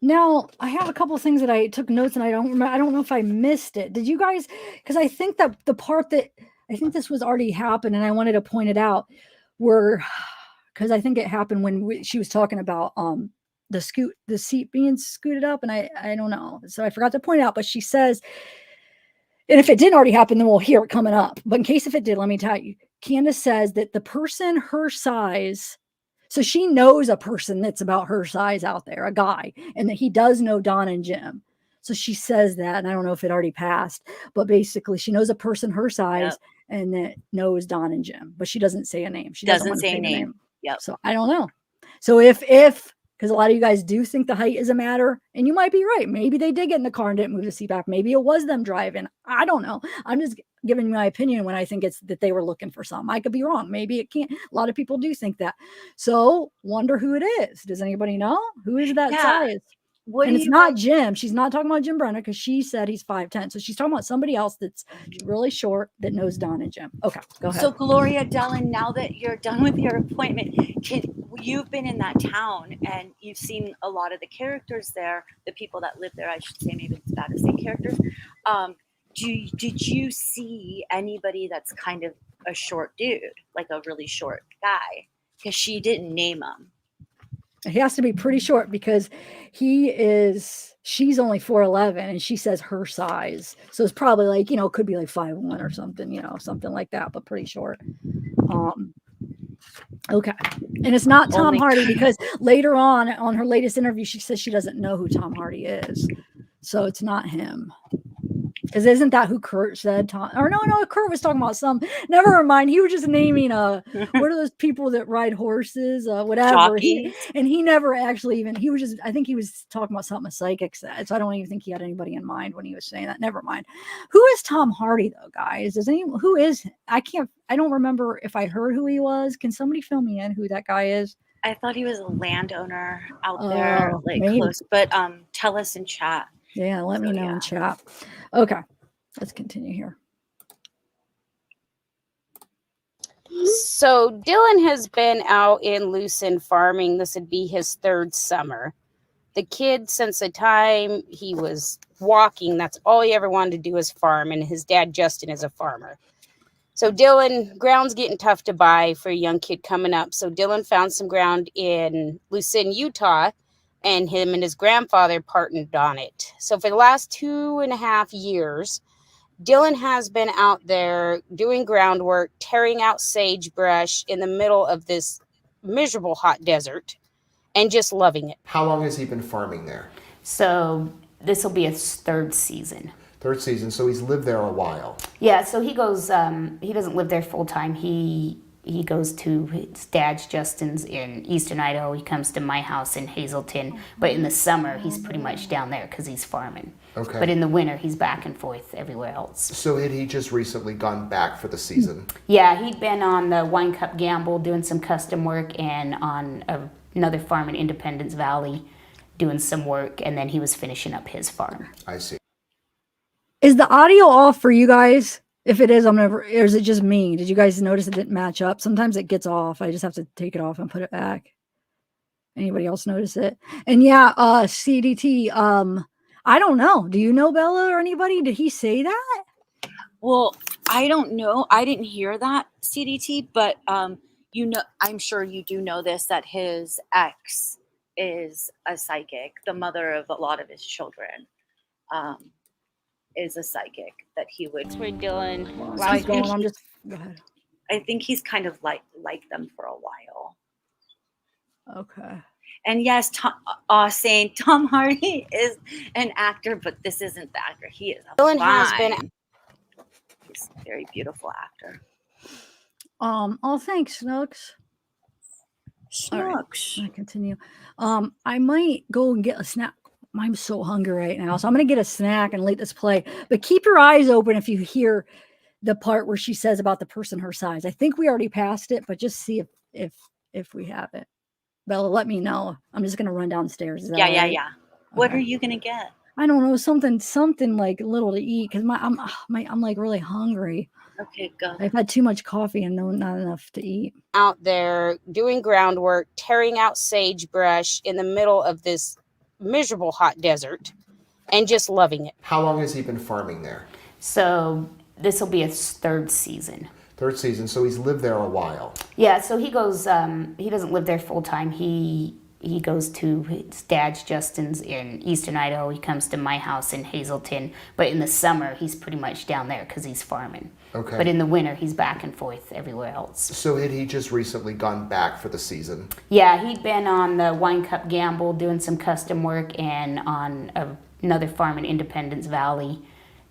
Now I have a couple of things that I took notes, and I don't know if I missed it. Did you guys? Because I think that the part that I think this was already happened, and I wanted to point it out, because I think it happened when she was talking about the seat being scooted up, and I don't know, so I forgot to point it out. But she says, and if it didn't already happen, then we'll hear it coming up. But in case if it did, let me tell you. Candice says that the person her size, so she knows a person that's about her size out there, a guy, and that he does know Don and Jim. So she says that, and I don't know if it already passed, but basically she knows a person her size and that knows Don and Jim, but she doesn't say a name. She doesn't want to say say a the name. Yep. So I don't know. So if because a lot of you guys do think the height is a matter, and you might be right. Maybe they did get in the car and didn't move the seat back. Maybe it was them driving. I don't know. I'm just giving my opinion when I think it's that they were looking for something. I could be wrong. Maybe it can't. A lot of people do think that. So wonder who it is. Does anybody know? Who is that size? And it's not Jim. She's not talking about Jim Brenner because she said he's 5'10". So she's talking about somebody else that's really short that knows Don and Jim. Okay, go ahead. So Gloria Dellen, now that you're done with your appointment, you've been in that town and you've seen a lot of the characters there, the people that live there, I should say, maybe it's bad to say characters. Did you see anybody that's kind of a short dude, like a really short guy? Because she didn't name him. He has to be pretty short because she's only 4'11" and she says her size. So it's probably like, could be like 5'1" or something, something like that, but pretty short. Okay. And it's not Tom Hardy because later on her latest interview, she says she doesn't know who Tom Hardy is. So it's not him. Because isn't that who Kurt said? Tom? Or no, Kurt was talking about never mind. He was just naming, what are those people that ride horses? Whatever. And he never actually I think he was talking about something a psychic said. So I don't even think he had anybody in mind when he was saying that. Never mind. Who is Tom Hardy though, guys? I don't remember if I heard who he was. Can somebody fill me in who that guy is? I thought he was a landowner out there, maybe. Close, but tell us in chat. Yeah, let me know in chat. Okay, let's continue here. So Dylan has been out in Lucin farming. This would be his third summer. The kid, since the time he was walking, that's all he ever wanted to do was farm. And his dad, Justin, is a farmer. So Dylan, ground's getting tough to buy for a young kid coming up. So Dylan found some ground in Lucin, Utah, and him and his grandfather partnered on it. So for the last 2.5 years, Dylan has been out there doing groundwork, tearing out sagebrush in the middle of this miserable hot desert and just loving it. How long has he been farming there? So this will be his third season. Third season, so he's lived there a while. Yeah, so he goes, he doesn't live there full time. He goes to his dad's, Justin's, in Eastern Idaho. He comes to my house in Hazelton. But in the summer, he's pretty much down there because he's farming. Okay. But in the winter, he's back and forth everywhere else. So had he just recently gone back for the season? Yeah, he'd been on the Wine Cup Gamble doing some custom work and on another farm in Independence Valley doing some work. And then he was finishing up his farm. I see. Is the audio off for you guys? If it is, or is it just me? Did you guys notice it didn't match up? Sometimes it gets off. I just have to take it off and put it back. Anybody else notice it? And yeah, CDT, I don't know. Do you know Bella or anybody? Did he say that? Well, I don't know. I didn't hear that, CDT, but I'm sure you do know this, that his ex is a psychic, the mother of a lot of his children. Is a psychic that he would. That's where Dylan. Go ahead. I think he's kind of like them for a while. Okay. And yes, saying Tom Hardy is an actor, but this isn't the actor. He is. Dylan has been. He's a very beautiful actor. Oh, thanks, Snooks. Snooks. Right, I continue. I might go and get a snack. I'm so hungry right now, so I'm gonna get a snack and let this play. But keep your eyes open if you hear the part where she says about the person her size. I think we already passed it, but just see if we have it. Bella, let me know. I'm just gonna run downstairs. Is that Yeah. right? What are you gonna get? I don't know, something like little to eat because I'm like really hungry. Okay, go. I've had too much coffee and not enough to eat. Out there doing groundwork, tearing out sagebrush in the middle of this miserable hot desert and just loving it. How long has he been farming there? So this will be his third season. Third season, so he's lived there a while. Yeah, so he goes, he doesn't live there full time. He goes to his dad's, Justin's, in Eastern Idaho. He comes to my house in Hazelton. But in the summer, he's pretty much down there because he's farming. Okay. But in the winter, he's back and forth everywhere else. So had he just recently gone back for the season? Yeah, he'd been on the Wine Cup Gamble doing some custom work and on another farm in Independence Valley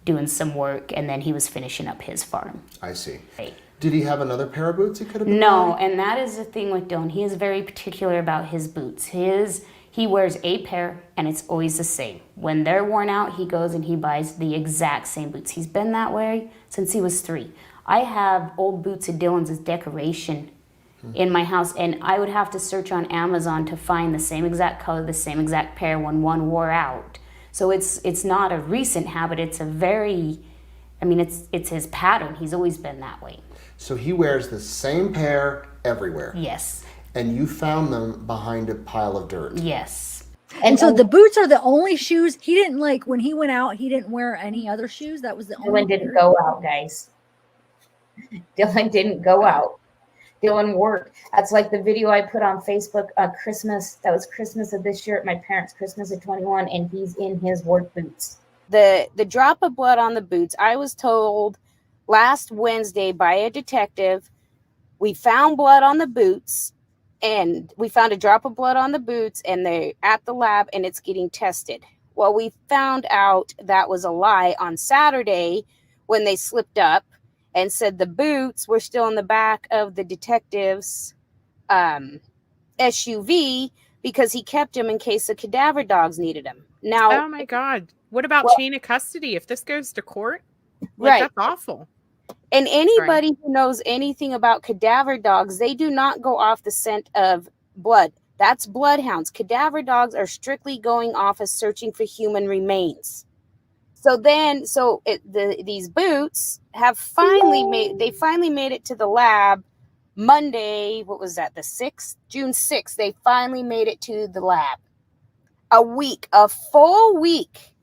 doing some work, and then he was finishing up his farm. I see. Right. Did he have another pair of boots he could have been No, wearing? and that is the thing with Dylan. He is very particular about his boots. He wears a pair, and it's always the same. When they're worn out, he goes and he buys the exact same boots. He's been that way since he was 3. I have old boots of Dylan's as decoration in my house, and I would have to search on Amazon to find the same exact color, the same exact pair when one wore out. So it's not a recent habit. It's a very, I mean, it's his pattern. He's always been that way. So he wears the same pair everywhere. Yes. And you found them behind a pile of dirt. Yes. And so the boots are the only shoes. He didn't like when he went out, he didn't wear any other shoes. That was the only. Dylan didn't go out, guys. Dylan didn't go out. Dylan worked. That's like the video I put on Facebook Christmas. That was Christmas of this year at my parents' Christmas of 21, and he's in his work boots. The drop of blood on the boots, I was told last Wednesday by a detective, we found blood on the boots, and we found a drop of blood on the boots, and they're at the lab, and it's getting tested. Well, we found out that was a lie on Saturday when they slipped up and said the boots were still in the back of the detective's SUV because he kept them in case the cadaver dogs needed them. Now, oh my God, what about chain of custody? If this goes to court, right? That's awful. And anybody who knows anything about cadaver dogs, they do not go off the scent of blood. That's bloodhounds. Cadaver dogs are strictly going off as searching for human remains. These boots have finally made it to the lab Monday. What was that? The 6th, June 6th. They finally made it to the lab. A full week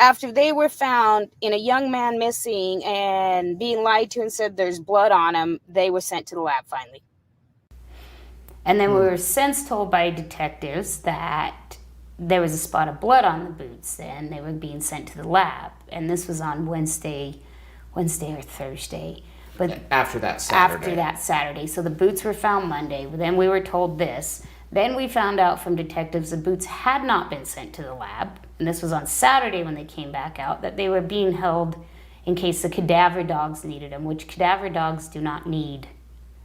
after they were found in a young man missing and being lied to and said there's blood on him, they were sent to the lab finally. And then we were since told by detectives that there was a spot of blood on the boots and they were being sent to the lab. And this was on Wednesday or Thursday. But after that Saturday. So the boots were found Monday. Then we were told this. Then we found out from detectives the boots had not been sent to the lab. And this was on Saturday when they came back out, that they were being held in case the cadaver dogs needed them, which cadaver dogs do not need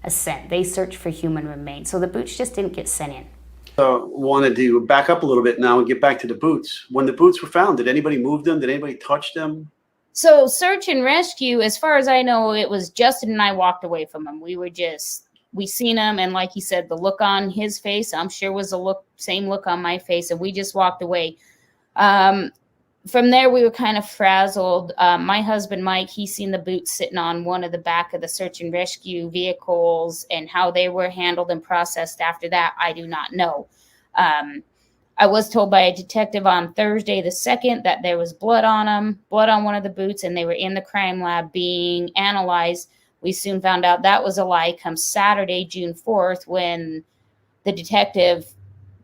a scent. They search for human remains. So the boots just didn't get sent in. So wanted to back up a little bit now and get back to the boots. When the boots were found, did anybody move them? Did anybody touch them? So search and rescue, as far as I know, it was Justin and I walked away from him. We seen him, and like he said, the look on his face, I'm sure was same look on my face, and we just walked away. From there, we were kind of frazzled. My husband, Mike, he seen the boots sitting on one of the back of the search and rescue vehicles, and how they were handled and processed after that, I do not know. I was told by a detective on Thursday the 2nd that there was blood on one of the boots, and they were in the crime lab being analyzed. We soon found out that was a lie come Saturday, June 4th, when the detective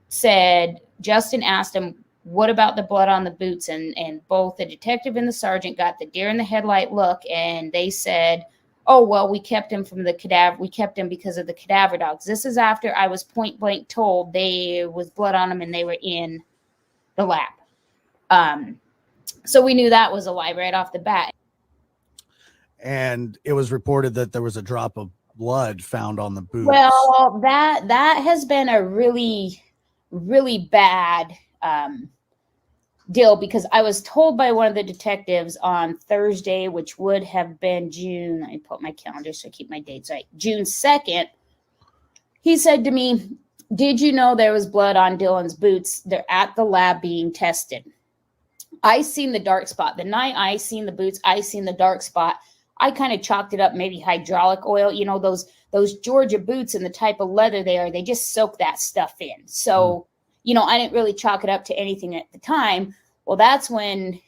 said, Justin asked him, what about the blood on the boots? And both the detective and the sergeant got the deer in the headlight look, and they said, oh, well, we kept him from the cadaver. We kept him because of the cadaver dogs. This is after I was point blank told there was blood on them and they were in the lab. So we knew that was a lie right off the bat. And it was reported that there was a drop of blood found on the boots. Well, that has been a really, really bad deal, because I was told by one of the detectives on Thursday, which would have been June, I put my calendar so I keep my dates right, June 2nd, he said to me, did you know there was blood on Dylan's boots? They're at the lab being tested. I seen the dark spot. The night I seen the boots, I seen the dark spot. I kind of chalked it up, maybe hydraulic oil, those Georgia boots and the type of leather they are, they just soak that stuff in. So, I didn't really chalk it up to anything at the time. Well, that's when,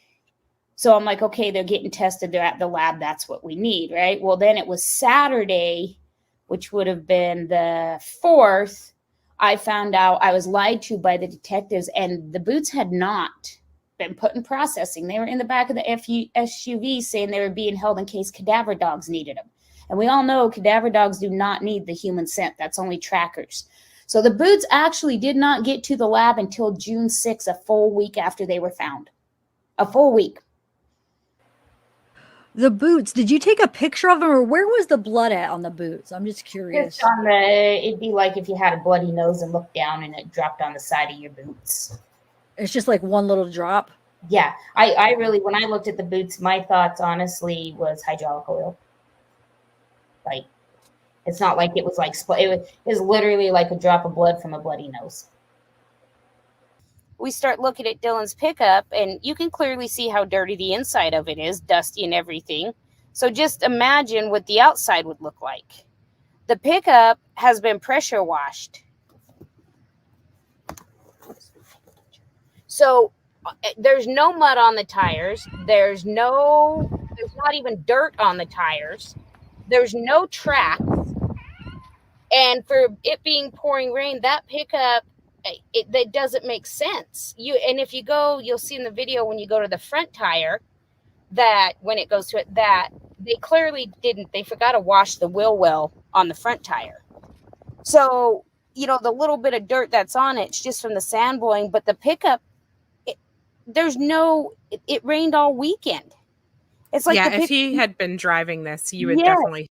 so I'm like, okay, they're getting tested. They're at the lab. That's what we need, right? Well, then it was Saturday, which would have been the 4th. I found out I was lied to by the detectives, and the boots had not been put in processing. They were in the back of the SUV saying they were being held in case cadaver dogs needed them. And we all know cadaver dogs do not need the human scent. That's only trackers. So the boots actually did not get to the lab until June 6th, a full week after they were found. A full week. The boots, did you take a picture of them, or where was the blood at on the boots? I'm just curious. Just on the, it'd be like if you had a bloody nose and looked down and it dropped on the side of your boots. It's just like one little drop. Yeah, I really, when I looked at the boots, my thoughts honestly was hydraulic oil. Like, it's not like it was like, it was literally like a drop of blood from a bloody nose. We start looking at Dylan's pickup, and you can clearly see how dirty the inside of it is, dusty and everything. So just imagine what the outside would look like. The pickup has been pressure washed. So there's no mud on the tires. There's not even dirt on the tires. There's no tracks. And for it being pouring rain, that pickup, that doesn't make sense. And if you go, you'll see in the video when you go to the front tire that when it goes to it, that they clearly didn't. They forgot to wash the wheel well on the front tire. So, you know, the little bit of dirt that's on it, it's just from the sand blowing. But the pickup, it rained all weekend. It's like, if he had been driving this, you would Yes. definitely.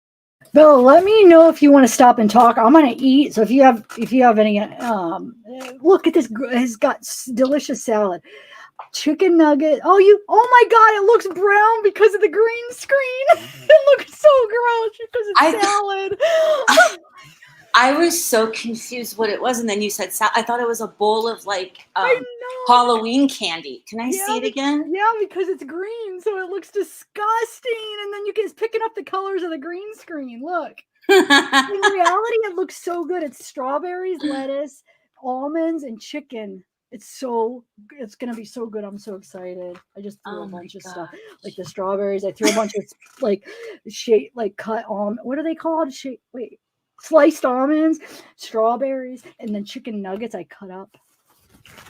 Bill, let me know if you want to stop and talk. I'm gonna eat. So if you have any, look at this. It's got delicious salad, chicken nugget. Oh my God! It looks brown because of the green screen. It looks so gross because it's salad. I was so confused what it was, and then you said I thought it was a bowl of like Halloween candy. Can I see it again? Yeah, because it's green, so it looks disgusting. And then you get picking up the colors of the green screen. Look. In reality, it looks so good. It's strawberries, lettuce, almonds, and chicken. It's gonna be so good. I'm so excited. I just threw a bunch of stuff, like the strawberries. I threw a bunch of cut what are they called? Sliced almonds, strawberries, and then chicken nuggets I cut up.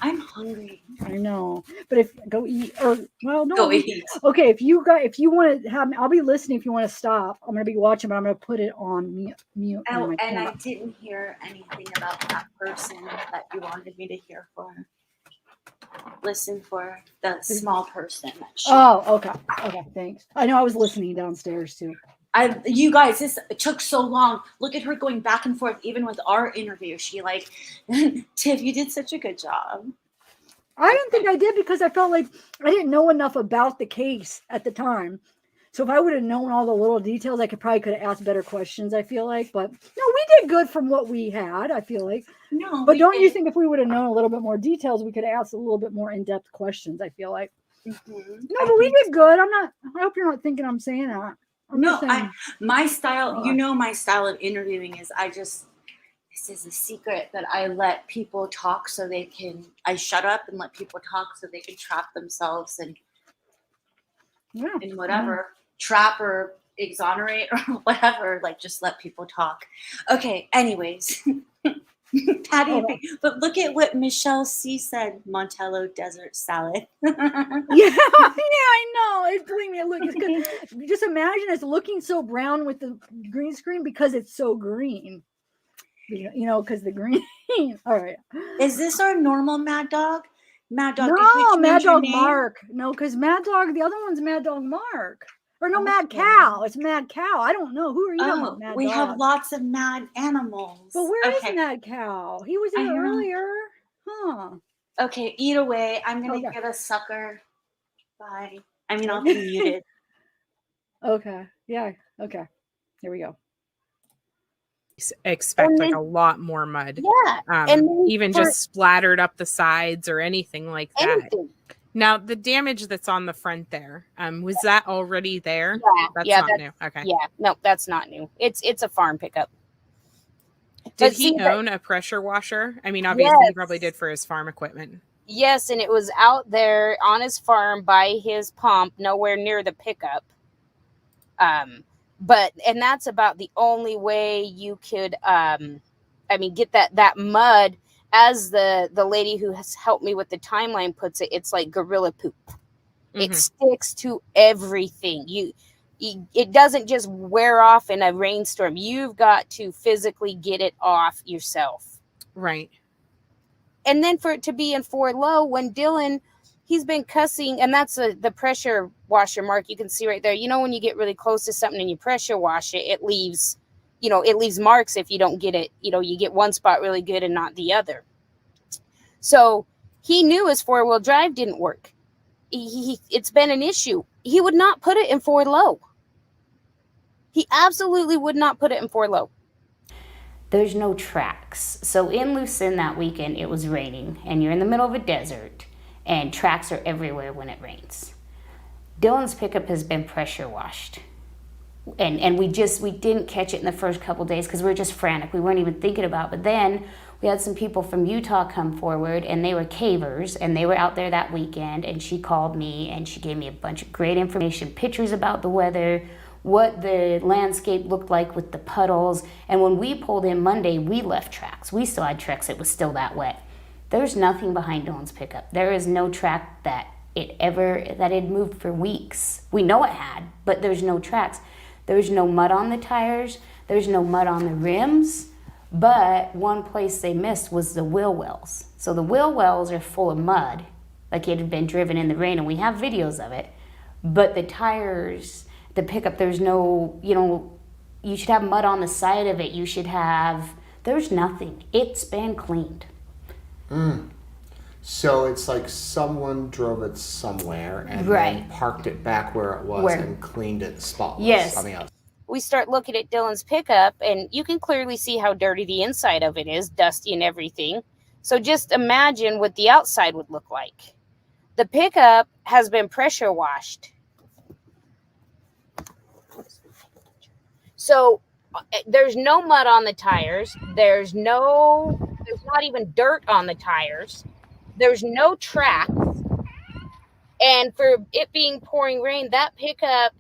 I'm hungry. I know, but go eat, or well, no. Go eat. Okay, if you want to have, I'll be listening. If you want to stop, I'm gonna be watching, but I'm gonna put it on mute. Oh, and I didn't hear anything about that person that you wanted me to hear for. Listen for the small person. Okay, thanks. I know I was listening downstairs too. You guys, this took so long. Look at her going back and forth, even with our interview. She like, Tiff, you did such a good job. I didn't think I did because I felt like I didn't know enough about the case at the time. So if I would have known all the little details, I could have asked better questions, I feel like. But no, we did good from what we had, I feel like. No. But don't you think if we would have known a little bit more details, we could have asked a little bit more in-depth questions, I feel like. Mm-hmm. No, but we did good. I hope you're not thinking I'm saying that. My style, my style of interviewing is this is a secret that I let people talk so I shut up and let people talk so they can trap themselves and whatever, trap or exonerate or whatever, like just let people talk. Okay, anyways. How do you think? But look at what Michelle C said, Montello desert salad. yeah, I know. Believe me, look, it's good. Just imagine it's looking so brown with the green screen because it's so green. Because the green. All right. Is this our normal Mad Dog? Mad Dog. No, Mad Dog Mark. No, because Mad Dog, the other one's Mad Dog Mark. Or no, Mad Cow. It's Mad Cow. I don't know. Who are you talking about, Mad we Dog? have lots of mad animals. But where is Mad Cow? He was here earlier. Huh. Okay, eat away. I'm going to get a sucker. Bye. I'll be muted. Okay. Yeah. Okay. Here we go. Expect like a lot more mud. Yeah. And even just splattered up the sides or anything like that. Anything. Now, the damage that's on the front there, was that already there? Yeah, that's not new. Okay. Yeah, no, that's not new. It's a farm pickup. Did he own a pressure washer? Obviously he probably did for his farm equipment. Yes, and it was out there on his farm by his pump, nowhere near the pickup. And that's about the only way you could, get that mud. As the lady who has helped me with the timeline puts it, it's like gorilla poop. Mm-hmm. It sticks to everything. It doesn't just wear off in a rainstorm. You've got to physically get it off yourself. Right. And then for it to be in Ford Low when Dylan, he's been cussing, and that's the pressure washer mark you can see right there. You know, when you get really close to something and you pressure wash it, it leaves marks if you don't get it. You know, you get one spot really good and not the other. So he knew his 4-wheel drive didn't work. It's been an issue. He would not put it in Ford Low. He absolutely would not put it in Ford Low. There's no tracks. So in Lucerne that weekend, it was raining, and you're in the middle of a desert, and tracks are everywhere when it rains. Dylan's pickup has been pressure washed. And we didn't catch it in the first couple days because we were just frantic. We weren't even thinking about it. But then we had some people from Utah come forward, and they were cavers, and they were out there that weekend, and she called me, and she gave me a bunch of great information, pictures about the weather, what the landscape looked like with the puddles. And when we pulled in Monday, we left tracks. We still had tracks. It was still that wet. There's nothing behind Dylan's pickup. There is no track that it had moved for weeks. We know it had, but there's no tracks. There's no mud on the tires. There's no mud on the rims. But one place they missed was the wheel wells. So the wheel wells are full of mud, like it had been driven in the rain, and we have videos of it. But the tires, the pickup, there's no, you should have mud on the side of it. There's nothing. It's been cleaned. So it's like someone drove it somewhere and then parked it back where it was and cleaned it spotless. Yes. We start looking at Dylan's pickup, and you can clearly see how dirty the inside of it is, dusty and everything. So just imagine what the outside would look like. The pickup has been pressure washed. So there's no mud on the tires. There's not even dirt on the tires. There's no tracks. And for it being pouring rain, that pickup,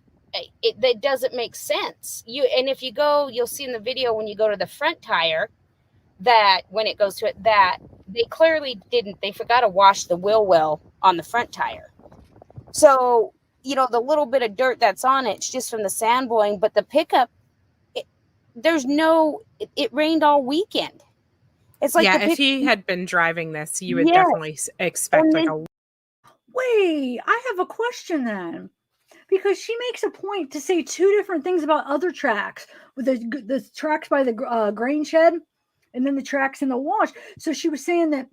that doesn't make sense. And if you go, you'll see in the video when you go to the front tire that when it goes to it, that they clearly they forgot to wash the wheel well on the front tire. So, the little bit of dirt that's on it, it's just from the sand blowing, but the pickup, it rained all weekend. It's like, if he had been driving this, you would definitely expect Wait, I have a question then. Because she makes a point to say two different things about other tracks, with the tracks by the grain shed and then the tracks in the wash. So she was saying that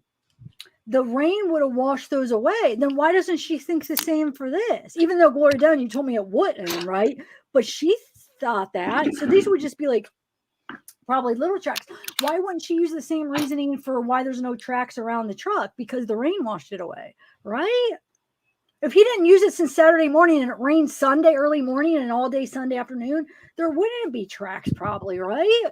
the rain would have washed those away. Then why doesn't she think the same for this? Even though, Gloria Dunn, you told me it wouldn't, right? But she thought that. So these would just be like probably little tracks. Why wouldn't she use the same reasoning for why there's no tracks around the truck? Because the rain washed it away, right? If he didn't use it since Saturday morning and it rained Sunday early morning and all day Sunday afternoon, there wouldn't be tracks probably, right?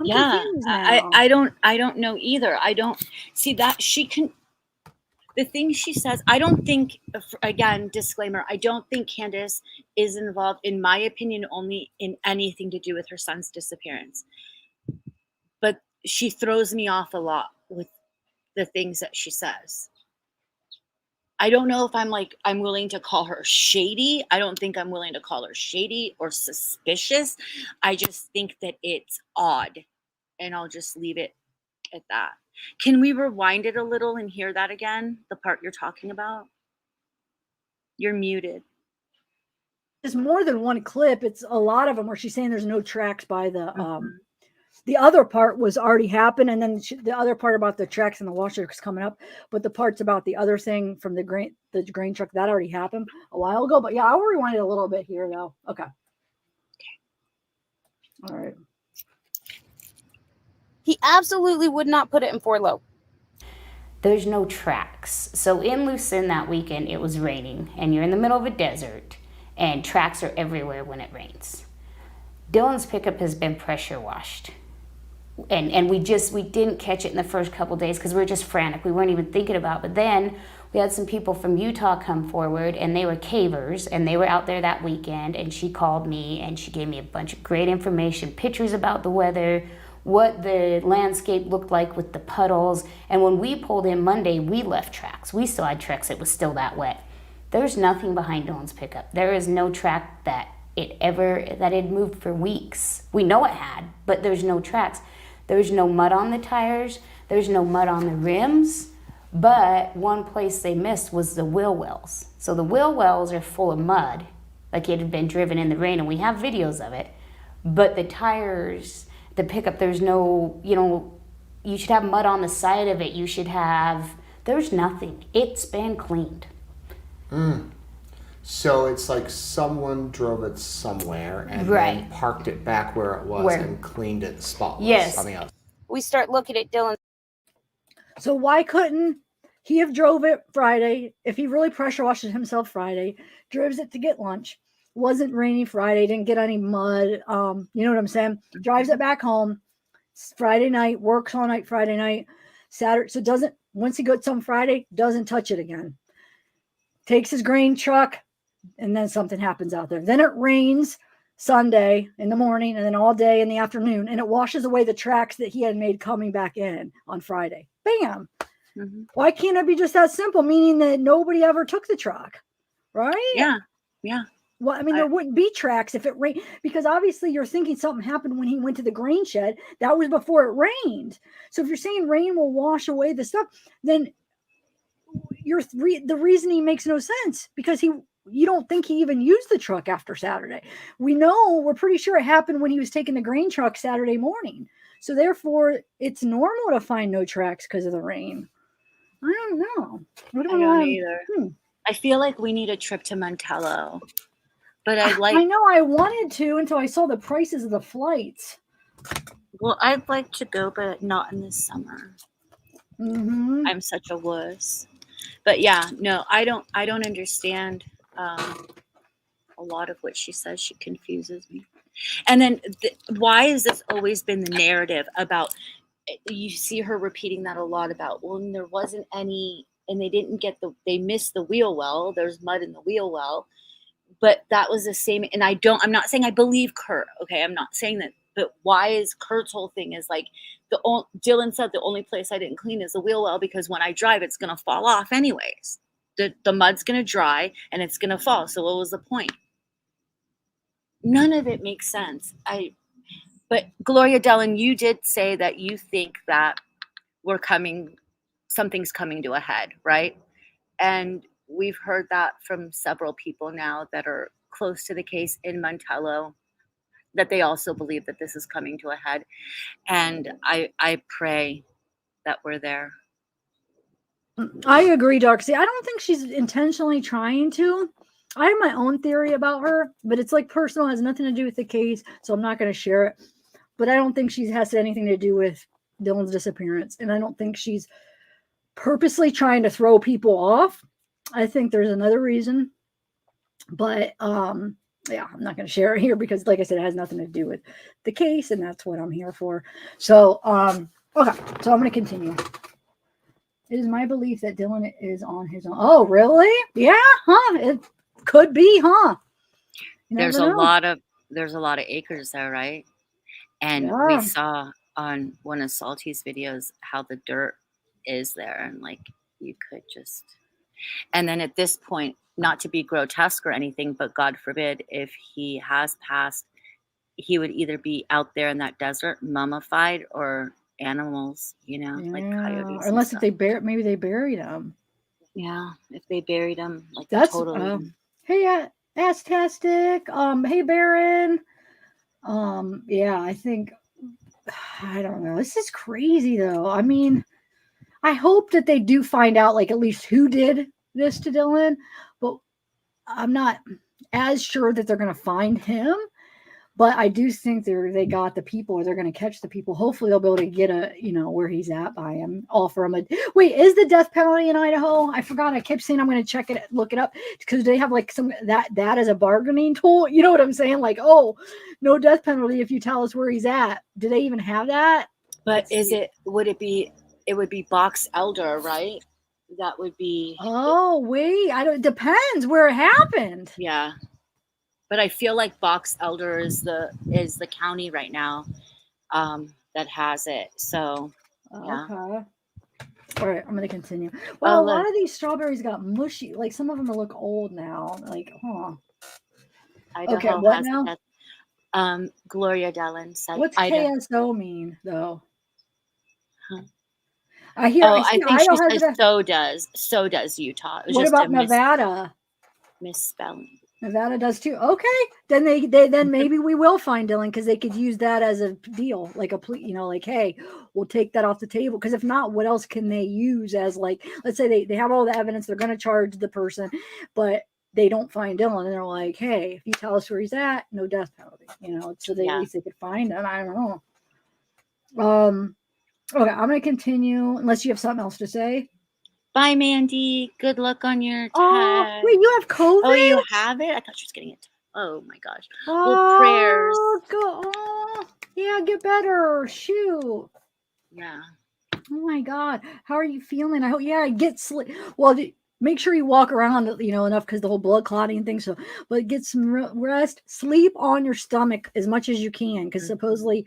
I don't know either. I don't see that the thing she says, I don't think, again, disclaimer, I don't think Candice is involved, in my opinion, only in anything to do with her son's disappearance. But she throws me off a lot with the things that she says. I don't know if I'm willing to call her shady. I don't think I'm willing to call her shady or suspicious. I just think that it's odd, and I'll just leave it at that. Can we rewind it a little and hear that again? The part you're talking about? You're muted. There's more than one clip. It's a lot of them where she's saying there's no tracks by the other part was already happened, and then the other part about the tracks and the washer is coming up. But the parts about the other thing from the grain truck, that already happened a while ago. But yeah, I'll rewind it a little bit here though. Okay. All right. He absolutely would not put it in Ford Low. There's no tracks. So in Lucerne that weekend, it was raining, and you're in the middle of a desert, and tracks are everywhere when it rains. Dylan's pickup has been pressure washed. And we didn't catch it in the first couple days because we were just frantic. We weren't even thinking about it. But then we had some people from Utah come forward, and they were cavers, and they were out there that weekend, and she called me, and she gave me a bunch of great information, pictures about the weather, what the landscape looked like with the puddles. And when we pulled in Monday, we left tracks. We still had tracks. It was still that wet. There's nothing behind Dylan's pickup. There is no track that had moved for weeks. We know it had, but there's no tracks. There's no mud on the tires. There's no mud on the rims. But one place they missed was the wheel wells. So the wheel wells are full of mud, like it had been driven in the rain, and we have videos of it. But the tires, the pickup, there's no, you should have mud on the side of it. There's nothing. It's been cleaned. So it's like someone drove it somewhere and Right. then parked it back where it was and cleaned it spotless. Yes. I mean, We start looking at Dylan. So why couldn't he have drove it Friday? If he really pressure washes himself Friday, drives it to get lunch, wasn't rainy Friday, didn't get any mud. You know what I'm saying? Drives it back home Friday night, works all night Friday night, Saturday. So once he gets on Friday, doesn't touch it again. Takes his grain truck, and then something happens out there. Then it rains Sunday in the morning and then all day in the afternoon, and it washes away the tracks that he had made coming back in on Friday. Bam. Mm-hmm. Why can't it be just that simple? Meaning that nobody ever took the truck, right? Yeah. Well, I mean, there wouldn't be tracks if it rained, because obviously you're thinking something happened when he went to the grain shed. That was before it rained. So if you're saying rain will wash away the stuff, then the reasoning makes no sense, because you don't think he even used the truck after Saturday. We're pretty sure it happened when he was taking the grain truck Saturday morning. So therefore, it's normal to find no tracks because of the rain. I don't know. I don't either. I feel like we need a trip to Montello, but I know I wanted to until I saw the prices of the flights. Well, I'd like to go, but not in the summer. Mm-hmm. I'm such a wuss. But yeah, no, I don't understand a lot of what she says. She confuses me. And then why has this always been the narrative about, you see her repeating that a lot about, well, there wasn't any, and they missed the wheel well. There's mud in the wheel well. But that was the same. And I'm not saying I believe Kurt. Okay. I'm not saying that, but why is Kurt's whole thing is like, Dylan said the only place I didn't clean is the wheel well, because when I drive, it's going to fall off anyways. The mud's going to dry and it's going to fall. So what was the point? None of it makes sense. But Gloria Dellen, you did say that you think that something's coming to a head, right? And we've heard that from several people now that are close to the case in Montello, that they also believe that this is coming to a head. And I pray that we're there. I agree, Darcy. I don't think she's intentionally trying to. I have my own theory about her, but it's like personal, has nothing to do with the case, so I'm not going to share it. But I don't think she has anything to do with Dylan's disappearance, and I don't think she's purposely trying to throw people off. I think there's another reason, but yeah, I'm not going to share it here because, like I said, it has nothing to do with the case, and that's what I'm here for. So, okay, so I'm going to continue. It is my belief that Dylan is on his own. Oh, really? Yeah, huh? It could be, huh? There's a lot of acres there, right? And we saw on one of Salty's videos how the dirt is there, and like you could just. And then at this point, not to be grotesque or anything, but God forbid, if he has passed, he would either be out there in that desert, mummified, or animals, like coyotes. Unless if maybe they buried him. Yeah, if they buried him, like that's totally. Hey, Astastic. Hey, Baron. Yeah, I think. I don't know. This is crazy, though. I mean, I hope that they do find out, like, at least who did this to Dylan, but I'm not as sure that they're going to find him. But I do think they got the people, or they're going to catch the people. Hopefully, they'll be able to get where he's at by him. Offer him wait. Is the death penalty in Idaho? I forgot. I kept saying I'm going to check it, look it up, because they have like some that as a bargaining tool. You know what I'm saying? Like, oh, no death penalty if you tell us where he's at. Do they even have that? But would it be? It would be box elder, right? That would be. Oh wait, it depends where it happened. Yeah. But I feel like box elder is the county right now that has it. So yeah. Okay. All right, I'm gonna continue. Well, a lot of these strawberries got mushy. Like some of them look old now. Like, huh? Idaho okay, what has now? Gloria Dellen said. What's KSO mean though? I hear. Oh, I See, think she Idaho has says it. so does Utah. It was What just about a Nevada? misspelling. Nevada does too. Okay, then then maybe we will find Dylan because they could use that as a deal, like a plea, like, hey, we'll take that off the table. Because if not, what else can they use as, like, let's say they have all the evidence, they're going to charge the person, but they don't find Dylan, and they're like, hey, if you tell us where he's at, no death penalty. So at least they could find him. I don't know. Okay, I'm going to continue unless you have something else to say. Bye, Mandy. Good luck on your test. Oh, wait, you have COVID? Oh, you have it? I thought she was getting it. Oh my gosh. Oh, Well, prayers. Yeah, get better. Shoot. Yeah. Oh my God. How are you feeling? I hope, get sleep. Well, make sure you walk around, enough because the whole blood clotting thing. So, but get some rest. Sleep on your stomach as much as you can because supposedly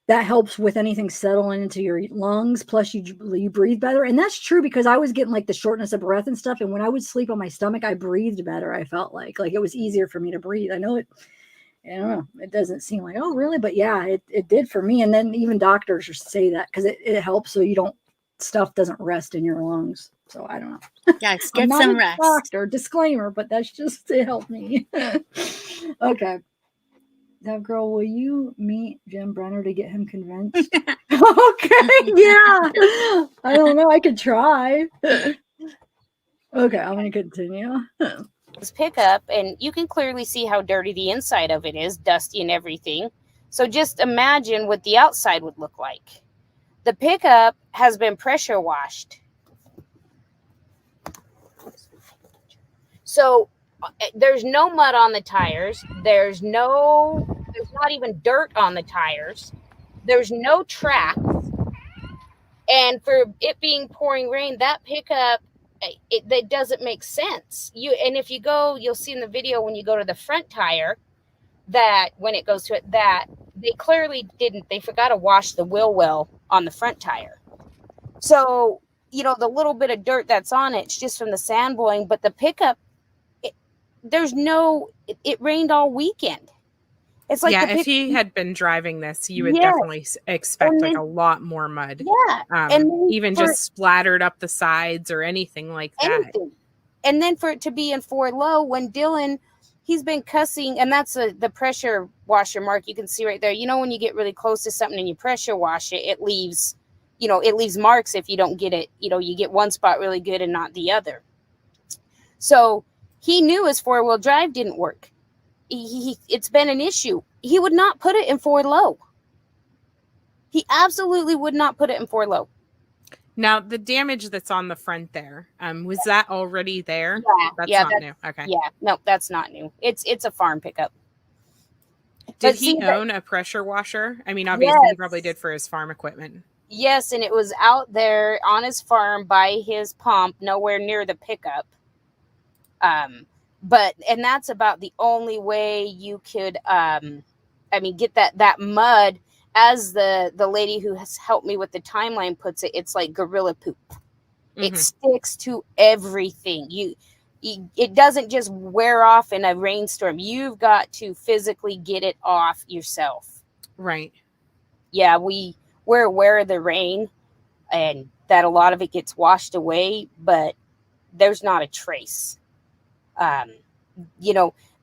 that helps with anything settling into your lungs. Plus, you breathe better, and that's true because I was getting like the shortness of breath and stuff. And when I would sleep on my stomach, I breathed better. I felt like it was easier for me to breathe. I know it. I don't know. It doesn't seem like, oh, really? But yeah, it did for me. And then even doctors say that because it helps so stuff doesn't rest in your lungs. So I don't know. Yes, I'm get not some a rest. doctor, disclaimer, but that's just to help me. Okay. Now, girl, will you meet Jim Brenner to get him convinced? Okay, yeah. I don't know. I could try. Okay, I'm going to continue. Pickup, and you can clearly see how dirty the inside of it is, dusty and everything. So just imagine what the outside would look like. The pickup has been pressure washed. So there's no mud on the tires. There's not even dirt on the tires. There's no tracks. And for it being pouring rain, that pickup, that doesn't make sense. And if you go, you'll see in the video when you go to the front tire that when it goes to it, that they clearly didn't. They forgot to wash the wheel well on the front tire. So, the little bit of dirt that's on it, it's just from the sand blowing. But the pickup, it rained all weekend. It's like if he had been driving this, you would Yes. definitely expect And then- a lot more mud. Yeah. And then even just splattered up the sides or anything like that. anything. And then for it to be in 4 low, when Dylan, he's been cussing, and that's the pressure washer mark you can see right there. When you get really close to something and you pressure wash it, it leaves marks if you don't get it. You get one spot really good and not the other. So he knew his 4-wheel drive didn't work. It's been an issue. He would not put it in 4 low. He absolutely would not put it in 4 low. Now, the damage that's on the front there, was that already there? That's not new. Okay. Yeah, no, that's not new. It's a farm pickup. Did he own a pressure washer? I mean, obviously he probably did for his farm equipment. Yes, and it was out there on his farm by his pump, nowhere near the pickup. And that's about the only way you could, get that mud. As the lady who has helped me with the timeline puts it, it's like gorilla poop. Mm-hmm. It sticks to everything. It doesn't just wear off in a rainstorm. You've got to physically get it off yourself. Right. Yeah, we're aware of the rain and that a lot of it gets washed away, but there's not a trace.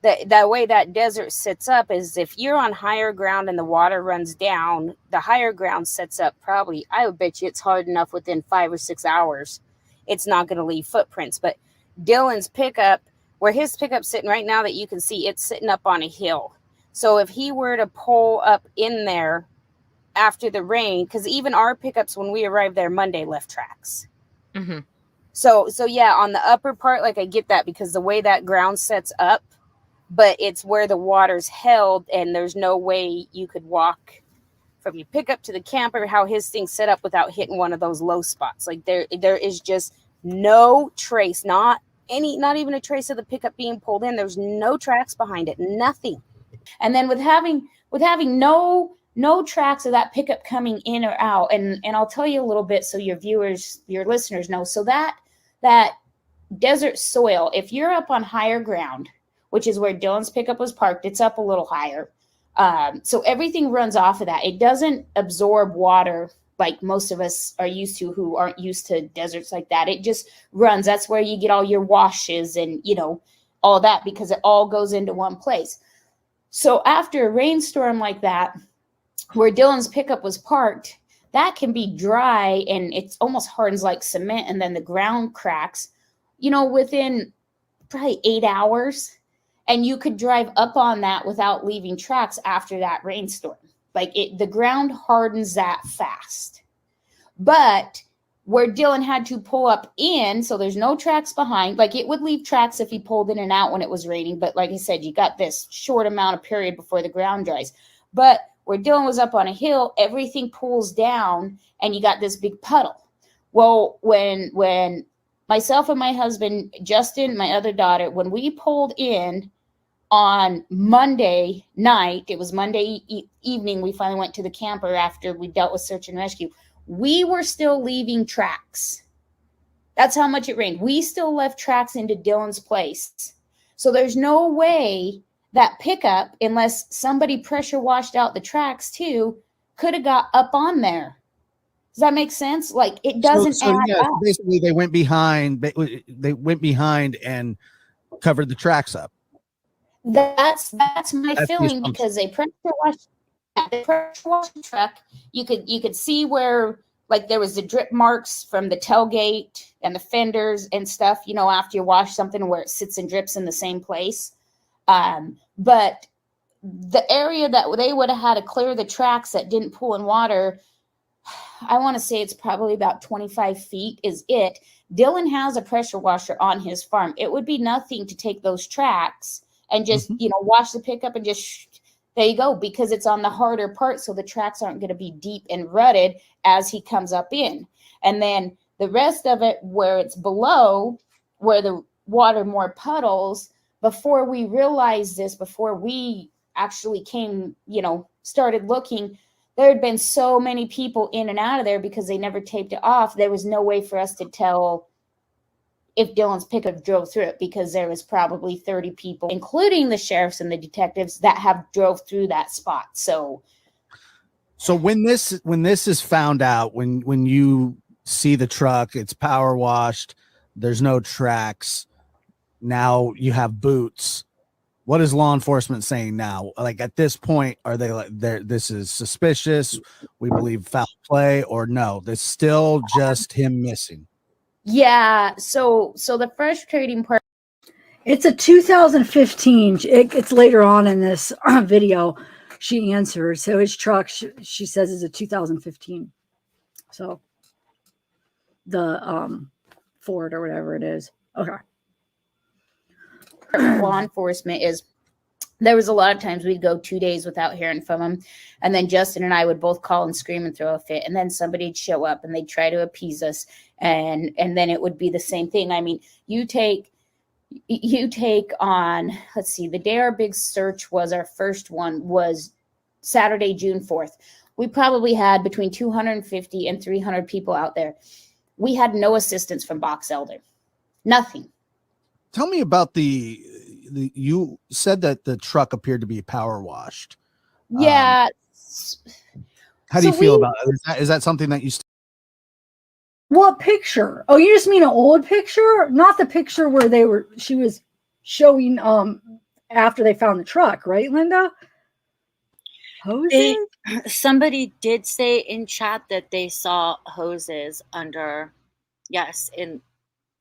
The way that desert sets up is if you're on higher ground and the water runs down, the higher ground sets up probably, I would bet you it's hard enough within 5 or 6 hours. It's not going to leave footprints. But Dylan's pickup, where his pickup's sitting right now that you can see, it's sitting up on a hill. So if he were to pull up in there after the rain, because even our pickups when we arrived there Monday left tracks. Mm-hmm. So yeah, on the upper part, I get that because the way that ground sets up, but it's where the water's held and there's no way you could walk from your pickup to the camper, how his thing's set up without hitting one of those low spots. There is just no trace, not even a trace of the pickup being pulled in. There's no tracks behind it, nothing. And then with having no tracks of that pickup coming in or out, and I'll tell you a little bit so your listeners know. So that desert soil, if you're up on higher ground, which is where Dylan's pickup was parked, it's up a little higher. So everything runs off of that. It doesn't absorb water like most of us are used to who aren't used to deserts like that. It just runs. That's where you get all your washes and, you know, all that, because it all goes into one place. So after a rainstorm like that, where Dylan's pickup was parked, that can be dry and it's almost hardens like cement, and then the ground cracks, you know, within probably 8 hours. And you could drive up on that without leaving tracks after that rainstorm. Like the ground hardens that fast. But where Dylan had to pull up in, so there's no tracks behind, like it would leave tracks if he pulled in and out when it was raining. But like I said, you got this short amount of period before the ground dries. But where Dylan was up on a hill, everything pulls down and you got this big puddle. Well, when myself and my husband, Justin, my other daughter, when we pulled in on Monday night, it was Monday evening, we finally went to the camper after we dealt with search and rescue. We were still leaving tracks. That's how much it rained. We still left tracks into Dylan's place. So there's no way that pickup, unless somebody pressure washed out the tracks too, could have got up on there. Does that make sense? Like it doesn't add up. Basically, they went behind. They went behind and covered the tracks up. That's my feeling, because they pressure washed the truck. You could see where, like, there was the drip marks from the tailgate and the fenders and stuff, you know, after you wash something where it sits and drips in the same place. But the area that they would have had to clear the tracks that didn't pool in water, I want to say it's probably about 25 feet is it. Dylan has a pressure washer on his farm. It would be nothing to take those tracks and just, you know, wash the pickup and just, there you go, because it's on the harder part. So the tracks aren't going to be deep and rutted as he comes up in. And then the rest of it where it's below, where the water more puddles, before we realized this, before we actually came, you know, started looking, there had been so many people in and out of there because they never taped it off. There was no way for us to tell if Dylan's pickup drove through it, because there was probably 30 people, including the sheriffs and the detectives, that have drove through that spot. So when this is found out, when you see the truck, it's power washed, there's no tracks, now you have boots. What is law enforcement saying now? Like at this point, are they like, this is suspicious, we believe foul play, or no, there's still just him missing? Yeah. So the frustrating part. It's a 2015. It's later on in this video. She answers. So his truck, she says, is a 2015. So the Ford or whatever it is. Okay. Law enforcement is, there was a lot of times we'd go 2 days without hearing from them, and then Justin and I would both call and scream and throw a fit, and then somebody'd show up and they'd try to appease us, and then it would be the same thing. I mean, you take on, let's see, the day our big search was, our first one was Saturday, June 4th. We probably had between 250 and 300 people out there. We had no assistance from Box Elder. Nothing. Tell me about you said that the truck appeared to be power washed. Yeah. How do you feel about it? Is that something that you What picture? Oh, you just mean an old picture? Not the picture where she was showing after they found the truck, right, Linda? Hoses? Somebody did say in chat that they saw hoses under, yes, in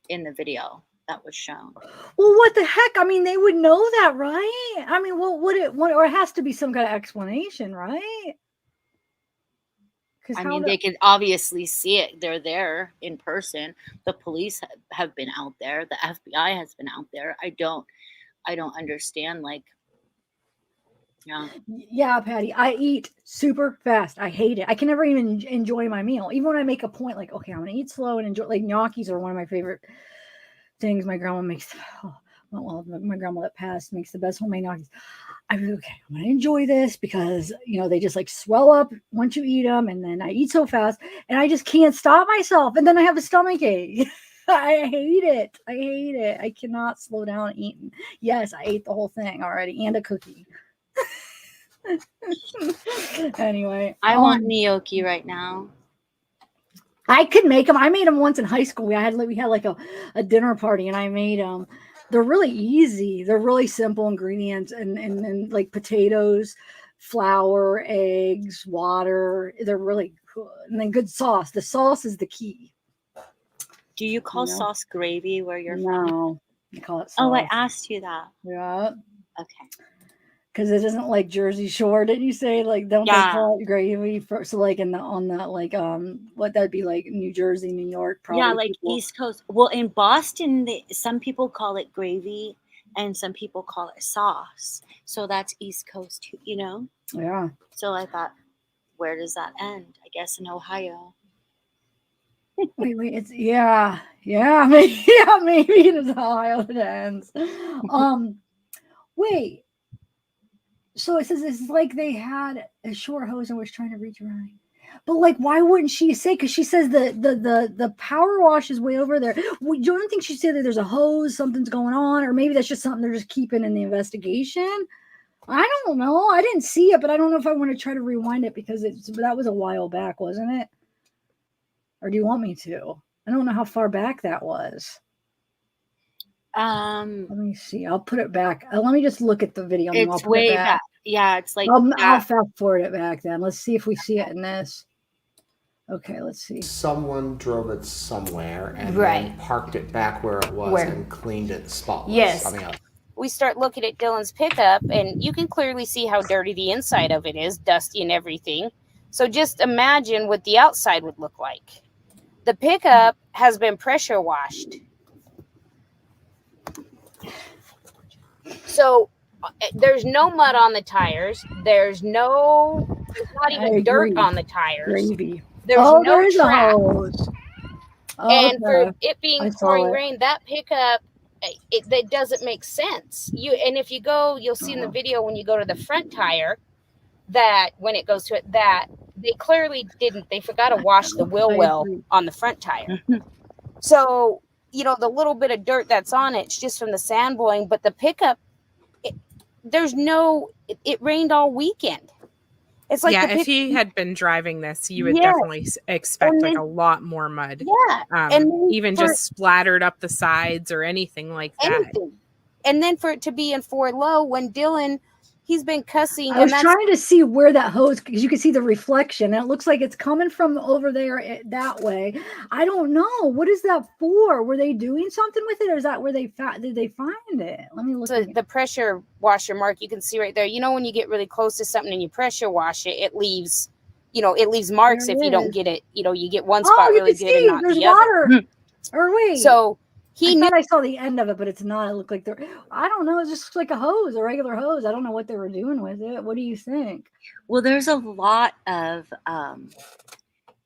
the video that was shown. Well, what the heck? I mean, they would know that, right? I mean, or it has to be some kind of explanation, right? I mean, they could obviously see it. They're there in person. The police have been out there. The FBI has been out there. I don't understand. Like, yeah, Patty. I eat super fast. I hate it. I can never even enjoy my meal. Even when I make a point, like, okay, I'm gonna eat slow and enjoy. Like gnocchis are one of my favorite things. My grandma makes. My grandma that passed makes the best homemade gnocchis. I'm going to enjoy this because, they just like swell up once you eat them. And then I eat so fast and I just can't stop myself. And then I have a stomach ache. I hate it. I cannot slow down eating. Yes, I ate the whole thing already and a cookie. Anyway. I want gnocchi right now. I could make them. I made them once in high school. We had like a dinner party, and I made them. They're really easy. They're really simple ingredients, and like potatoes, flour, eggs, water. They're really good, and then good sauce. The sauce is the key. Do you call You know? sauce gravy where you're from? No, I call it sauce. Oh, I asked you that. Yeah. Okay. Because it isn't like Jersey Shore. Didn't you say like don't they call it gravy for so like on the like what that'd be like New Jersey, New York, probably. Yeah, like people. East Coast. Well, in Boston, some people call it gravy and some people call it sauce. So that's East Coast, you know? Yeah. So I thought, where does that end? I guess in Ohio. Wait, it's maybe it is Ohio that ends. Wait. So it says it's like they had a short hose and was trying to reach around. But like, why wouldn't she say? Because she says the power wash is way over there. You don't think she said that there's a hose, something's going on, or maybe that's just something they're just keeping in the investigation? I don't know. I didn't see it, but I don't know if I want to try to rewind it because that was a while back, wasn't it? Or do you want me to? I don't know how far back that was. Let me see. I'll put it back. Let me just look at the video. And It's way back. Yeah, it's like I'll fast forward it back then. Let's see if we see it in this. Okay, let's see. Someone drove it somewhere and then parked it back where it was and cleaned it spotless. Yes. I mean, We start looking at Dylan's pickup, and you can clearly see how dirty the inside of it is, dusty and everything. So just imagine what the outside would look like. The pickup has been pressure washed. So there's no mud on the tires. There's not even dirt on the tires. Gravy. There's no there is track. a hose. And Okay. for it being I saw pouring it. rain, that pickup, that doesn't make sense. If you go, you'll see in the video when you go to the front tire that when it goes to it, that they clearly didn't. They forgot to wash the wheel well on the front tire. So, the little bit of dirt that's on it, it's just from the sand blowing. But the pickup, it rained all weekend. It's like if he had been driving this, you would definitely expect like a lot more mud. Yeah, and even just splattered up the sides or anything like that. And then for it to be in 4 low, when Dylan, he's been cussing. I was trying to see where that hose, because you can see the reflection, and it looks like it's coming from over there that way. I don't know. What is that for? Were they doing something with it, or is that where did they find it? Let me look. So the pressure washer mark, you can see right there. When you get really close to something and you pressure wash it, it leaves, marks if you don't get it. You get one spot really good and not the water. other. Or wait. So I saw the end of it, but it's not. It looked like I don't know. It just looks like a hose, a regular hose. I don't know what they were doing with it. What do you think? Well, there's a lot of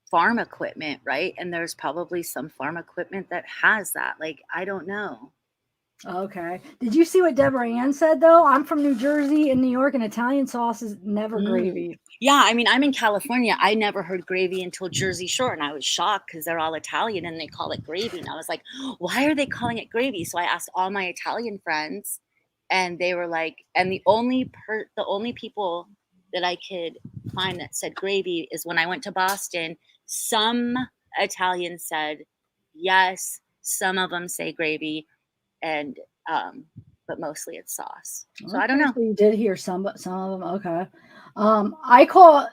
farm equipment, right? And there's probably some farm equipment that has that. Like, I don't know. Okay. Did you see what Deborah Ann said, though? I'm from New Jersey and New York, and Italian sauce is never gravy. Yeah, I mean, I'm in California. I never heard gravy until Jersey Shore, and I was shocked because they're all Italian and they call it gravy. And I was like, why are they calling it gravy? So I asked all my Italian friends, and they were like, and the only people that I could find that said gravy is when I went to Boston. Some Italians said yes, some of them say gravy, and but mostly it's sauce. So I don't know. So you did hear some of them. Okay. I call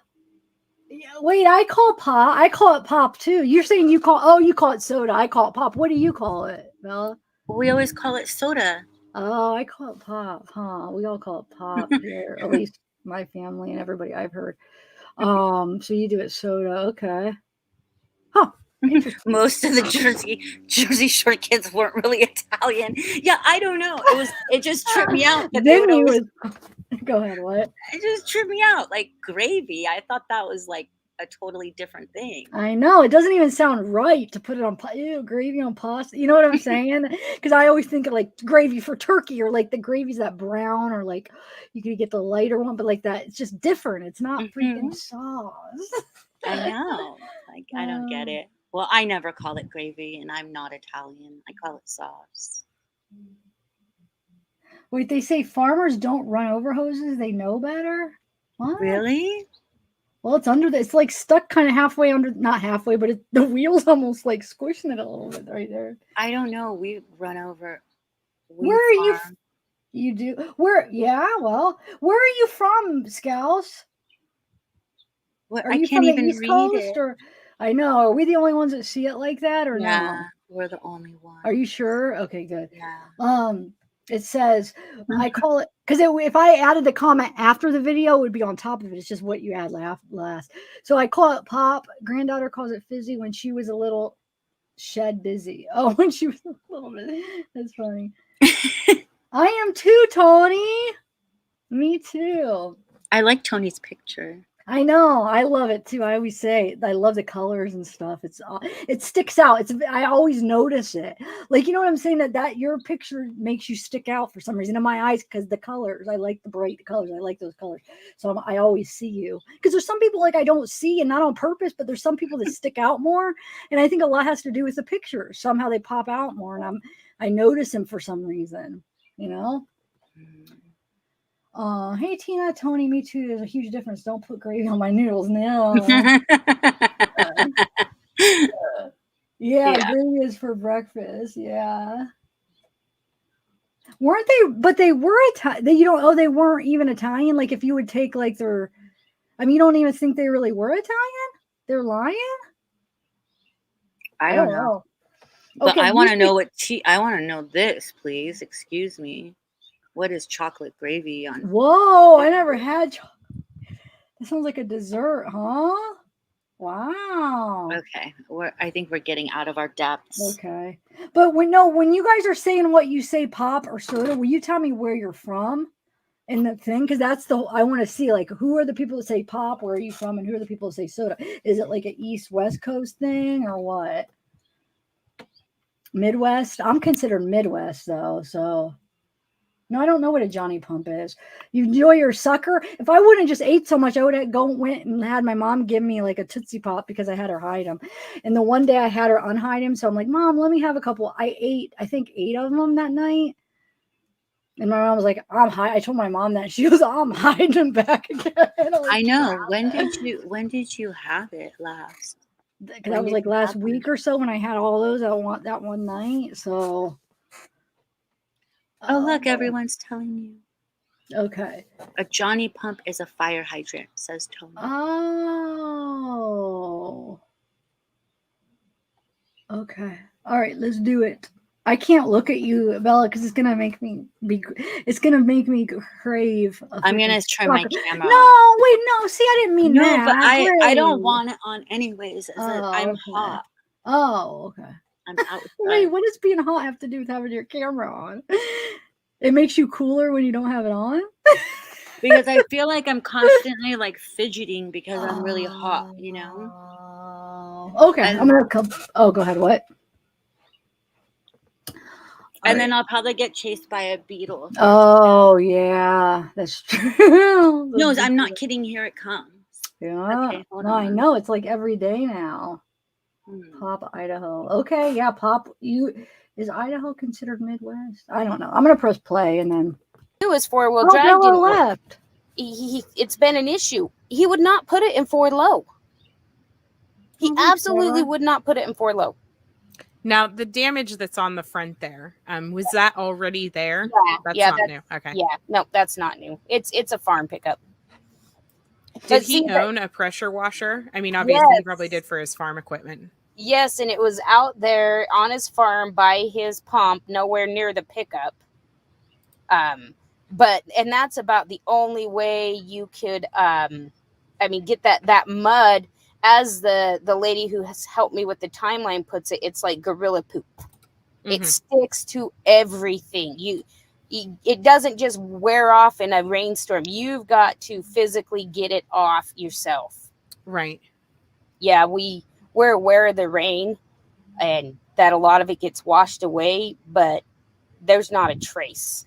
pop. I call it pop too. You're saying you call it soda. I call it pop. What do you call it, Bella? We always call it soda. Oh, I call it pop, huh? We all call it pop here, at least my family and everybody I've heard. So you do it soda, okay. Huh. Most of the Jersey Shore kids weren't really Italian. Yeah, I don't know. It just tripped me out. Go ahead, what? It just tripped me out. Like gravy. I thought that was like a totally different thing. I know. It doesn't even sound right to put it on gravy on pasta. You know what I'm saying? Because I always think of like gravy for turkey, or like the gravy's that brown, or like you could get the lighter one, but like that, it's just different. It's not freaking sauce. I know. Like, I don't get it. Well, I never call it gravy, and I'm not Italian. I call it sauce. Wait, they say farmers don't run over hoses. They know better? What? Really? Well, it's under it's like stuck kind of halfway under, not halfway, but the wheel's almost like squishing it a little bit right there. I don't know. We run over. Where are you? You do? Where? Yeah, well, where are you from, Scouts? What? Are I you can't from the even East read Coast it. or? I know. Are we the only ones that see it like that or no? Yeah, we're the only ones. Are you sure? Okay, good. Yeah. It says I call it because if I added the comment after the video, it would be on top of it. It's just what you add last. So I call it pop. Granddaughter calls it fizzy when she was a little shed busy. Oh, when she was a little bit. That's funny. I am too, Tony. Me too. I like Tony's picture. I know. I love it too. I always say I love the colors and stuff. It sticks out. I always notice it. Like, you know what I'm saying? That your picture makes you stick out for some reason in my eyes because the colors. I like the bright colors. I like those colors. So I always see you because there's some people like I don't see and not on purpose, but there's some people that stick out more. And I think a lot has to do with the picture. Somehow they pop out more, and I notice them for some reason. You know. Hey Tina, Tony, me too. There's a huge difference. Don't put gravy on my noodles. No. Yeah, gravy is for breakfast. Yeah. Weren't they? But they were Italian. They weren't even Italian. Like if you would take like their, I mean, you don't even think they really were Italian. They're lying. I don't know. But Okay, I want to know I want to know this, please. Excuse me. What is chocolate gravy on? Whoa, I never had chocolate. That sounds like a dessert, huh? Wow. Okay, I think we're getting out of our depths. Okay, but when you guys are saying what you say, pop or soda, will you tell me where you're from in the thing? Because I want to see like who are the people that say pop, where are you from, and who are the people that say soda? Is it like an East West Coast thing or what? Midwest? I'm considered Midwest though, so. No, I don't know what a Johnny Pump is. You enjoy your sucker? If I wouldn't just ate so much, I would have went and had my mom give me like a Tootsie Pop because I had her hide them. And the one day I had her unhide him, so I'm like, Mom, let me have a couple. I ate, I think 8 of them that night. And my mom was like, I told my mom that. She goes, I'm hiding them back again. I know. When did you have it last? Because that was like last week or so when I had all those. I want that one night. So. Oh, look, everyone's telling you. Okay. A Johnny Pump is a fire hydrant, says Tony. Oh. Okay. All right, let's do it. I can't look at you, Bella, because it's gonna make me crave. I'm gonna turn my camera. No, wait, no. See, I didn't mean that. No, but I don't want it on anyways. I'm hot. Oh, okay. I'm outside. Wait, what does being hot have to do with having your camera on? It makes you cooler when you don't have it on? Because I feel like I'm constantly like fidgeting because I'm really hot, you know? Okay, I'm gonna come. Oh, go ahead. What? And then I'll probably get chased by a beetle. Oh, yeah, that's true. No, I'm not kidding. Here it comes. Yeah. Okay, hold no, on. I know. It's like every day now. Pop, Idaho. Okay, yeah, Pop. Is Idaho considered Midwest? I don't know. I'm gonna press play and then. His four-wheel drive didn't Bella work. left. It's been an issue. He would not put it in forward low. He absolutely would not put it in forward low. Now, the damage that's on the front there, was that already there? Yeah, That's not new. Okay. Yeah, no, that's not new. It's a farm pickup. Did he own a pressure washer? I mean, obviously he probably did for his farm equipment. Yes, and it was out there on his farm by his pump, nowhere near the pickup. And that's about the only way you could, get that mud. As the lady who has helped me with the timeline puts it, it's like gorilla poop. Mm-hmm. It sticks to everything. It doesn't just wear off in a rainstorm. You've got to physically get it off yourself. Right. Yeah, we're aware of the rain and that a lot of it gets washed away, but there's not a trace.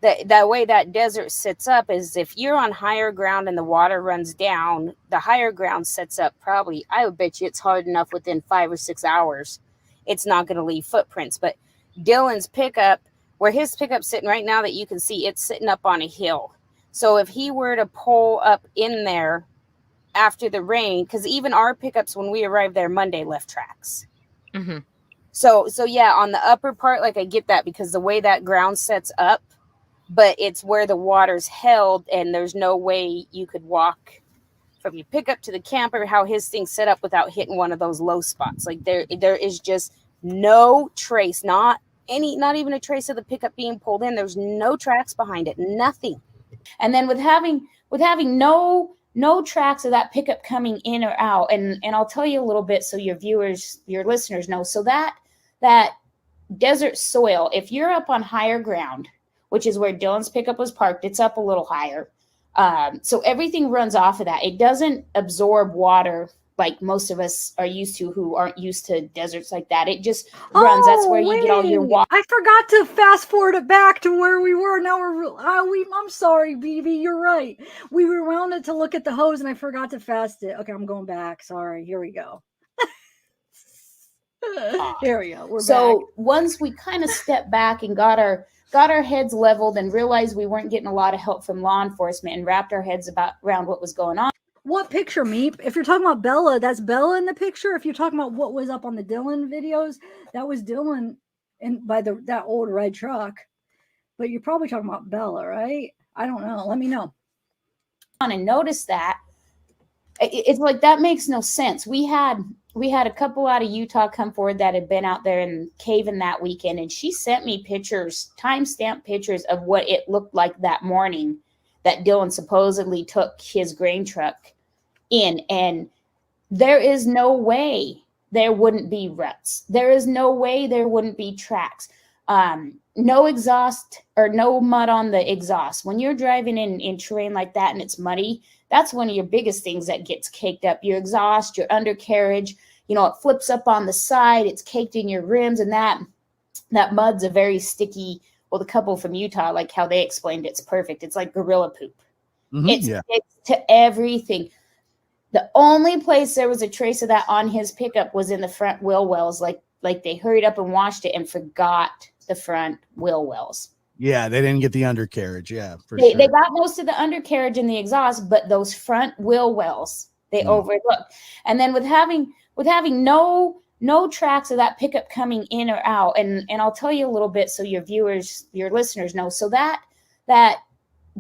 That way that desert sits up is if you're on higher ground and the water runs down, the higher ground sets up probably, I would bet you it's hard enough within 5 or 6 hours. It's not going to leave footprints. But Dylan's pickup, where his pickup's sitting right now that you can see, it's sitting up on a hill. So if he were to pull up in there after the rain, because even our pickups when we arrived there Monday left tracks. Mm-hmm. So yeah, on the upper part, like I get that because the way that ground sets up, but it's where the water's held and there's no way you could walk from your pickup to the camper, how his thing's set up without hitting one of those low spots. Like there is just no trace, not even a trace of the pickup being pulled in. There's no tracks behind it, nothing. And then with having no tracks of that pickup coming in or out, and I'll tell you a little bit so your viewers, your listeners know. So that desert soil, if you're up on higher ground, which is where Dylan's pickup was parked, it's up a little higher. So everything runs off of that. It doesn't absorb water like most of us are used to who aren't used to deserts like that. It just runs. That's where you get all your water. I forgot to fast forward it back to where we were. Now I'm sorry, BB. You're right. We rewound to look at the hose and I forgot to fast it. Okay, I'm going back. Sorry. Here we go. Here we go. We're back. Once we kind of stepped back and got our heads leveled and realized we weren't getting a lot of help from law enforcement and wrapped our heads around what was going on. What picture, Meep? If you're talking about Bella, that's Bella in the picture. If you're talking about what was up on the Dylan videos, that was Dylan by that old red truck. But you're probably talking about Bella, right? I don't know. Let me know. And notice that it's like that makes no sense. We had a couple out of Utah come forward that had been out there and caving that weekend, and she sent me pictures, timestamp pictures of what it looked like that morning that Dylan supposedly took his grain truck in. And there is no way there wouldn't be ruts. There is no way there wouldn't be tracks. No exhaust or no mud on the exhaust. When you're driving in terrain like that and it's muddy, that's one of your biggest things that gets caked up. Your exhaust, your undercarriage, it flips up on the side, it's caked in your rims, and that mud's a very sticky. Well, the couple from Utah, like how they explained it's perfect. It's like gorilla poop. Mm-hmm, It's sticks to everything. The only place there was a trace of that on his pickup was in the front wheel wells. Like they hurried up and washed it and forgot the front wheel wells. Yeah, they didn't get the undercarriage. Yeah, They got most of the undercarriage and the exhaust, but those front wheel wells they overlooked. And then with having no tracks of that pickup coming in or out, and I'll tell you a little bit so your viewers, your listeners know. So that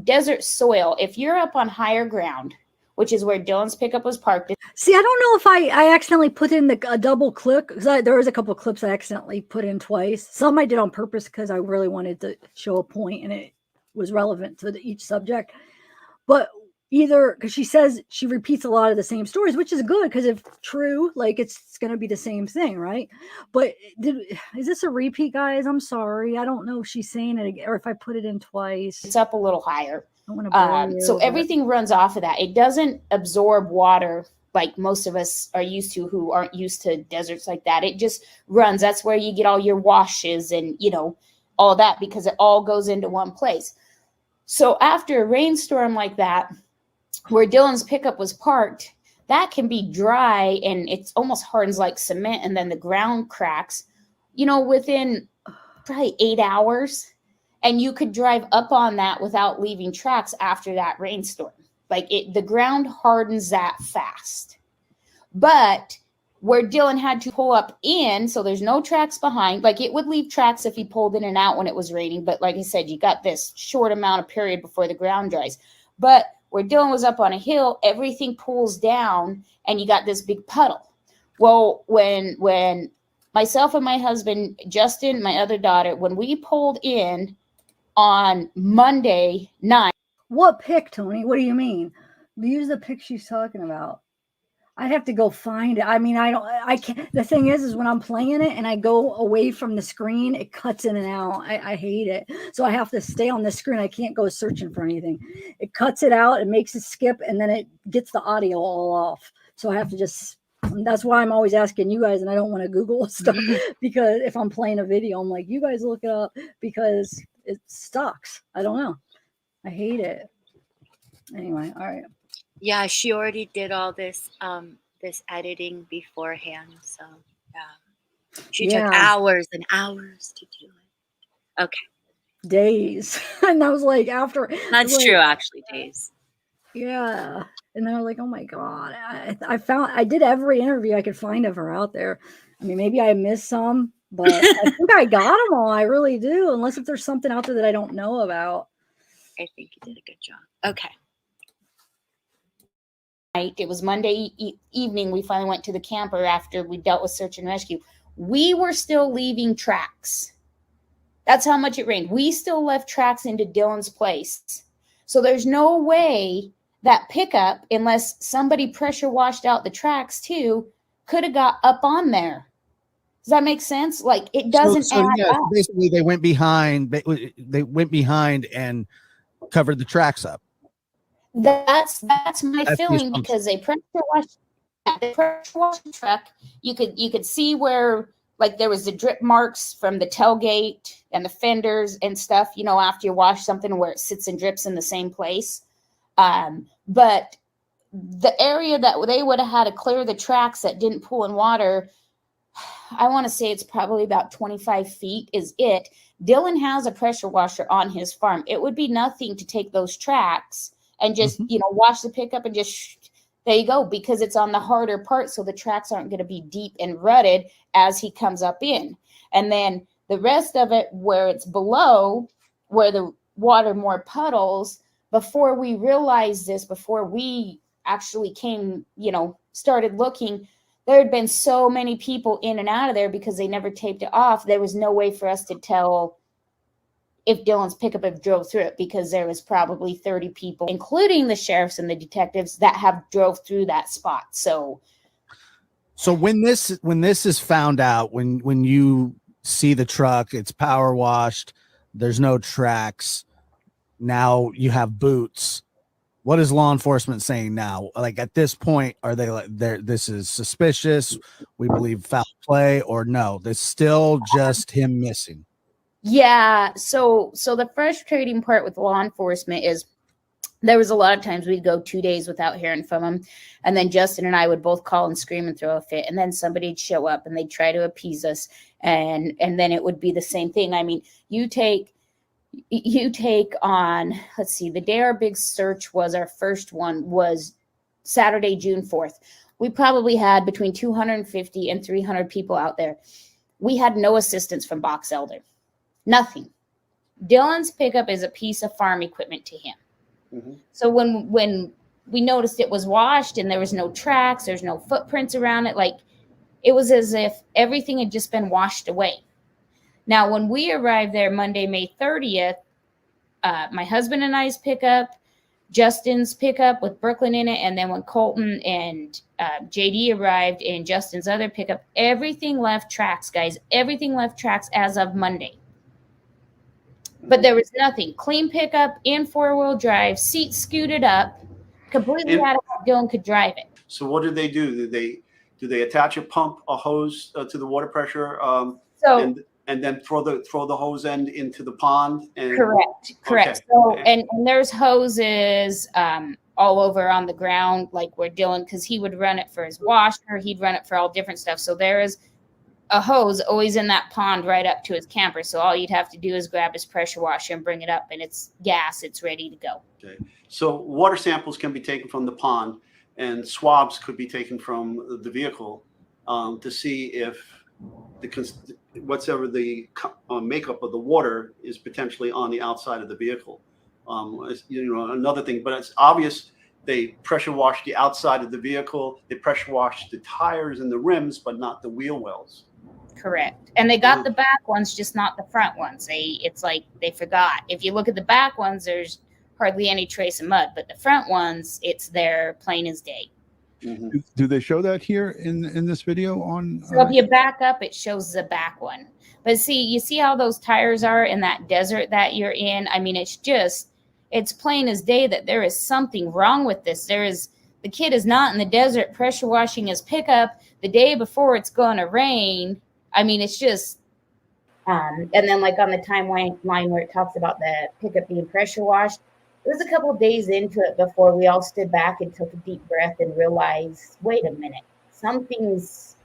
desert soil, if you're up on higher ground, which is where Dylan's pickup was parked. See, I don't know if I accidentally put in a double clip, because there was a couple of clips I accidentally put in twice. Some I did on purpose because I really wanted to show a point and it was relevant to each subject. But either because she repeats a lot of the same stories, which is good because if true, like it's going to be the same thing, right? But is this a repeat, guys? I'm sorry. I don't know if she's saying it again or if I put it in twice. It's up a little higher. So everything runs off of that. It doesn't absorb water like most of us are used to who aren't used to deserts like that. It just runs. That's where you get all your washes and, all that because it all goes into one place. So after a rainstorm like that, where Dylan's pickup was parked, that can be dry and it's almost hardens like cement and then the ground cracks, within probably 8 hours. And you could drive up on that without leaving tracks after that rainstorm. The ground hardens that fast. But where Dylan had to pull up in, so there's no tracks behind, it would leave tracks if he pulled in and out when it was raining. But like I said, you got this short amount of period before the ground dries. But where Dylan was up on a hill, everything pulls down and you got this big puddle. Well, when myself and my husband, Justin, my other daughter, when we pulled in on Monday night. What pic, Tony? What do you mean? Use the pic she's talking about. I'd have to go find it. I mean, I can't. The thing is when I'm playing it and I go away from the screen, it cuts in and out. I hate it. So I have to stay on the screen. I can't go searching for anything. It cuts it out. It makes it skip and then it gets the audio all off. So I have to that's why I'm always asking you guys and I don't want to Google stuff because if I'm playing a video, I'm like, you guys look it up because it sucks. I don't know. I hate it. Anyway, all right. Yeah, she already did all this this editing beforehand. So yeah. She took hours and hours to do it. Okay. days. And I was like, after That's like, true, actually, days. yeah. And then I was like, oh my God. I did every interview I could find of her out there. I mean, maybe I missed some, but I think I got them all. I really do. Unless if there's something out there that I don't know about. I think you did a good job. Okay. It was Monday evening. We finally went to the camper after we dealt with search and rescue. We were still leaving tracks. That's how much it rained. We still left tracks into Dylan's place. So there's no way that pickup, unless somebody pressure washed out the tracks too, could have got up on there. Does that make sense? Like, it doesn't add up. Basically, they went behind. They went behind and covered the tracks up. That's my feeling, because they pressure washed the truck. You could see where, like, there was the drip marks from the tailgate and the fenders and stuff, you know, after you wash something where it sits and drips in the same place. But the area that they would have had to clear the tracks that didn't pool in water, I want to say it's probably about 25 feet is it. Dylan has a pressure washer on his farm. It would be nothing to take those tracks and just, you know, wash the pickup and just, there you go, because it's on the harder part. So the tracks aren't going to be deep and rutted as he comes up in. And then the rest of it where it's below, where the water more puddles, before we realized this, before we actually came, you know, started looking, there had been so many people in and out of there because they never taped it off. There was no way for us to tell if Dylan's pickup had drove through it, because there was probably 30 people, including the sheriffs and the detectives, that have drove through that spot. So when this is found out, when you see the truck, it's power washed, there's no tracks, now you have boots. What is law enforcement saying now? Like, at this point, are they like, this is suspicious, we believe foul play, or no, there's still just him missing? yeah, so the frustrating part with law enforcement is there was a lot of times we'd go 2 days without hearing from them, and then Justin and I would both call and scream and throw a fit, and then somebody'd show up and they'd try to appease us, and then it would be the same thing. I mean, you take on, let's see, the day our big search was, our first one was Saturday, June 4th. We probably had between 250 and 300 people out there. We had no assistance from Box Elder. Nothing. Dylan's pickup is a piece of farm equipment to him. Mm-hmm. So when we noticed it was washed and there was no tracks, there's no footprints around it, like, it was as if everything had just been washed away. Now, when we arrived there Monday, May 30th, my husband and I's pickup, Justin's pickup with Brooklyn in it, and then when Colton and JD arrived in Justin's other pickup, everything left tracks, guys. Everything left tracks as of Monday. But there was nothing. Clean pickup, in four-wheel drive, seat scooted up, completely out of how Dylan could drive it. So what did they do? Do they attach a pump, a hose to the water pressure, and then throw the hose end into the pond? And, correct. Okay. So and there's hoses all over on the ground, like where Dylan, because he would run it for his washer, he'd run it for all different stuff. So there is a hose always in that pond right up to his camper. So all you'd have to do is grab his pressure washer and bring it up, and it's gas. It's ready to go. Okay. So water samples can be taken from the pond, and swabs could be taken from the vehicle to see if whatever the makeup of the water is potentially on the outside of the vehicle. Another thing, but it's obvious they pressure washed the outside of the vehicle. They pressure washed the tires and the rims, but not the wheel wells. Correct. And they got the back ones, just not the front ones. It's like they forgot. If you look at the back ones, there's hardly any trace of mud, but the front ones, it's there plain as day. Mm-hmm. Do they show that here in this video on? So if you back up, it shows the back one. But see, you see how those tires are in that desert that you're in? I mean, it's plain as day that there is something wrong with this. The kid is not in the desert pressure washing his pickup the day before it's going to rain. I mean, it's just, and then like on the timeline where it talks about the pickup being pressure washed, it was a couple of days into it before we all stood back and took a deep breath and realized, wait a minute, something's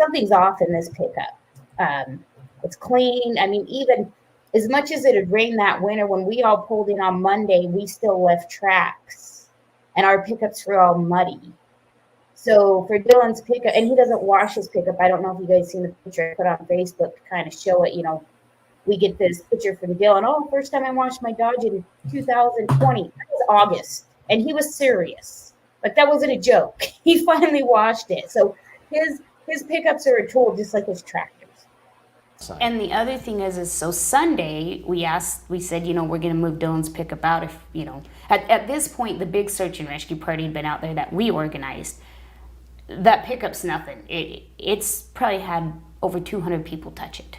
off in this pickup. It's clean. I mean, even as much as it had rained that winter, when we all pulled in on Monday, we still left tracks and our pickups were all muddy. So for Dylan's pickup, and he doesn't wash his pickup. I don't know if you guys seen the picture I put on Facebook to kind of show it. You know, we get this picture from Dylan. Oh, first time I washed my Dodge in 2020. That was August. And he was serious. Like, that wasn't a joke. He finally washed it. So his pickups are a tool just like his tractors. And the other thing is so Sunday, we said, you know, we're going to move Dylan's pickup out if, you know, at this point, the big search and rescue party had been out there that we organized. That pickup's nothing. It's probably had over 200 people touch it.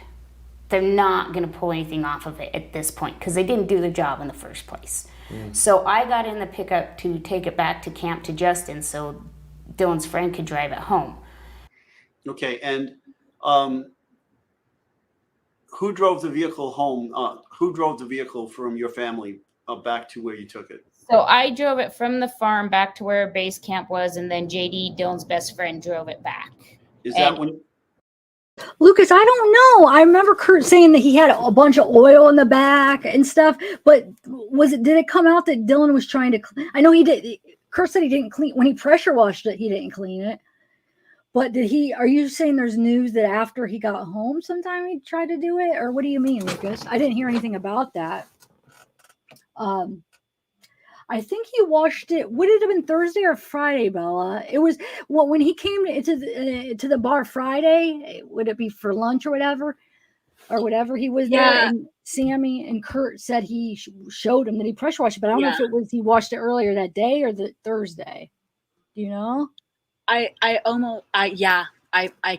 They're not going to pull anything off of it at this point because they didn't do the job in the first place. So I got in the pickup to take it back to camp to Justin so Dylan's friend could drive it home. Okay, and who drove the vehicle home? Who drove the vehicle from your family back to where you took it? So I drove it from the farm back to where base camp was, and then JD, Dylan's best friend, drove it back. Is that when? Lucas, I don't know. I remember Kurt saying that he had a bunch of oil in the back and stuff, but did it come out that Dylan was trying to I know he did. Kurt said he didn't clean when he pressure washed it, he didn't clean it. But are you saying there's news that after he got home sometime he tried to do it? Or what do you mean, Lucas? I didn't hear anything about that. I think he washed it. Would it have been Thursday or Friday, Bella? It was when he came to the bar Friday. Would it be for lunch or whatever? He was there, and Sammy and Kurt said he showed him that he pressure washed it, but I don't know if it was he washed it earlier that day or the Thursday. Do you know? I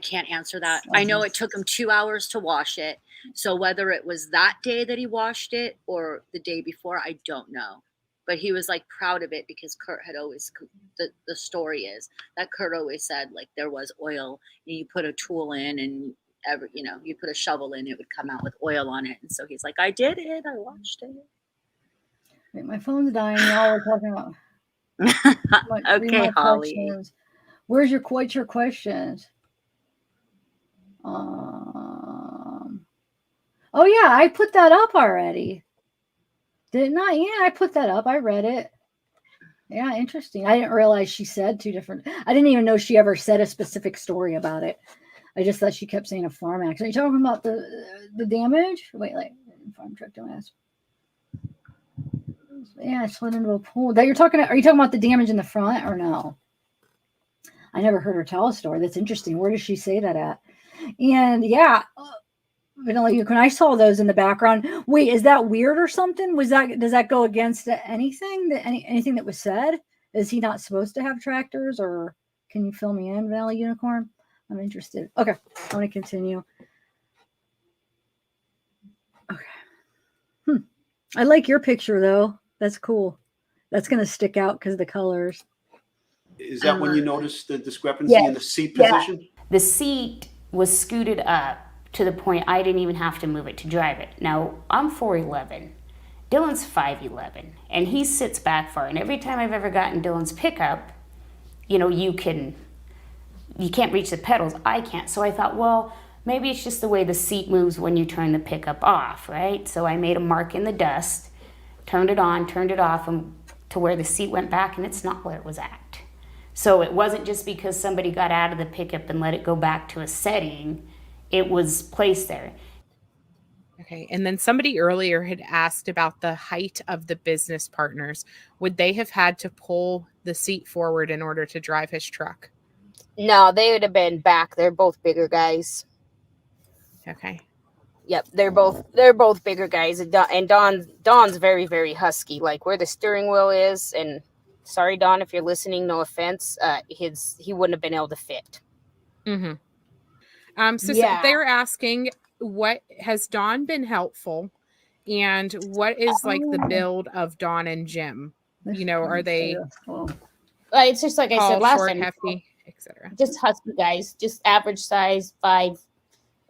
can't answer that. I know it took him 2 hours to wash it. So whether it was that day that he washed it or the day before, I don't know. But he was like proud of it because Kurt had always, the story is that Kurt always said like there was oil and you put a tool in and you put a shovel in, it would come out with oil on it. And so he's like, I did it. I washed it. Wait, my phone's dying. Y'all are talking about. Okay, Holly. Questions. What's your questions? Oh yeah, I put that up already. Didn't I? Yeah, I put that up. I read it. Yeah, interesting. I didn't realize she said two different. I didn't even know she ever said a specific story about it. I just thought she kept saying a farm accident. Are you talking about the damage? Wait, like farm truck don't ask. Yeah, I slid into a pool. Are you talking about the damage in the front or no? I never heard her tell a story. That's interesting. Where does she say that at? And yeah, Vanilla, when I saw those in the background, wait, is that weird or something? Does that go against anything anything that was said? Is he not supposed to have tractors, or can you fill me in, Vanilla Unicorn? I'm interested. Okay, I want to continue. Okay. I like your picture though. That's cool. That's gonna stick out because of the colors. Is that when you noticed the discrepancy in the seat position? The seat was scooted up to the point I didn't even have to move it to drive it. Now, I'm 4'11". Dylan's 5'11", and he sits back far. And every time I've ever gotten Dylan's pickup, you can't reach the pedals. I can't. So I thought, well, maybe it's just the way the seat moves when you turn the pickup off, right? So I made a mark in the dust, turned it on, turned it off, and to where the seat went back, and it's not where it was at. So it wasn't just because somebody got out of the pickup and let it go back to a setting. It was placed there. Okay. And then somebody earlier had asked about the height of the business partners. Would they have had to pull the seat forward in order to drive his truck? No, they would have been back. They're both bigger guys. Okay. Yep, they're both bigger guys. And Don's very, very husky, like where the steering wheel is. And sorry, Don, if you're listening, no offense. He wouldn't have been able to fit. Mm-hmm. So they're asking, what has Dawn been helpful, and what is like the build of Dawn and Jim? Are they? It's just like I said last short, time, hefty, etc. Just husky guys, just average size, 5'8",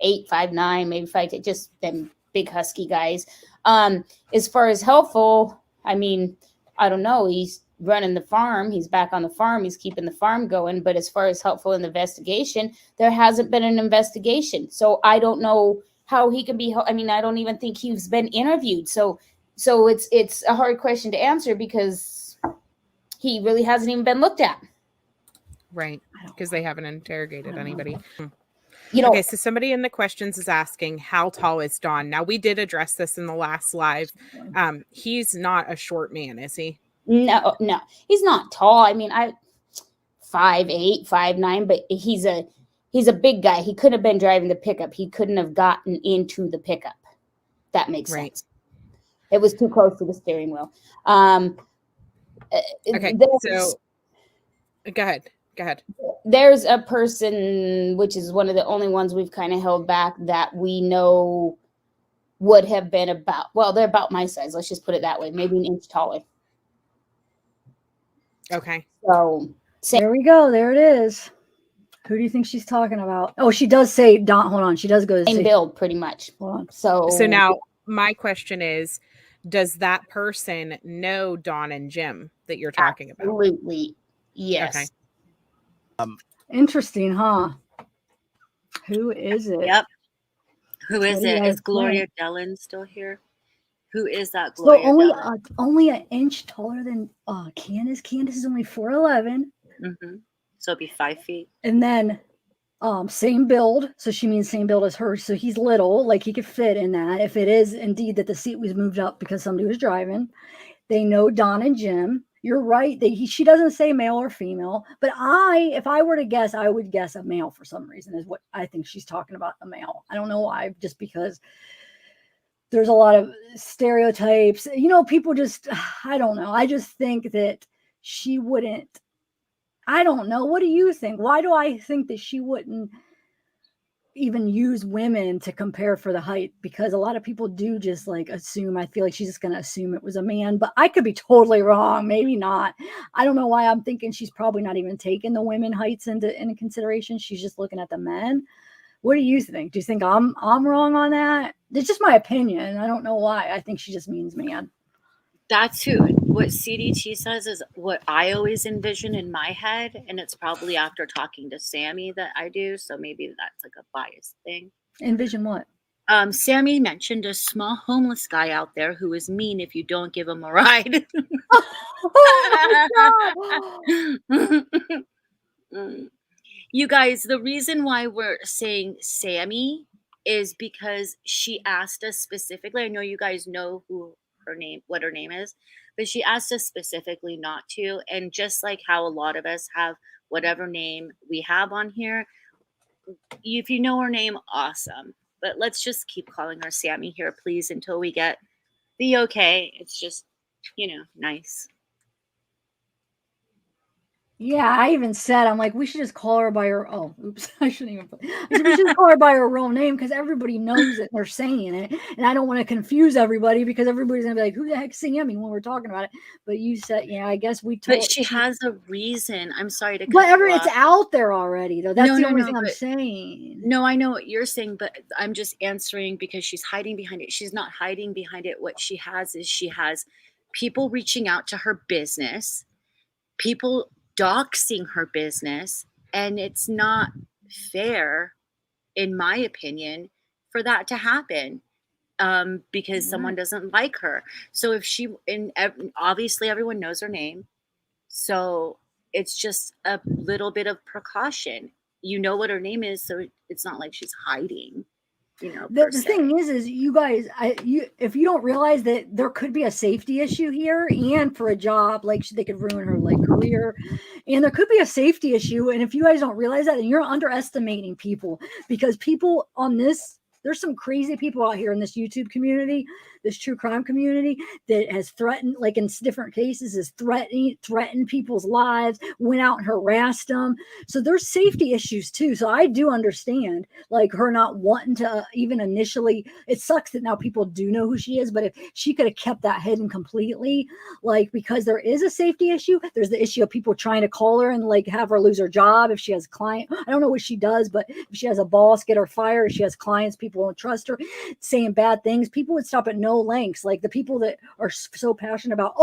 5'9", maybe 5'8", just them big husky guys. As far as helpful, I mean, I don't know. He's running the farm. He's back on the farm. He's keeping the farm going. But as far as helpful in the investigation, there hasn't been an investigation. So I don't know how he can be. I mean, I don't even think he's been interviewed. So it's a hard question to answer because he really hasn't even been looked at. Right, because they haven't interrogated anybody. You know, okay, so somebody in the questions is asking, how tall is Don? Now, we did address this in the last live. He's not a short man, is he? No, he's not tall. I mean, 5'8", 5'9", but he's a big guy. He couldn't have been driving the pickup. He couldn't have gotten into the pickup. That makes sense. It was too close to the steering wheel. Okay, so go ahead. There's a person, which is one of the only ones we've kind of held back, that we know would have been they're about my size. Let's just put it that way. Maybe an inch taller. Okay. So there we go. There it is. Who do you think she's talking about? Oh, she does say Don. Hold on. She does go to same build pretty much. Hold on. So now my question is, does that person know Don and Jim that you're talking about? Absolutely. Yes. Okay. Interesting, huh? Who is it? Yep. Who is What do you it? guys Is Gloria think? Dellen still here? Who is that So Gloria Dellen? only an inch taller than Candice. Candice is only 4'11". Mm-hmm. So it'd be 5 feet. And then same build. So she means same build as her. So he's little, like he could fit in that. If it is indeed that the seat was moved up because somebody was driving. They know Don and Jim. You're right. She doesn't say male or female, but if I were to guess, I would guess a male for some reason is what I think she's talking about, a male. I don't know why, just because there's a lot of stereotypes. You know, people just, I don't know. I just think that she wouldn't, I don't know. What do you think? Why do I think that she wouldn't even use women to compare for the height? Because a lot of people do just like assume. I feel like she's just going to assume it was a man, but I could be totally wrong. Maybe not. I don't know why I'm thinking she's probably not even taking the women heights into consideration. She's just looking at the men. What do you think? Do you think I'm wrong on that? It's just my opinion. I don't know why. I think she just means man. That's what CDT says is what I always envision in my head. And it's probably after talking to Sammy that I do. So maybe that's like a biased thing. Envision what? Sammy mentioned a small homeless guy out there who is mean if you don't give him a ride. You guys, the reason why we're saying Sammy is because she asked us specifically. I know you guys know what her name is, but she asked us specifically not to. And just like how a lot of us have whatever name we have on here, if you know her name, awesome. But let's just keep calling her Sammy here, please, until we get the okay. It's just, nice. Yeah, I even said, I'm like, we should just call her by her. Oh, oops, I shouldn't even. I said, we should call her by her real name because everybody knows it. They're saying it, and I don't want to confuse everybody because everybody's gonna be like, "Who the heck's Sammy?" when we're talking about it. But you said, yeah, I guess we told. But she has a reason. I'm sorry to. But it's out there already, though. That's the only thing I'm saying. No, I know what you're saying, but I'm just answering because she's hiding behind it. She's not hiding behind it. What she has is she has people reaching out to her business, people doxing her business, and it's not fair, in my opinion, for that to happen because someone doesn't like her. So if obviously everyone knows her name, so it's just a little bit of precaution. You know what her name is, so it's not like she's hiding. The thing is you guys, if you don't realize that there could be a safety issue here, and for a job, like they could ruin her career, and there could be a safety issue. And if you guys don't realize that, then you're underestimating people, because people on this, there's some crazy people out here in this YouTube community, this true crime community, that has threatened, like in different cases, has threatened people's lives, went out and harassed them. So there's safety issues too. So I do understand, like, her not wanting to even initially. It sucks that now people do know who she is, but if she could have kept that hidden completely, because there is a safety issue. There's the issue of people trying to call her and have her lose her job if she has a client. I don't know what she does, but if she has a boss, get her fired. If she has clients, people won't trust her, saying bad things. People would stop at no lengths. Like the people that are so passionate about,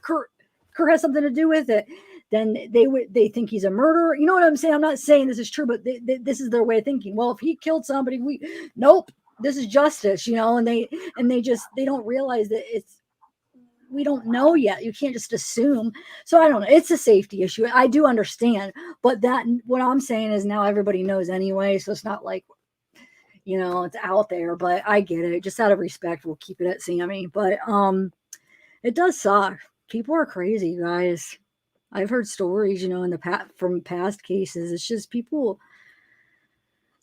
Kurt has something to do with it, then they think he's a murderer. You know what I'm saying? I'm not saying this is true, but this is their way of thinking. Well, if he killed somebody, nope. this is justice, you know, and they don't realize that we don't know yet. You can't just assume. So I don't know. It's a safety issue. I do understand, but what I'm saying is now everybody knows anyway. So it's not like, you know, it's out there, but I get it. Just out of respect, we'll keep it at Sammy. But it does suck. People are crazy, guys. I've heard stories, you know, in the from past cases. It's just people,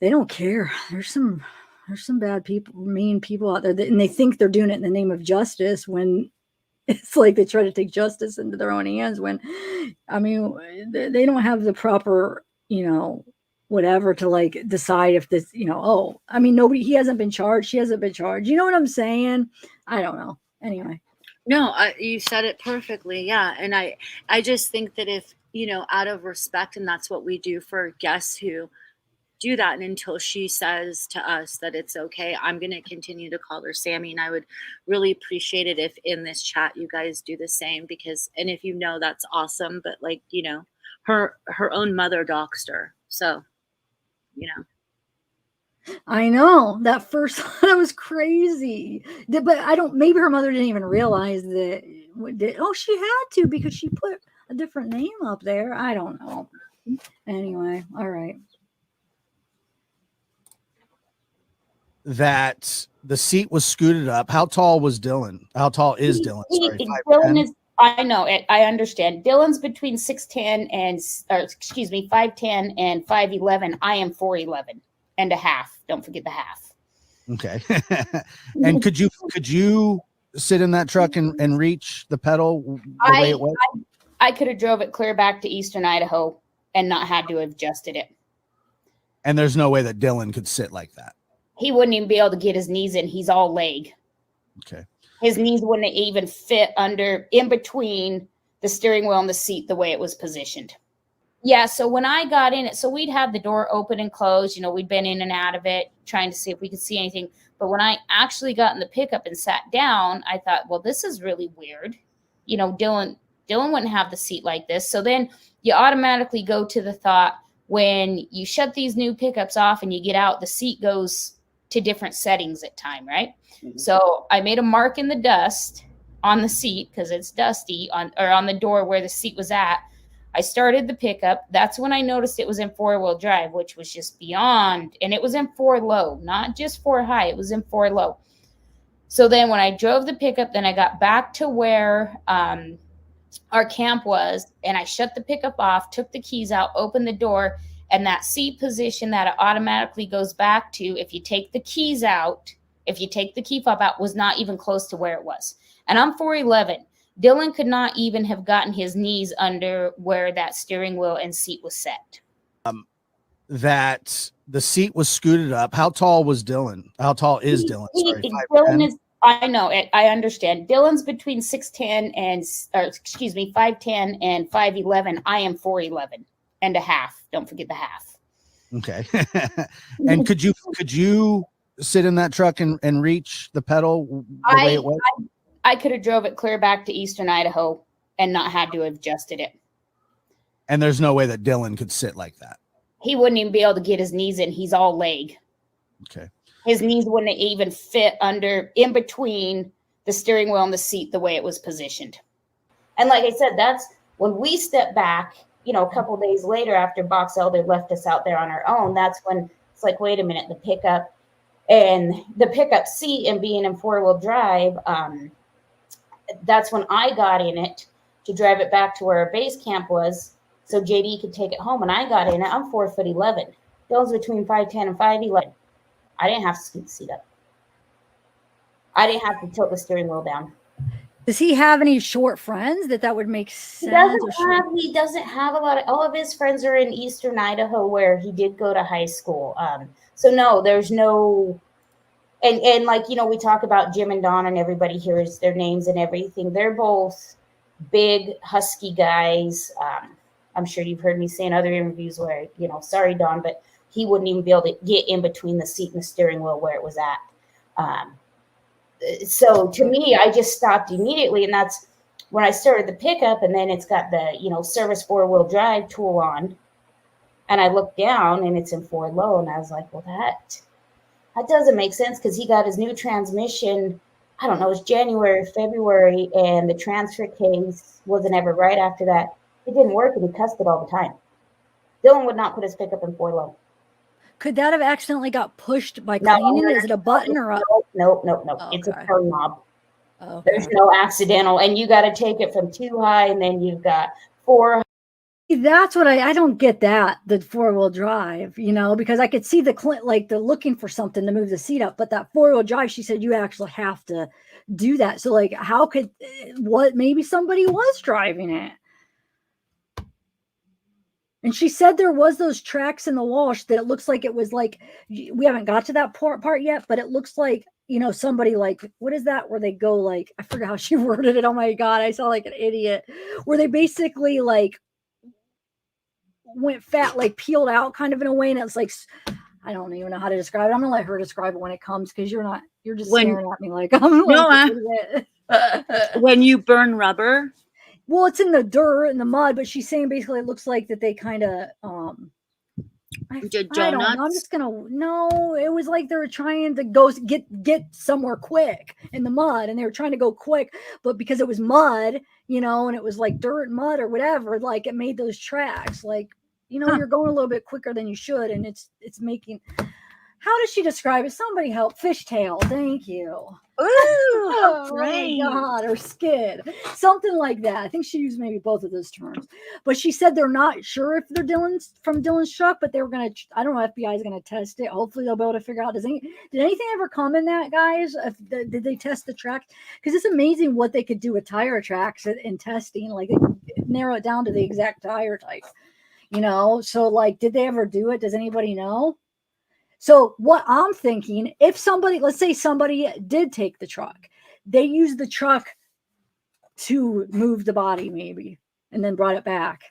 they don't care. There's some bad people, mean people out there and they think they're doing it in the name of justice when it's like they try to take justice into their own hands when, I mean, they don't have the proper, you know, whatever to like decide if this, you know, oh, I mean, he hasn't been charged. She hasn't been charged. You know what I'm saying? I don't know. Anyway. No, you said it perfectly. Yeah. And I just think that if, you know, out of respect, and that's what we do for guests who do that, and until she says to us that it's okay, I'm going to continue to call her Sammy. And I would really appreciate it if in this chat you guys do the same, because, and if you know, that's awesome. But like, you know, her own mother doxed her. So, you know. I know that first that was crazy, but maybe her mother didn't even realize that. She had to, because she put a different name up there. I don't know. Anyway, all right. That the seat was scooted up. How tall was Dylan? How tall is Dylan? Sorry, Dylan is, I know it. I understand. Dylan's between 6'10" and, 5'10" and 5'11". I am 4'11" and a half. Don't forget the half. Okay. And could you sit in that truck and reach the pedal the way it was? I could have drove it clear back to Eastern Idaho and not had to have adjusted it. And there's no way that Dylan could sit like that. He wouldn't even be able to get his knees in. He's all leg. Okay. His knees wouldn't even fit in between the steering wheel and the seat the way it was positioned. Yeah, so when I got in it, so we'd have the door open and closed. You know, we'd been in and out of it trying to see if we could see anything. But when I actually got in the pickup and sat down, I thought, well, this is really weird. You know, Dylan wouldn't have the seat like this. So then you automatically go to the thought, when you shut these new pickups off and you get out, the seat goes to different settings at time, right? Mm-hmm. So I made a mark in the dust on the seat because it's dusty on the door where the seat was at. I started the pickup. That's when I noticed it was in 4-wheel drive, which was just beyond, and it was in 4 low, not just 4 high. It was in 4 low. So then when I drove the pickup, then I got back to where our camp was, and I shut the pickup off, took the keys out, opened the door, and that seat position that it automatically goes back to, if you take the keys out, if you take the key fob out, was not even close to where it was. And I'm 4'11". Dylan could not even have gotten his knees under where that steering wheel and seat was set. That the seat was scooted up. How tall was Dylan? How tall is Dylan? Sorry, Dylan is, I know it. I understand. Dylan's between 6'10" and 5'10" and 5'11". I am 4'11" and a half. Don't forget the half. Okay. And could you sit in that truck and reach the pedal the way it was? I could have drove it clear back to Eastern Idaho and not had to have adjusted it. And there's no way that Dylan could sit like that. He wouldn't even be able to get his knees in. He's all leg. Okay. His knees wouldn't even fit in between the steering wheel and the seat the way it was positioned. And like I said, that's when we stepped back, you know, a couple of days later after Box Elder left us out there on our own. That's when it's like, wait a minute, the pickup seat and being in 4-wheel drive, that's when I got in it to drive it back to where our base camp was so JD could take it home. And I got in it. I'm 4'11". Dylan's between 5'10" and 5'11". I didn't have to scoot the seat up. I didn't have to tilt the steering wheel down. Does he have any short friends that would make sense? He doesn't have a lot of, all of his friends are in Eastern Idaho where he did go to high school. So no, there's no, and like, you know, we talk about Jim and Don and everybody hears their names and everything. They're both big, husky guys. I'm sure you've heard me say in other interviews where, you know, sorry, Don, but he wouldn't even be able to get in between the seat and the steering wheel where it was at. So to me, I just stopped immediately. And that's when I started the pickup, and then it's got the, you know, service 4-wheel drive tool on. And I looked down and it's in 4 low. And I was like, well, That doesn't make sense because he got his new transmission, I don't know, it was January, February, and the transfer case wasn't ever right after that. It didn't work, and he cussed it all the time. Dylan would not put his pickup in 4-low. Could that have accidentally got pushed by No, cleaning? Is it a button or a... Nope. Oh, It's a okay. turn knob. Okay. There's no accidental, and you got to take it from 2 high, and then you've got 4. That's what I don't get that, the 4-wheel drive, you know, because I could see the looking for something to move the seat up, but that 4-wheel drive, she said you actually have to do that. So like, how could, maybe somebody was driving it. And she said there was those tracks in the wash that it looks like it was like, we haven't got to that part yet, but it looks like, you know, somebody like, what is that? Where they go like, I forgot how she worded it. Oh my God. I saw like an idiot where they basically like went fat, like peeled out kind of in a way. And it's like, I don't even know how to describe it. I'm gonna let her describe it when it comes. Cause you're just staring at me like, I'm like, when you burn rubber. Well, it's in the dirt and the mud, but she's saying basically it looks like that they kind of I don't know. I'm just gonna it was like they were trying to go get somewhere quick in the mud, and they were trying to go quick, but because it was mud, you know, and it was like dirt and mud or whatever, like it made those tracks. Like, you know, you're going a little bit quicker than you should, and it's making. How does she describe it? Somebody help. Fishtail. Thank you. Ooh, oh right. my God, or skid, something like that. I think she used maybe both of those terms, but she said they're not sure if they're from Dylan's truck, but they were gonna. I don't know. FBI is gonna test it. Hopefully, they'll be able to figure out. Did anything ever come in that, guys? Did they test the track? Because it's amazing what they could do with tire tracks in testing. Like they narrow it down to the exact tire type. You know, so like, did they ever do it? Does anybody know? So what I'm thinking, if somebody, let's say somebody did take the truck, they used the truck to move the body maybe, and then brought it back.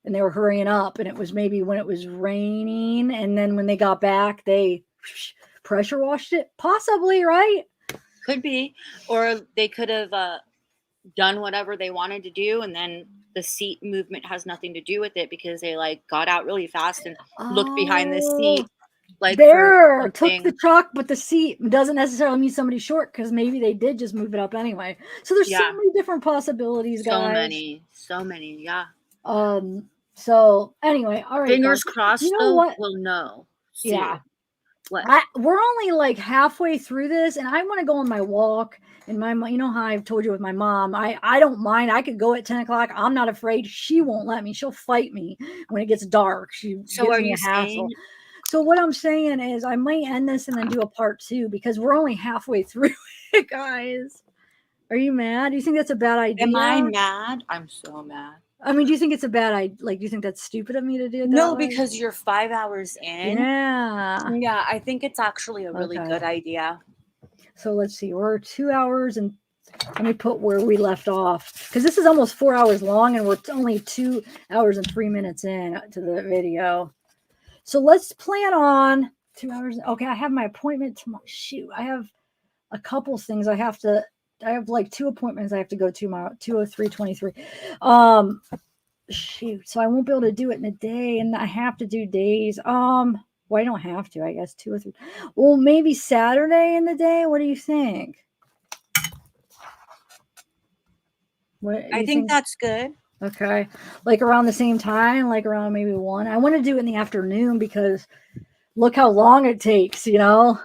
And they were hurrying up, and it was maybe when it was raining. And then when they got back, they pressure washed it, possibly, right? Could be, or they could have done whatever they wanted to do, and then the seat movement has nothing to do with it because they like got out really fast and looked behind the seat. Like there took the truck, but the seat doesn't necessarily mean somebody's short because maybe they did just move it up anyway. So there's so many different possibilities, guys. So many, yeah. So anyway, all right. Fingers guys. crossed. You know what? We'll know. Soon. Yeah. What? We're only like halfway through this, and I want to go on my walk. And you know how I've told you with my mom, I don't mind. I could go at 10 o'clock. I'm not afraid. She won't let me. She'll fight me when it gets dark. She gives me a hassle. So what I'm saying is I might end this and then do a part 2 because we're only halfway through it, guys. Are you mad? Do you think that's a bad idea? Am I mad? I'm so mad. I mean, do you think it's a bad idea? Like, do you think that's stupid of me to do it? No, because you're 5 hours in. Yeah. Yeah, I think it's actually a really good idea. So let's see. We're 2 hours and let me put where we left off because this is almost 4 hours long and we're only 2 hours and 3 minutes in to the video. So let's plan on 2 hours. Okay, I have my appointment tomorrow. Shoot, I have a couple things I have like 2 appointments I have to go to tomorrow, 2:03:23. Shoot, so I won't be able to do it in a day, and I have to do days. Well, I don't have to, I guess 2 or 3. Well, maybe Saturday in the day. What do you think? I think that's good. Okay, like around the same time, like around maybe 1. I want to do it in the afternoon because look how long it takes, you know.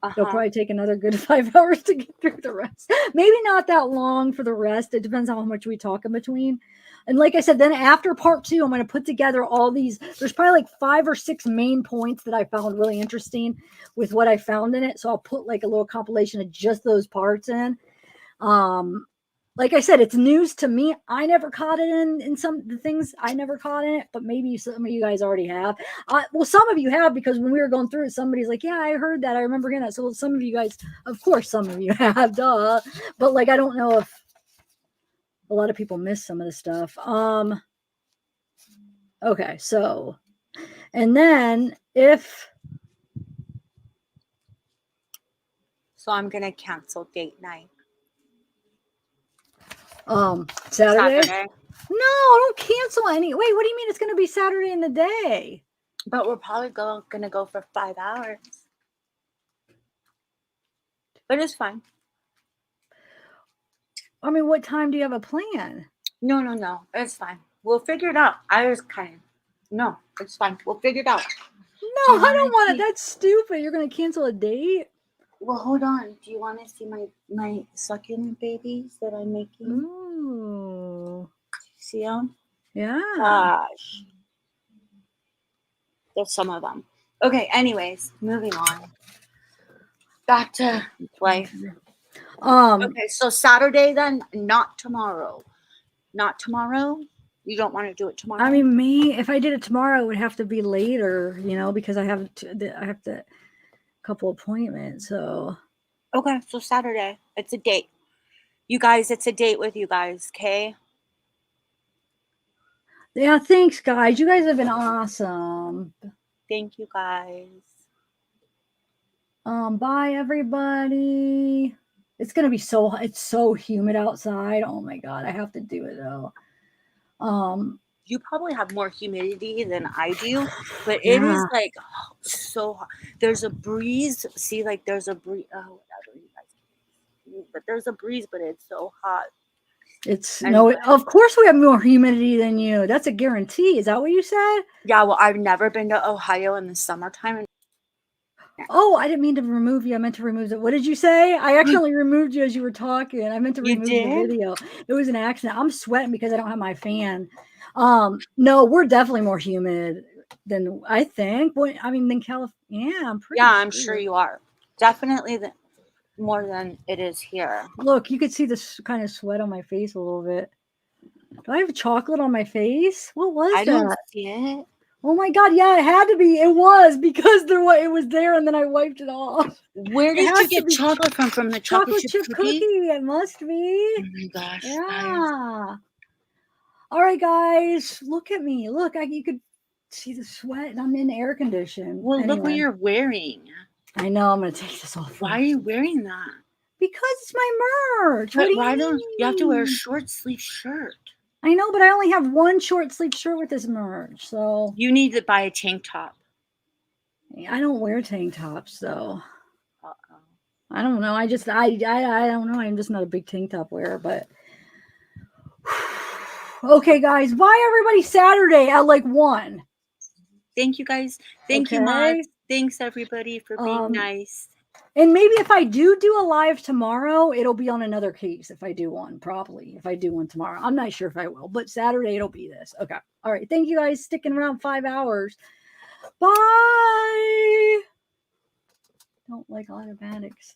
It'll probably take another good 5 hours to get through the rest. Maybe not that long for the rest. It depends on how much we talk in between. And like I said, then after part 2, I'm going to put together all these. There's probably like 5 or 6 main points that I found really interesting with what I found in it. So I'll put like a little compilation of just those parts in. Like I said, it's news to me. I never caught it in some of the things. I never caught in it, but maybe some of you guys already have. Well, some of you have because when we were going through it, somebody's like, yeah, I heard that. I remember hearing that. So some of you guys, of course, some of you have, duh. But like, I don't know if a lot of people miss some of the stuff. Okay, so, and then So I'm going to cancel date night. Saturday? No, don't cancel any. Wait, what do you mean it's going to be Saturday in the day? But we're probably going to go for 5 hours. but it's fine. I mean, what time do you have a plan? No, it's fine. We'll figure it out. I was kind of, no, it's fine. We'll figure it out. No, I don't want it. That's stupid. You're going to cancel a date? Well, hold on. Do you want to see my succulent babies that I'm making? Ooh. See them? Yeah. Gosh. There's some of them. Okay, anyways, moving on. Back to life. Okay, so Saturday then, not tomorrow. Not tomorrow? You don't want to do it tomorrow? I mean, if I did it tomorrow, it would have to be later, because I have a couple appointments. So, okay, so Saturday, it's a date. You guys, it's a date with you guys, okay? Yeah, thanks, guys. You guys have been awesome. Thank you, guys. Bye, everybody. It's so humid outside. Oh my God, I have to do it though. You probably have more humidity than I do, but it is like so hot. There's a breeze. See, like there's a breeze. Oh, whatever you guys can. But there's a breeze, but it's so hot. Of course we have more humidity than you. That's a guarantee. Is that what you said? Yeah, well, I've never been to Ohio in the summertime. Oh, I didn't mean to remove you. I meant to remove it. What did you say? I accidentally removed you as you were talking. I meant to remove the video. It was an accident. I'm sweating because I don't have my fan. No, we're definitely more humid than I think. Than California. Yeah, I'm sure you are. Definitely more than it is here. Look, you could see this kind of sweat on my face a little bit. Do I have chocolate on my face? What was that? I don't see it. Oh my God! Yeah, it had to be. It was because it was there, and then I wiped it off. Where did you get chocolate from? From the chocolate chip cookie? It must be. Oh my gosh! Yeah. All right, guys, look at me. Look, you could see the sweat, and I'm in air condition. Well, look what you're wearing. I know. I'm gonna take this off. Why are you wearing that? Because it's my merch. But why don't you have to wear a short sleeve shirt? I know, but I only have one short sleeve shirt with this merch, so you need to buy a tank top. I don't wear tank tops, though. I don't know. I don't know. I'm just not a big tank top wearer, but okay, guys. Bye, everybody. Saturday at 1. Thank you, guys. Thank you, Mark. Thanks, everybody, for being nice. And maybe if I do a live tomorrow, it'll be on another case. If I do one, probably. If I do one tomorrow, I'm not sure if I will, but Saturday it'll be this. Okay. All right. Thank you guys sticking around 5 hours. Bye. Don't like automatics.